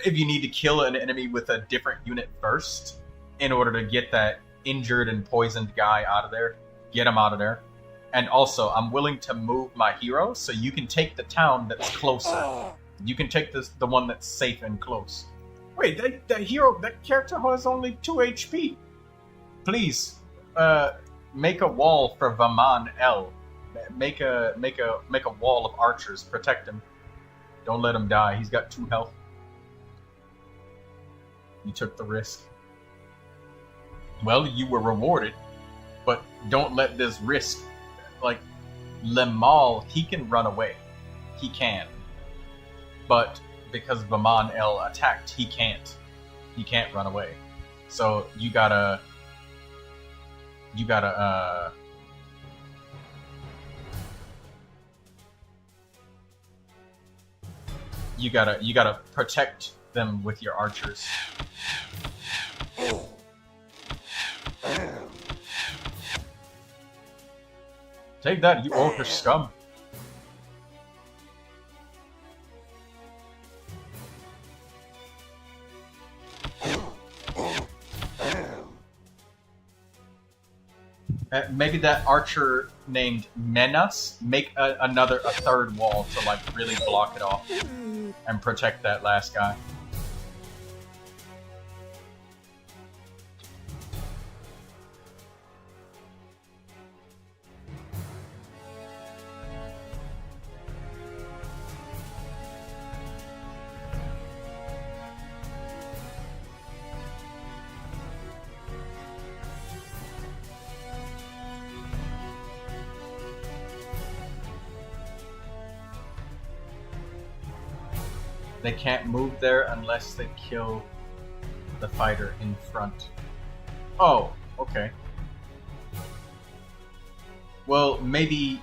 if you need to kill an enemy with a different unit first in order to get that injured and poisoned guy out of there, get him out of there. And also, I'm willing to move my hero so you can take the town that's closer. You can take the one that's safe and close. Wait, that character has only 2 HP. Please, make a wall for Vaman L. Make a wall of archers. Protect him. Don't let him die. He's got 2 health. You took the risk. Well, you were rewarded, but don't let this risk. Like, Lemal, he can run away. He can. But because Vaman El attacked, he can't. He can't run away. So you gotta protect them with your archers. Take that, you Euorpe scum. Maybe that archer named Menas, make a 3rd wall to like really block it off and protect that last guy. They can't move there unless they kill the fighter in front. Oh, okay. Well, maybe...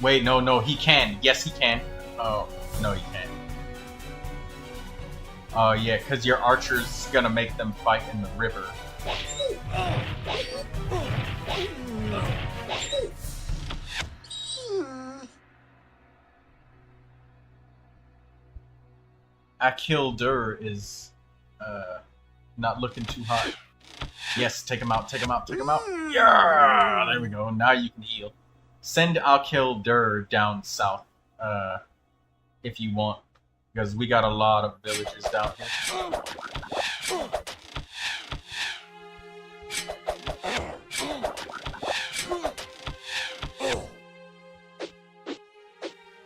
Wait, no, he can. Yes, he can. Oh, no, he can't. Oh, yeah, because your archer's gonna make them fight in the river. Akildur is not looking too hot. Yes, take him out, take him out, take him out. Yeah, there we go. Now you can heal. Send Akildur down south if you want, because we got a lot of villages down here.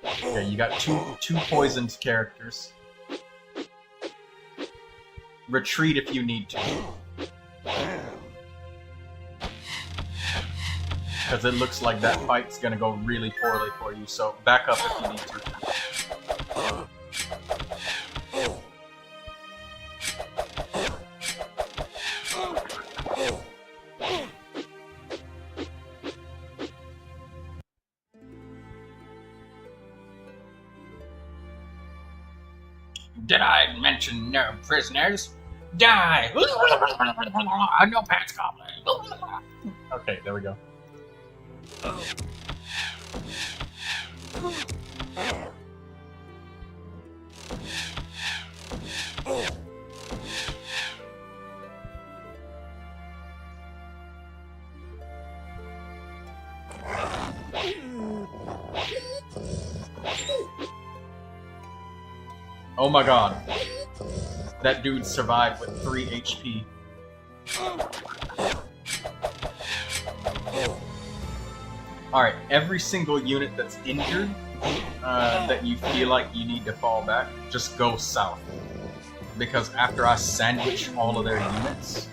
Okay, you got two poisoned characters. Retreat if you need to. Because it looks like that fight's gonna go really poorly for you, so back up if you need to. Did I mention no prisoners? Die! No pants goblin! Okay, there we go. Oh my god. That dude survived with 3 HP. Alright, every single unit that's injured, that you feel like you need to fall back, just go south. Because after I sandwich all of their units,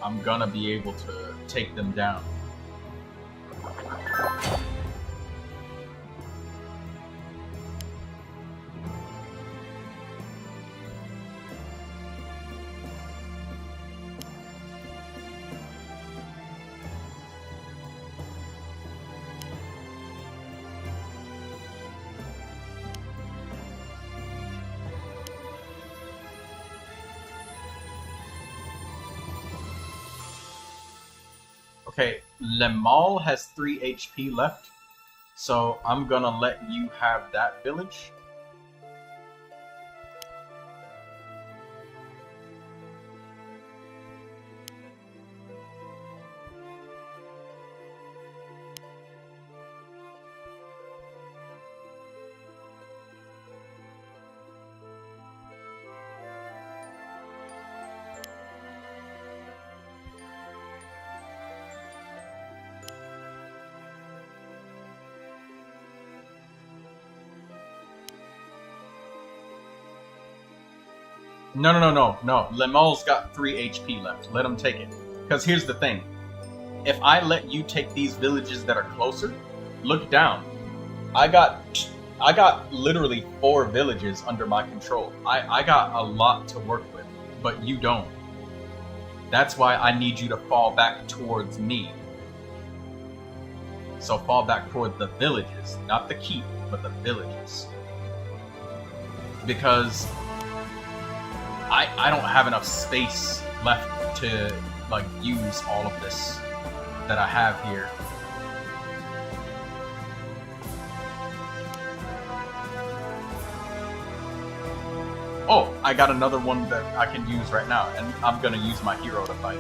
I'm gonna be able to take them down. Okay, Lemal has 3 HP left, so I'm gonna let you have that village. No. Lemal's got 3 HP left. Let him take it. Because here's the thing. If I let you take these villages that are closer, look down. I got literally 4 villages under my control. I got a lot to work with, but you don't. That's why I need you to fall back towards me. So fall back toward the villages. Not the keep, but the villages. Because I don't have enough space left to like use all of this that I have here. Oh, I got another one that I can use right now, and I'm gonna use my hero to fight.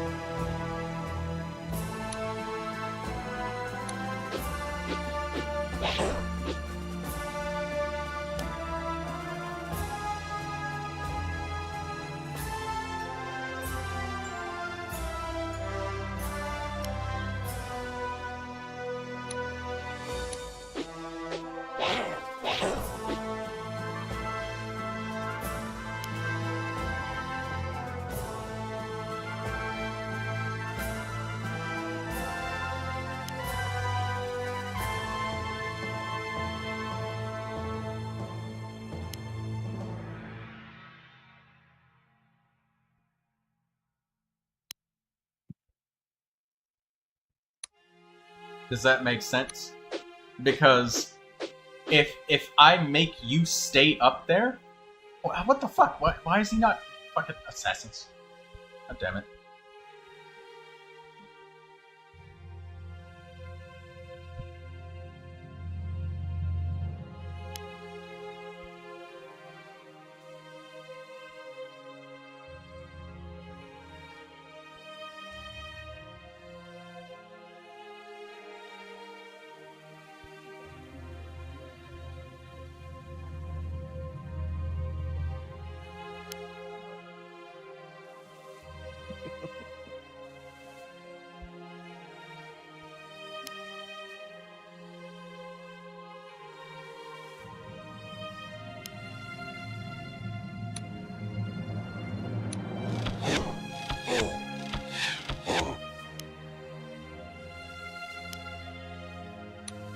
Does that make sense? Because if I make you stay up there, what the fuck? Why is he not fucking assassins? God damn it.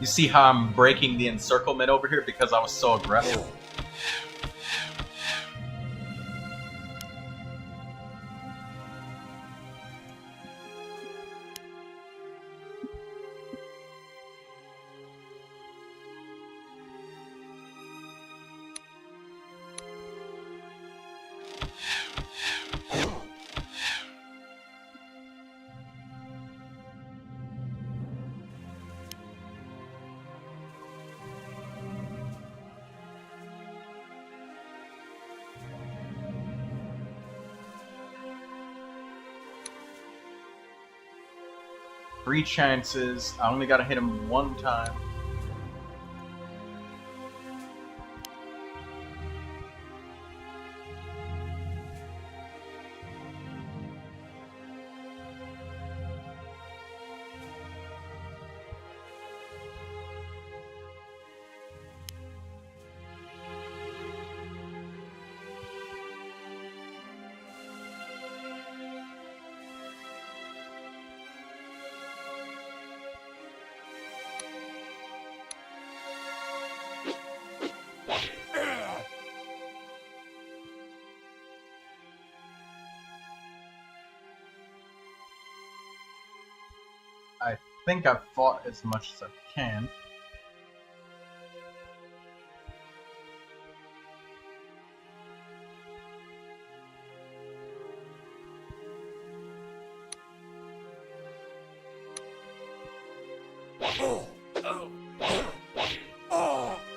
You see how I'm breaking the encirclement over here because I was so aggressive? Three chances. I only gotta hit him one time. I think I've fought as much as I can.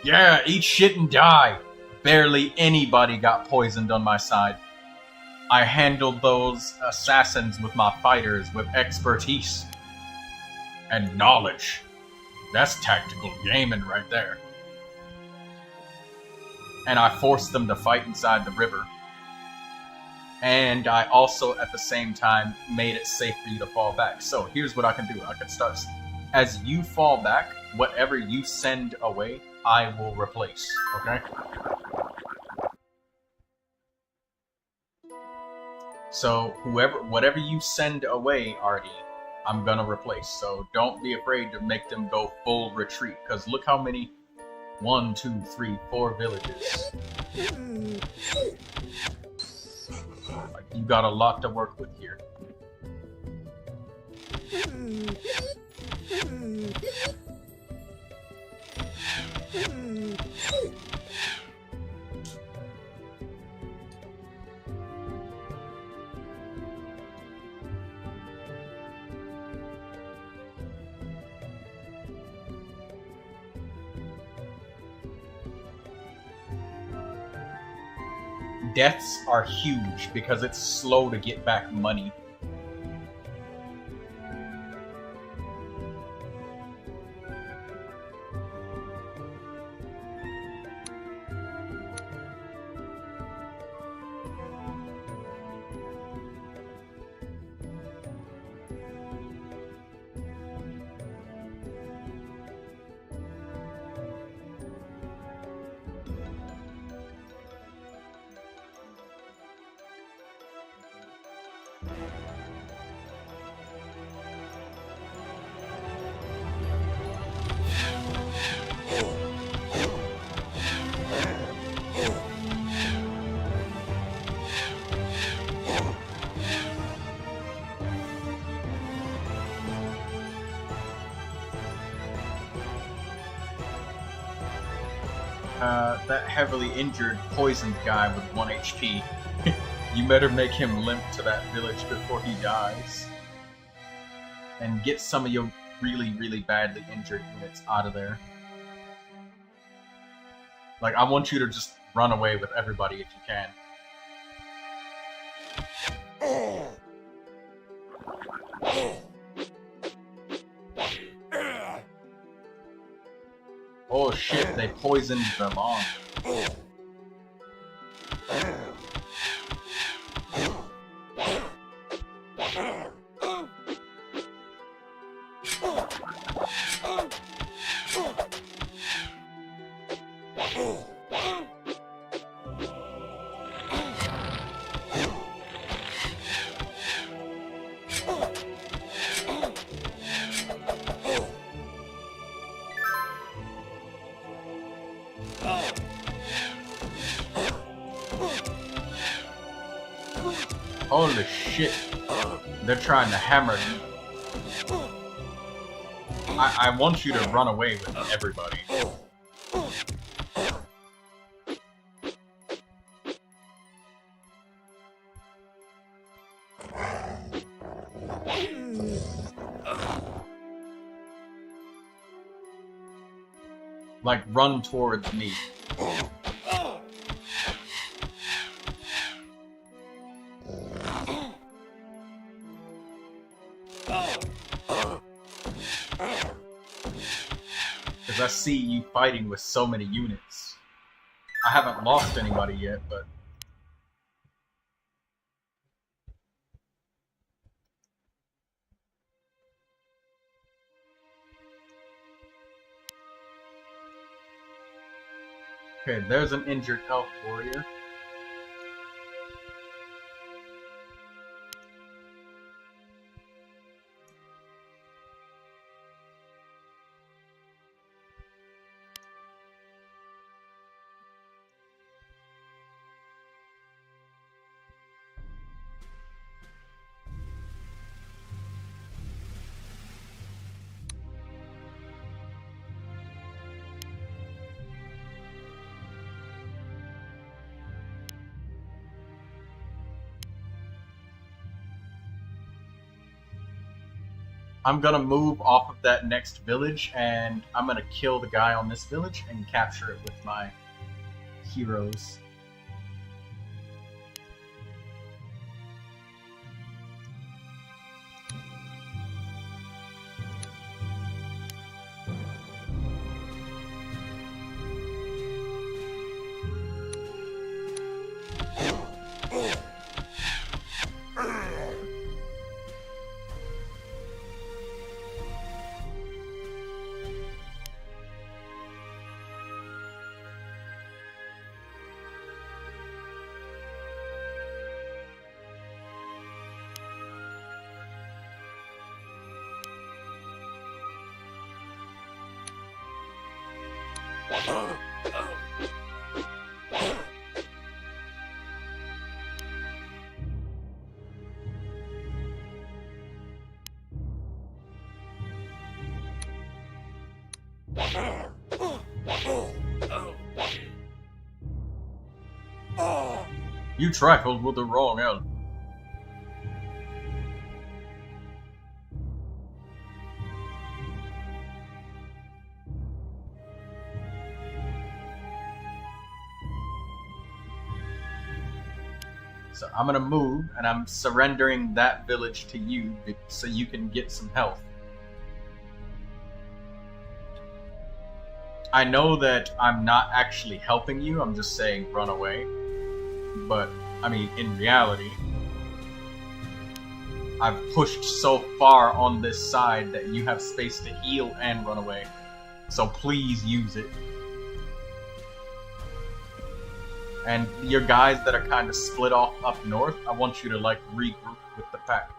Yeah, eat shit and die! Barely anybody got poisoned on my side. I handled those assassins with my fighters with expertise. And knowledge. That's tactical gaming right there. And I forced them to fight inside the river. And I also, at the same time, made it safe for you to fall back. So here's what I can do. I can start. As you fall back, whatever you send away, I will replace. Okay? So whatever you send away, Artie, I'm gonna replace. So don't be afraid to make them go full retreat. Because look how many 1, 2, 3, 4 villages. Like, you got a lot to work with here. Deaths are huge because it's slow to get back money. that heavily injured, poisoned guy with 1 HP. You better make him limp to that village before he dies. And get some of your really, really badly injured units out of there. Like, I want you to just run away with everybody if you can. Oh shit, they poisoned the lawn. Holy shit. They're trying to hammer you. I want you to run away with everybody. Like, run towards me. Because I see you fighting with so many units. I haven't lost anybody yet, but... Okay, there's an injured elf warrior. I'm gonna move off of that next village, and I'm gonna kill the guy on this village and capture it with my heroes. You trifled with the wrong elf. So I'm gonna move, and I'm surrendering that village to you so you can get some health. I know that I'm not actually helping you, I'm just saying run away. But, I mean, in reality, I've pushed so far on this side that you have space to heal and run away. So please use it. And your guys that are kind of split off up north, I want you to, like, regroup with the pack.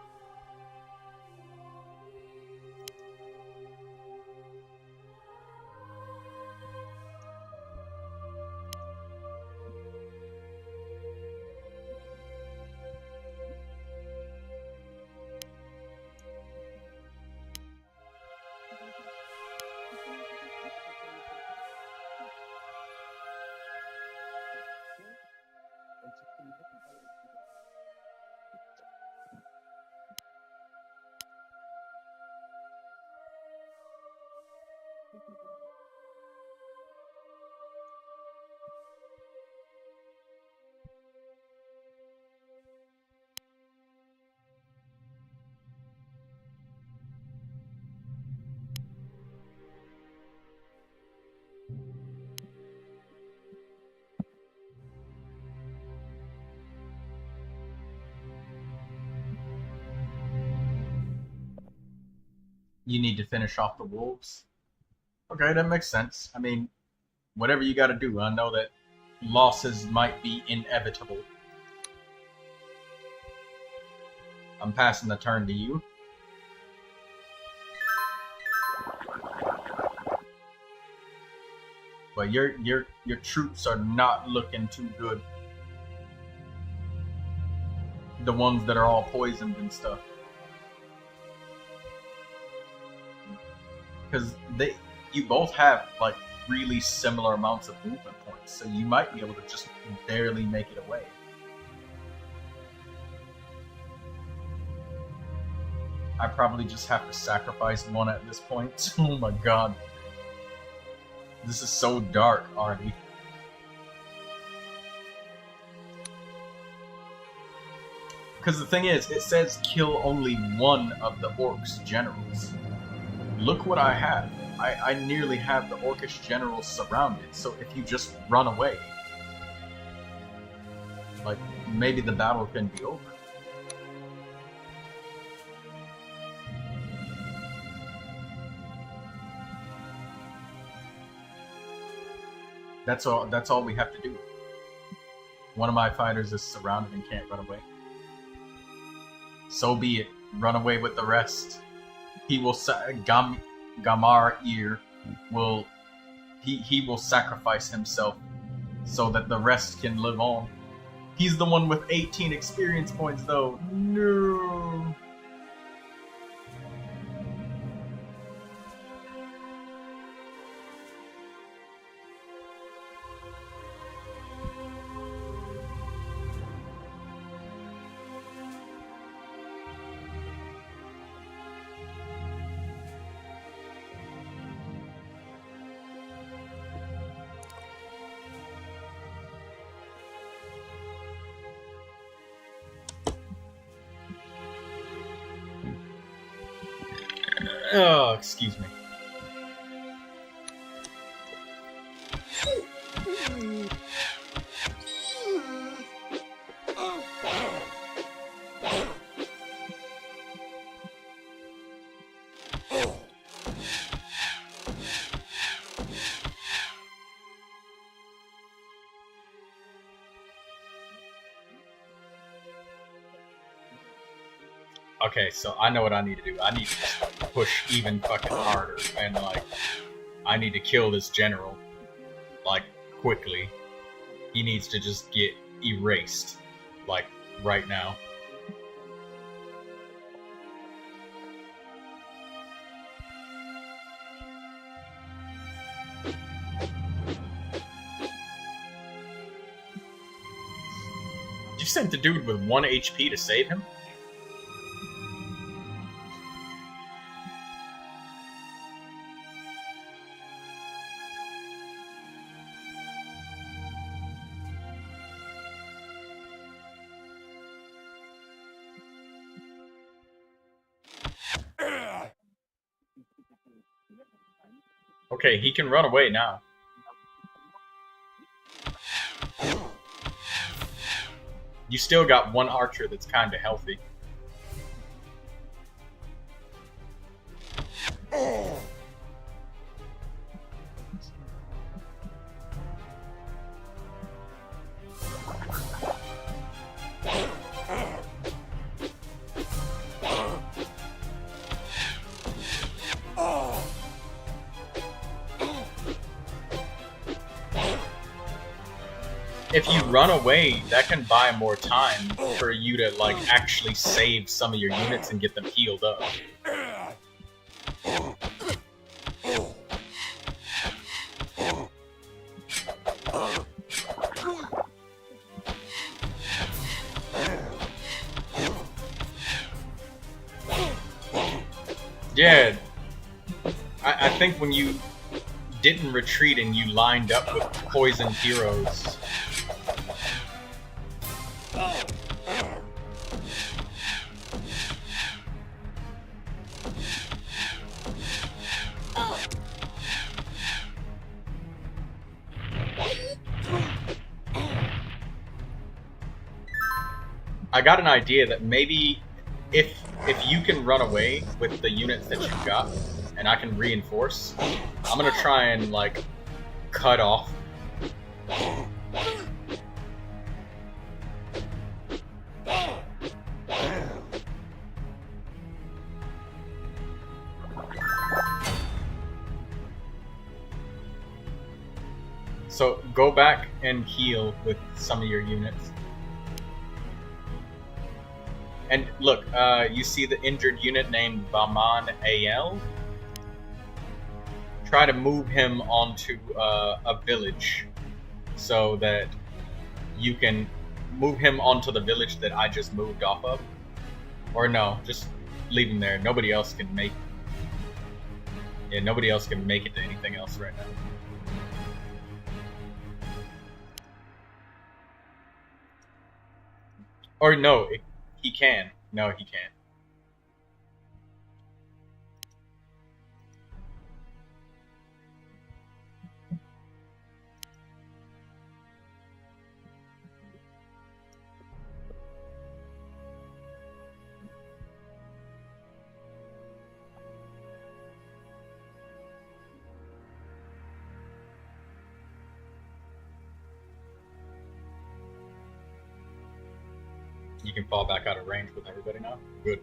You need to finish off the wolves. Okay, that makes sense. I mean, whatever you gotta do. I know that losses might be inevitable. I'm passing the turn to you. But your troops are not looking too good. The ones that are all poisoned and stuff. Because you both have like really similar amounts of movement points, so you might be able to just barely make it away. I probably just have to sacrifice one at this point. Oh my god. This is so dark, Artie. Because the thing is, it says kill only one of the orcs' generals. Look what I have. I nearly have the orcish generals surrounded, so if you just run away, like, maybe the battle can be over. That's all we have to do. One of my fighters is surrounded and can't run away. So be it. Run away with the rest. He will Gamar Ear will he will sacrifice himself so that the rest can live on. He's the one with 18 experience points though. No. Oh, excuse me. Okay, so I know what I need to do. I need to push even fucking harder, and like, I need to kill this general, like, quickly. He needs to just get erased, like, right now. You sent the dude with 1 HP to save him? Okay, he can run away now. You still got one archer that's kind of healthy. If you run away, that can buy more time for you to, like, actually save some of your units and get them healed up. Yeah, I think when you didn't retreat and you lined up with poisoned heroes, I got an idea that maybe if you can run away with the units that you've got, and I can reinforce, I'm gonna try and like cut off. So go back and heal with some of your units. And look, you see the injured unit named Baman AL? Try to move him onto a village so that you can move him onto the village that I just moved off of. Or no, just leave him there. Nobody else can make... Yeah, nobody else can make it to anything else right now. Or no, he can. No, he can't. You can fall back out of range with everybody now. Good.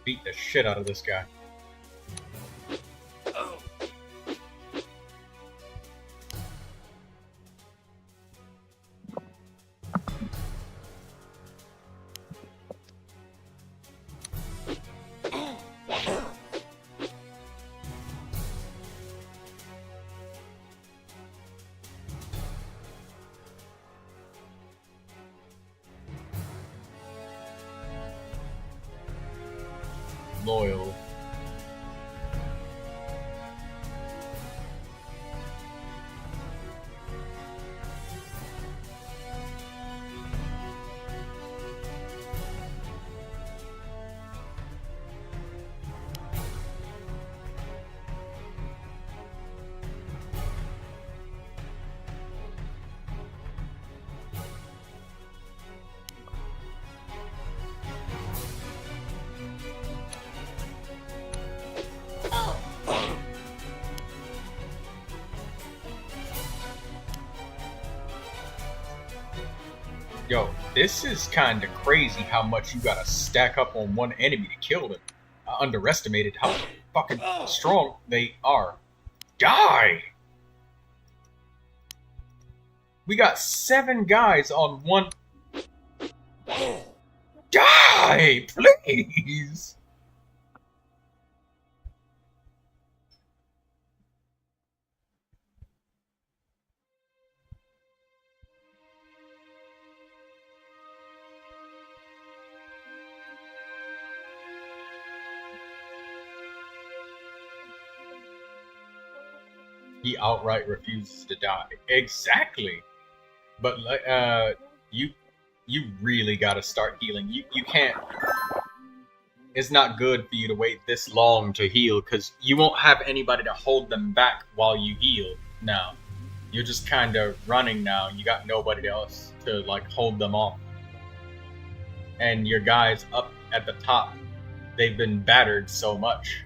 Beat the shit out of this guy. Loyal. Yo, this is kind of crazy how much you gotta stack up on one enemy to kill them. I underestimated how fucking strong they are. Die! We got 7 guys on one... Die! Please! He outright refuses to die. Exactly. But you really gotta start healing. You can't. It's not good for you to wait this long to heal because you won't have anybody to hold them back while you heal. Now, you're just kind of running now. You got nobody else to like hold them off. And your guys up at the top, they've been battered so much.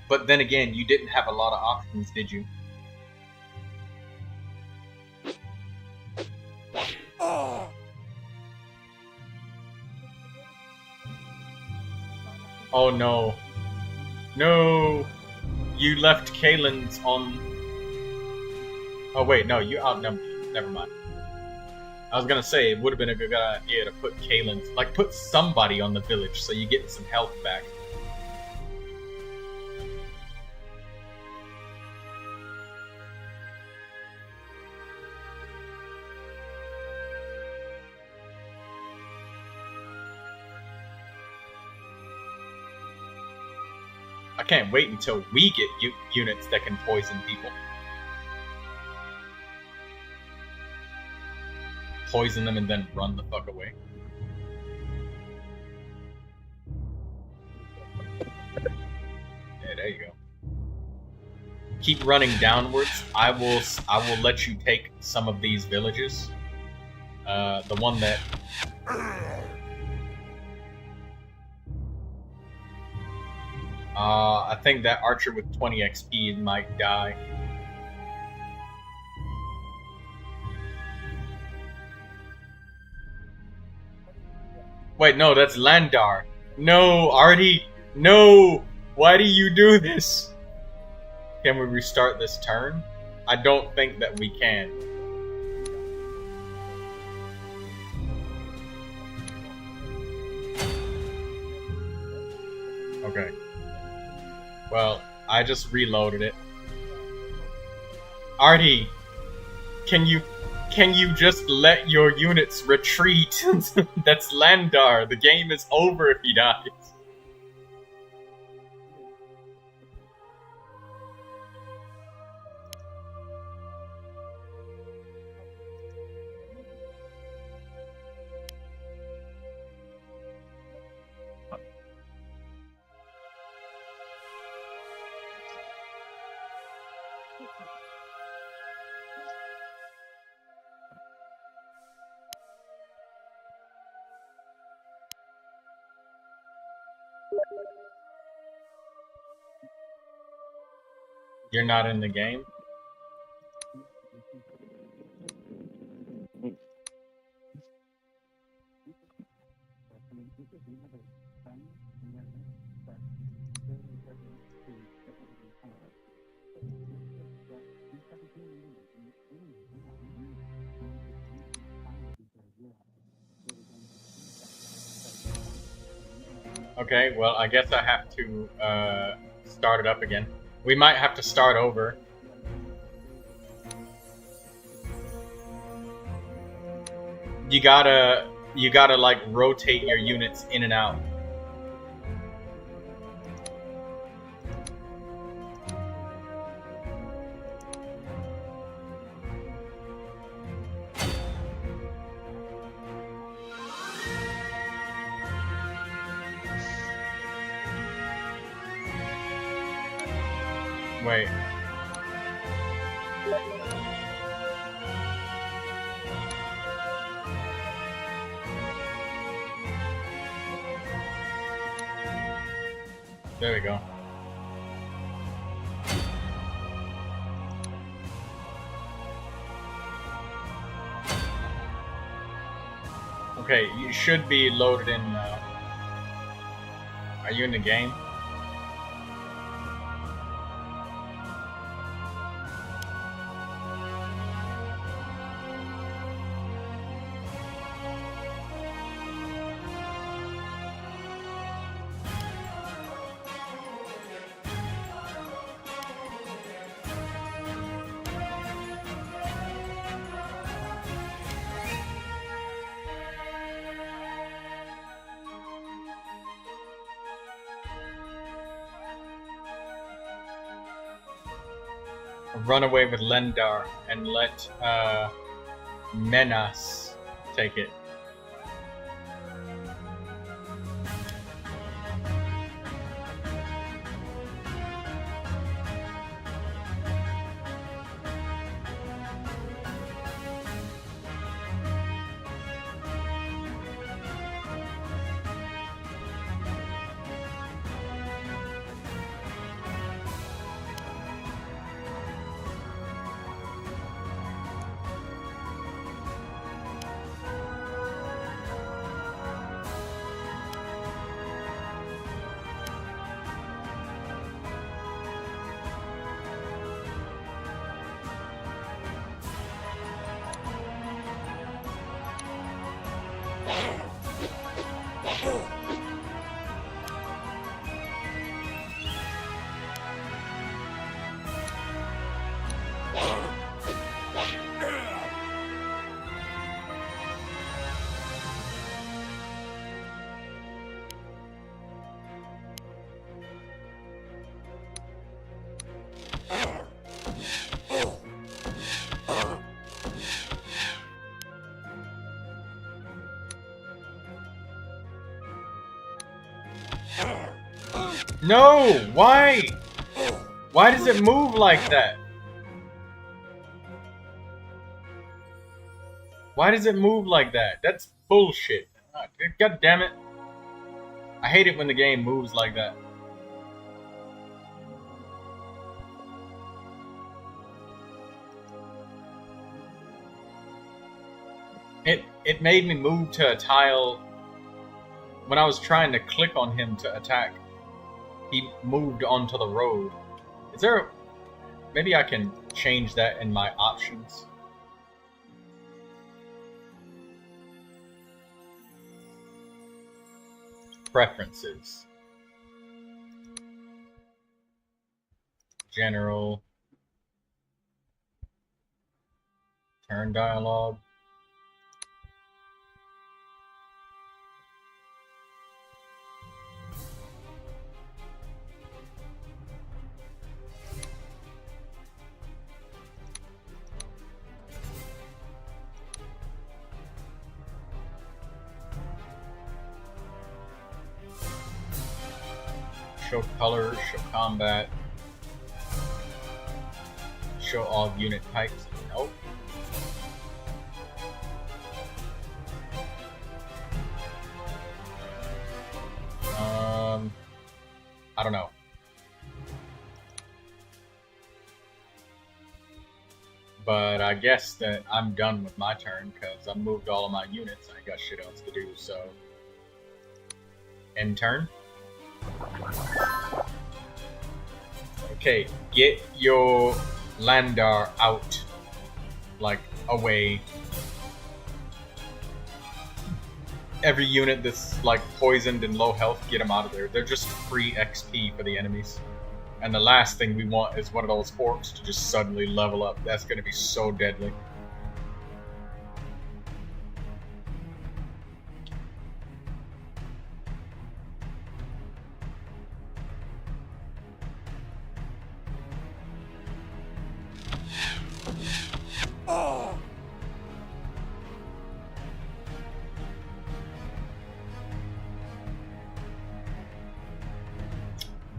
But then again, you didn't have a lot of options, did you? Oh no. No! You left Kalen's on... Oh wait, no, you outnumbered. Never mind. I was gonna say, it would have been a good idea to put Kalen's... Like, put somebody on the village so you get some health back. I can't wait until we get units that can poison people. Poison them and then run the fuck away. Yeah, there you go. Keep running downwards. I will let you take some of these villages. The one that... I think that archer with 20 XP might die. Wait, no, that's Landar. No, Artie, no! Why do you do this? Can we restart this turn? I don't think that we can. Okay. Well, I just reloaded it. Artie, can you just let your units retreat? That's Landar. The game is over if he dies. You're not in the game? Okay, well, I guess I have to start it up again. We might have to start over. You gotta like rotate your units in and out. Wait. There we go. Okay, you should be loaded in now. Are you in the game? Run away with Lendar and let Menas take it. No! Why? Why does it move like that? Why does it move like that? That's bullshit. God damn it. I hate it when the game moves like that. It made me move to a tile when I was trying to click on him to attack. He moved onto the road. Is there a... Maybe I can change that in my options. Preferences. General. Turn dialogue. Show colors, show combat, show all unit types. Nope. I don't know. But I guess that I'm done with my turn because I moved all of my units. I got shit else to do, so. End turn. Okay, get your Landar out, like, away. Every unit that's, like, poisoned and low health, get them out of there. They're just free XP for the enemies. And the last thing we want is one of those orcs to just suddenly level up. That's gonna be so deadly.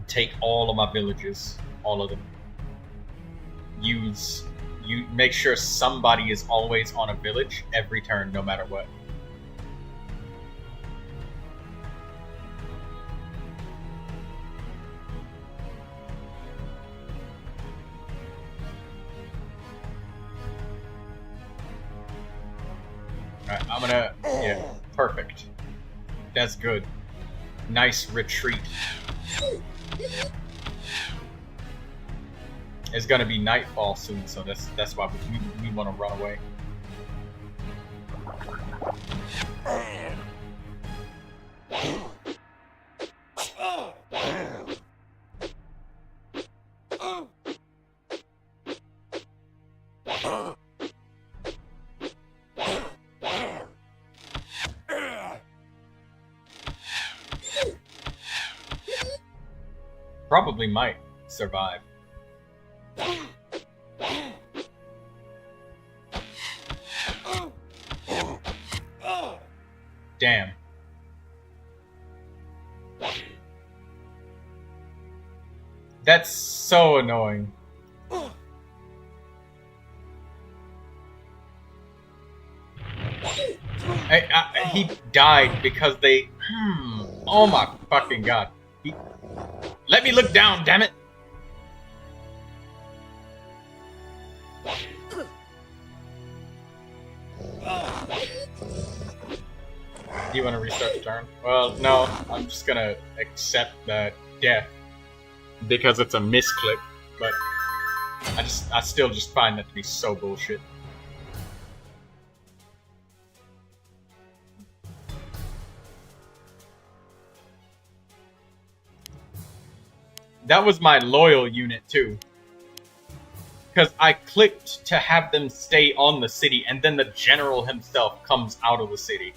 Take all of my villages, all of them. You make sure somebody is always on a village every turn, no matter what. Alright, I'm gonna... Yeah, perfect. That's good. Nice retreat. It's gonna be nightfall soon, so that's why we want to run away. Probably might survive. Damn. That's so annoying. He died because they... Oh my fucking god. Let me look down, damn it! Do you want to restart the turn? Well, no. I'm just gonna accept that death because it's a misclick. But I still just find that to be so bullshit. That was my loyal unit too. Because I clicked to have them stay on the city, and then the general himself comes out of the city.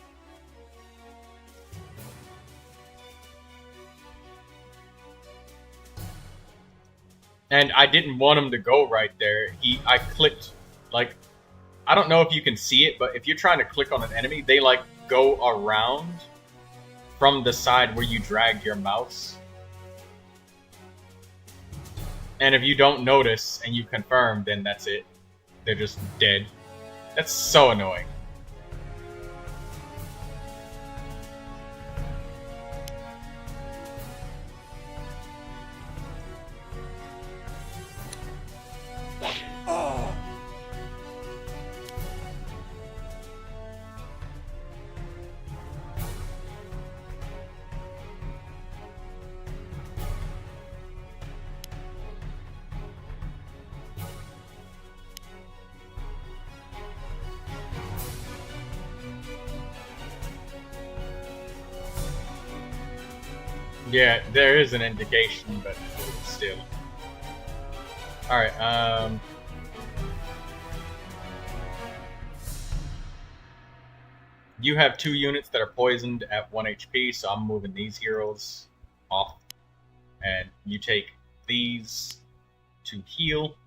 And I didn't want him to go right there. I clicked, like, I don't know if you can see it, but if you're trying to click on an enemy, they, like, go around from the side where you dragged your mouse. And if you don't notice and you confirm, then that's it. They're just dead. That's so annoying. Yeah, there is an indication, but still. Alright, you have 2 units that are poisoned at 1 HP, so I'm moving these heroes off. And you take these to heal.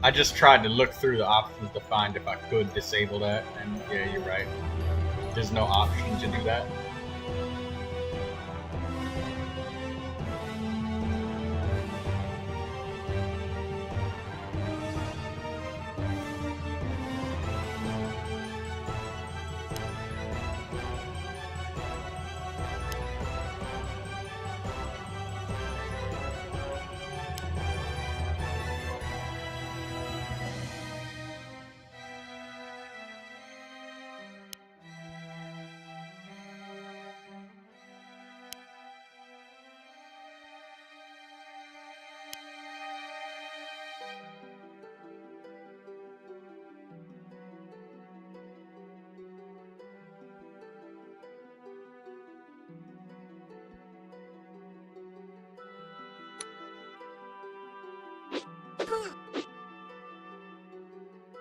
I just tried to look through the options to find if I could disable that, and yeah, you're right. There's no option to do that.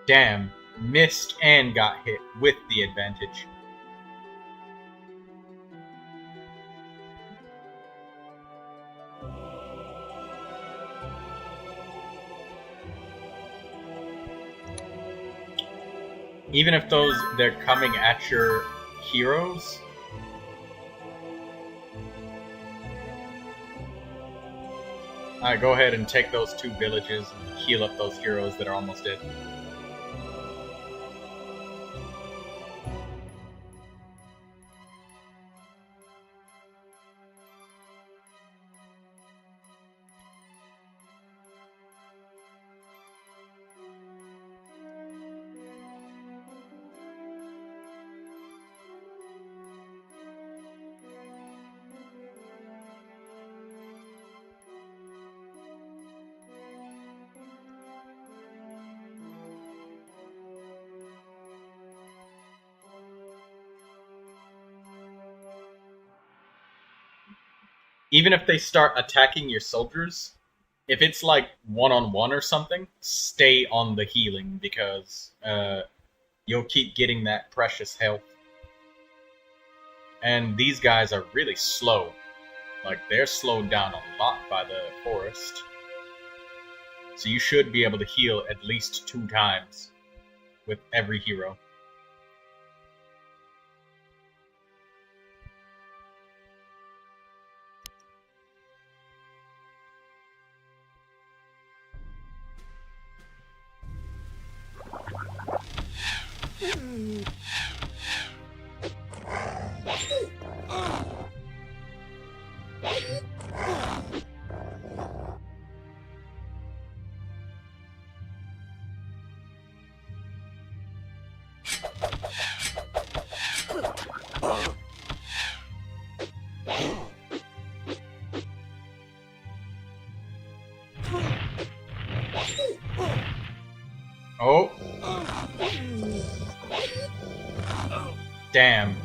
Damn, missed and got hit with the advantage. Even if they're coming at your heroes. Alright, go ahead and take those 2 villages and heal up those heroes that are almost dead. Even if they start attacking your soldiers, if it's like one-on-one or something, stay on the healing because you'll keep getting that precious health. And these guys are really slow. Like, they're slowed down a lot by the forest. So you should be able to heal at least 2 times with every hero. Oh. Damn.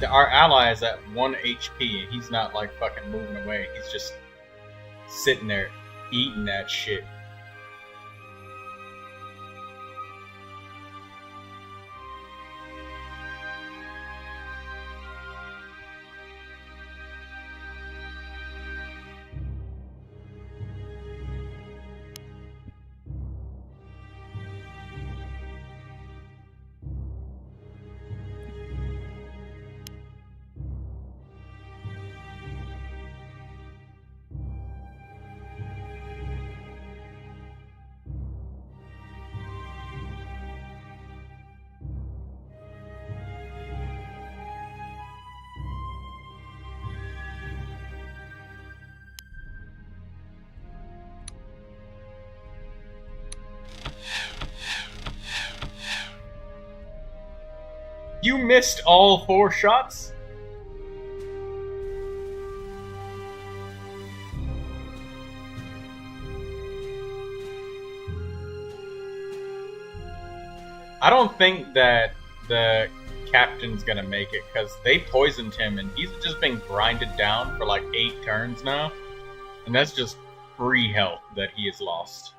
Our ally is at 1 HP and he's not like fucking moving away. He's just sitting there eating that shit. You missed all 4 shots? I don't think that the captain's gonna make it, because they poisoned him and he's just been grinded down for like 8 turns now. And that's just free health that he has lost.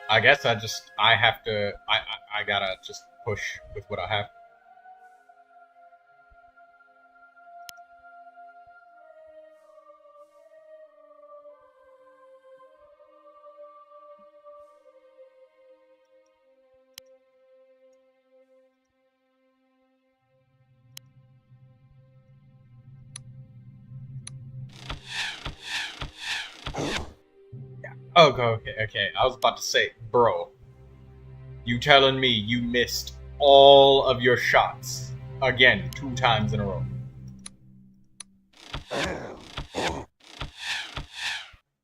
I guess I gotta just push with what I have. Oh, okay. I was about to say, bro, you telling me you missed all of your shots again 2 times in a row?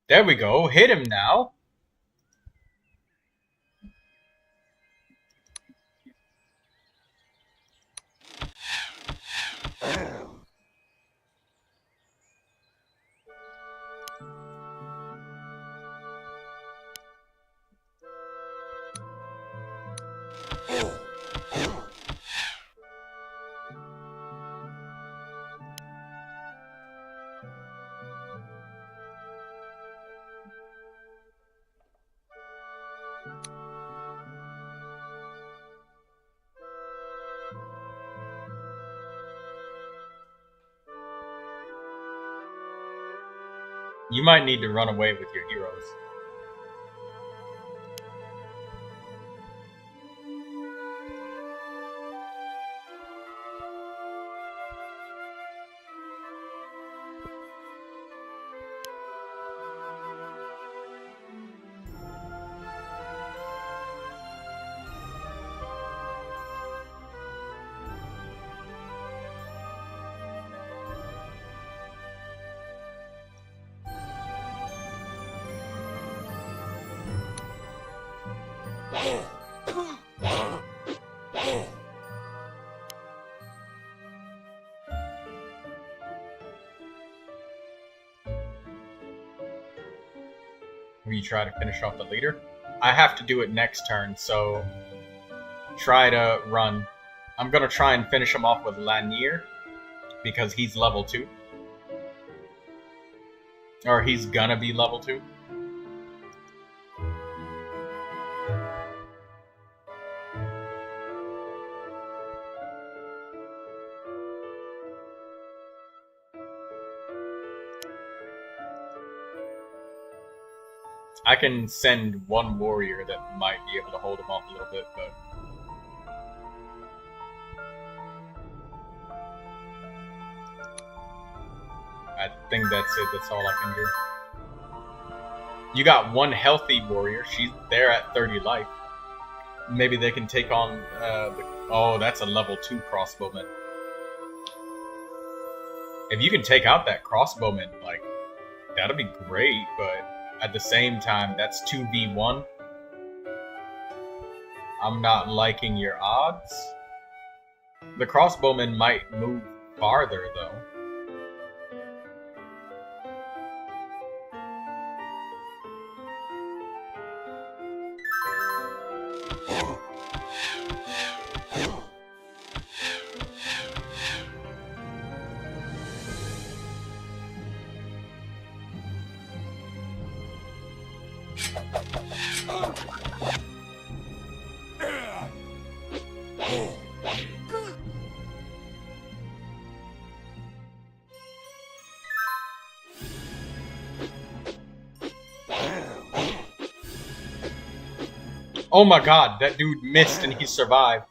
There we go. Hit him now. You might need to run away with your heroes. we try to finish off the leader. I have to do it next turn, so try to run. I'm gonna try and finish him off with Lanier because he's level 2. Or he's gonna be level 2. I can send one warrior that might be able to hold him off a little bit, but I think that's it. That's all I can do. You got one healthy warrior. She's there at 30 life. Maybe they can take on oh, that's a level 2 crossbowman. If you can take out that crossbowman, like, that'll be great, but at the same time, that's 2v1. I'm not liking your odds. The crossbowman might move farther, though. Oh my god, that dude missed and he survived.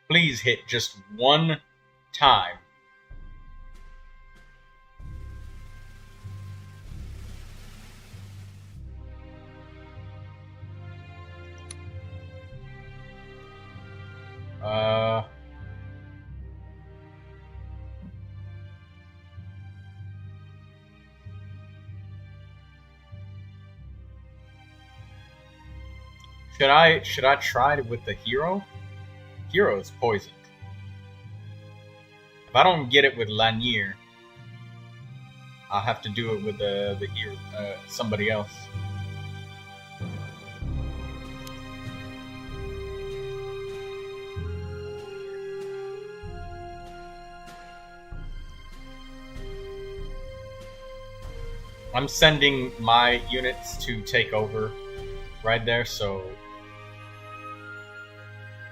Please hit just one time. Should I try it with the hero? Hero is poisoned. If I don't get it with Lanier, I'll have to do it with the hero, somebody else. I'm sending my units to take over right there, so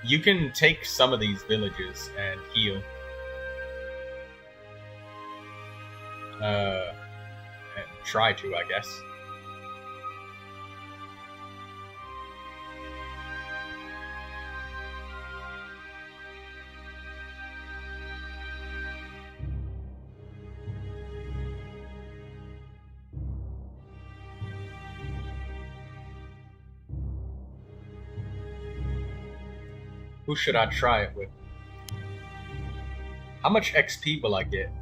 you can take some of these villages and heal. And try to, I guess. Who should I try it with? How much XP will I get?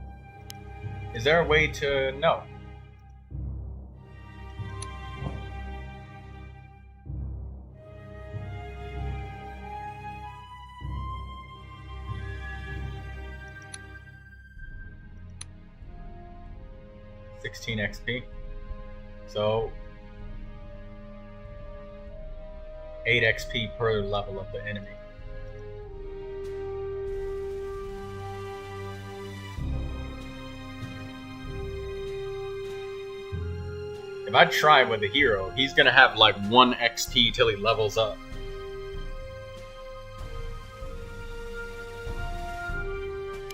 Is there a way to know? $16 XP. So 8 XP per level of the enemy. If I try with the hero, he's gonna have like 1 XP till he levels up.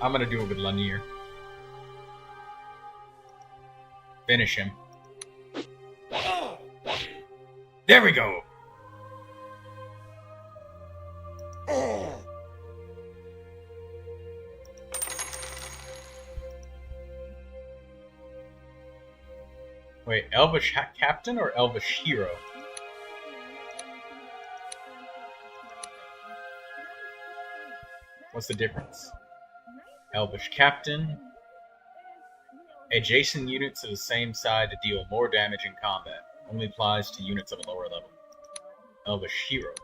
I'm gonna do it with Lanier. Finish him. There we go! Wait, Elvish Captain or Elvish Hero? What's the difference? Elvish Captain. Adjacent units to the same side to deal more damage in combat. Only applies to units of a lower level. Elvish Hero.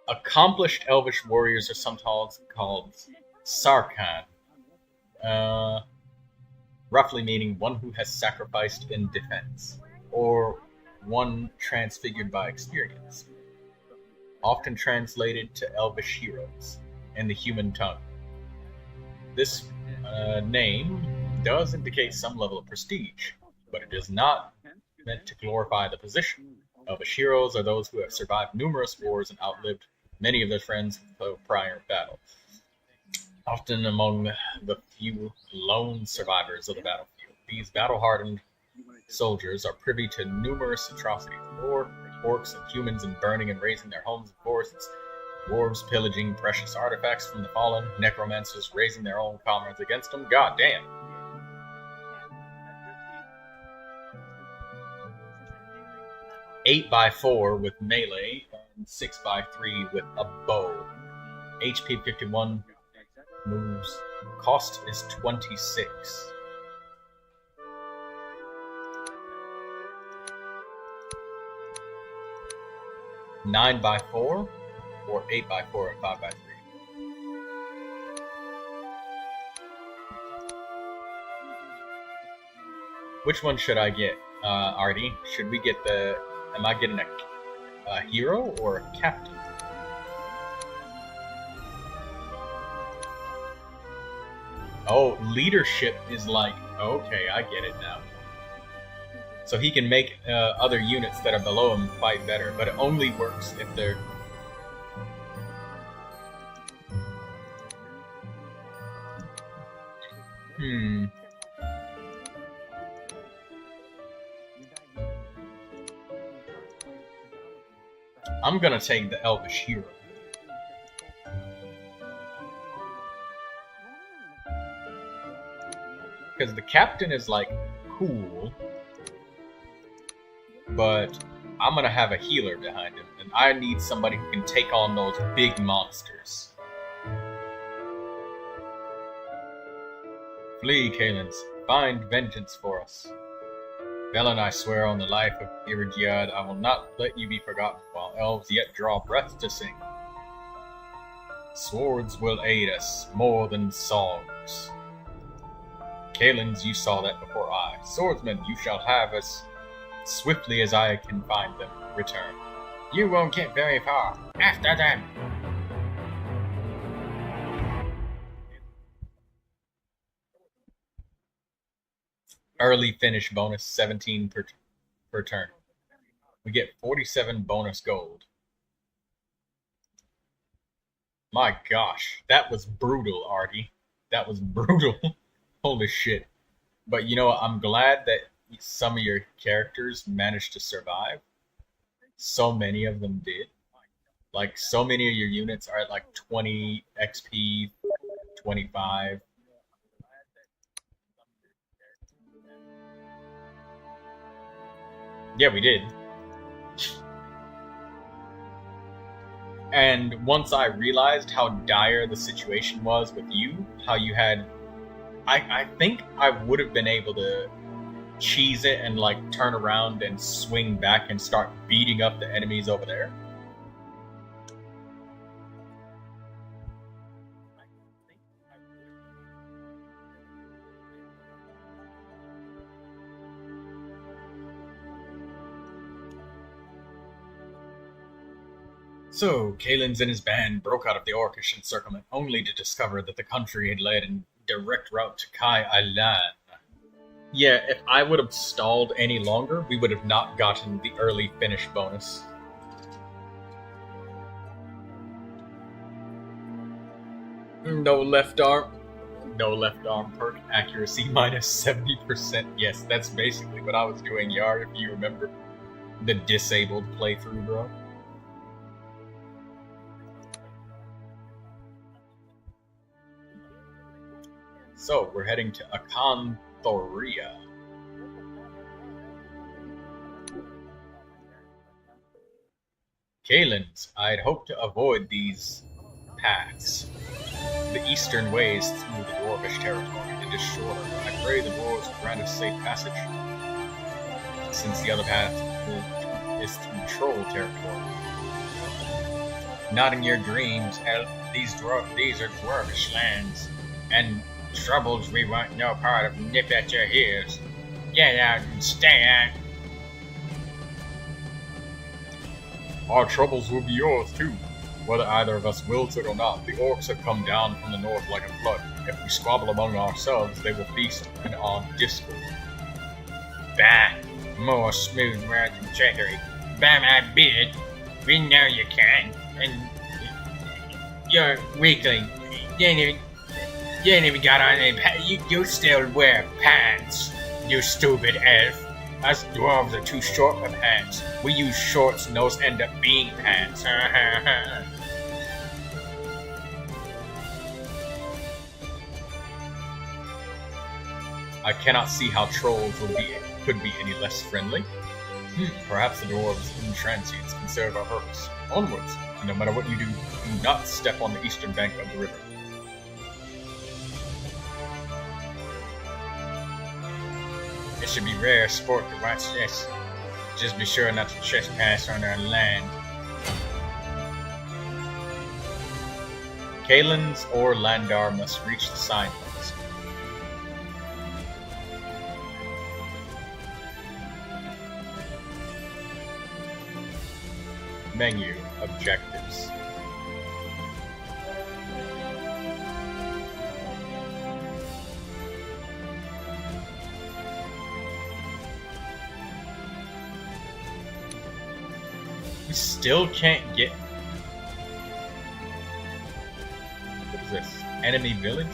Accomplished Elvish warriors are sometimes called Sarkhan. Roughly meaning one who has sacrificed in defense, or one transfigured by experience. Often translated to Elvish heroes in the human tongue. This name does indicate some level of prestige, but it is not meant to glorify the position. Elvish heroes are those who have survived numerous wars and outlived many of their friends of prior battle. Often among the few lone survivors of the battlefield. These battle-hardened soldiers are privy to numerous atrocities. War, orcs, and humans in burning and razing their homes and forests, dwarves pillaging precious artifacts from the fallen, necromancers raising their own comrades against them. God damn. Eight by 4 with melee, and 6x3 with a bow. HP 51 moves. Cost is 26. Nine by 4, or 8 by 4 and 5 by 3. Which one should I get, Artie? Should we get the? Am I getting a hero or a captain? Oh, leadership is like, okay, I get it now. So he can make other units that are below him fight better, but it only works if they're... I'm gonna take the Elvish Hero. Because the captain is, like, cool. But I'm gonna have a healer behind him. And I need somebody who can take on those big monsters. Flee, Kalins. Find vengeance for us. Velen, I swear on the life of Irigiad, I will not let you be forgotten while elves yet draw breath to sing. Swords will aid us more than songs. Kalins, you saw that before I. Swordsmen, you shall have as swiftly as I can find them. Return. You won't get very far. After them! Early finish bonus, 17 per turn. We get 47 bonus gold. My gosh, that was brutal, Artie. That was brutal. Holy shit. But you know what? I'm glad that some of your characters managed to survive. So many of them did. Like, so many of your units are at like 20 XP, 25. Yeah, we did. And once I realized how dire the situation was with you, how you had... I think I would have been able to cheese it and, like, turn around and swing back and start beating up the enemies over there. So, Kalins and his band broke out of the Orcish encirclement, only to discover that the country had led in direct route to Kai Ailan. Yeah, if I would have stalled any longer, we would have not gotten the early finish bonus. No left arm perk, accuracy minus 70%. Yes, that's basically what I was doing, Yar, if you remember the disabled playthrough, bro. So, we're heading to Acanthoria. Kalins, I'd hoped to avoid these paths. The eastern way is through the dwarvish territory. It is shorter. I pray the dwarves will grant us safe passage, since the other path is through troll territory. Not in your dreams, elf. These are dwarvish lands, and troubles we want no part of. Nip at your heels. Get out and stay out. Our troubles will be yours too, whether either of us wills it or not. The orcs have come down from the north like a flood. If we squabble among ourselves, they will feast on discord. Bah! More smooth words and trickery. By my beard, we know you can, and you're weakling. You ain't even got on any pants. You still wear pants, you stupid elf. Us dwarves are too short for pants. We use shorts and those end up being pants. I cannot see how trolls could be any less friendly. Perhaps the dwarves in transients can serve our purpose. Onwards, and no matter what you do, do not step on the eastern bank of the river. It should be rare sport to watch this. Just be sure not to trespass on our land. Kalins or Landar must reach the signpost. Menu objectives. We still can't get... What is this? Enemy village?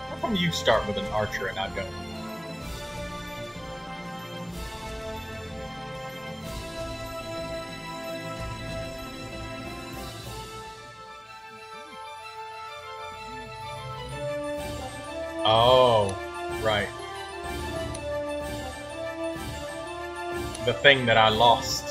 How come you start with an archer and I don't? Oh, right. The thing that I lost.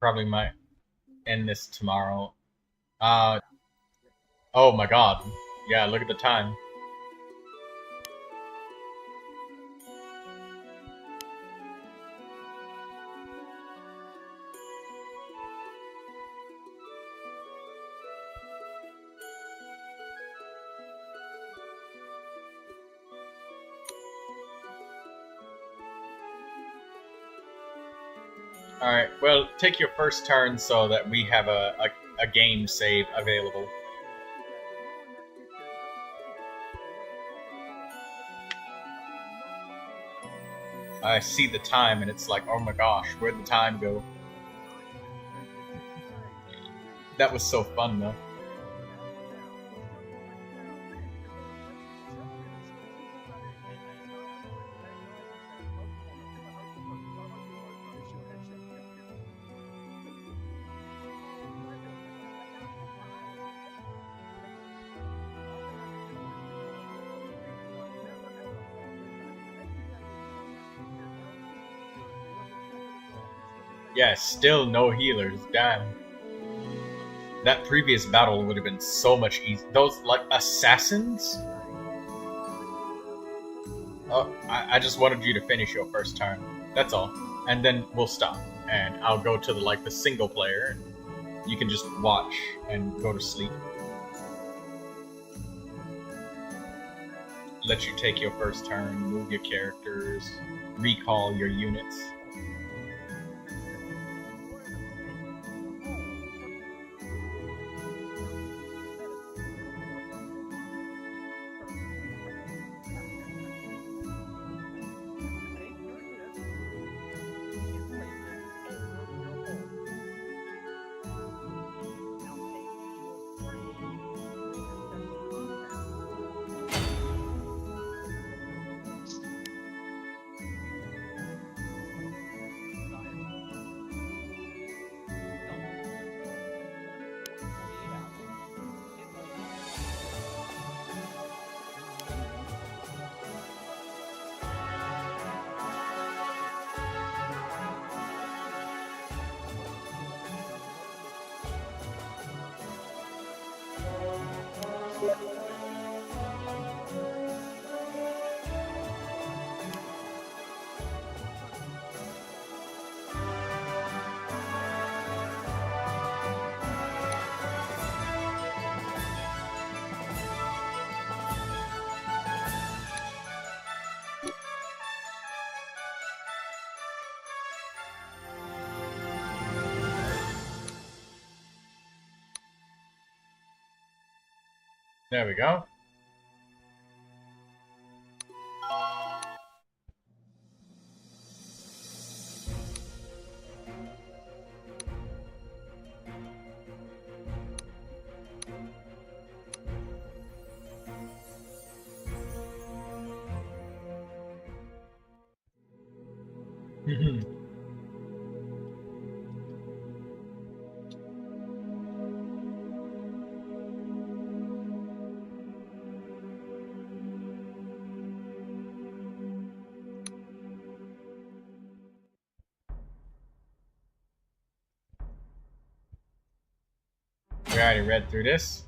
Probably might end this tomorrow. Oh my god. Yeah, look at the time. Alright, well, take your first turn so that we have a game save available. I see the time and it's like, oh my gosh, where'd the time go? That was so fun though. Yeah, still no healers, damn. that previous battle would have been so much easier. Those, like, assassins? Oh, I just wanted you to finish your first turn. That's all. And then we'll stop. And I'll go to the single player. And you can just watch and go to sleep. Let you take your first turn, move your characters, recall your units. There we go. We already read through this.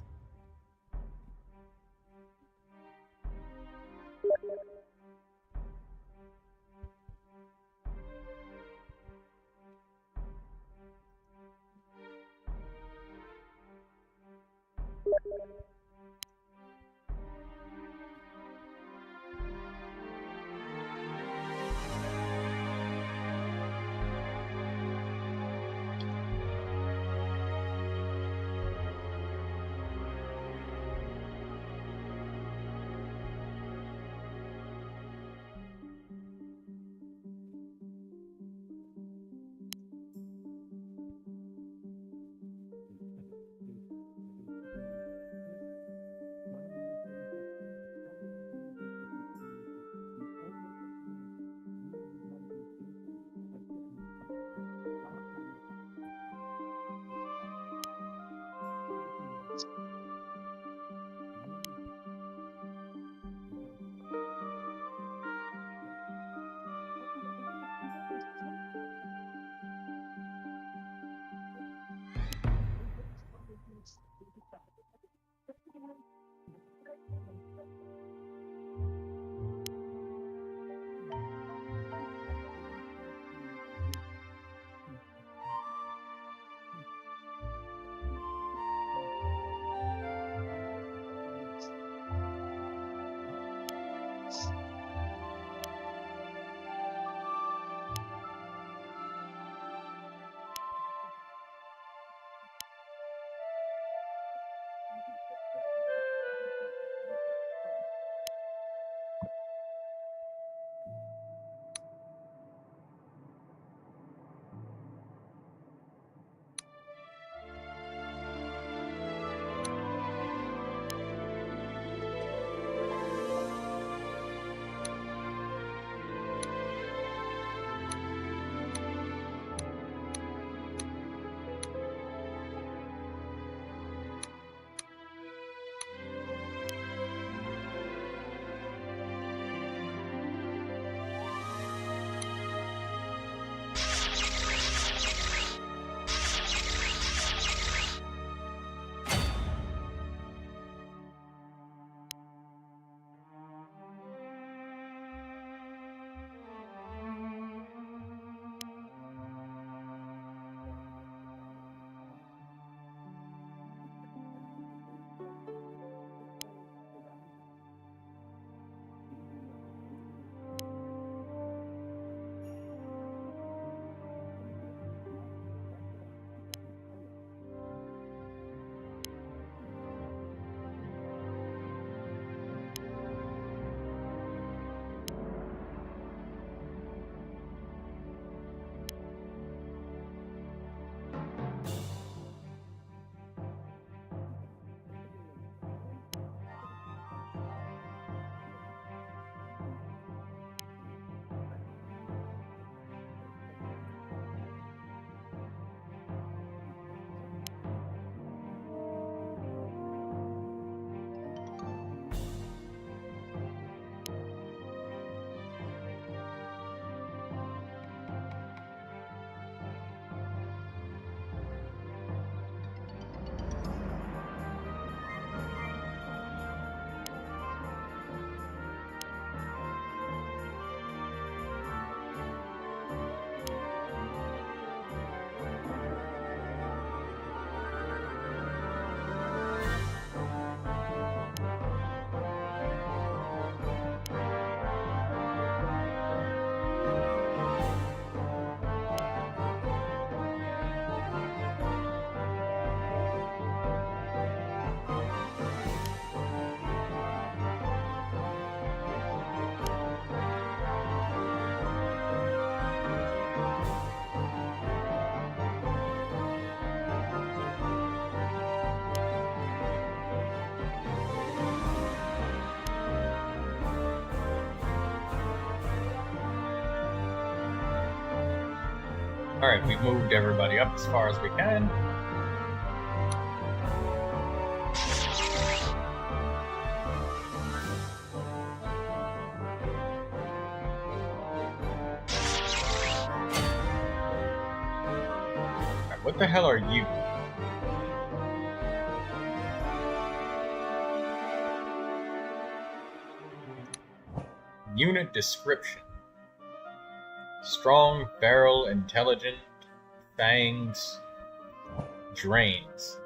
Alright, we've moved everybody up as far as we can. Alright, what the hell are you? Unit description. Strong, feral, intelligent, fangs, drains.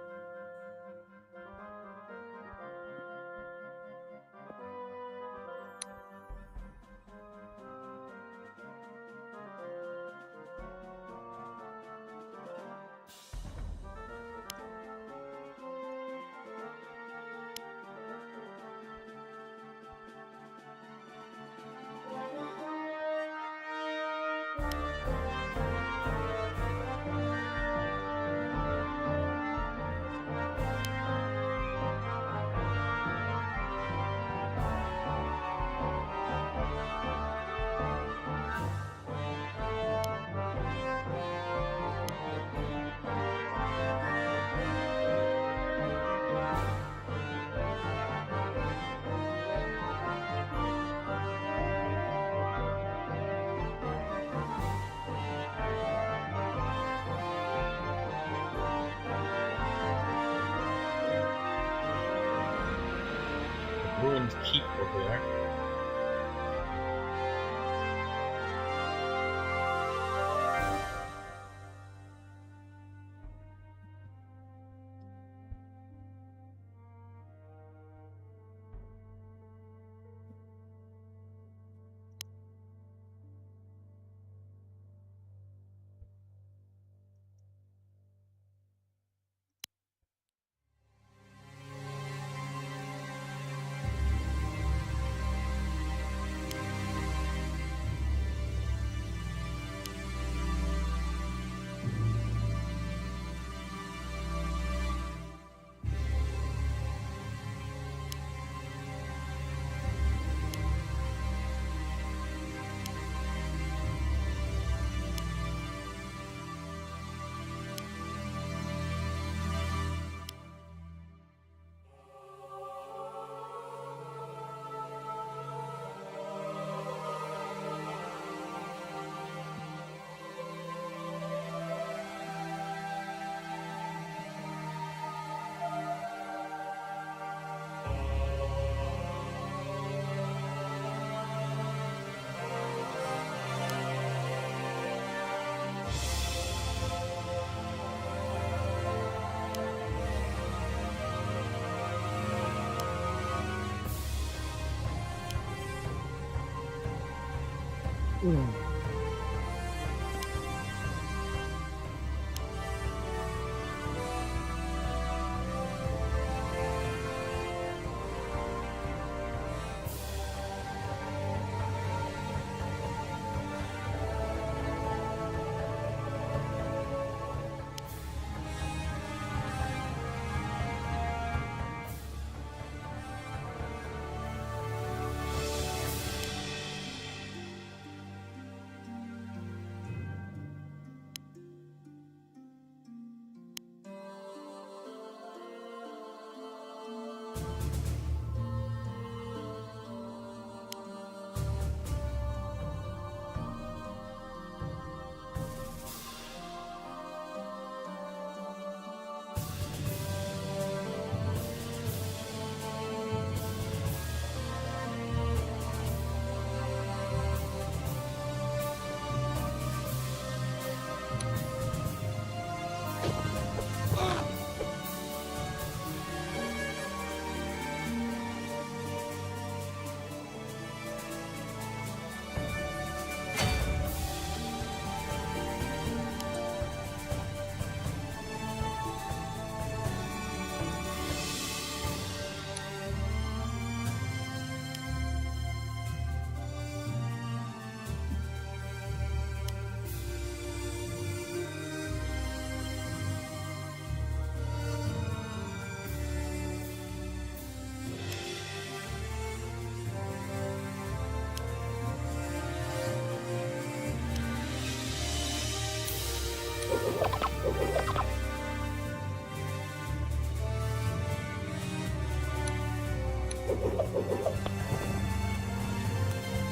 Ruined keep over there.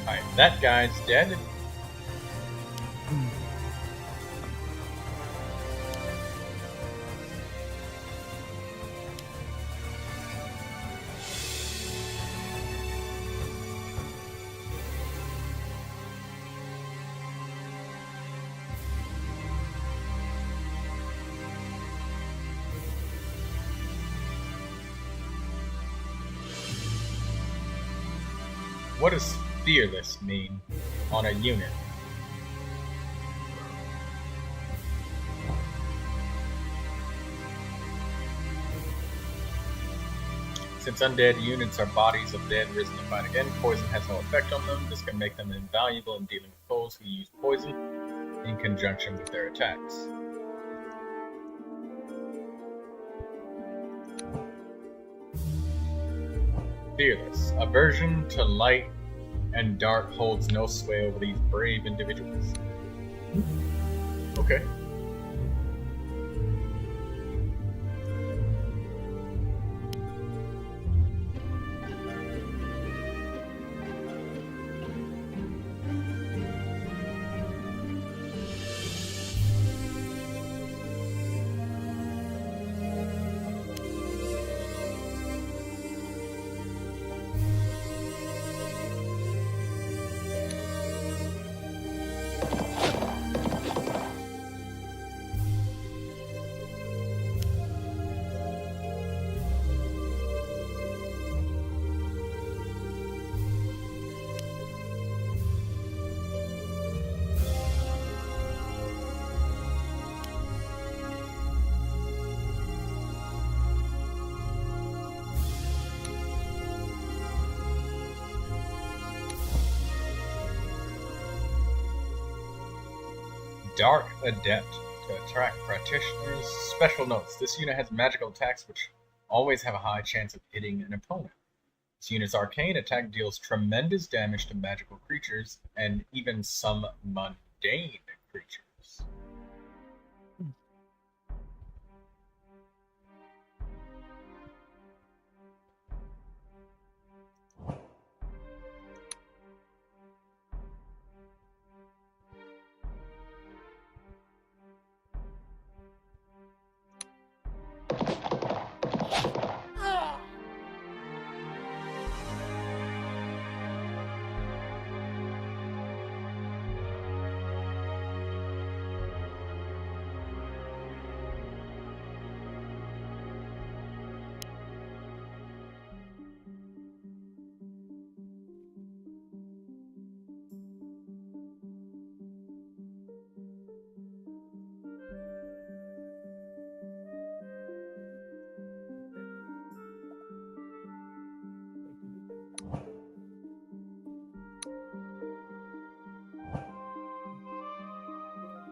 Alright, that guy's dead. What does fearless mean on a unit? Since undead units are bodies of dead risen to fight again, poison has no effect on them. This can make them invaluable in dealing with foes who use poison in conjunction with their attacks. Fearless. Aversion to light and dark holds no sway over these brave individuals. Okay. Dark Adept to attract practitioners. Special notes. This unit has magical attacks which always have a high chance of hitting an opponent. This unit's arcane attack deals tremendous damage to magical creatures and even some mundane creatures.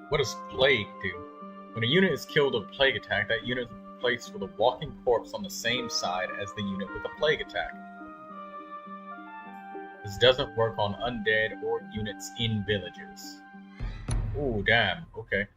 What does Plague do? When a unit is killed with a Plague attack, that unit is replaced with a walking corpse on the same side as the unit with a Plague attack. This doesn't work on undead or units in villages. Ooh, damn, okay.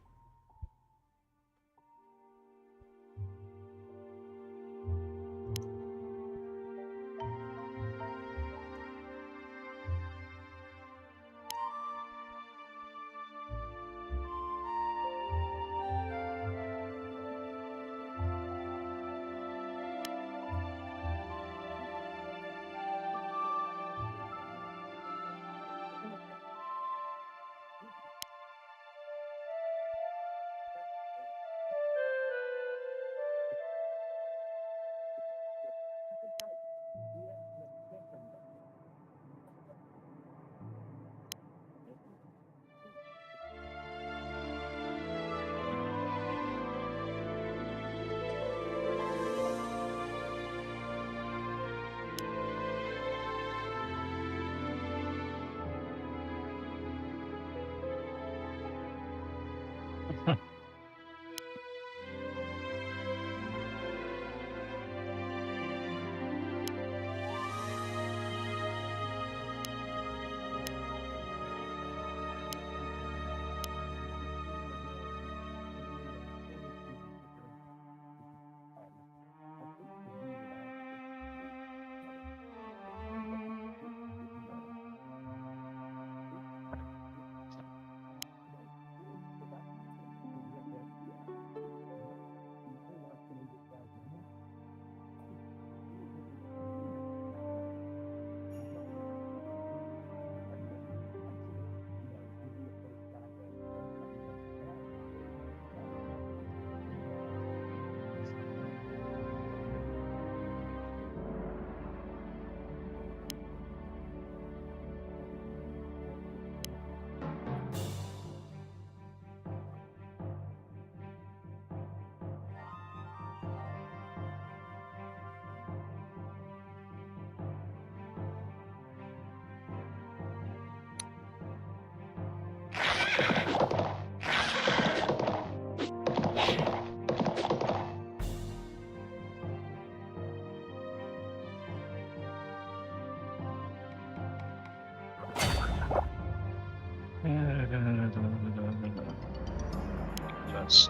Yes.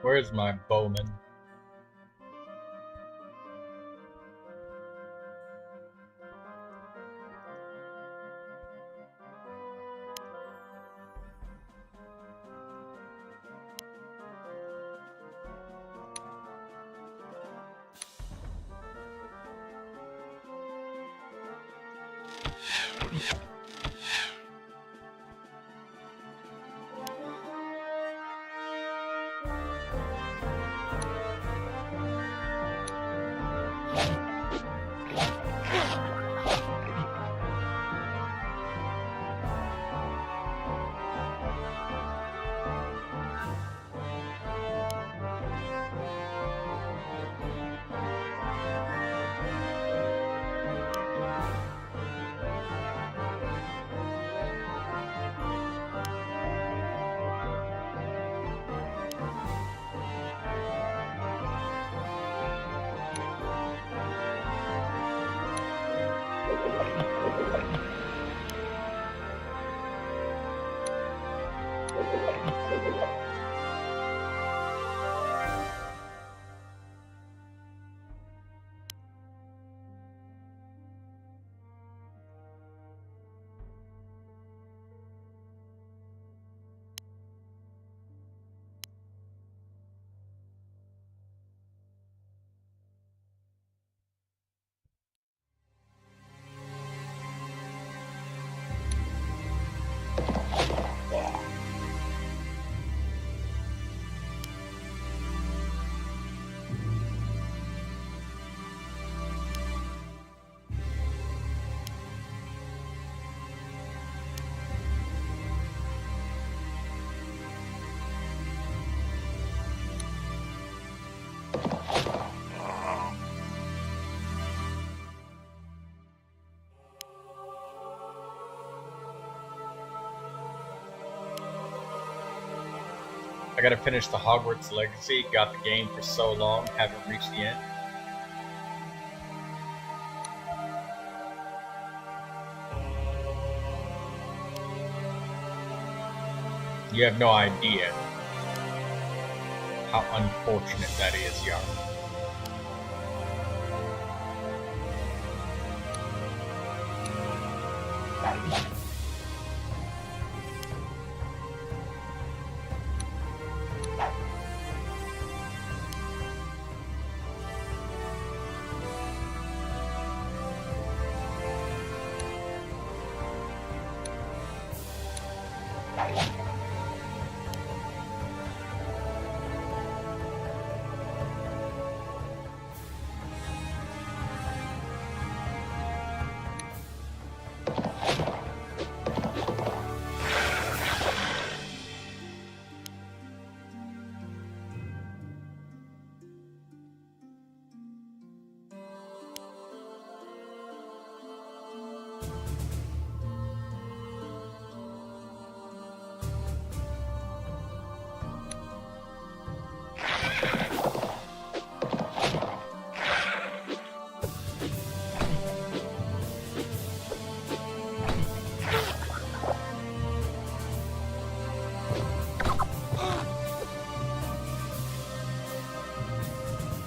Where's my bowman? I gotta finish the Hogwarts Legacy. Got the game for so long, haven't reached the end. You have no idea how unfortunate that is, Yarn.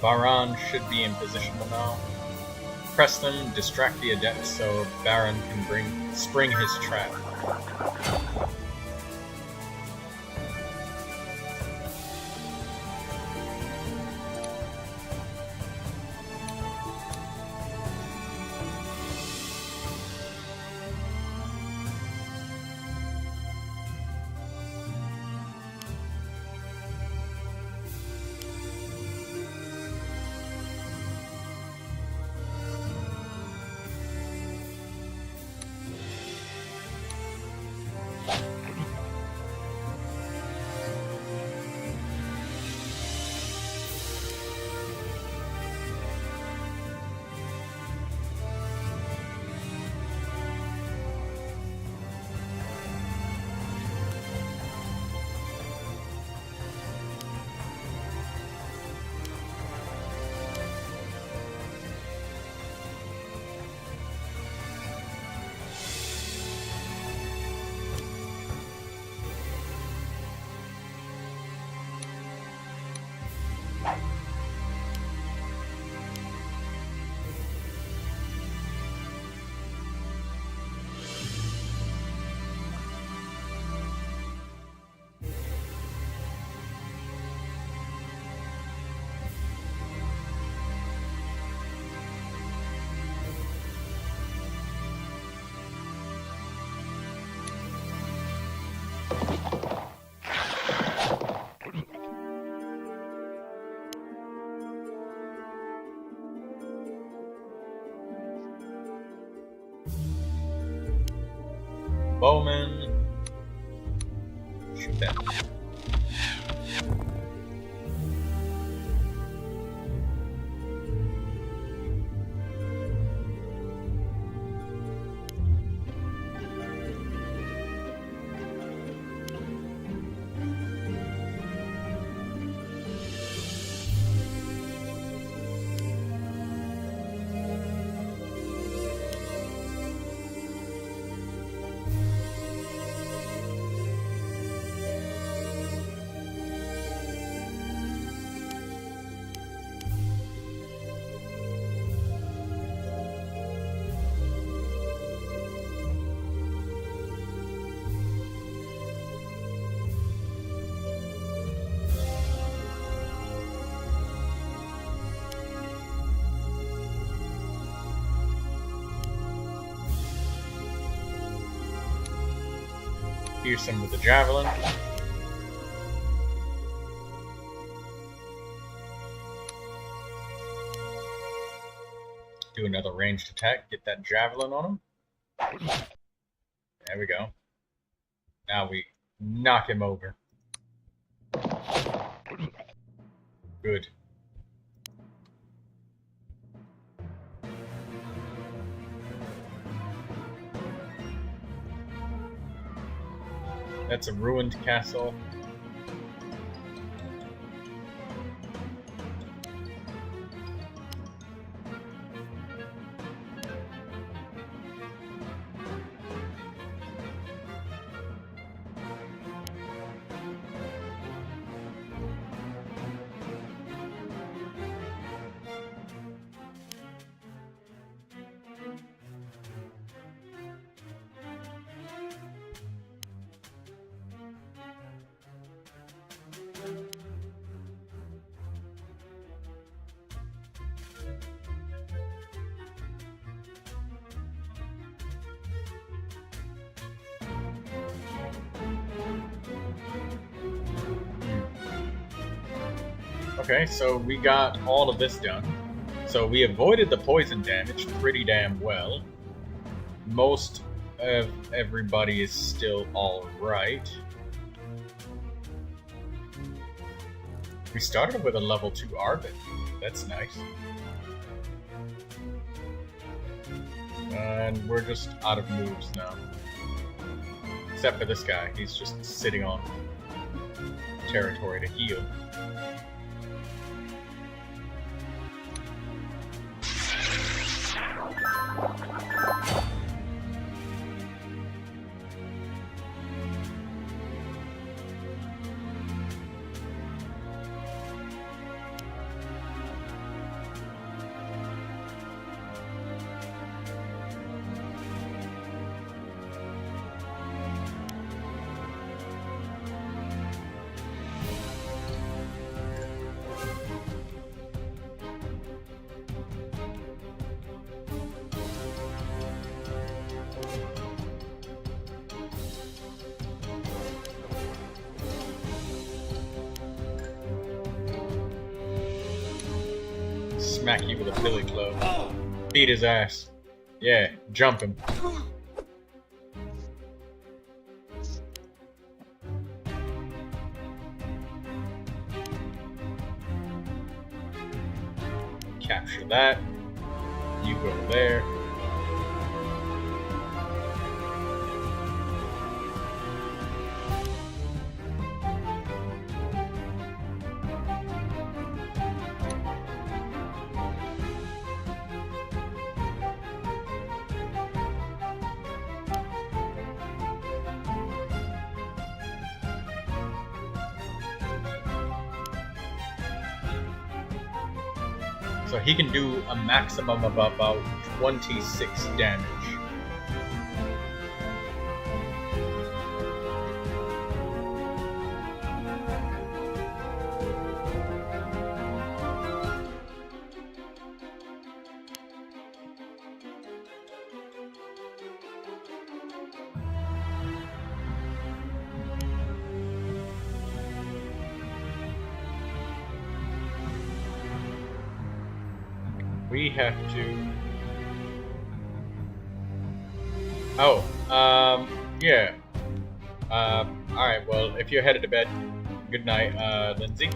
Baran should be in position now. Press them, distract the adept so Baran can spring his trap. Bowman. Shoot that. Pierce him with the javelin. Do another ranged attack, get that javelin on him. There we go. Now we knock him over. Good. That's a ruined castle. Okay, so we got all of this done. So we avoided the poison damage pretty damn well. Most of everybody is still alright. We started with a level 2 Arbit. That's nice. And we're just out of moves now. Except for this guy. He's just sitting on territory to heal. smack you with a billy club. Beat his ass. Yeah, jump him. Capture that. You go there. So he can do a maximum of about 26 damage. We have to... Oh, yeah. Alright, well, if you're headed to bed, good night, Lindsay.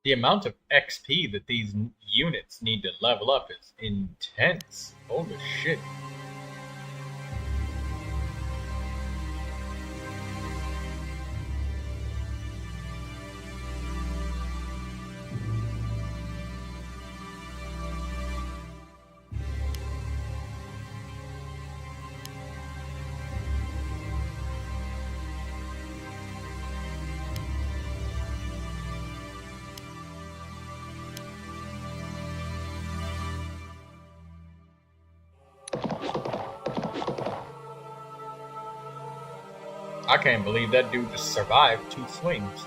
The amount of XP that these units need to level up is intense. Holy shit. I can't believe that dude just survived 2 swings.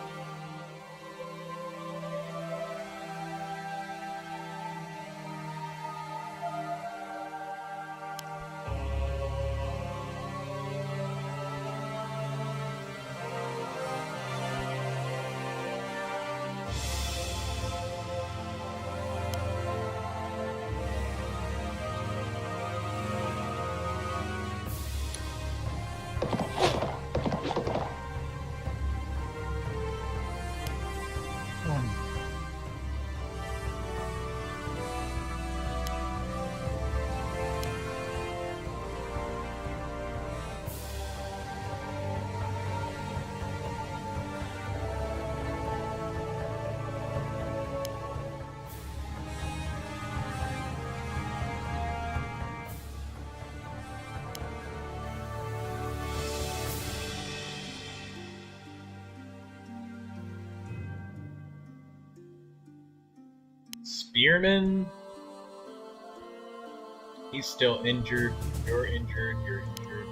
Spearman? He's still injured. You're injured. You're injured.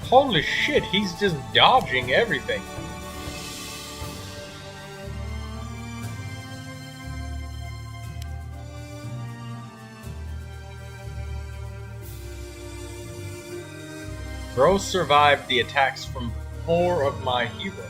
Holy shit, he's just dodging everything. Bro survived the attacks from 4 of my heroes.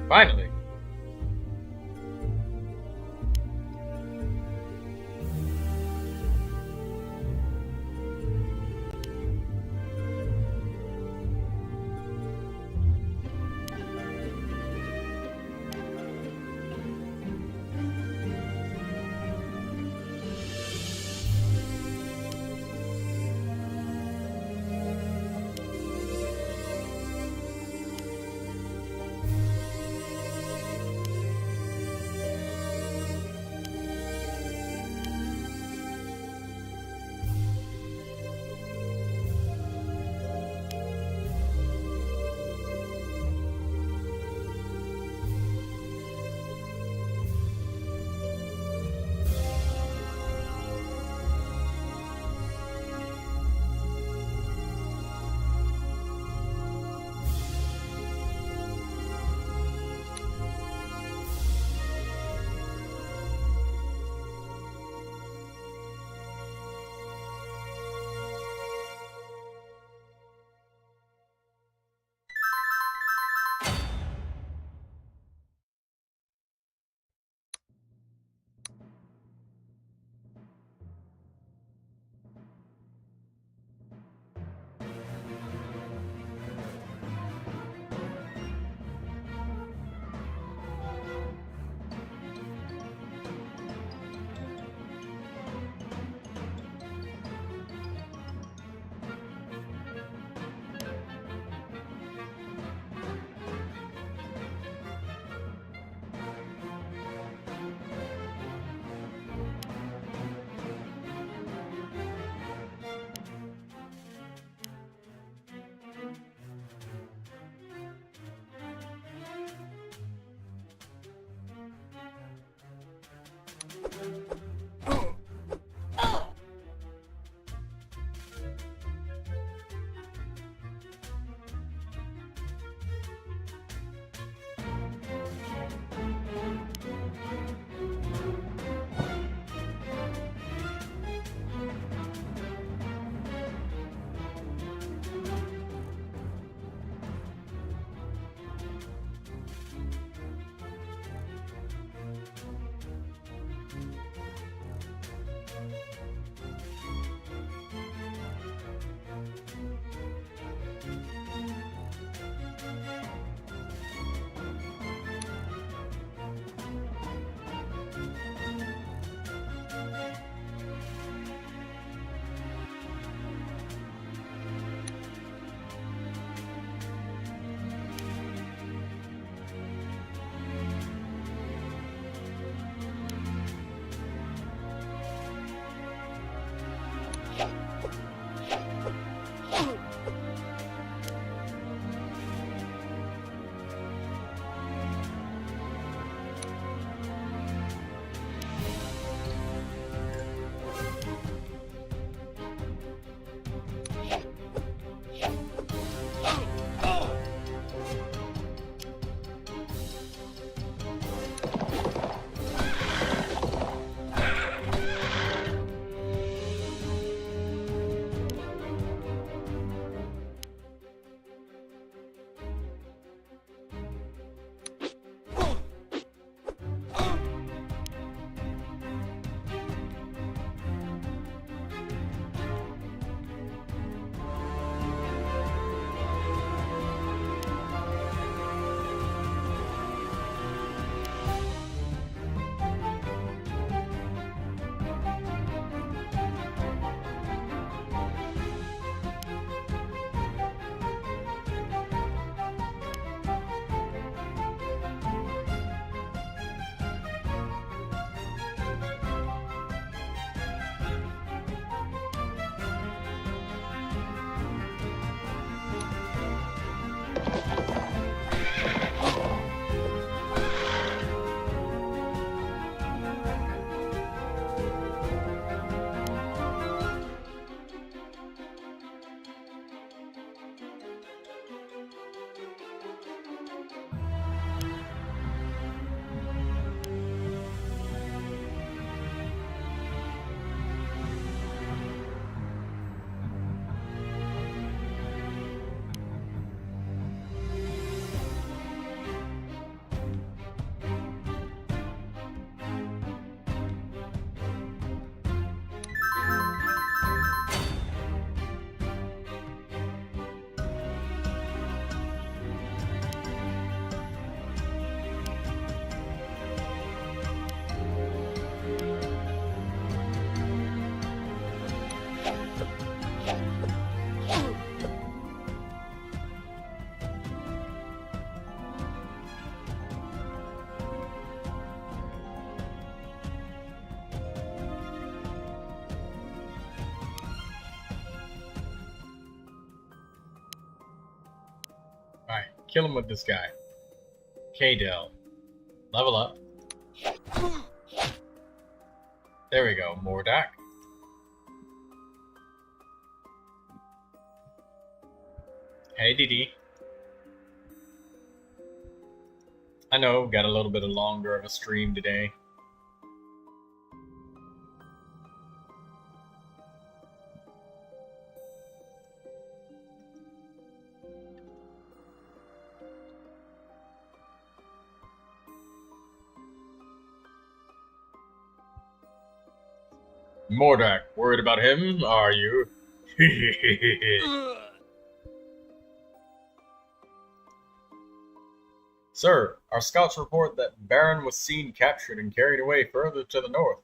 Finally. kill him with this guy. K-Del. Level up. There we go, Mordak. Hey, Didi. I know, got a little bit longer of a stream today. Mordak, worried about him, are you? Sir, our scouts report that Baron was seen captured and carried away further to the north.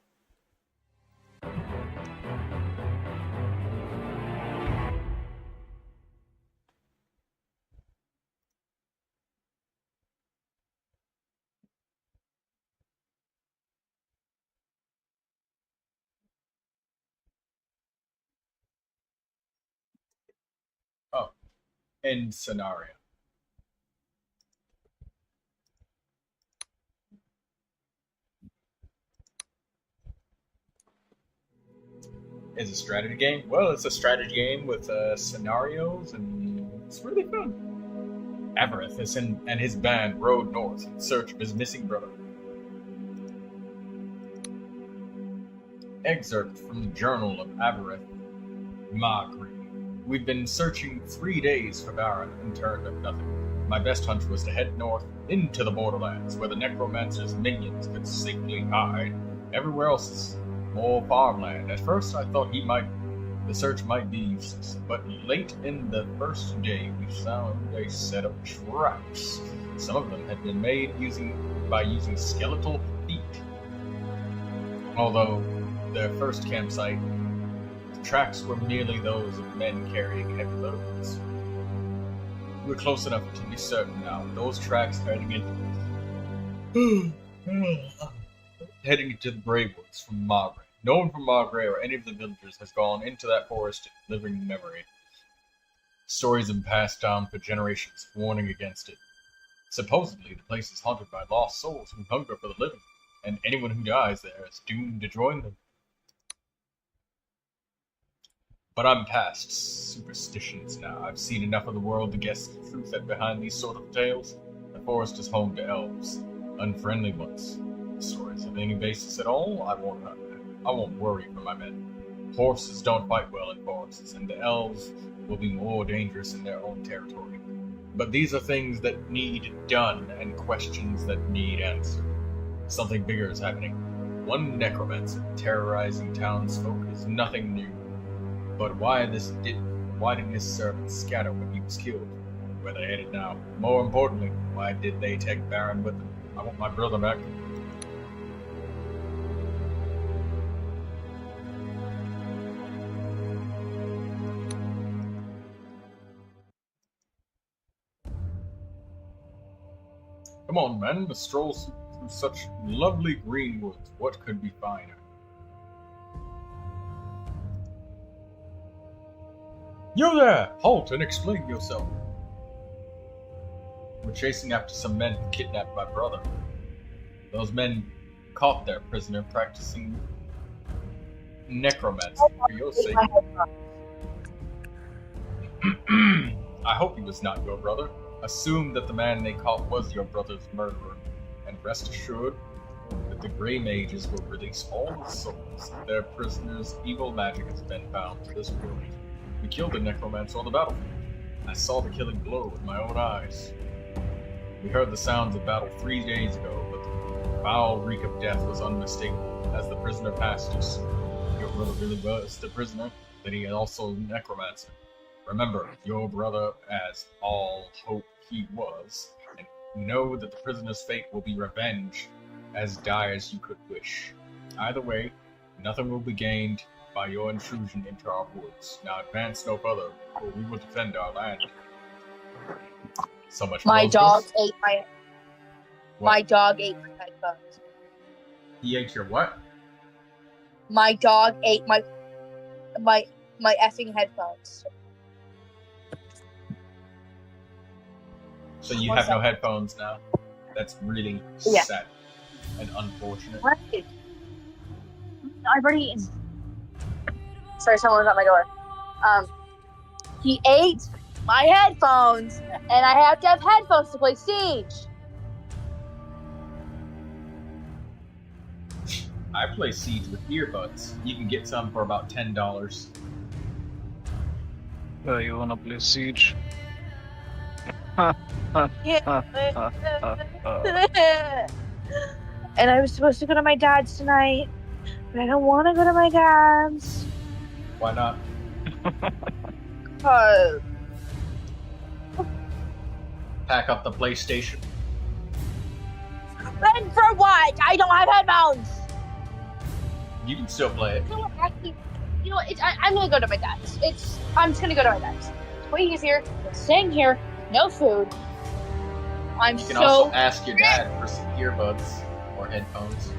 Oh, end scenario. Is a strategy game? Well, it's a strategy game with scenarios, and it's really fun. Avarith and his band rode north in search of his missing brother. Excerpt from the Journal of Avarith Magri. We've been searching 3 days for Baron and turned up nothing. My best hunch was to head north into the borderlands, where the necromancer's minions could safely hide. Everywhere else is more farmland. At first I thought the search might be useless, but late in the first day we found a set of traps. Some of them had been made by using skeletal feet. Although their first campsite, the tracks were merely those of men carrying heavy loads. We're close enough to be certain now. Those tracks heading into the Grey Woods from Magre. No one from Magre or any of the villagers has gone into that forest in living memory. Stories have passed down for generations, warning against it. Supposedly, the place is haunted by lost souls who hunger for the living, and anyone who dies there is doomed to join them. But I'm past superstitions now. I've seen enough of the world to guess the truth that behind these sort of tales. The forest is home to elves, unfriendly ones. Stories have any basis at all, I won't worry for my men. Horses don't fight well in forests, and the elves will be more dangerous in their own territory. But these are things that need done, and questions that need answered. Something bigger is happening. One necromancer terrorizing townsfolk is nothing new. But why did his servants scatter when he was killed? Where they headed now? More importantly, why did they take Baron with them? I want my brother back. Come on, men, a stroll through such lovely green woods. What could be finer? You there! Halt and explain yourself. We're chasing after some men who kidnapped my brother. Those men caught their prisoner practicing necromancy for your sake. I hope he was not your brother. Assume that the man they caught was your brother's murderer, and rest assured that the Grey Mages will release all the souls of their prisoners' evil magic has been found to this world. We killed the necromancer on the battlefield. I saw the killing blow with my own eyes. We heard the sounds of battle 3 days ago, but the foul reek of death was unmistakable as the prisoner passed us. Your brother really was the prisoner, then he also necromancer. Remember, your brother as all hope he was, and know that the prisoner's fate will be revenge as dire as you could wish. Either way, nothing will be gained by your intrusion into our woods. Now advance no further, or we will defend our land. So much. My dog ate What? my dog ate my headphones. He ate your what? My dog ate my effing headphones. So you What's have no up? headphones now. That's really Yeah. sad and unfortunate. What? I've already eaten. Sorry, someone's at my door. He ate my headphones, and I have to have headphones to play Siege. I play Siege with earbuds. You can get some for about $10. You wanna play Siege? Yeah. And I was supposed to go to my dad's tonight, but I don't want to go to my dad's. Why not? Cause Pack up the PlayStation. then for what? I don't have headphones. You can still play it. You know what? Actually, you know what? I'm gonna go to my dad's. I'm just gonna go to my dad's. It's way easier than staying here, no food. I'm You can so. also ask your dad for some earbuds or headphones.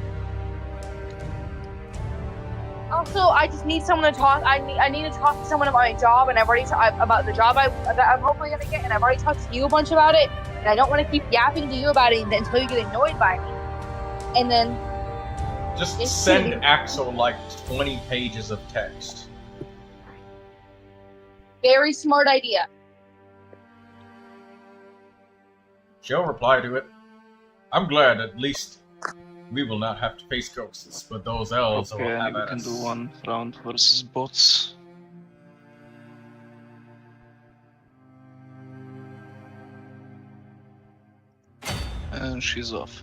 Also, I just need someone to talk. I need to talk to someone about my job, and I've already about the job that I'm hopefully gonna get, and I've already talked to you a bunch about it, and I don't want to keep yapping to you about it until you get annoyed by me. And then Just It's send shitty. Axel like 20 pages of text. very smart idea. She'll reply to it. I'm glad at least we will not have to face ghosts, but those elves will Okay, have we at can us. do one round versus bots. And she's off.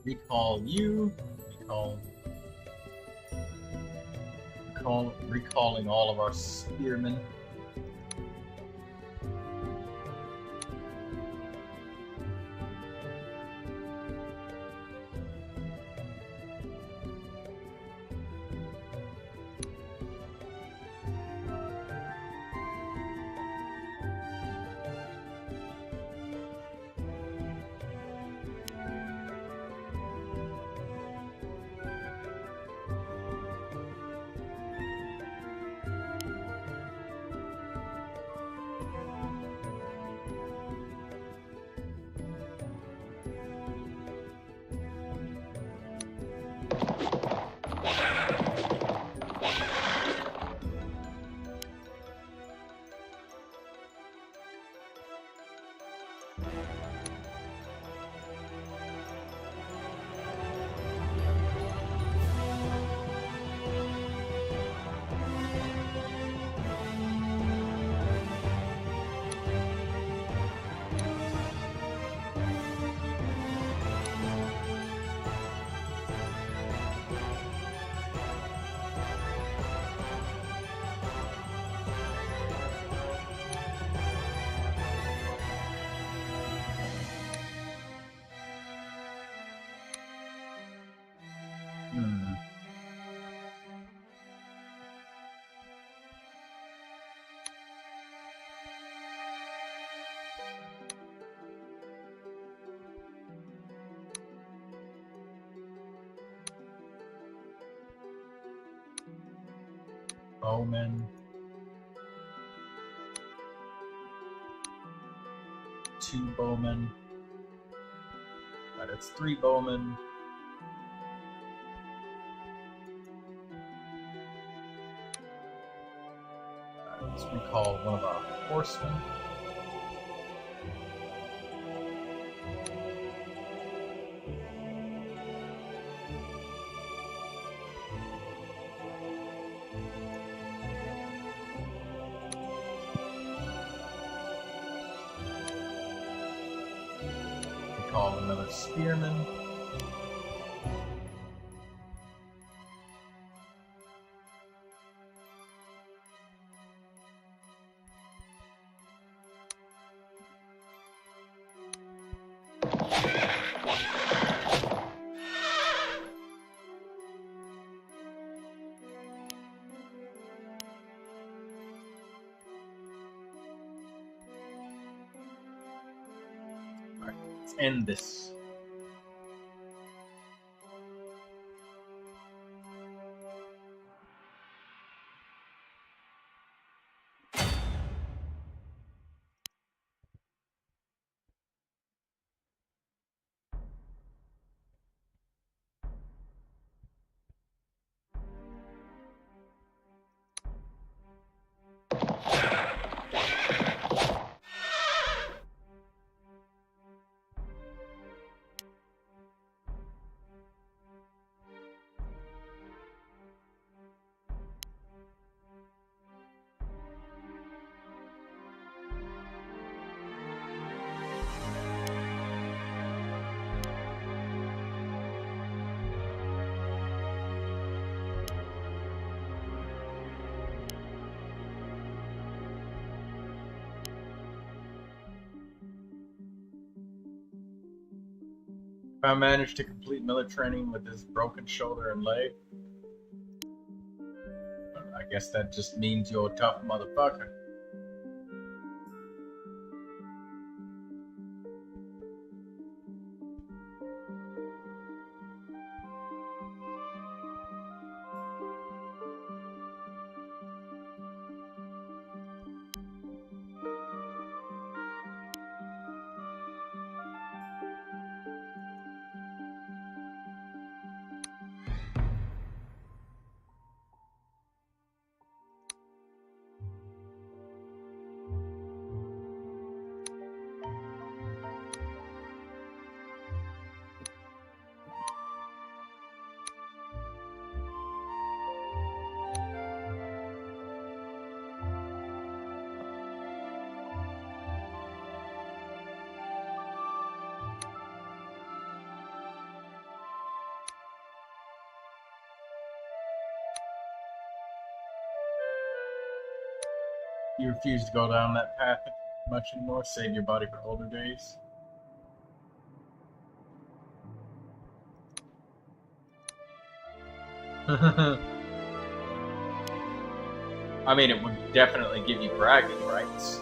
Recall you. Recalling all of our spearmen. Bowmen. 2 bowmen. Right, it's 3 bowmen. It's We call one of our horsemen. We call another spearman. End this. If I manage to complete military training with this broken shoulder and leg, I guess that just means you're a tough motherfucker. You refuse to go down that path much anymore? Save your body for older days? I mean, it would definitely give you bragging rights.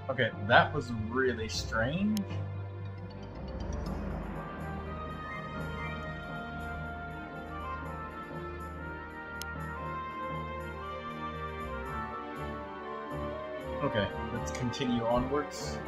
Okay, that was really strange. Okay, let's continue onwards.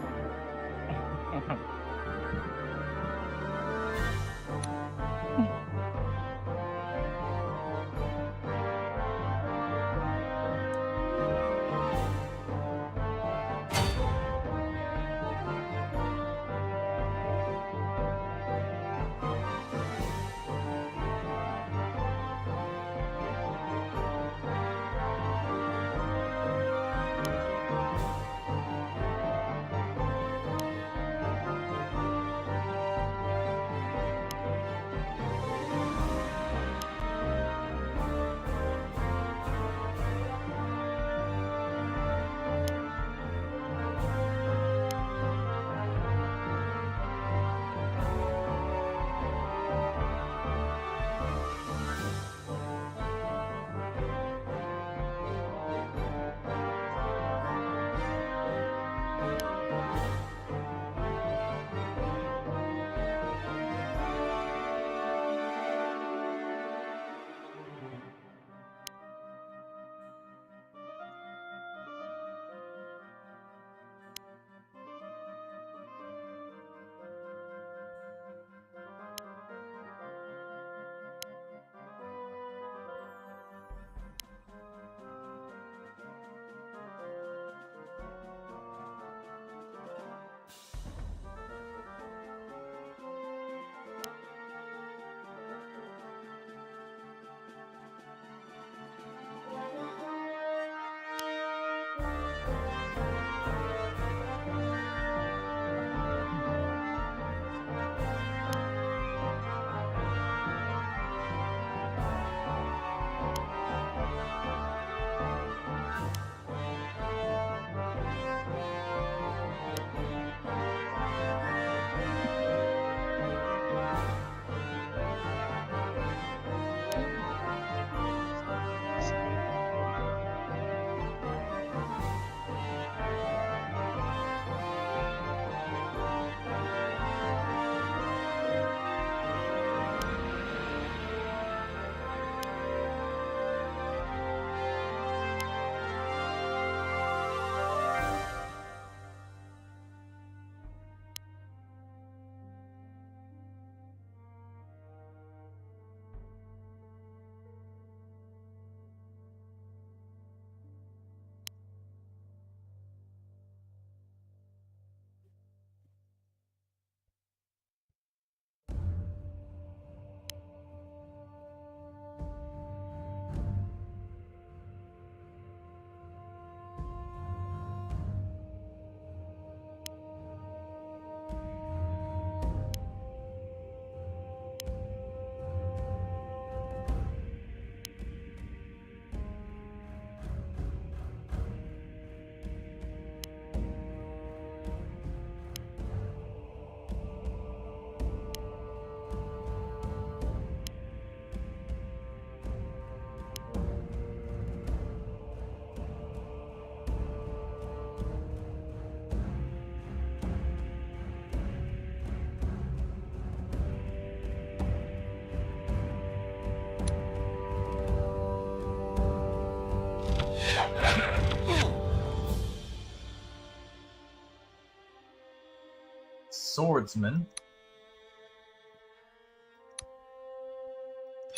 Swordsman,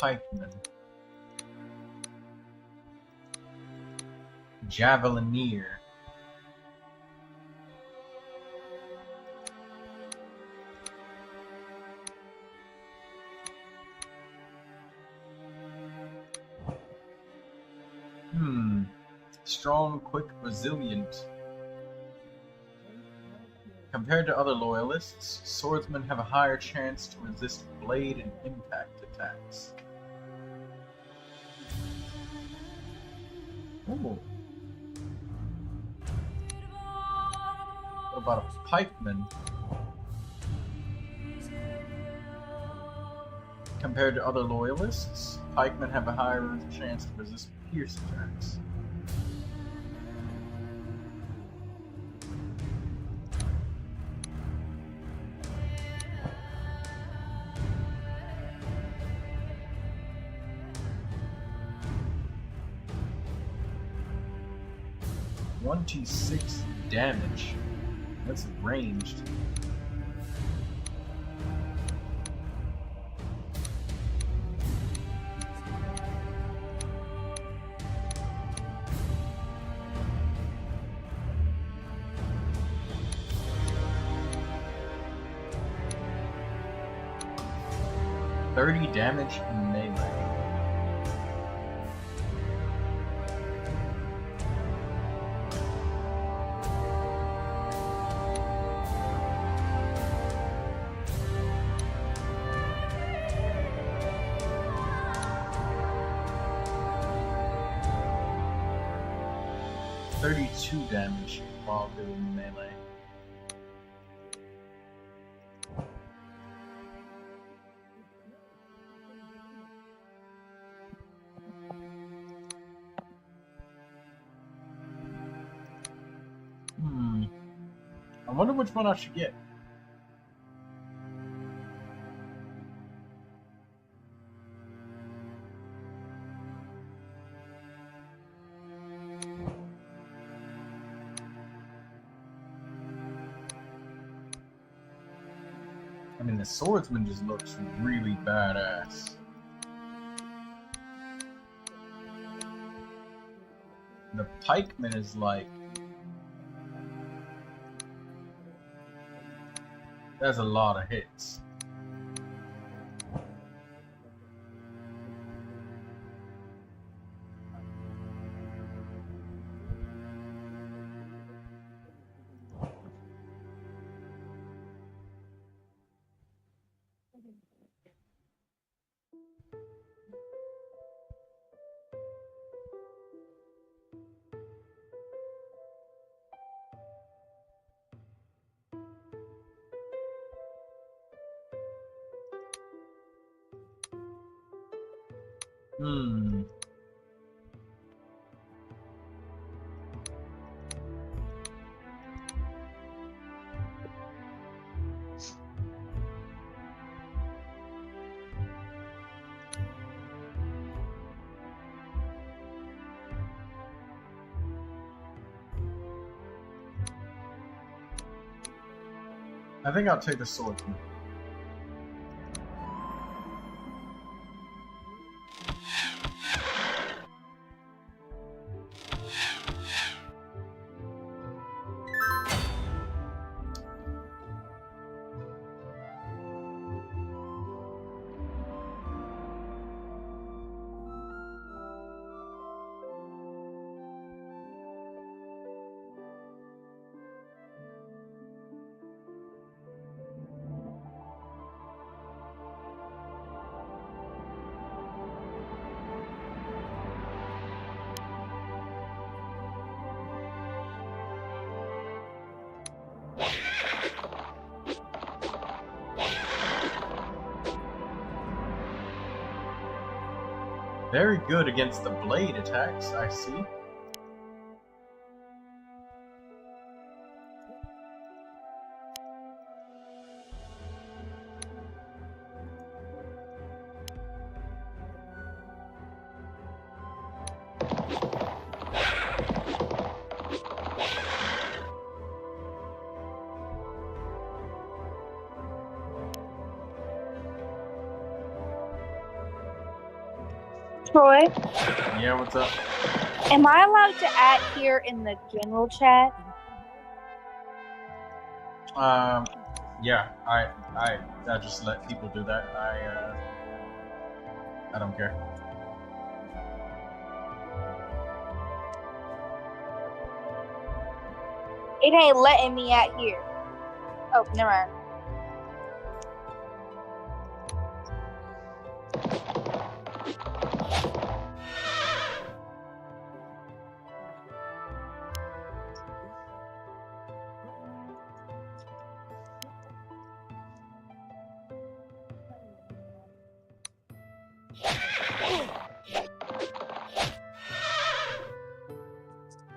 pikeman, javelineer, strong, quick, resilient. Compared to other loyalists, swordsmen have a higher chance to resist blade and impact attacks. Ooh. What about a pikeman? Compared to other loyalists, pikemen have a higher chance to resist pierce attacks. 26 damage. That's ranged. .30 damage in melee. .32 damage while doing melee. I wonder which one I should get. I mean, the swordsman just looks really badass. The pikeman is like... That's a lot of hits. I think I'll take the swordsman. Very good against the blade attacks, I see. Troy? Yeah, what's up? Am I allowed to add here in the general chat? Yeah, I just let people do that. I don't care. It ain't letting me add here. Oh, never mind.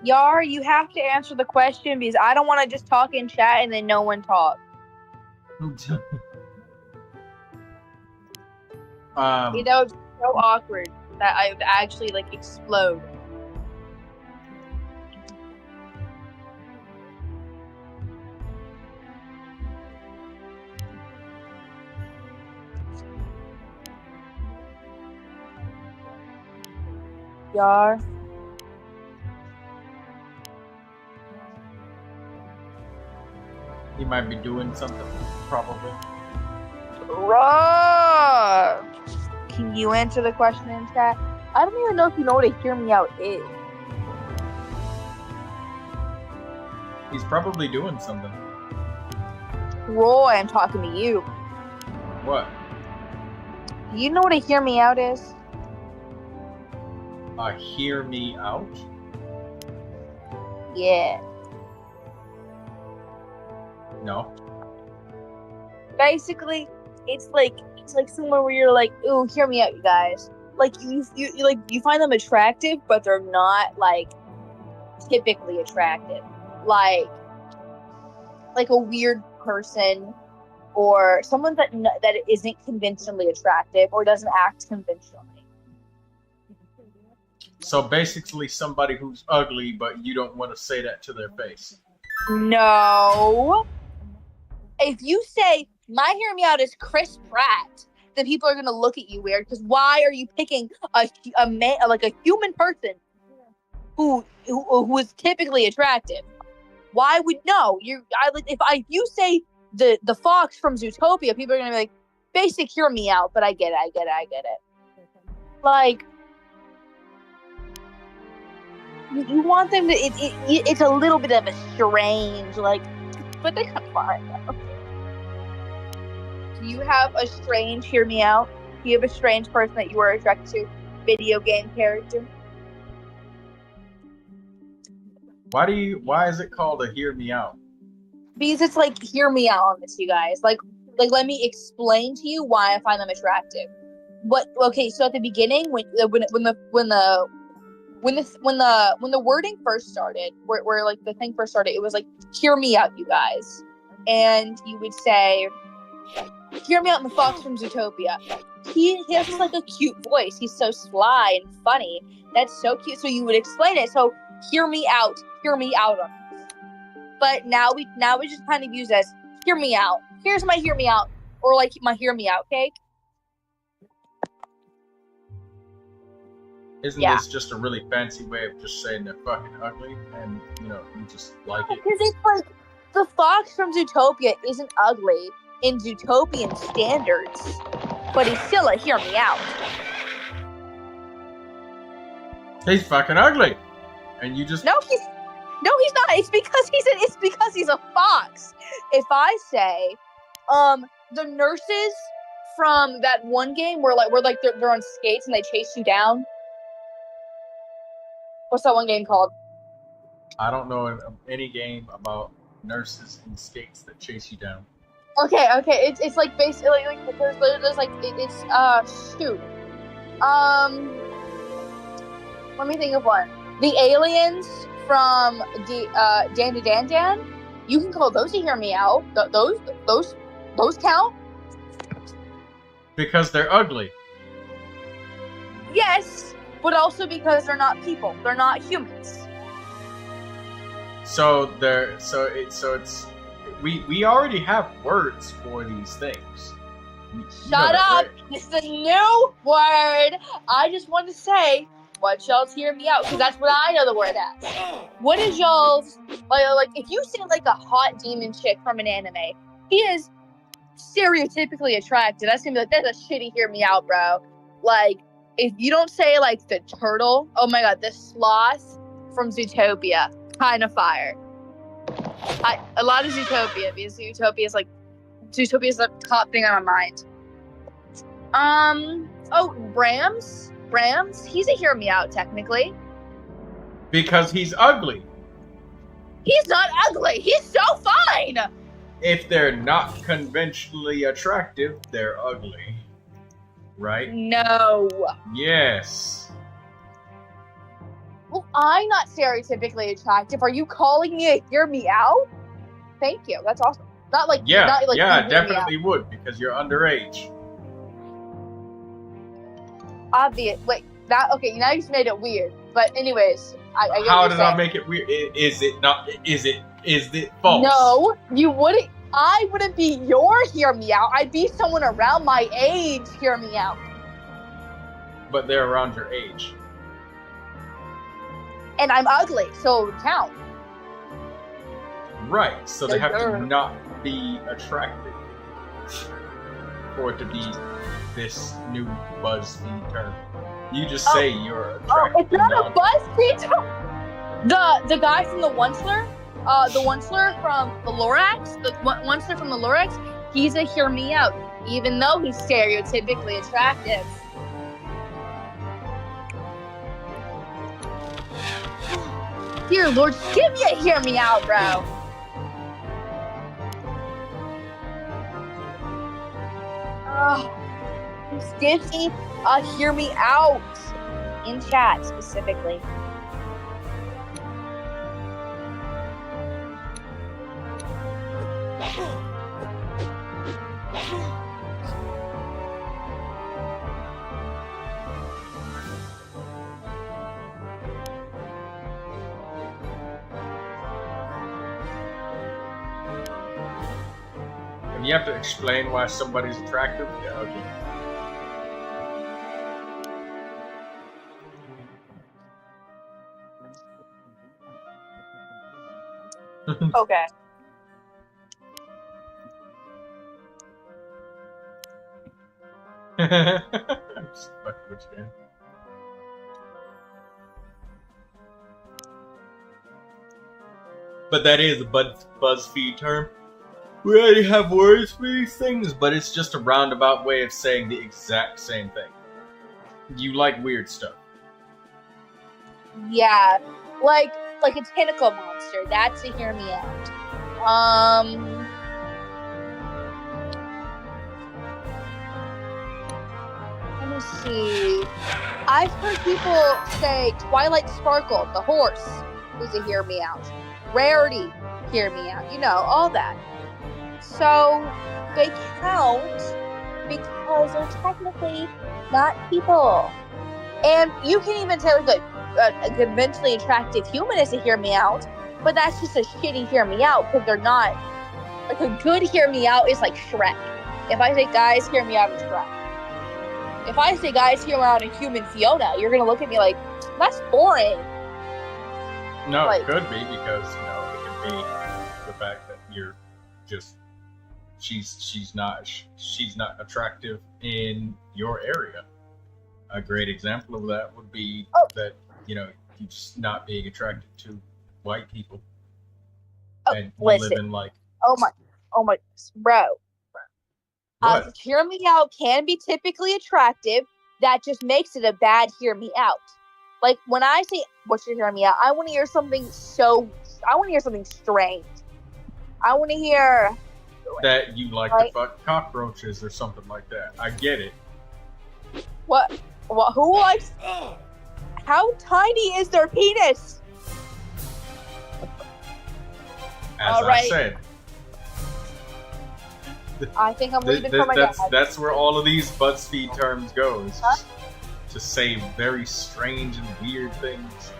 Yar, you have to answer the question because I don't want to just talk in chat and then no one talk. That would be so awkward that I would actually like explode. Yar. He might be doing something, probably. Rob! Can you answer the question in chat? I don't even know if you know what a hear me out is. He's probably doing something. Roy, I'm talking to you. What? Do you know what a hear me out is? Hear me out? Yeah. No. Basically, it's like somewhere where you're like, ooh, hear me out, you guys. Like you find them attractive, but they're not like typically attractive. Like a weird person, or someone that isn't conventionally attractive or doesn't act conventionally. So basically, somebody who's ugly, but you don't want to say that to their face. No. If you say my hear me out is Chris Pratt, then people are gonna look at you weird. Because why are you picking a man, like a human person, who is typically attractive? Why would no? If you say the fox from Zootopia, people are gonna be like, basic hear me out. But I get it. Like. You want them to. It's a little bit of a strange, like, but they come fine though. Do you have a strange hear me out? Do you have a strange person that you are attracted to? Video game character? Why is it called a hear me out? Because it's like hear me out on this, you guys. Like let me explain to you why I find them attractive. Okay, so at the beginning, when the wording first started, where like the thing first started, it was like, hear me out, you guys. And you would say, hear me out in the fox from Zootopia. He has like a cute voice. He's so sly and funny. That's so cute. So you would explain it. So hear me out on this. But now we just kind of use as hear me out. Here's my hear me out, or like my hear me out cake. Isn't this just a really fancy way of just saying they're fucking ugly, and you just like it? Because it's like the fox from Zootopia isn't ugly in Zootopian standards, but he's still a hear me out. He's fucking ugly, and you just no, he's not. It's because he's a fox. If I say, the nurses from that one game where they're on skates and they chase you down. What's that one game called? I don't know any game about nurses and skates that chase you down. Okay. It's like basically like there's like it's shoot. Let me think of one. The aliens from the Dan to Dan Dan. You can call those a hear me out. Those count. Because they're ugly. Yes. But also because they're not people. They're not humans. So it's we already have words for these things. Shut up! This is a new word. I just want to say what y'all's hear me out, because that's what I know the word as. What is y'all's like? If you see like a hot demon chick from an anime, he is stereotypically attractive. That's gonna be like, that's a shitty hear me out, bro. Like. If you don't say, like, the turtle, oh my god, the sloth from Zootopia, kind of fire. A lot of Zootopia, because Zootopia is the top thing on my mind. Brams, he's a hear me out, technically. Because he's ugly. He's not ugly, he's so fine! If they're not conventionally attractive, they're ugly. Right? No. Yes. Well, I'm not stereotypically attractive. Are you calling me a hear me out? Thank you. That's awesome. Not like definitely would, because you're underage. Obvious. Wait. Okay. Now you just made it weird. But anyways, I get How what did you're I saying. make it weird? Is it not? Is it false? No, you wouldn't. I wouldn't be your hear me out. I'd be someone around my age hear me out. But they're around your age. And I'm ugly, so it would count. Right, so they have to Sure. not be attractive for it to be this new BuzzFeed term. You just say you're attractive. It's not and a BuzzFeed term. The guy from the Onceler, from the Lorax, he's a hear me out, even though he's stereotypically attractive. Dear Lord, give me a hear me out, bro. Just give me a hear me out in chat specifically. And you have to explain why somebody's attractive? Yeah, okay. Okay. Just fucking with you, man. But that is a BuzzFeed term. We already have words for these things, but it's just a roundabout way of saying the exact same thing. You like weird stuff. Yeah, like a tentacle monster. That's a hear me out. Let me see. I've heard people say Twilight Sparkle, the horse, is a hear me out. Rarity, hear me out. You know, all that. So they count because they're technically not people. And you can even say like a conventionally attractive human is a hear me out, but that's just a shitty hear me out because they're not. Like a good hear me out is like Shrek. If I say guys hear me out in Shrek. If I say guys hear me out in Human Fiona, you're gonna look at me like, that's boring. No, Like- it could be because, you know, it could be the fact that you're just she's not attractive in your area. A great example of that would be that, you know, you just not being attracted to white people. And you live listen. in like Oh my, bro. what? Hear me out can be typically attractive. That just makes it a bad hear me out. Like when I say what's your hear me out, I want to hear something strange. I want to hear That you like Right. to fuck cockroaches or something like that. I get it. what who likes. How tiny is their penis? As All I right. said, I think I'm leaving for my dad. that's where all of these BuzzFeed terms go. Is just to say very strange and weird things.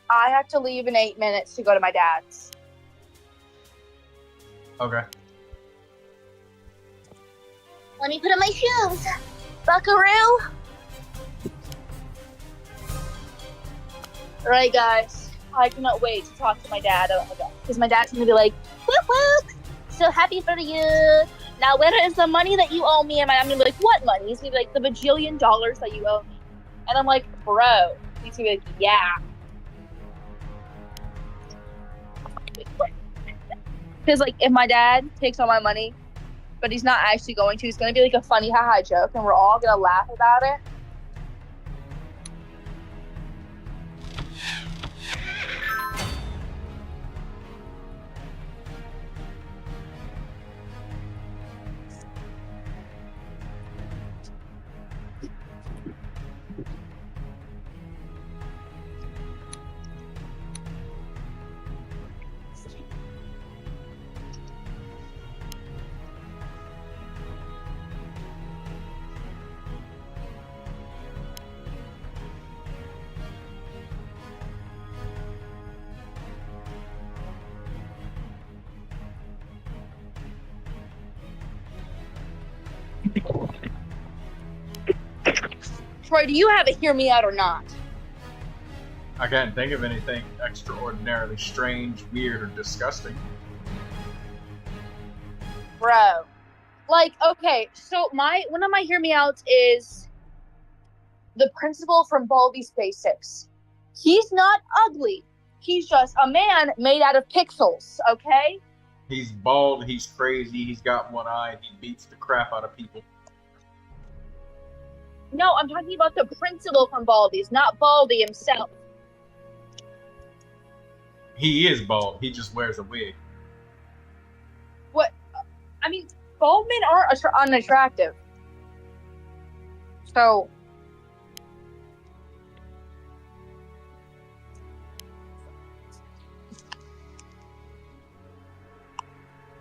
I have to leave in 8 minutes to go to my dad's. Okay. Let me put on my shoes. Buckaroo. Alright, guys. I cannot wait to talk to my dad about that. Because my dad's going to be like, Whoop whoop. So happy for you. Now, where is the money that you owe me? And I'm going to be like, what money? He's going to be like, the bajillion dollars that you owe me. And I'm like, bro. He's going to be like, yeah. Because, like, if my dad takes all my money, but he's not actually going to, it's going to be like a funny haha joke, and we're all going to laugh about it. Troy, do you have a hear me out or not? I can't think of anything extraordinarily strange, weird, or disgusting. Bro. Like, okay, so one of my hear me outs is the principal from Baldi's Basics. He's not ugly. He's just a man made out of pixels, okay? He's bald, he's crazy, he's got one eye, and he beats the crap out of people. No, I'm talking about the principal from Baldi's, not Baldi himself. He is bald, he just wears a wig. What? I mean, bald men aren't unattractive. So...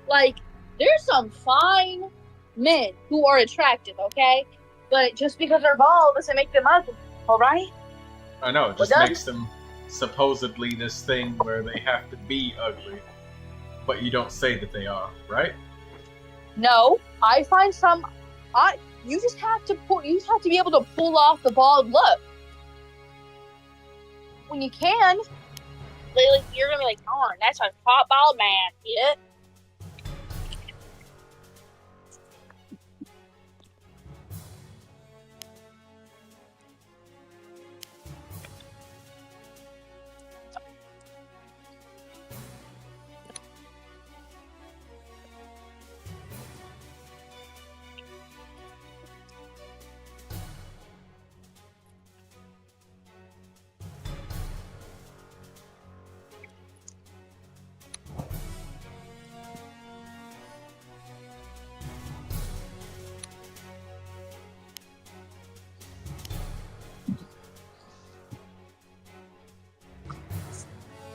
like, there's some fine men who are attractive, okay? But just because they're bald doesn't make them ugly, alright? I know, it just makes them supposedly this thing where they have to be ugly, but you don't say that they are, right? No, I find some. You just have to be able to pull off the bald look. When you can, like, you're gonna be like, darn, that's a hot bald man, yeah.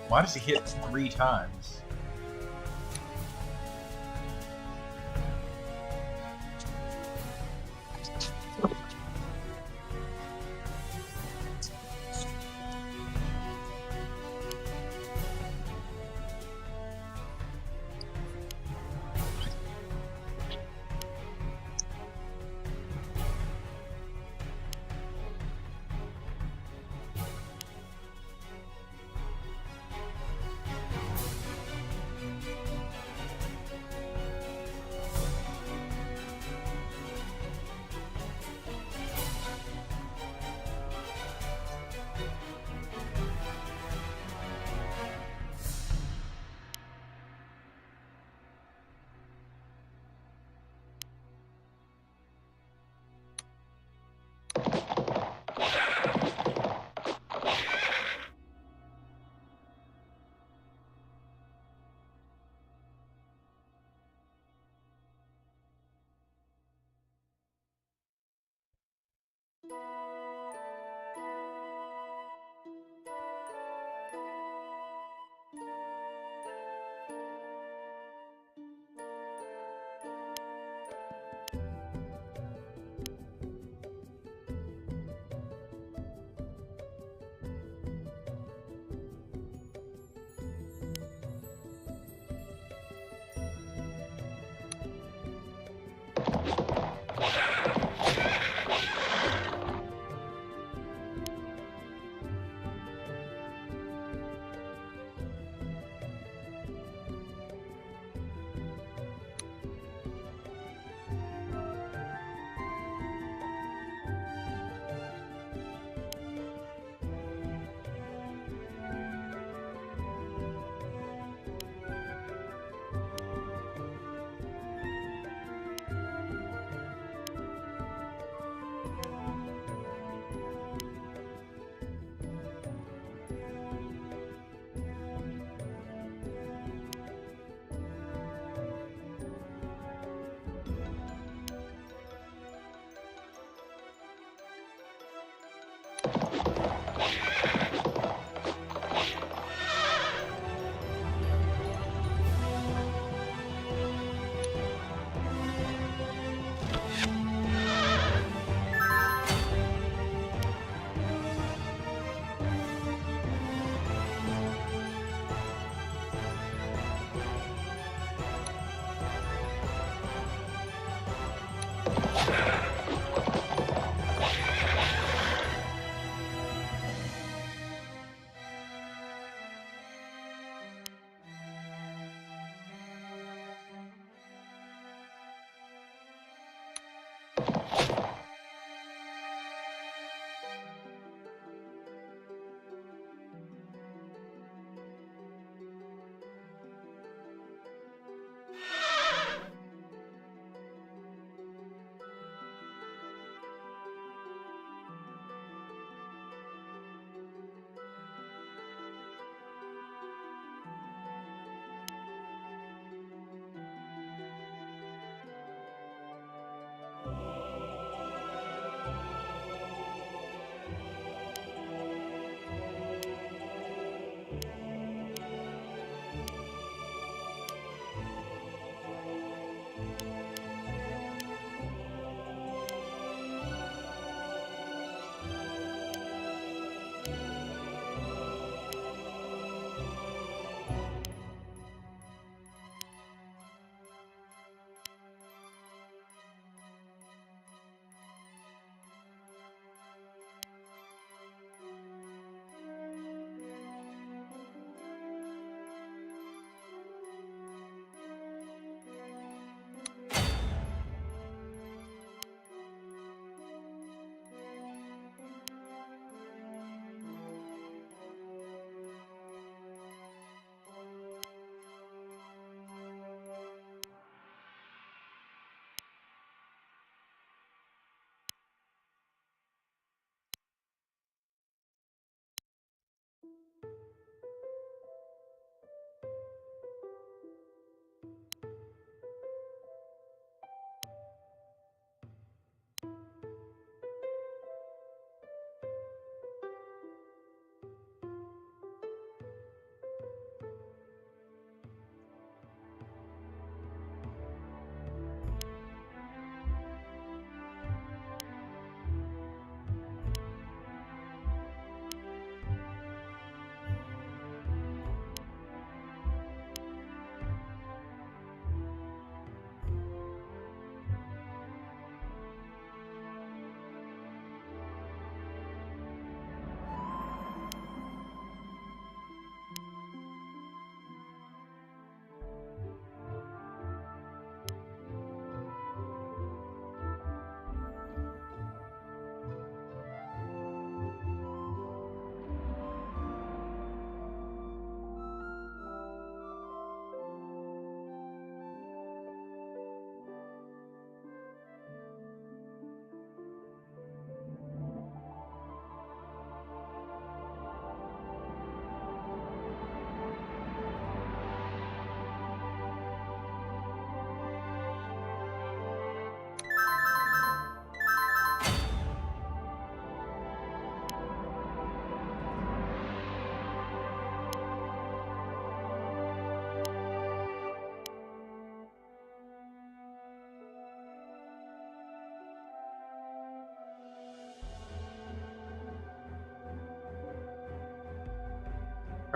Why does he hit 3 times?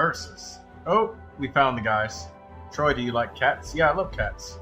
Ursus. Oh, we found the guys. Troy, do you like cats? Yeah, I love cats.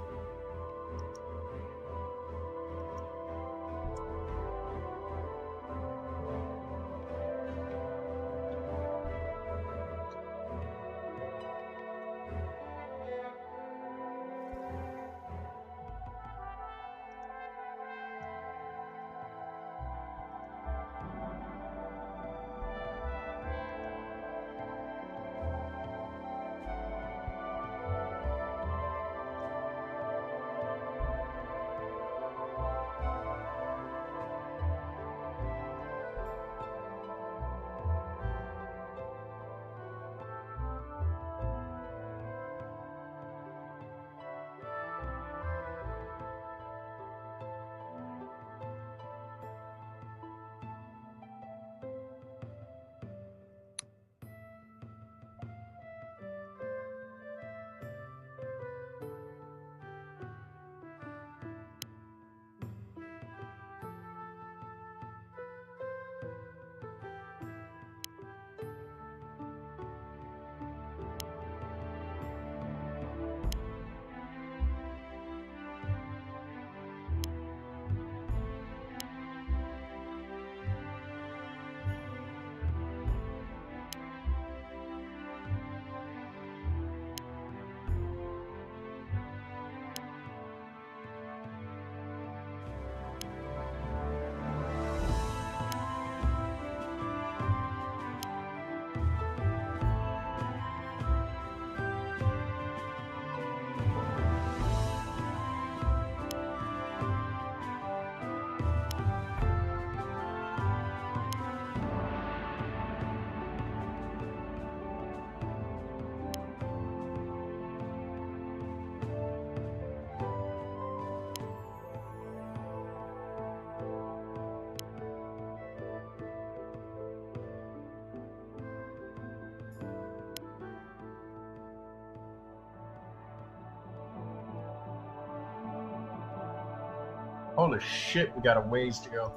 Holy shit, we got a ways to go.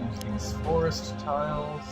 Use these forest tiles.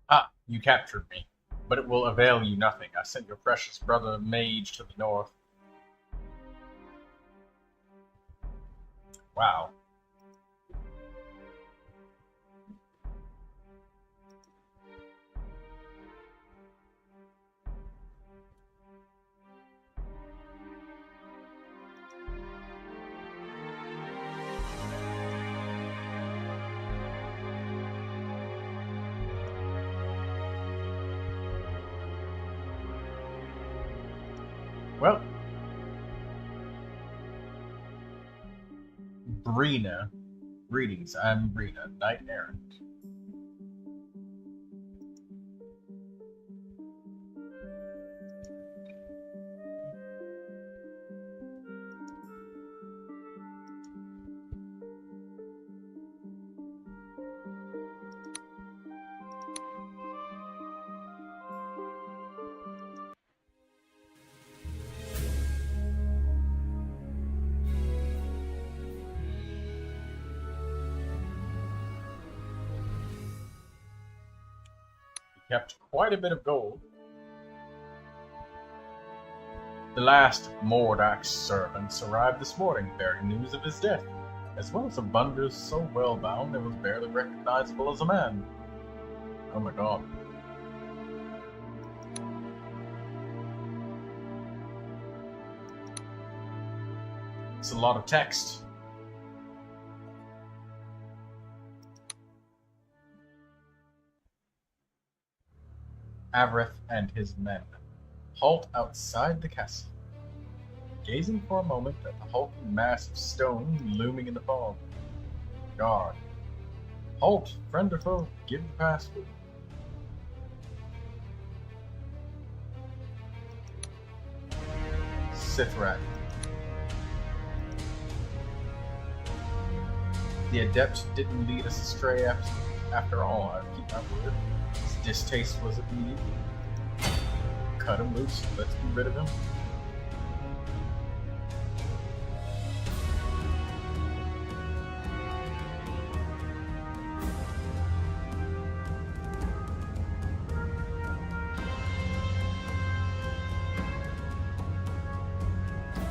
Ah, you captured me, but it will avail you nothing. I sent your precious brother mage to the north. Wow. Well, Brina. Greetings, I'm Brina, knight errant. kept quite a bit of gold. The last of Mordak's servants arrived this morning bearing news of his death, as well as a bundle so well bound it was barely recognizable as a man. Oh my god. It's a lot of text. Avrith and his men halt outside the castle, gazing for a moment at the hulking mass of stone looming in the fog. Guard. Halt, friend or foe, give the password. Sithrak. The adept didn't lead us astray after all. I keep my word. His distaste was immediate. Cut him loose. Let's get rid of him.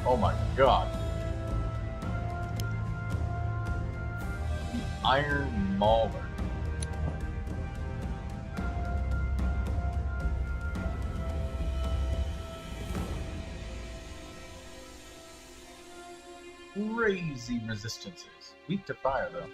Oh my god. The Iron Mauler. Crazy resistances. Weak to fire, though.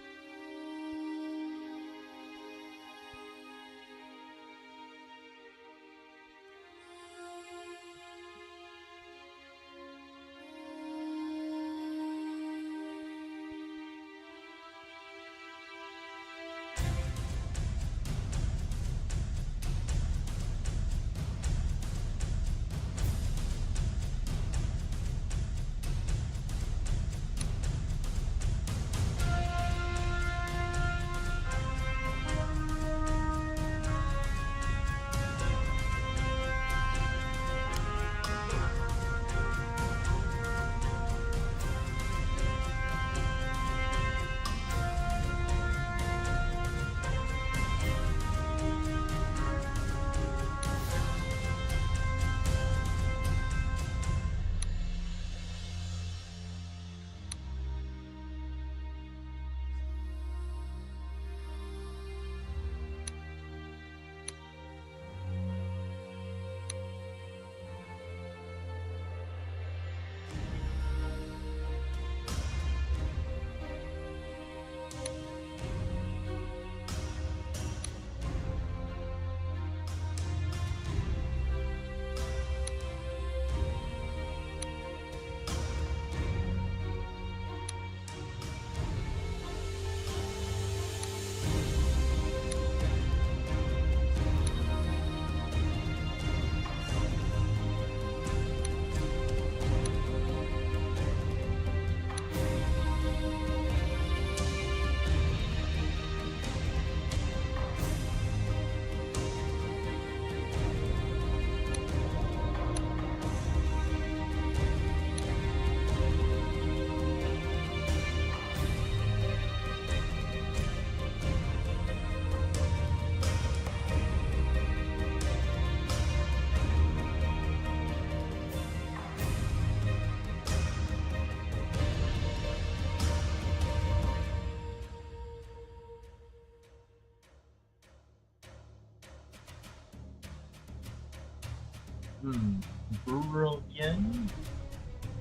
Brilliant.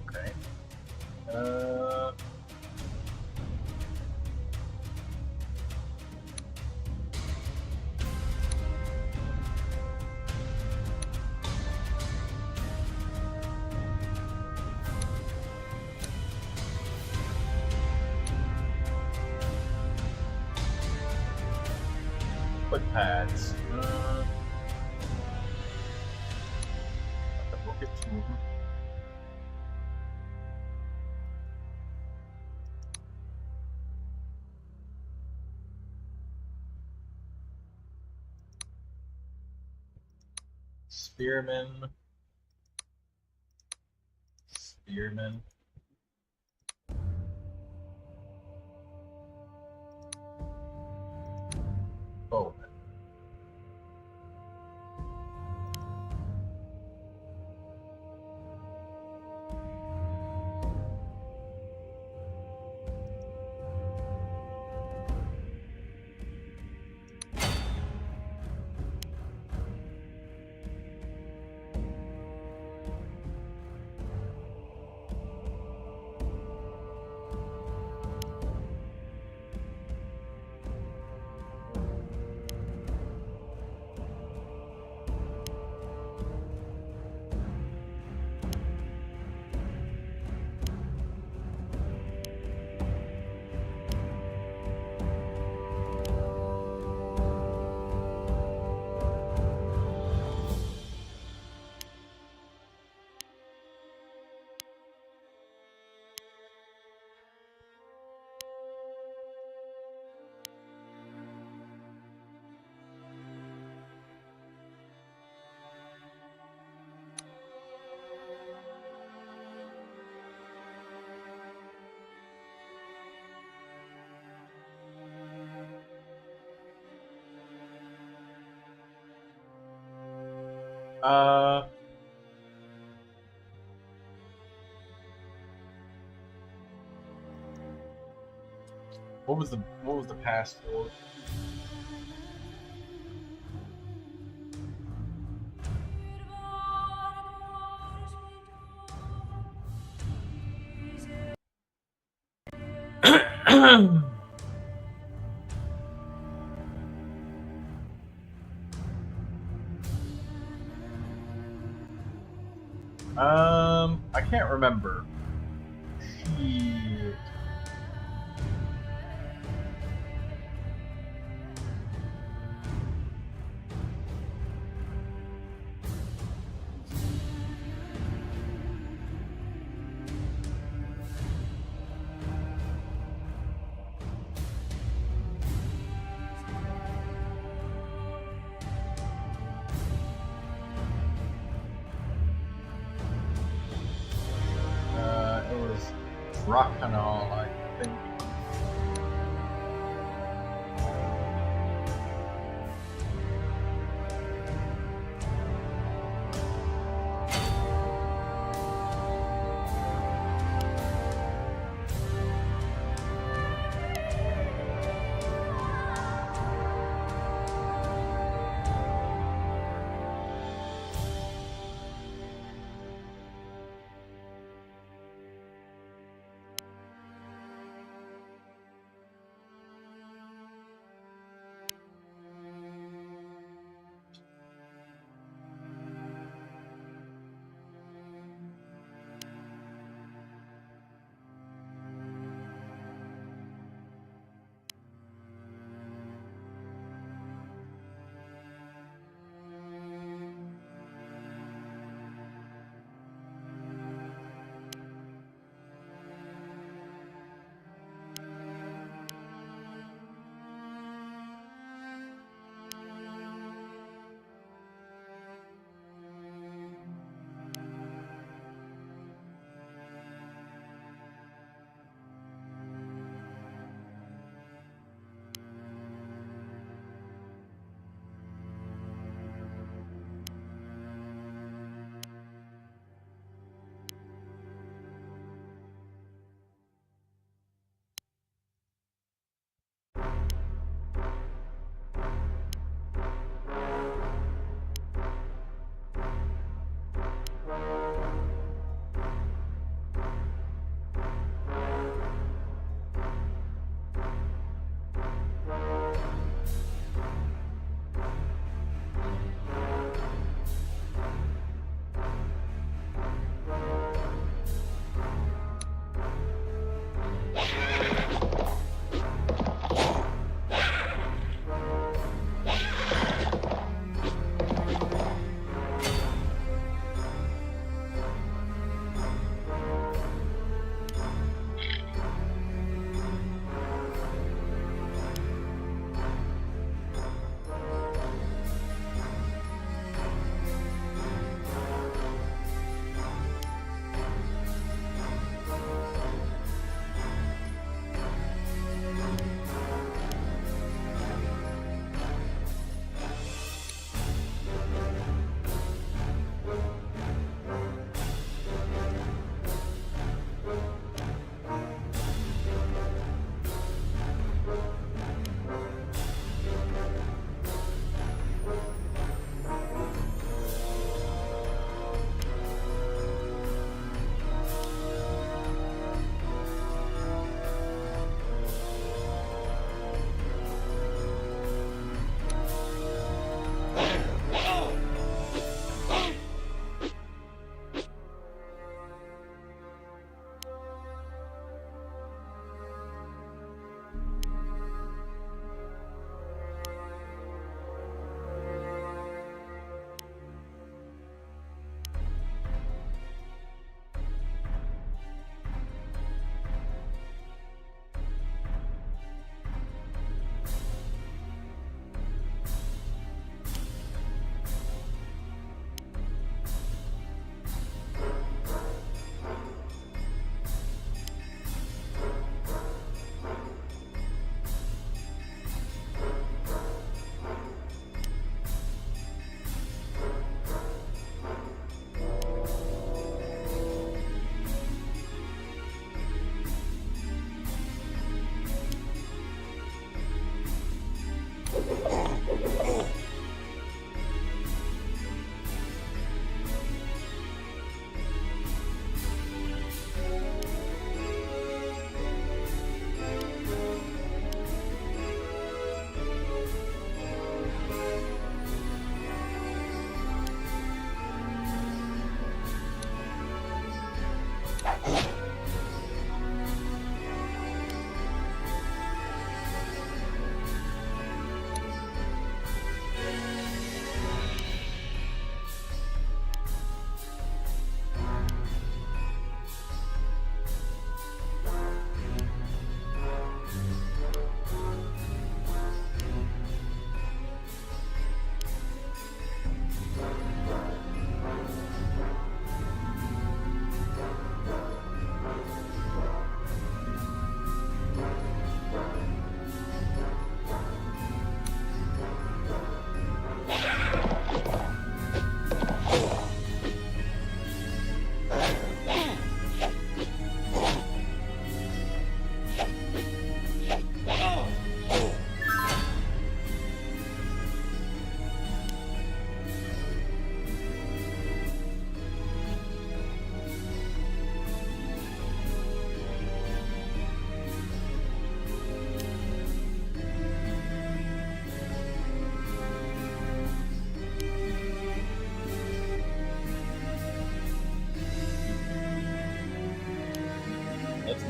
Okay. Foot pads. We'll get two of them. Spearman. Bowman. Uh. What was the password? I can't remember. Shit. It was Rock Canal, I think.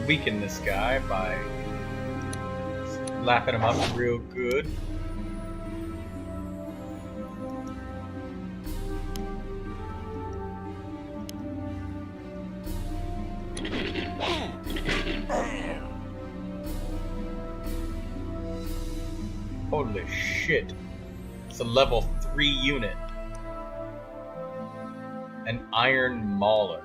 weaken this guy by lapping him up real good. Holy shit. It's a level 3 unit. An Iron Mauler.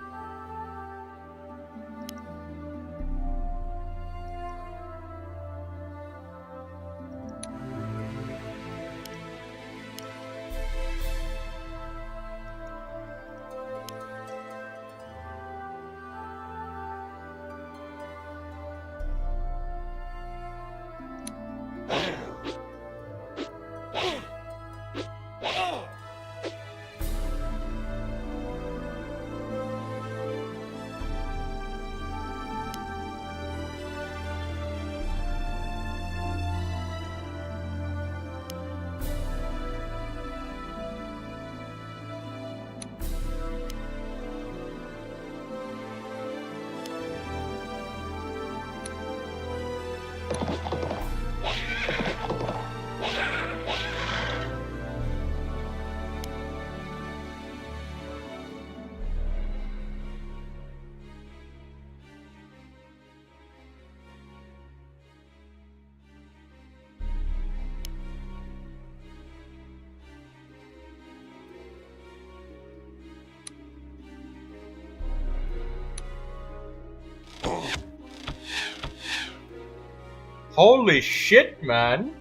Holy shit, man!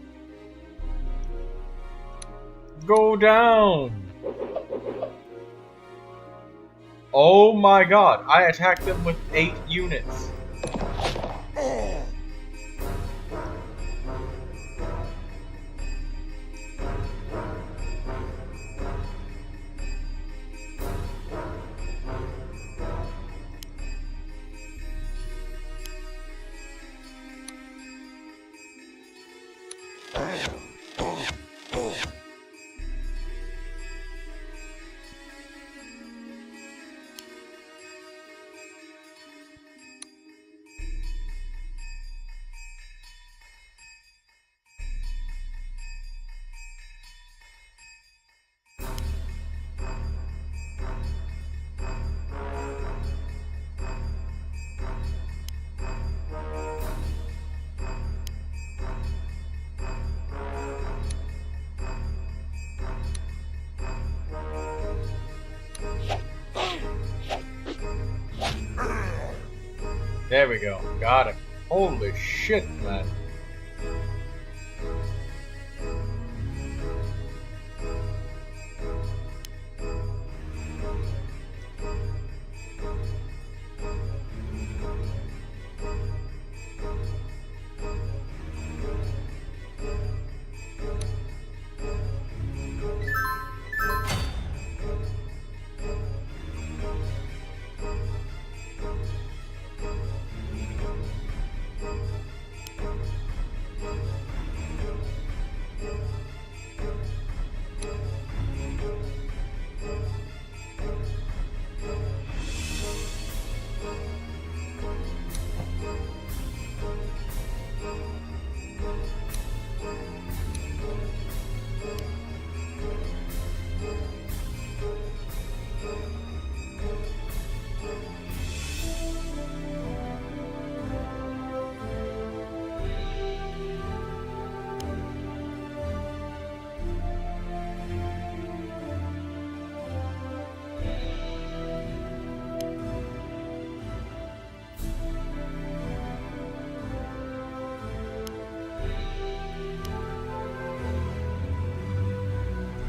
Go down! Oh my god, I attacked them with 8 units. There we go. Got him. Holy shit, man.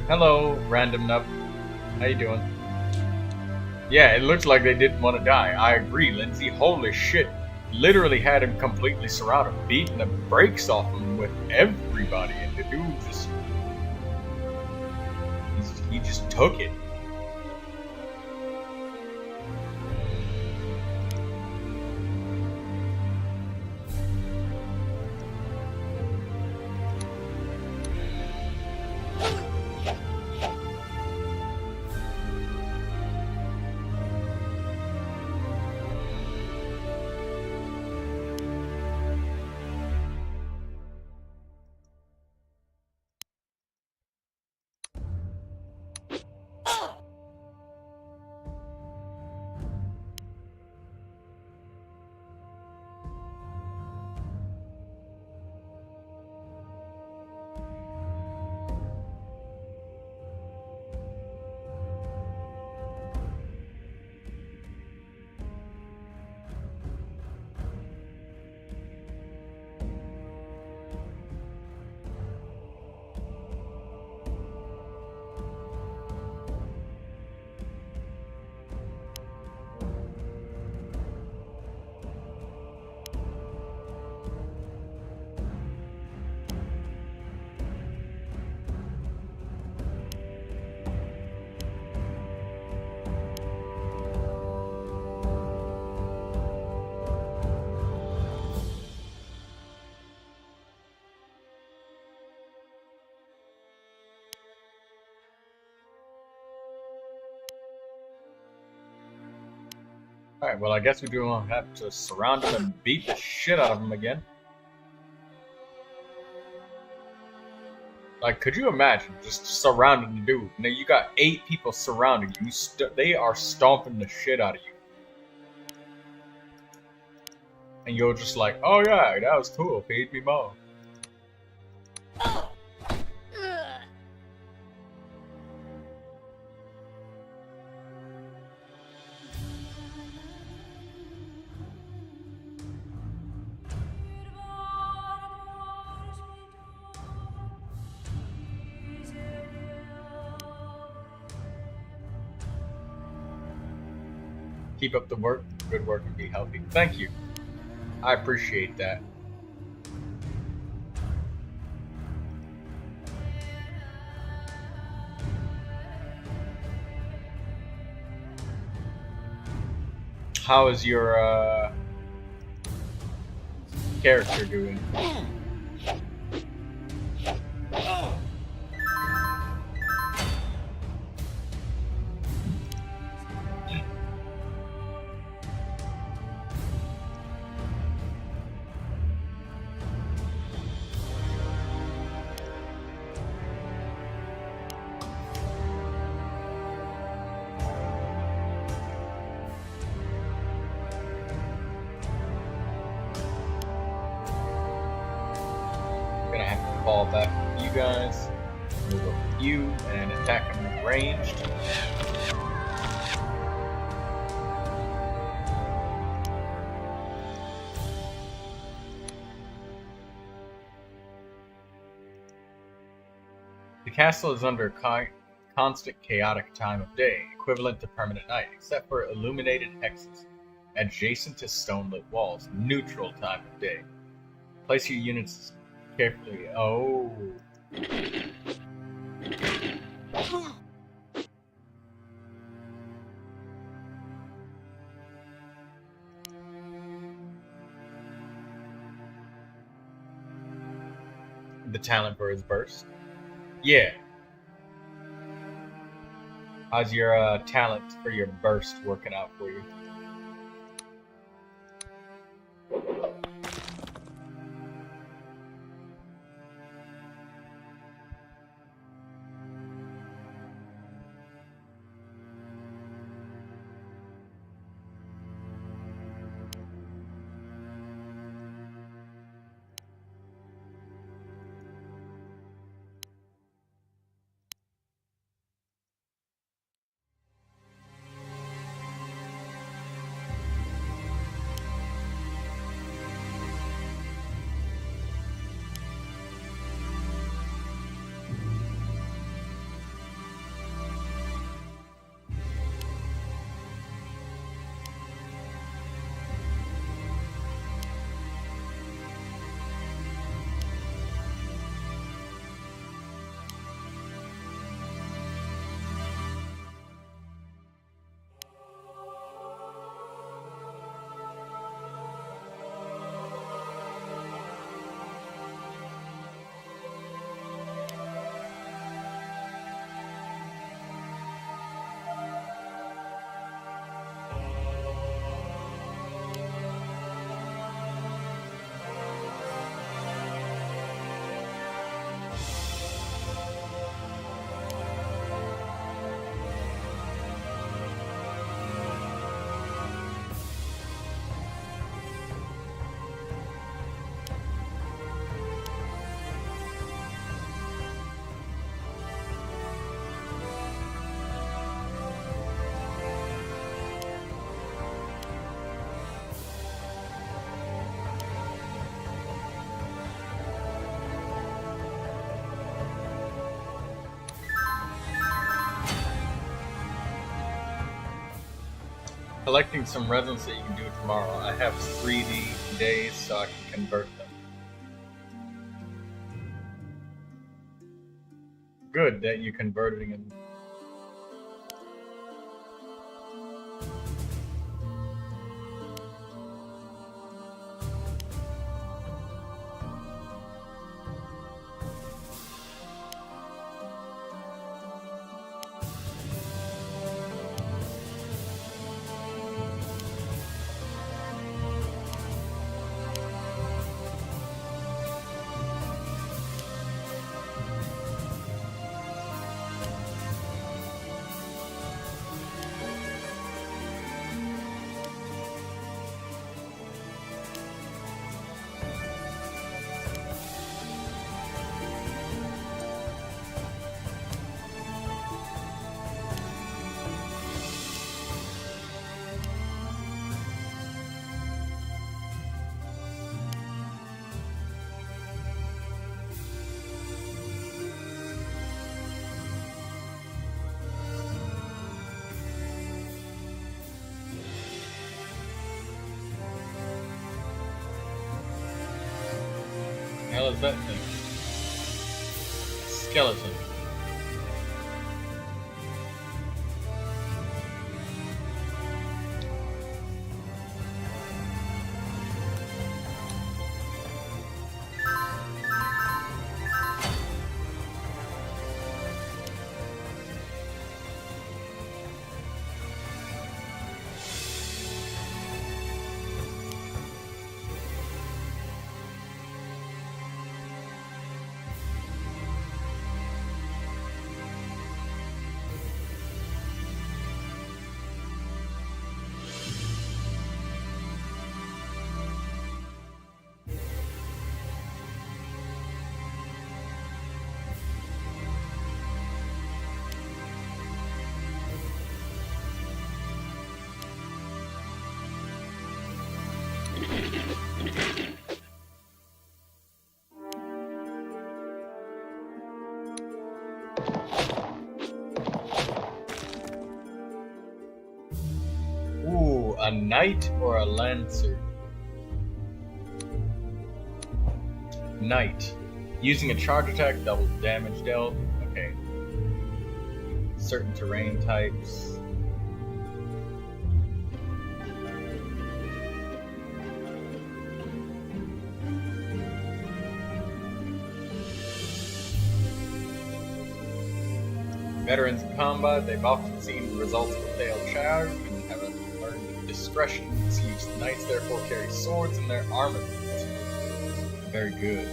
Hello, random nub. How you doing? Yeah, it looks like they didn't want to die. I agree, Lindsay. Holy shit. Literally had him completely surrounded, beating the brakes off him with everybody, and the dude just... he just took it. Alright, well, I guess we do have to surround him and beat the shit out of him again. Like, could you imagine just surrounding the dude? Now you got 8 people surrounding you. They are stomping the shit out of you. And you're just like, oh yeah, that was cool. Feed me more. Keep up the work, good work, and be healthy. Thank you. I appreciate that. How is your character doing? Gonna have to fall back with you guys, move up with you, and attack him with ranged. The castle is under constant chaotic time of day, equivalent to permanent night, except for illuminated hexes adjacent to stone-lit walls, neutral time of day. Place your units carefully. Oh. The talent for his burst. Yeah. How's your talent for your burst working out for you? Collecting some resins that you can do tomorrow. I have 3D days, so I can convert them. Good that you converting them. hell is that thing? Skeleton. Ooh, a knight or a lancer? Knight. Using a charge attack doubles damage dealt. Okay. Certain terrain types. Veterans in combat, they've often seen the results of a failed charge and have learned discretion. These knights therefore carry swords in their armament. Very good.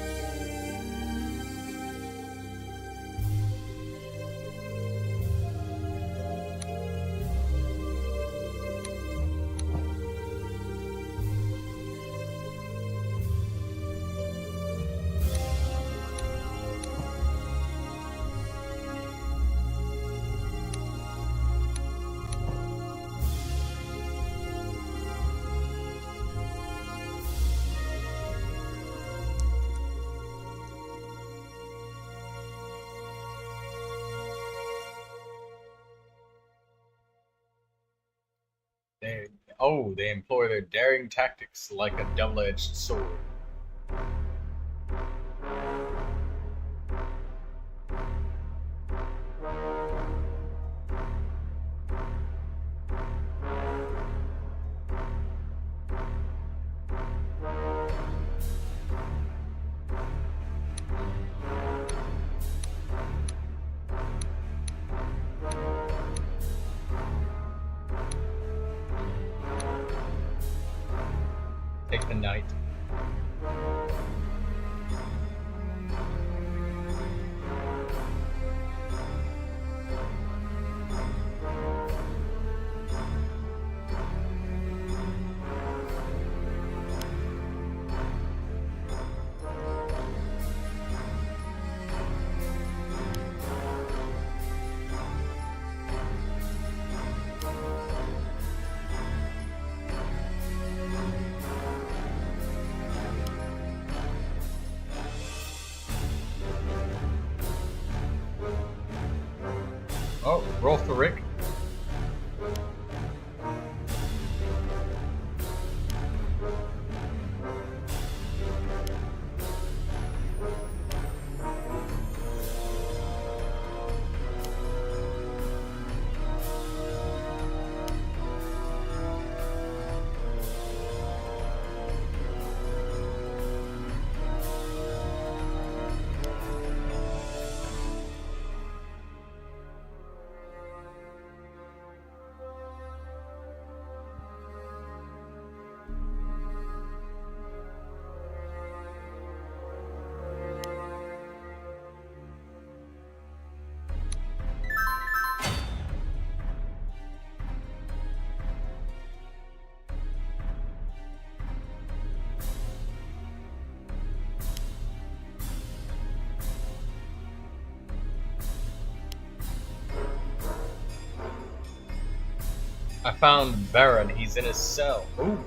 They employ their daring tactics like a double-edged sword. Take the knight. Oh, roll for Rick. I found Baron. He's in his cell. Ooh.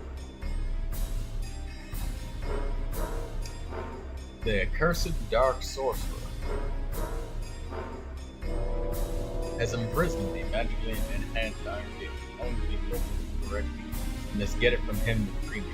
The accursed dark sorcerer has imprisoned the magically enhanced Iron Gate. Only be looking correctly. You must get it from him, the Premium.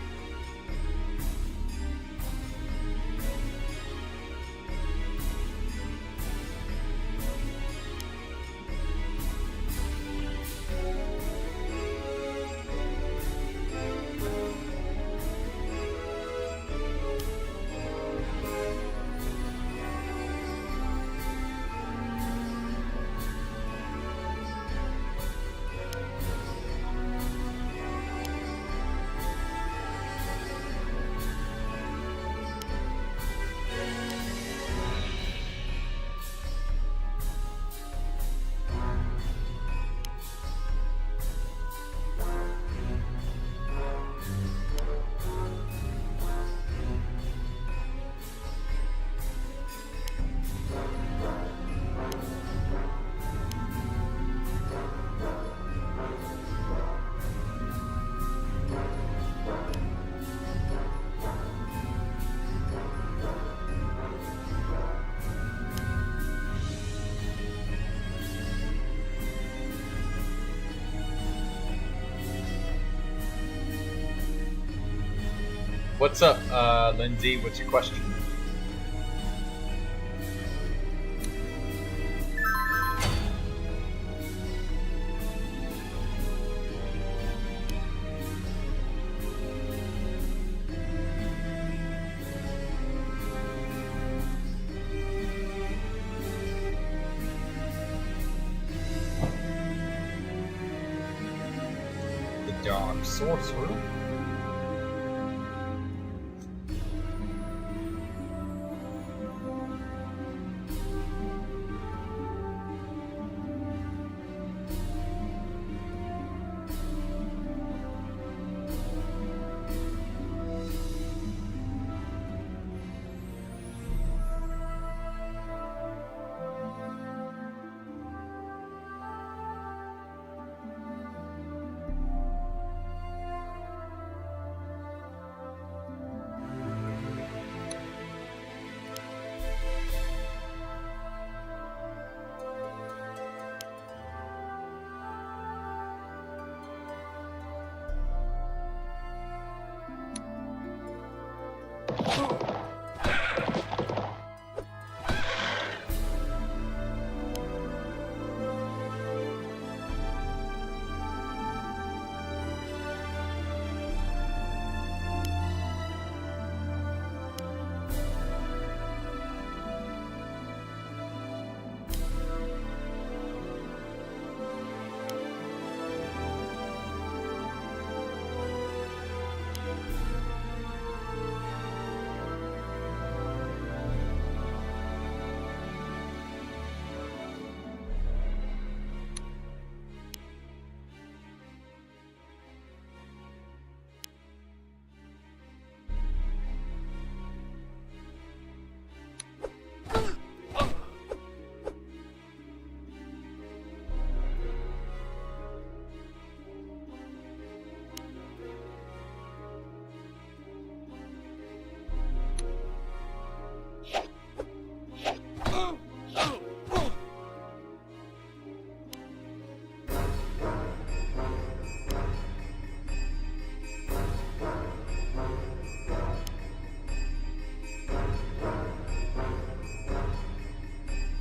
What's up, Lindsay? What's your question? The Dark Sorcerer.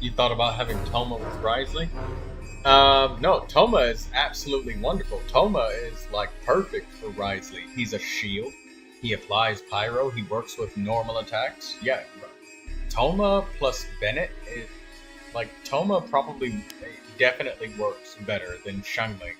You thought about having Toma with Wriothesley? No, Toma is absolutely wonderful. Toma is like perfect for Wriothesley. He's a shield. He applies pyro. He works with normal attacks. Yeah, Toma plus Bennett is like Toma probably definitely works better than Xiangling.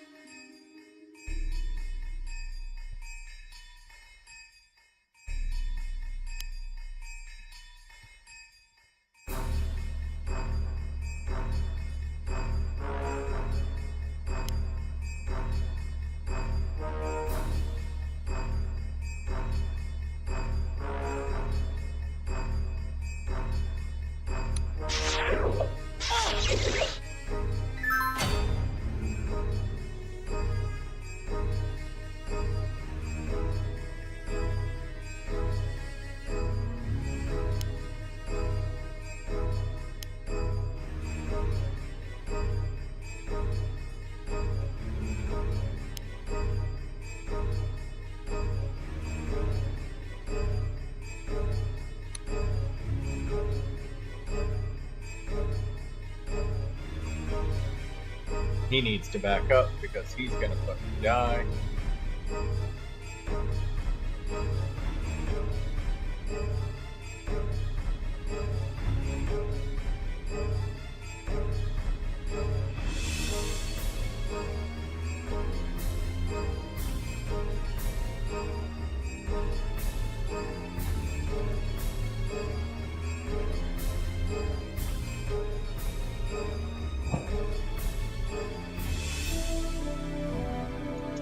He needs to back up because he's gonna fucking die.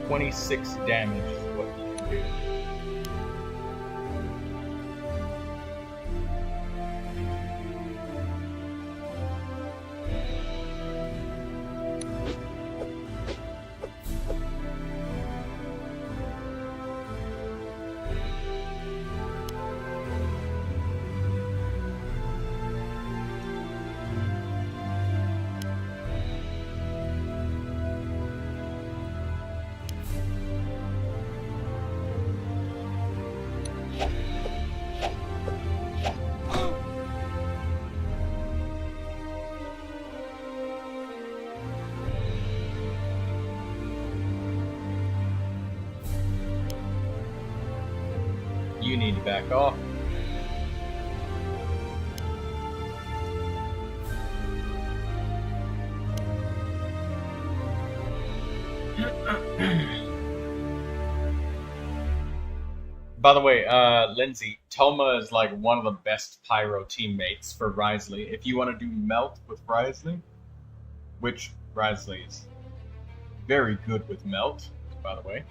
.26 damage is what you can do. You need to back off. By the way, Lindsay, Toma is like one of the best pyro teammates for Wriothesley. If you want to do melt with Wriothesley, which Wriothesley is very good with melt, by the way.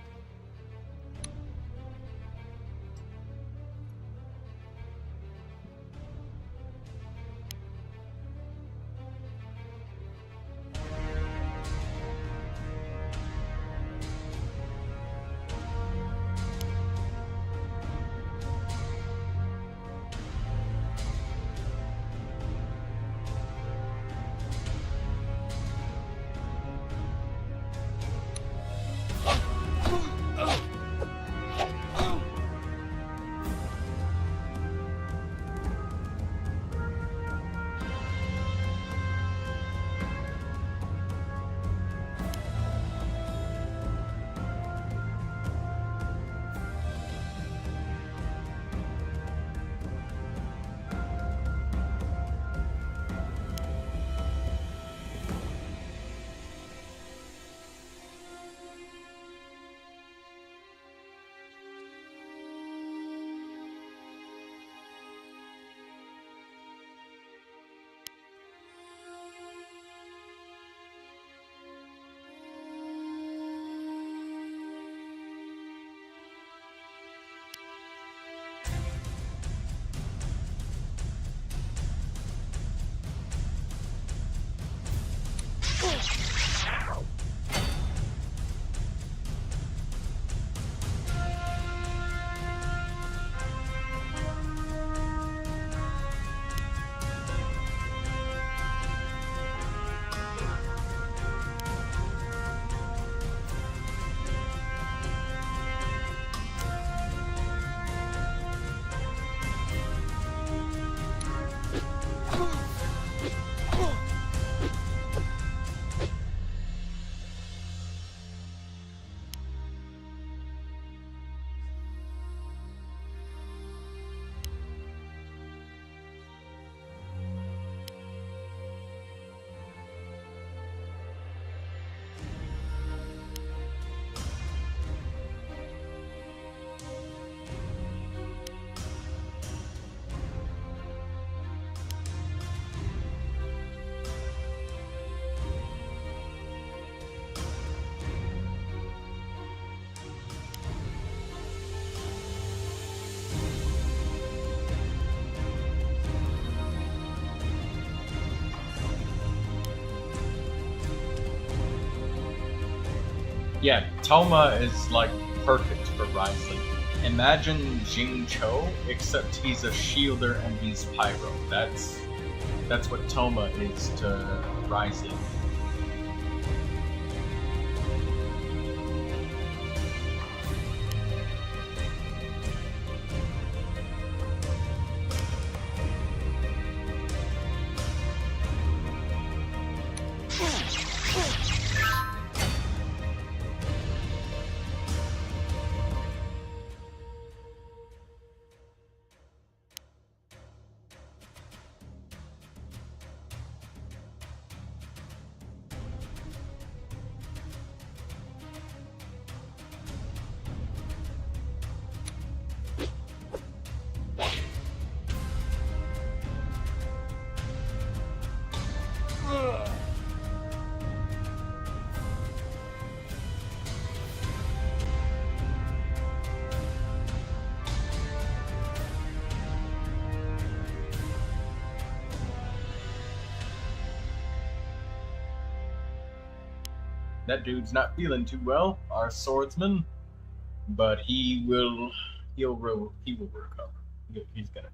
Yeah, Toma is like perfect for Wriothesley. Imagine Jing Cho, except he's a shielder and he's pyro. That's what Toma is to Wriothesley. That dude's not feeling too well, our swordsman, but he will recover. He's gonna.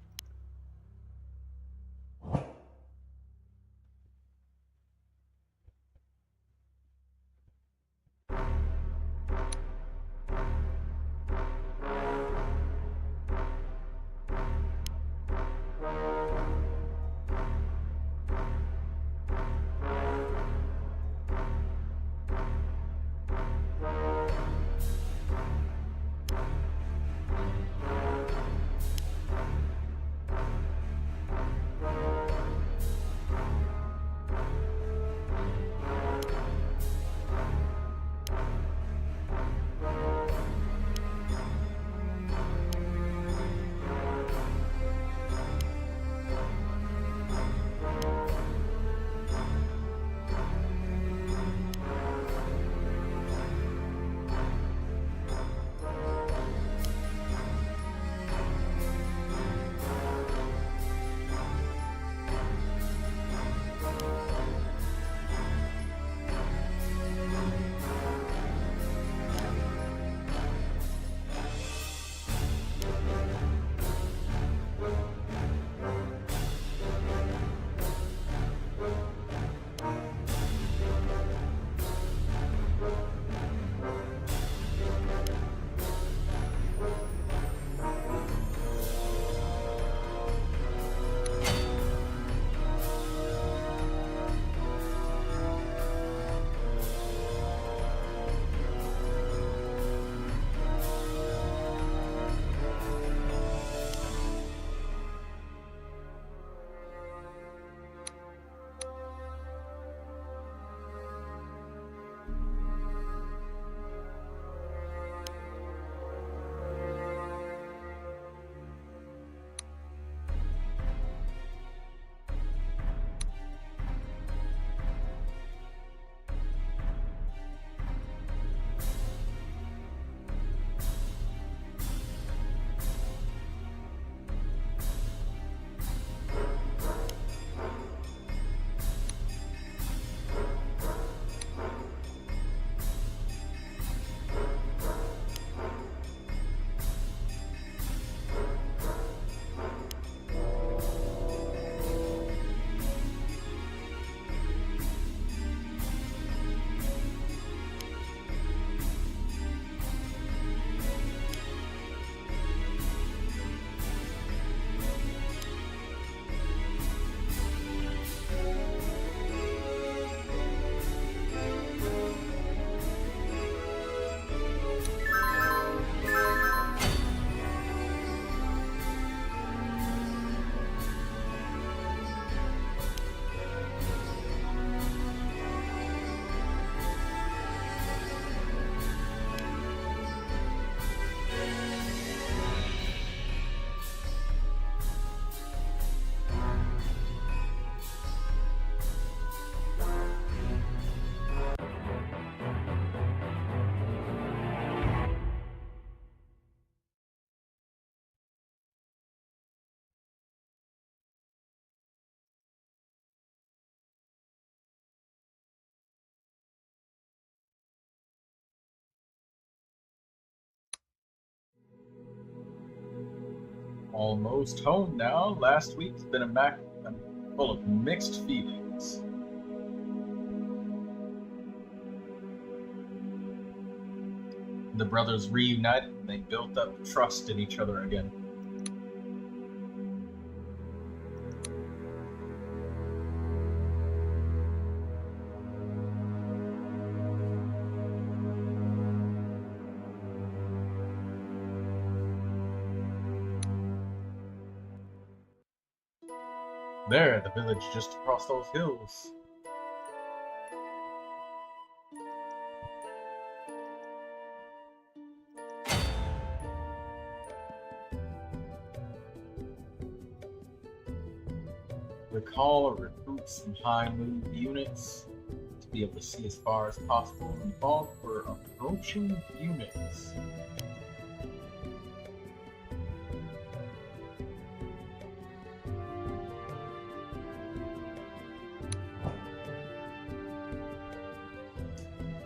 Almost home now. Last week's been I'm full of mixed feelings. The brothers reunited and they built up trust in each other again. There, the village just across those hills. Recall or recruit some high-move units to be able to see as far as possible and fall for approaching units.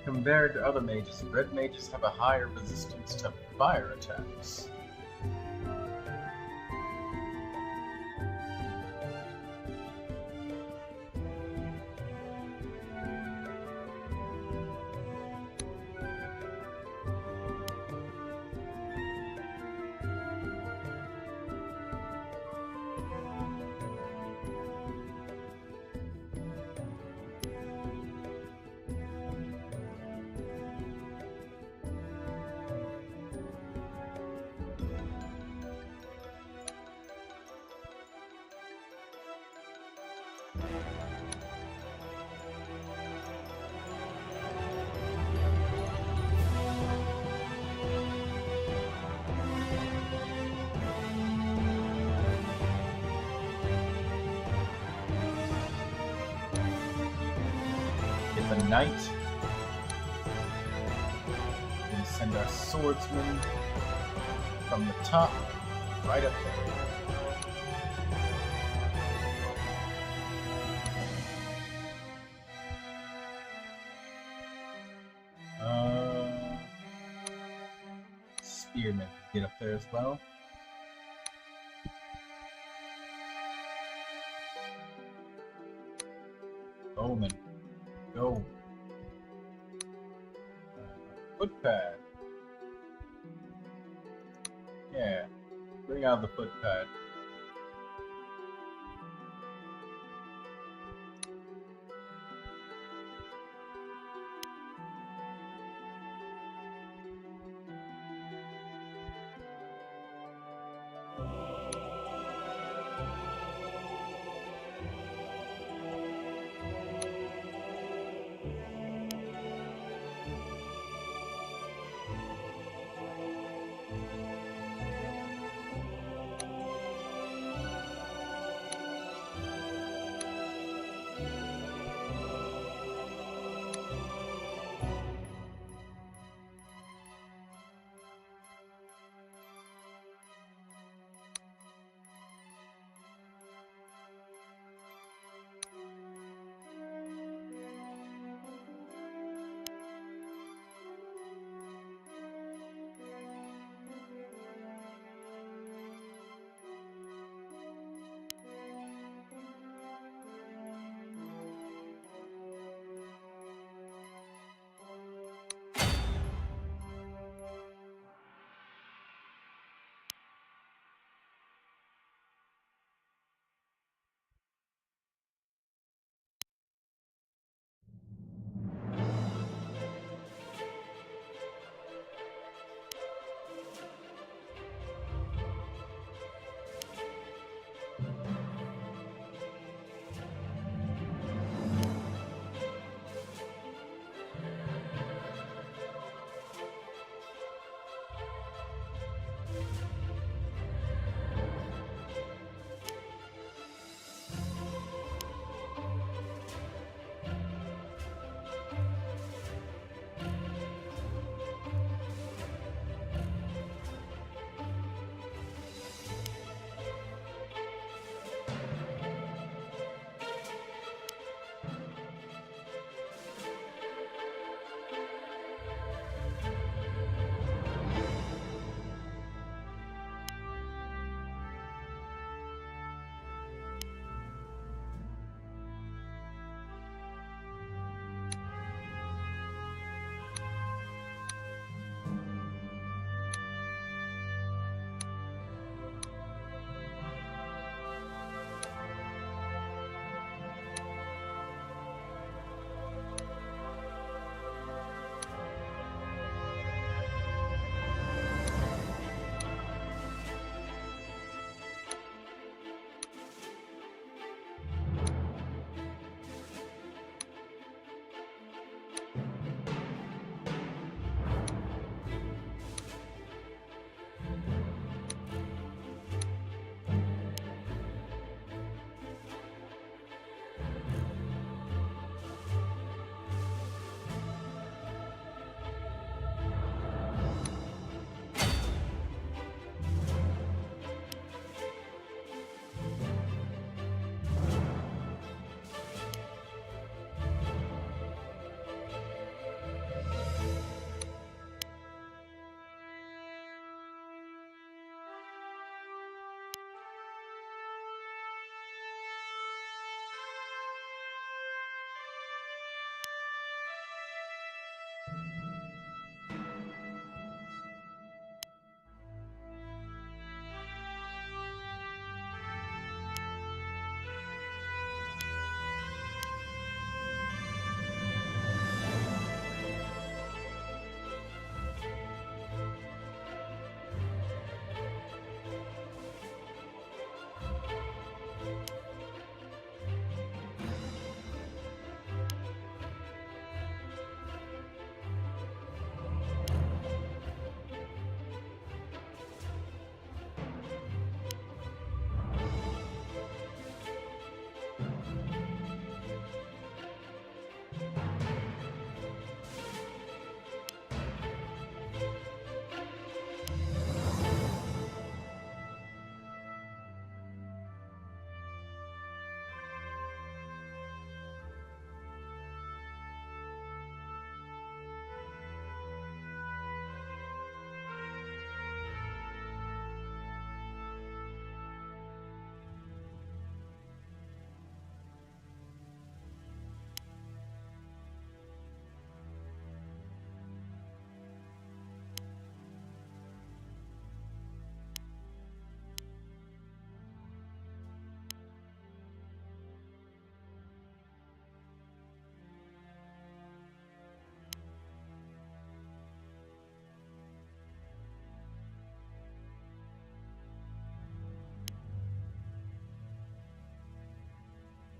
Compared to other mages, red mages have a higher resistance to fire attacks. The knight. We send our swordsman from the top right up there. Spearmen get up there as well. Bowman. Go. Footpad. Yeah. Bring out the footpad.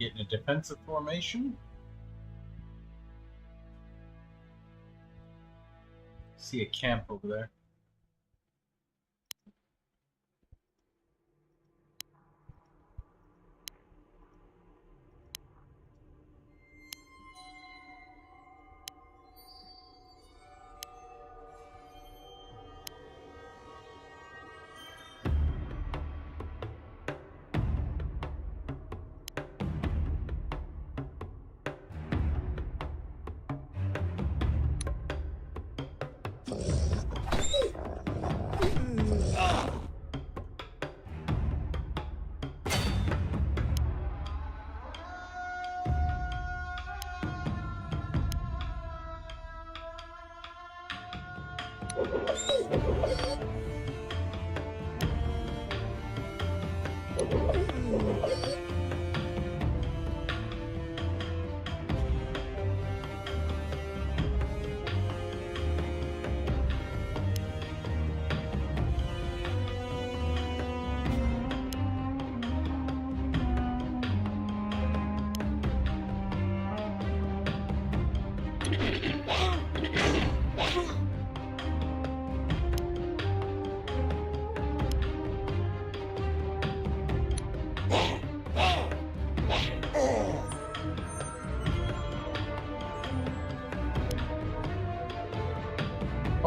Get in a defensive formation. See a camp over there.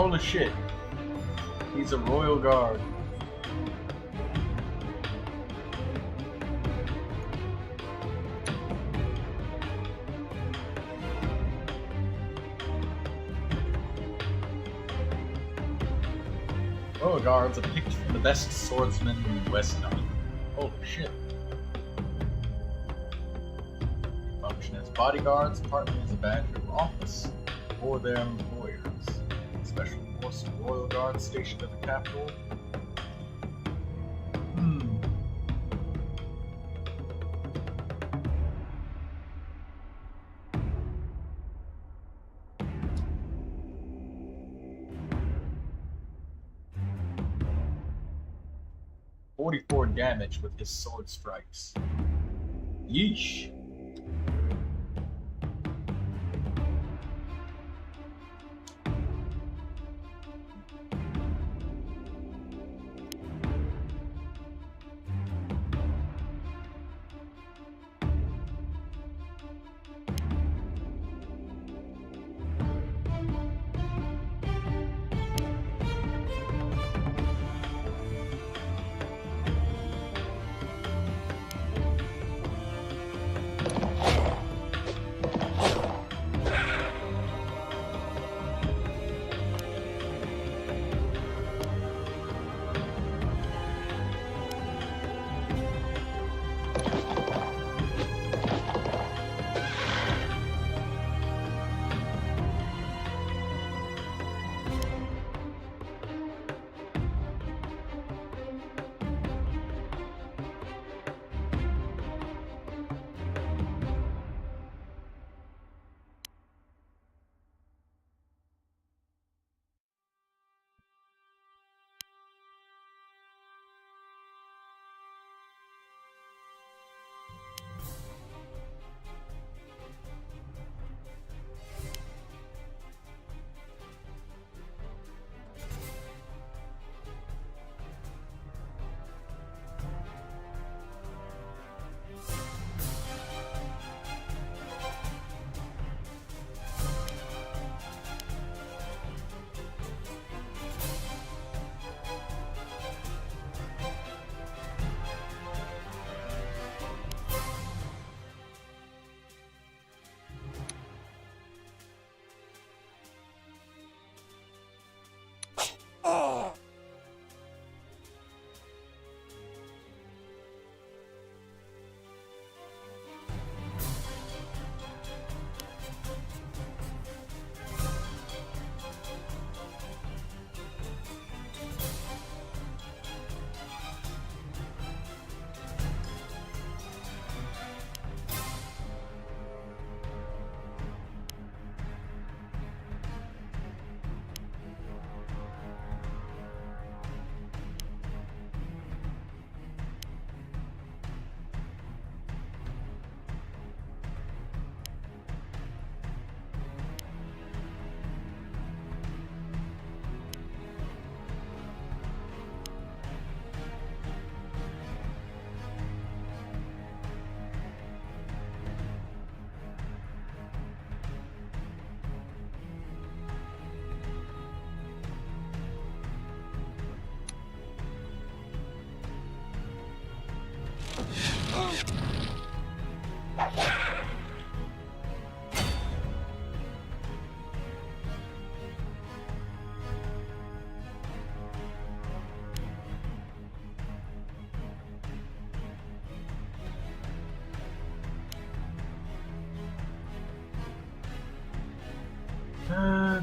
Holy shit. He's a royal guard. Royal guards are picked from the best swordsmen in Wesnoth. Holy shit. Function as bodyguards, partly as a badge of office, or their employers. Special force royal guards stationed at the capital. Hmm. .44 damage with his sword strikes. Yeesh.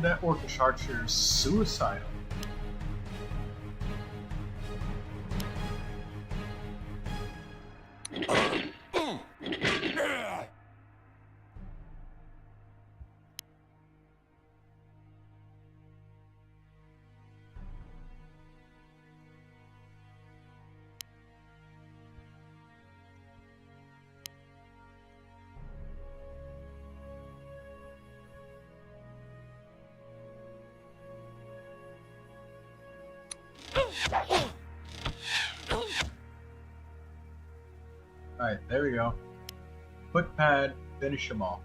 That orcish archer is suicidal. Alright, there we go. Footpad, finish them off.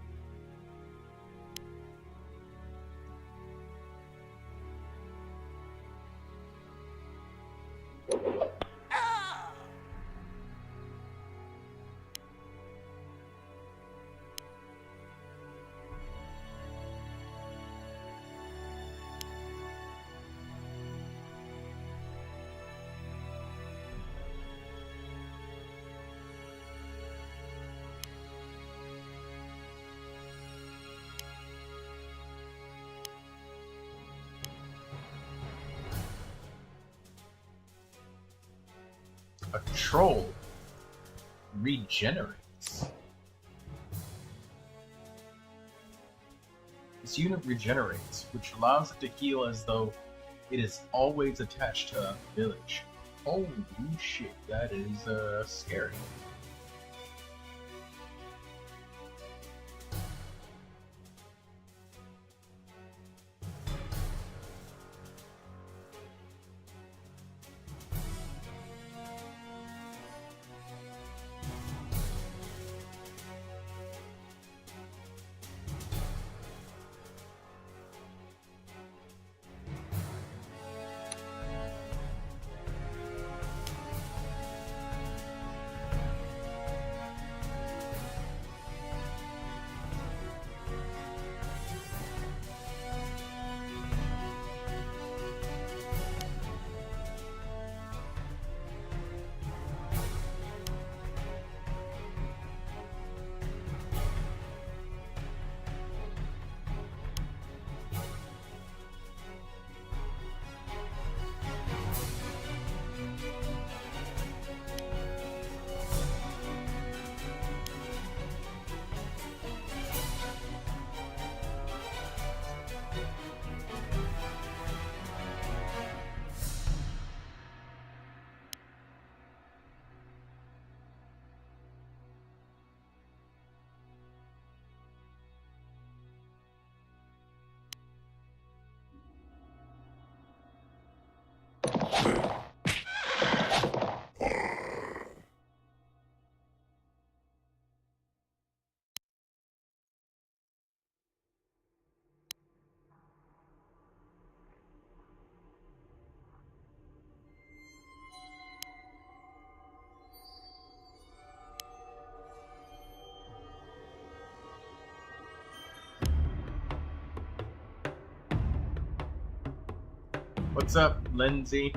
A troll regenerates. This unit regenerates, which allows it to heal as though it is always attached to a village. Holy shit, that is scary. What's up, Lindsay?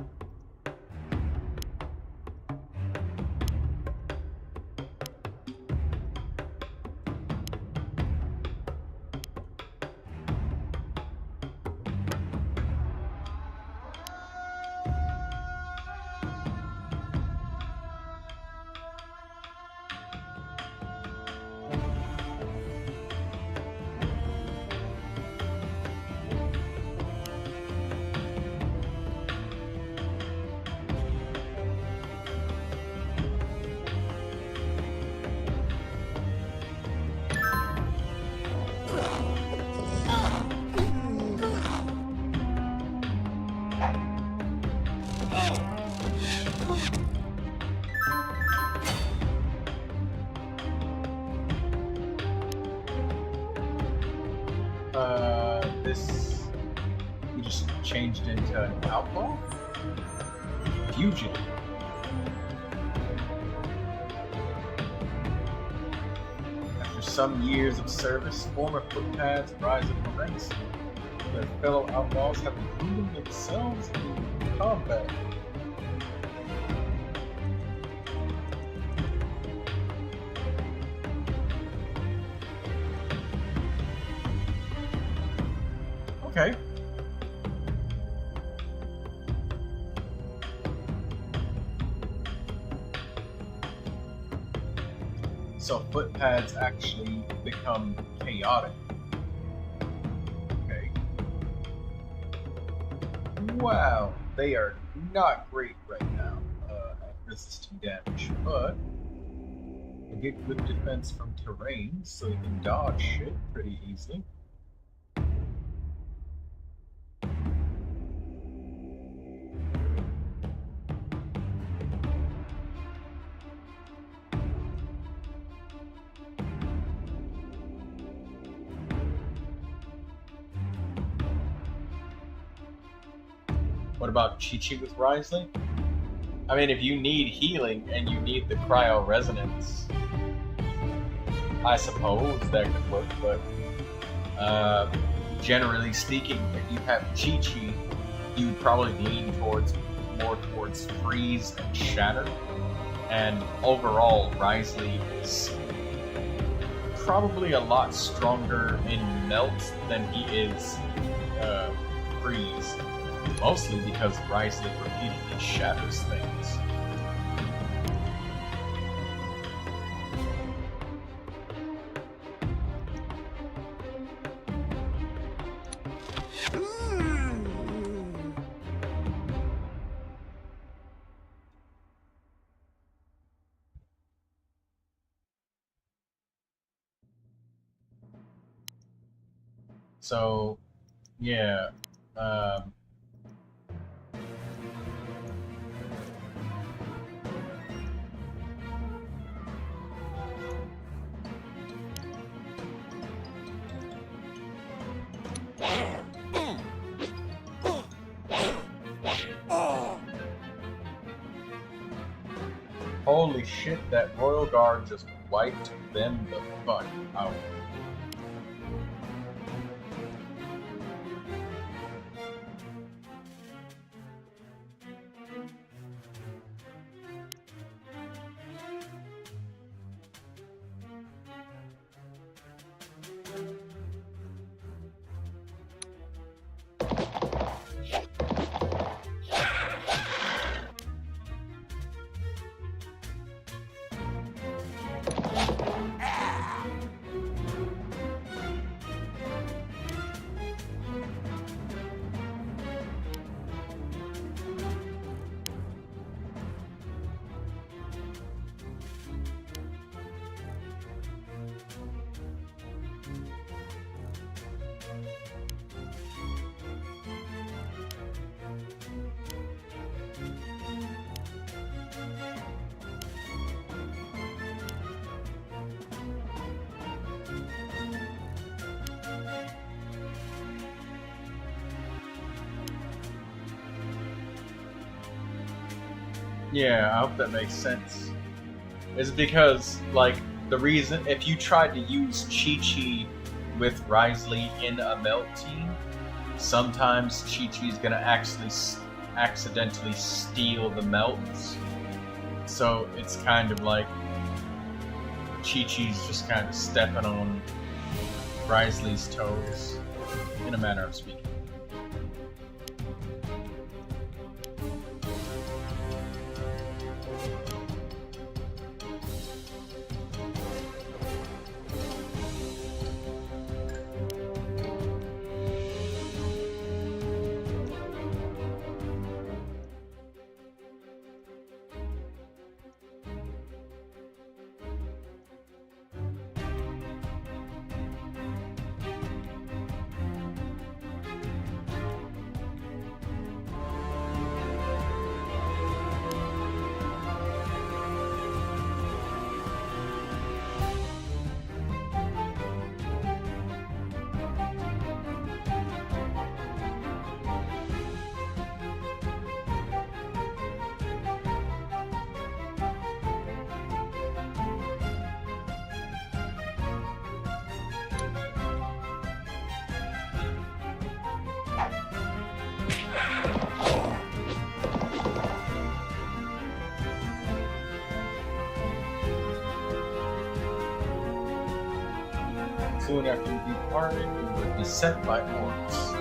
This you just changed into an outlaw? Fugitive. some years of service, former footpads rise in the ranks. Their fellow outlaws have proven themselves in combat. Okay. So footpads actually become chaotic. Okay. Wow, they are not great right now at resisting damage, but they get good defense from terrain, so they can dodge shit pretty easily. What about Chi-Chi with Wriothesley? I mean, if you need healing and you need the cryo resonance, I suppose that could work, but generally speaking, if you have Chi-Chi, you would probably lean more towards freeze and shatter. And overall, Wriothesley is probably a lot stronger in melt than he is freeze. Mostly because Wriothesley repeatedly shatters things. So, yeah. Holy shit, that Royal Guard just wiped them the fuck out. Yeah, I hope that makes sense. Is because, like, the reason, if you tried to use Chi-Chi with Wriothesley in a melt team, sometimes Chi-Chi's gonna actually accidentally steal the melts. So it's kind of like Chi-Chi's just kind of stepping on Wriothesley's toes, in a manner of speaking. soon after we departed, we were beset by orcs.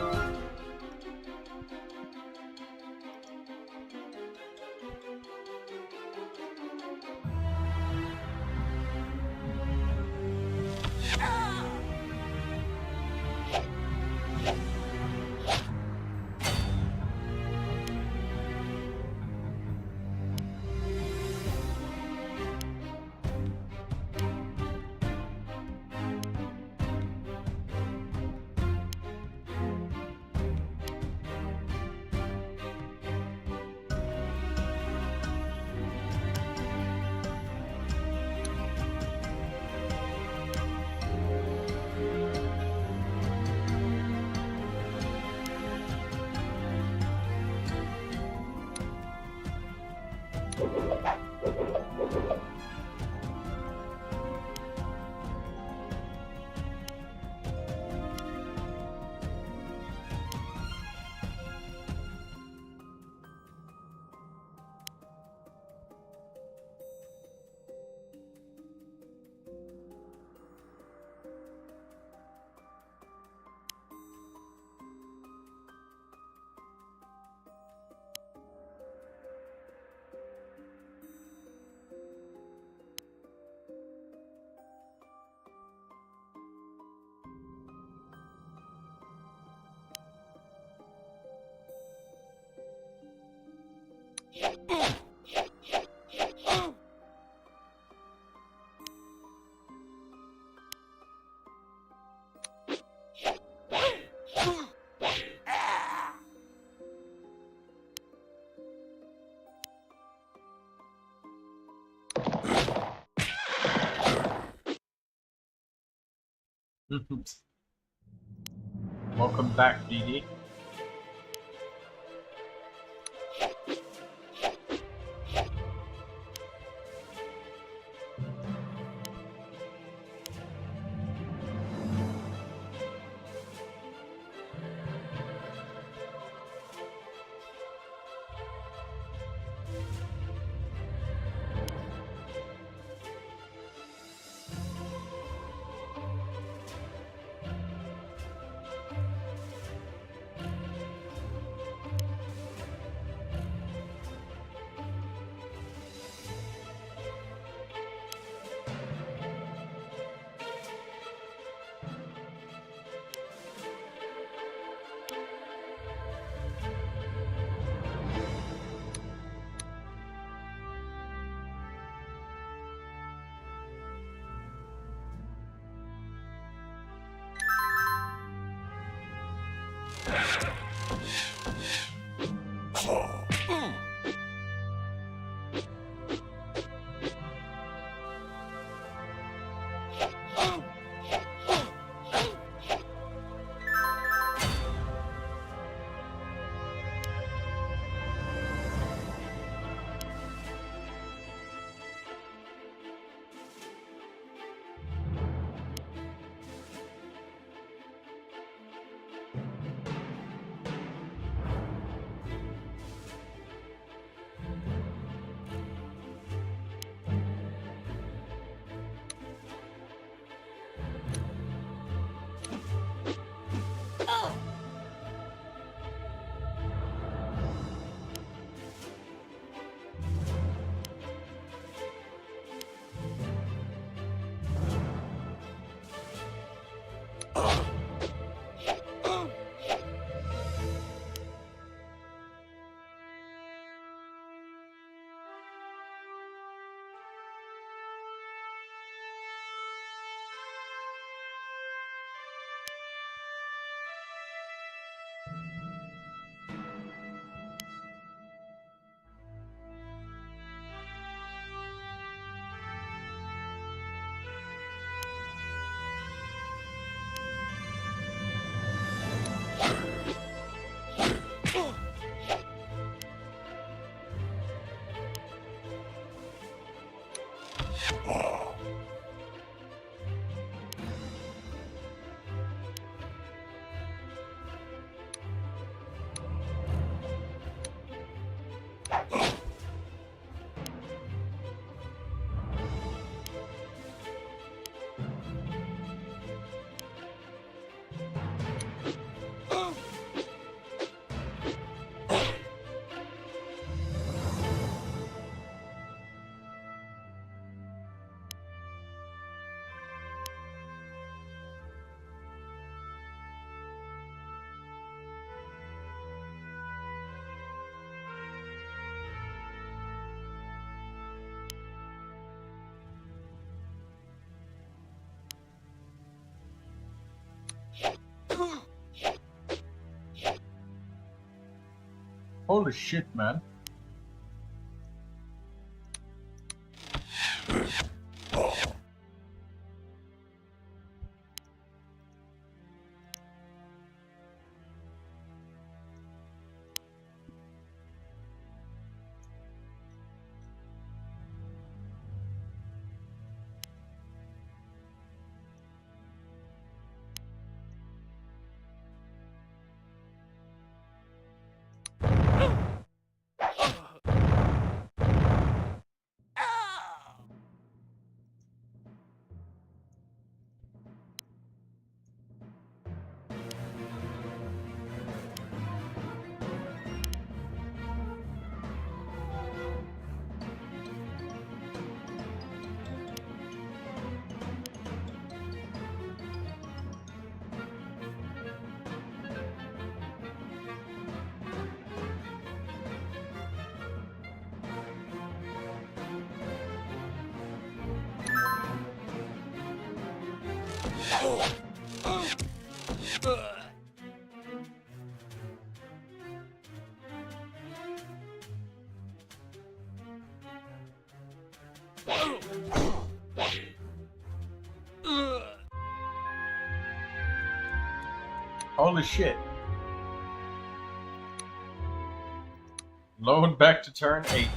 Welcome back, BD. Holy shit, man. Holy shit. Load back to turn 8.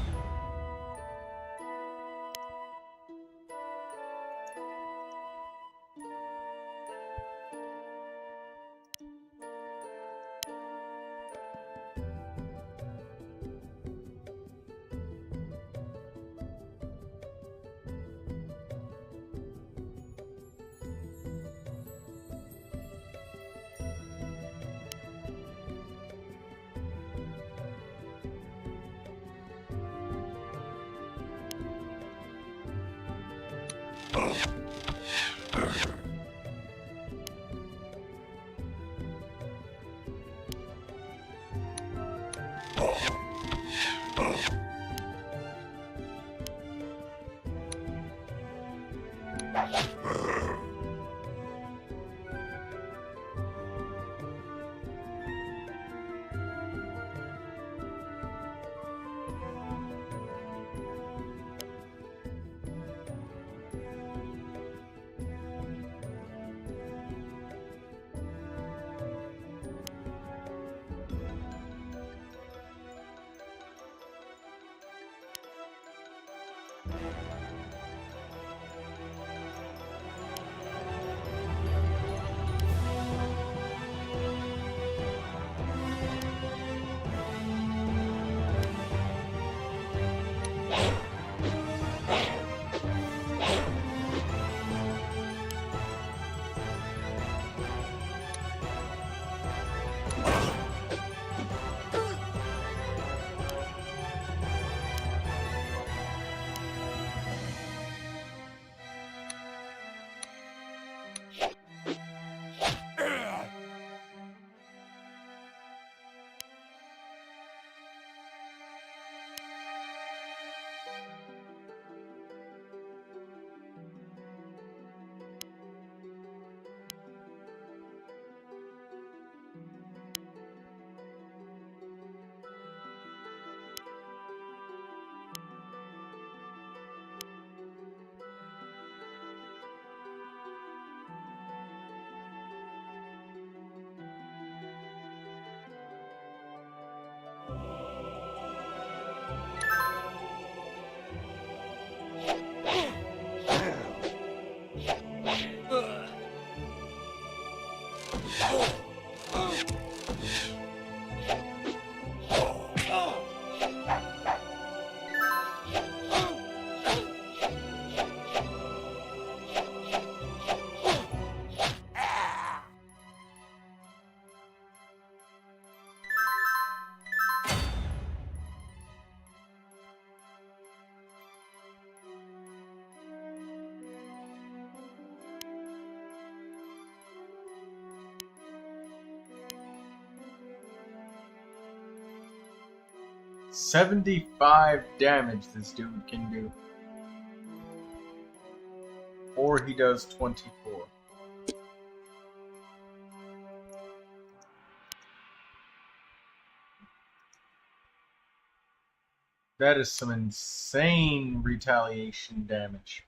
$75 damage this dude can do. Or he does 24. That is some insane retaliation damage.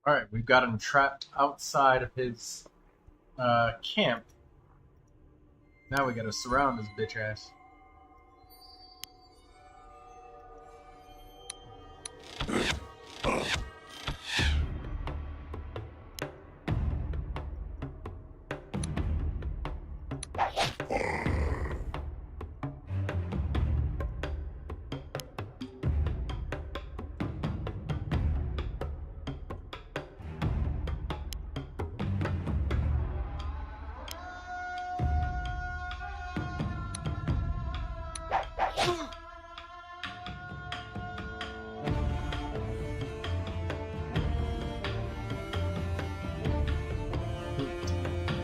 Alright, we've got him trapped outside of his camp. Now we gotta surround his bitch ass.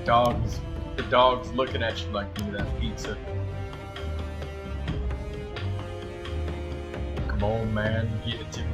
The dog's looking at you like, give me that pizza. Come on, man, get it to me.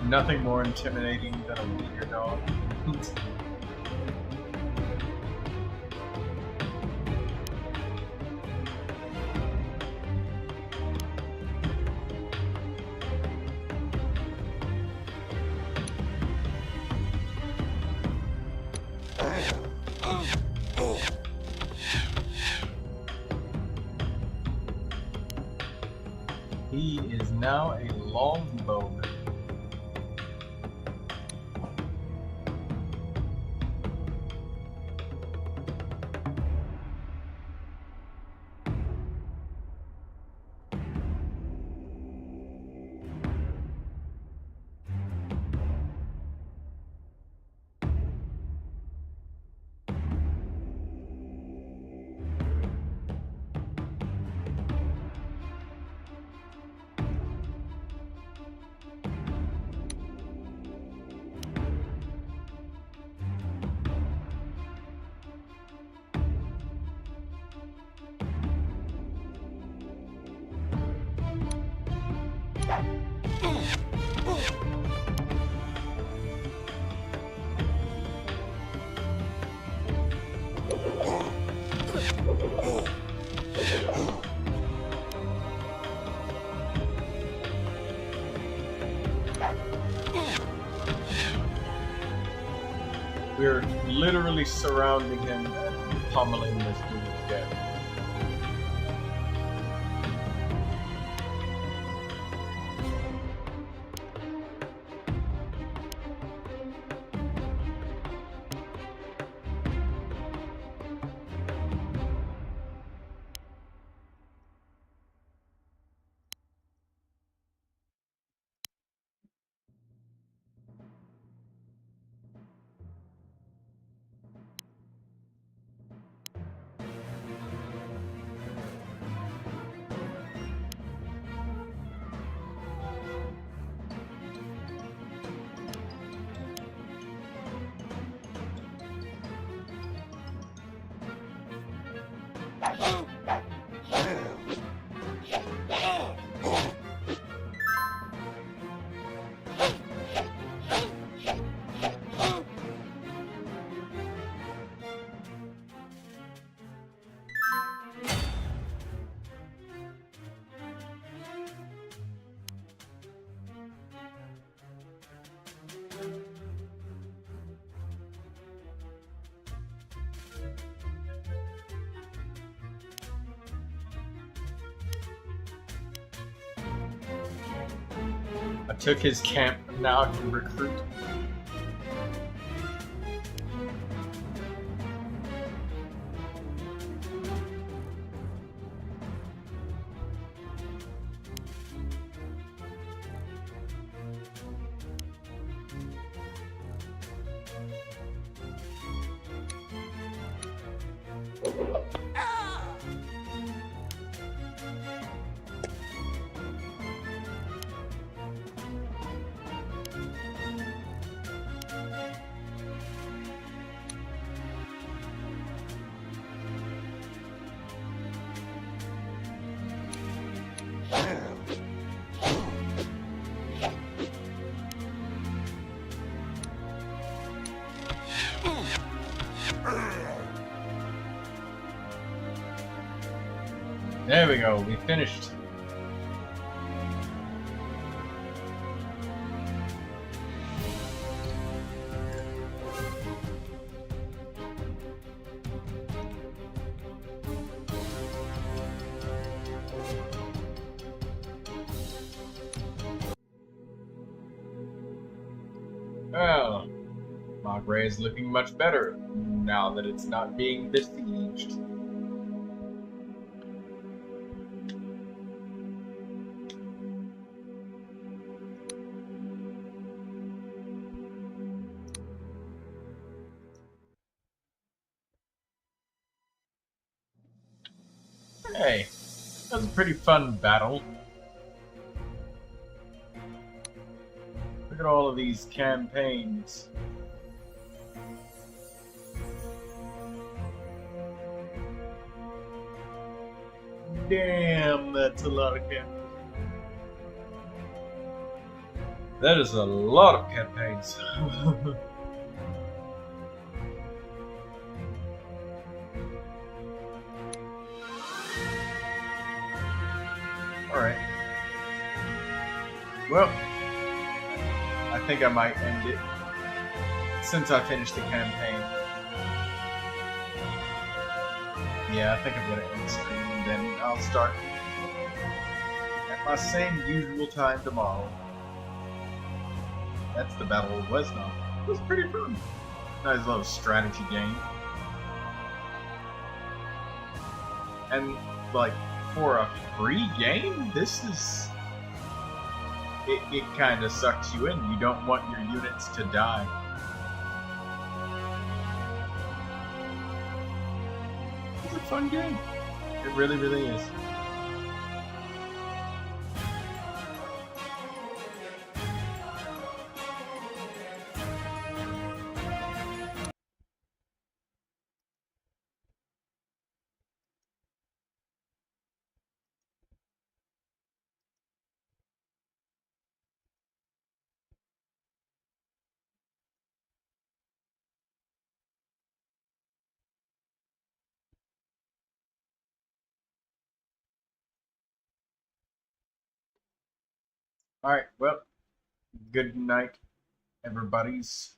Nothing more intimidating than a weaker dog. He is now a longbowman. We're literally surrounding him and pummeling this dude to death. I took his camp, now I can recruit. There we go, we finished. Well, my Agre is looking much better now that it's not being besieged. Hey, that was a pretty fun battle. Look at all of these campaigns. Damn, that's a lot of campaigns. That is a lot of campaigns. Alright. Well, I think I might end it since I finished the campaign. Yeah, I think I'm gonna end the stream and then I'll start at my same usual time tomorrow. That's the Battle of Wesnoth. It was pretty fun. Nice little strategy game. And, like, for a free game, this is... It kind of sucks you in. You don't want your units to die. It's a fun game. It really, really is. Alright, well, good night, everybody's.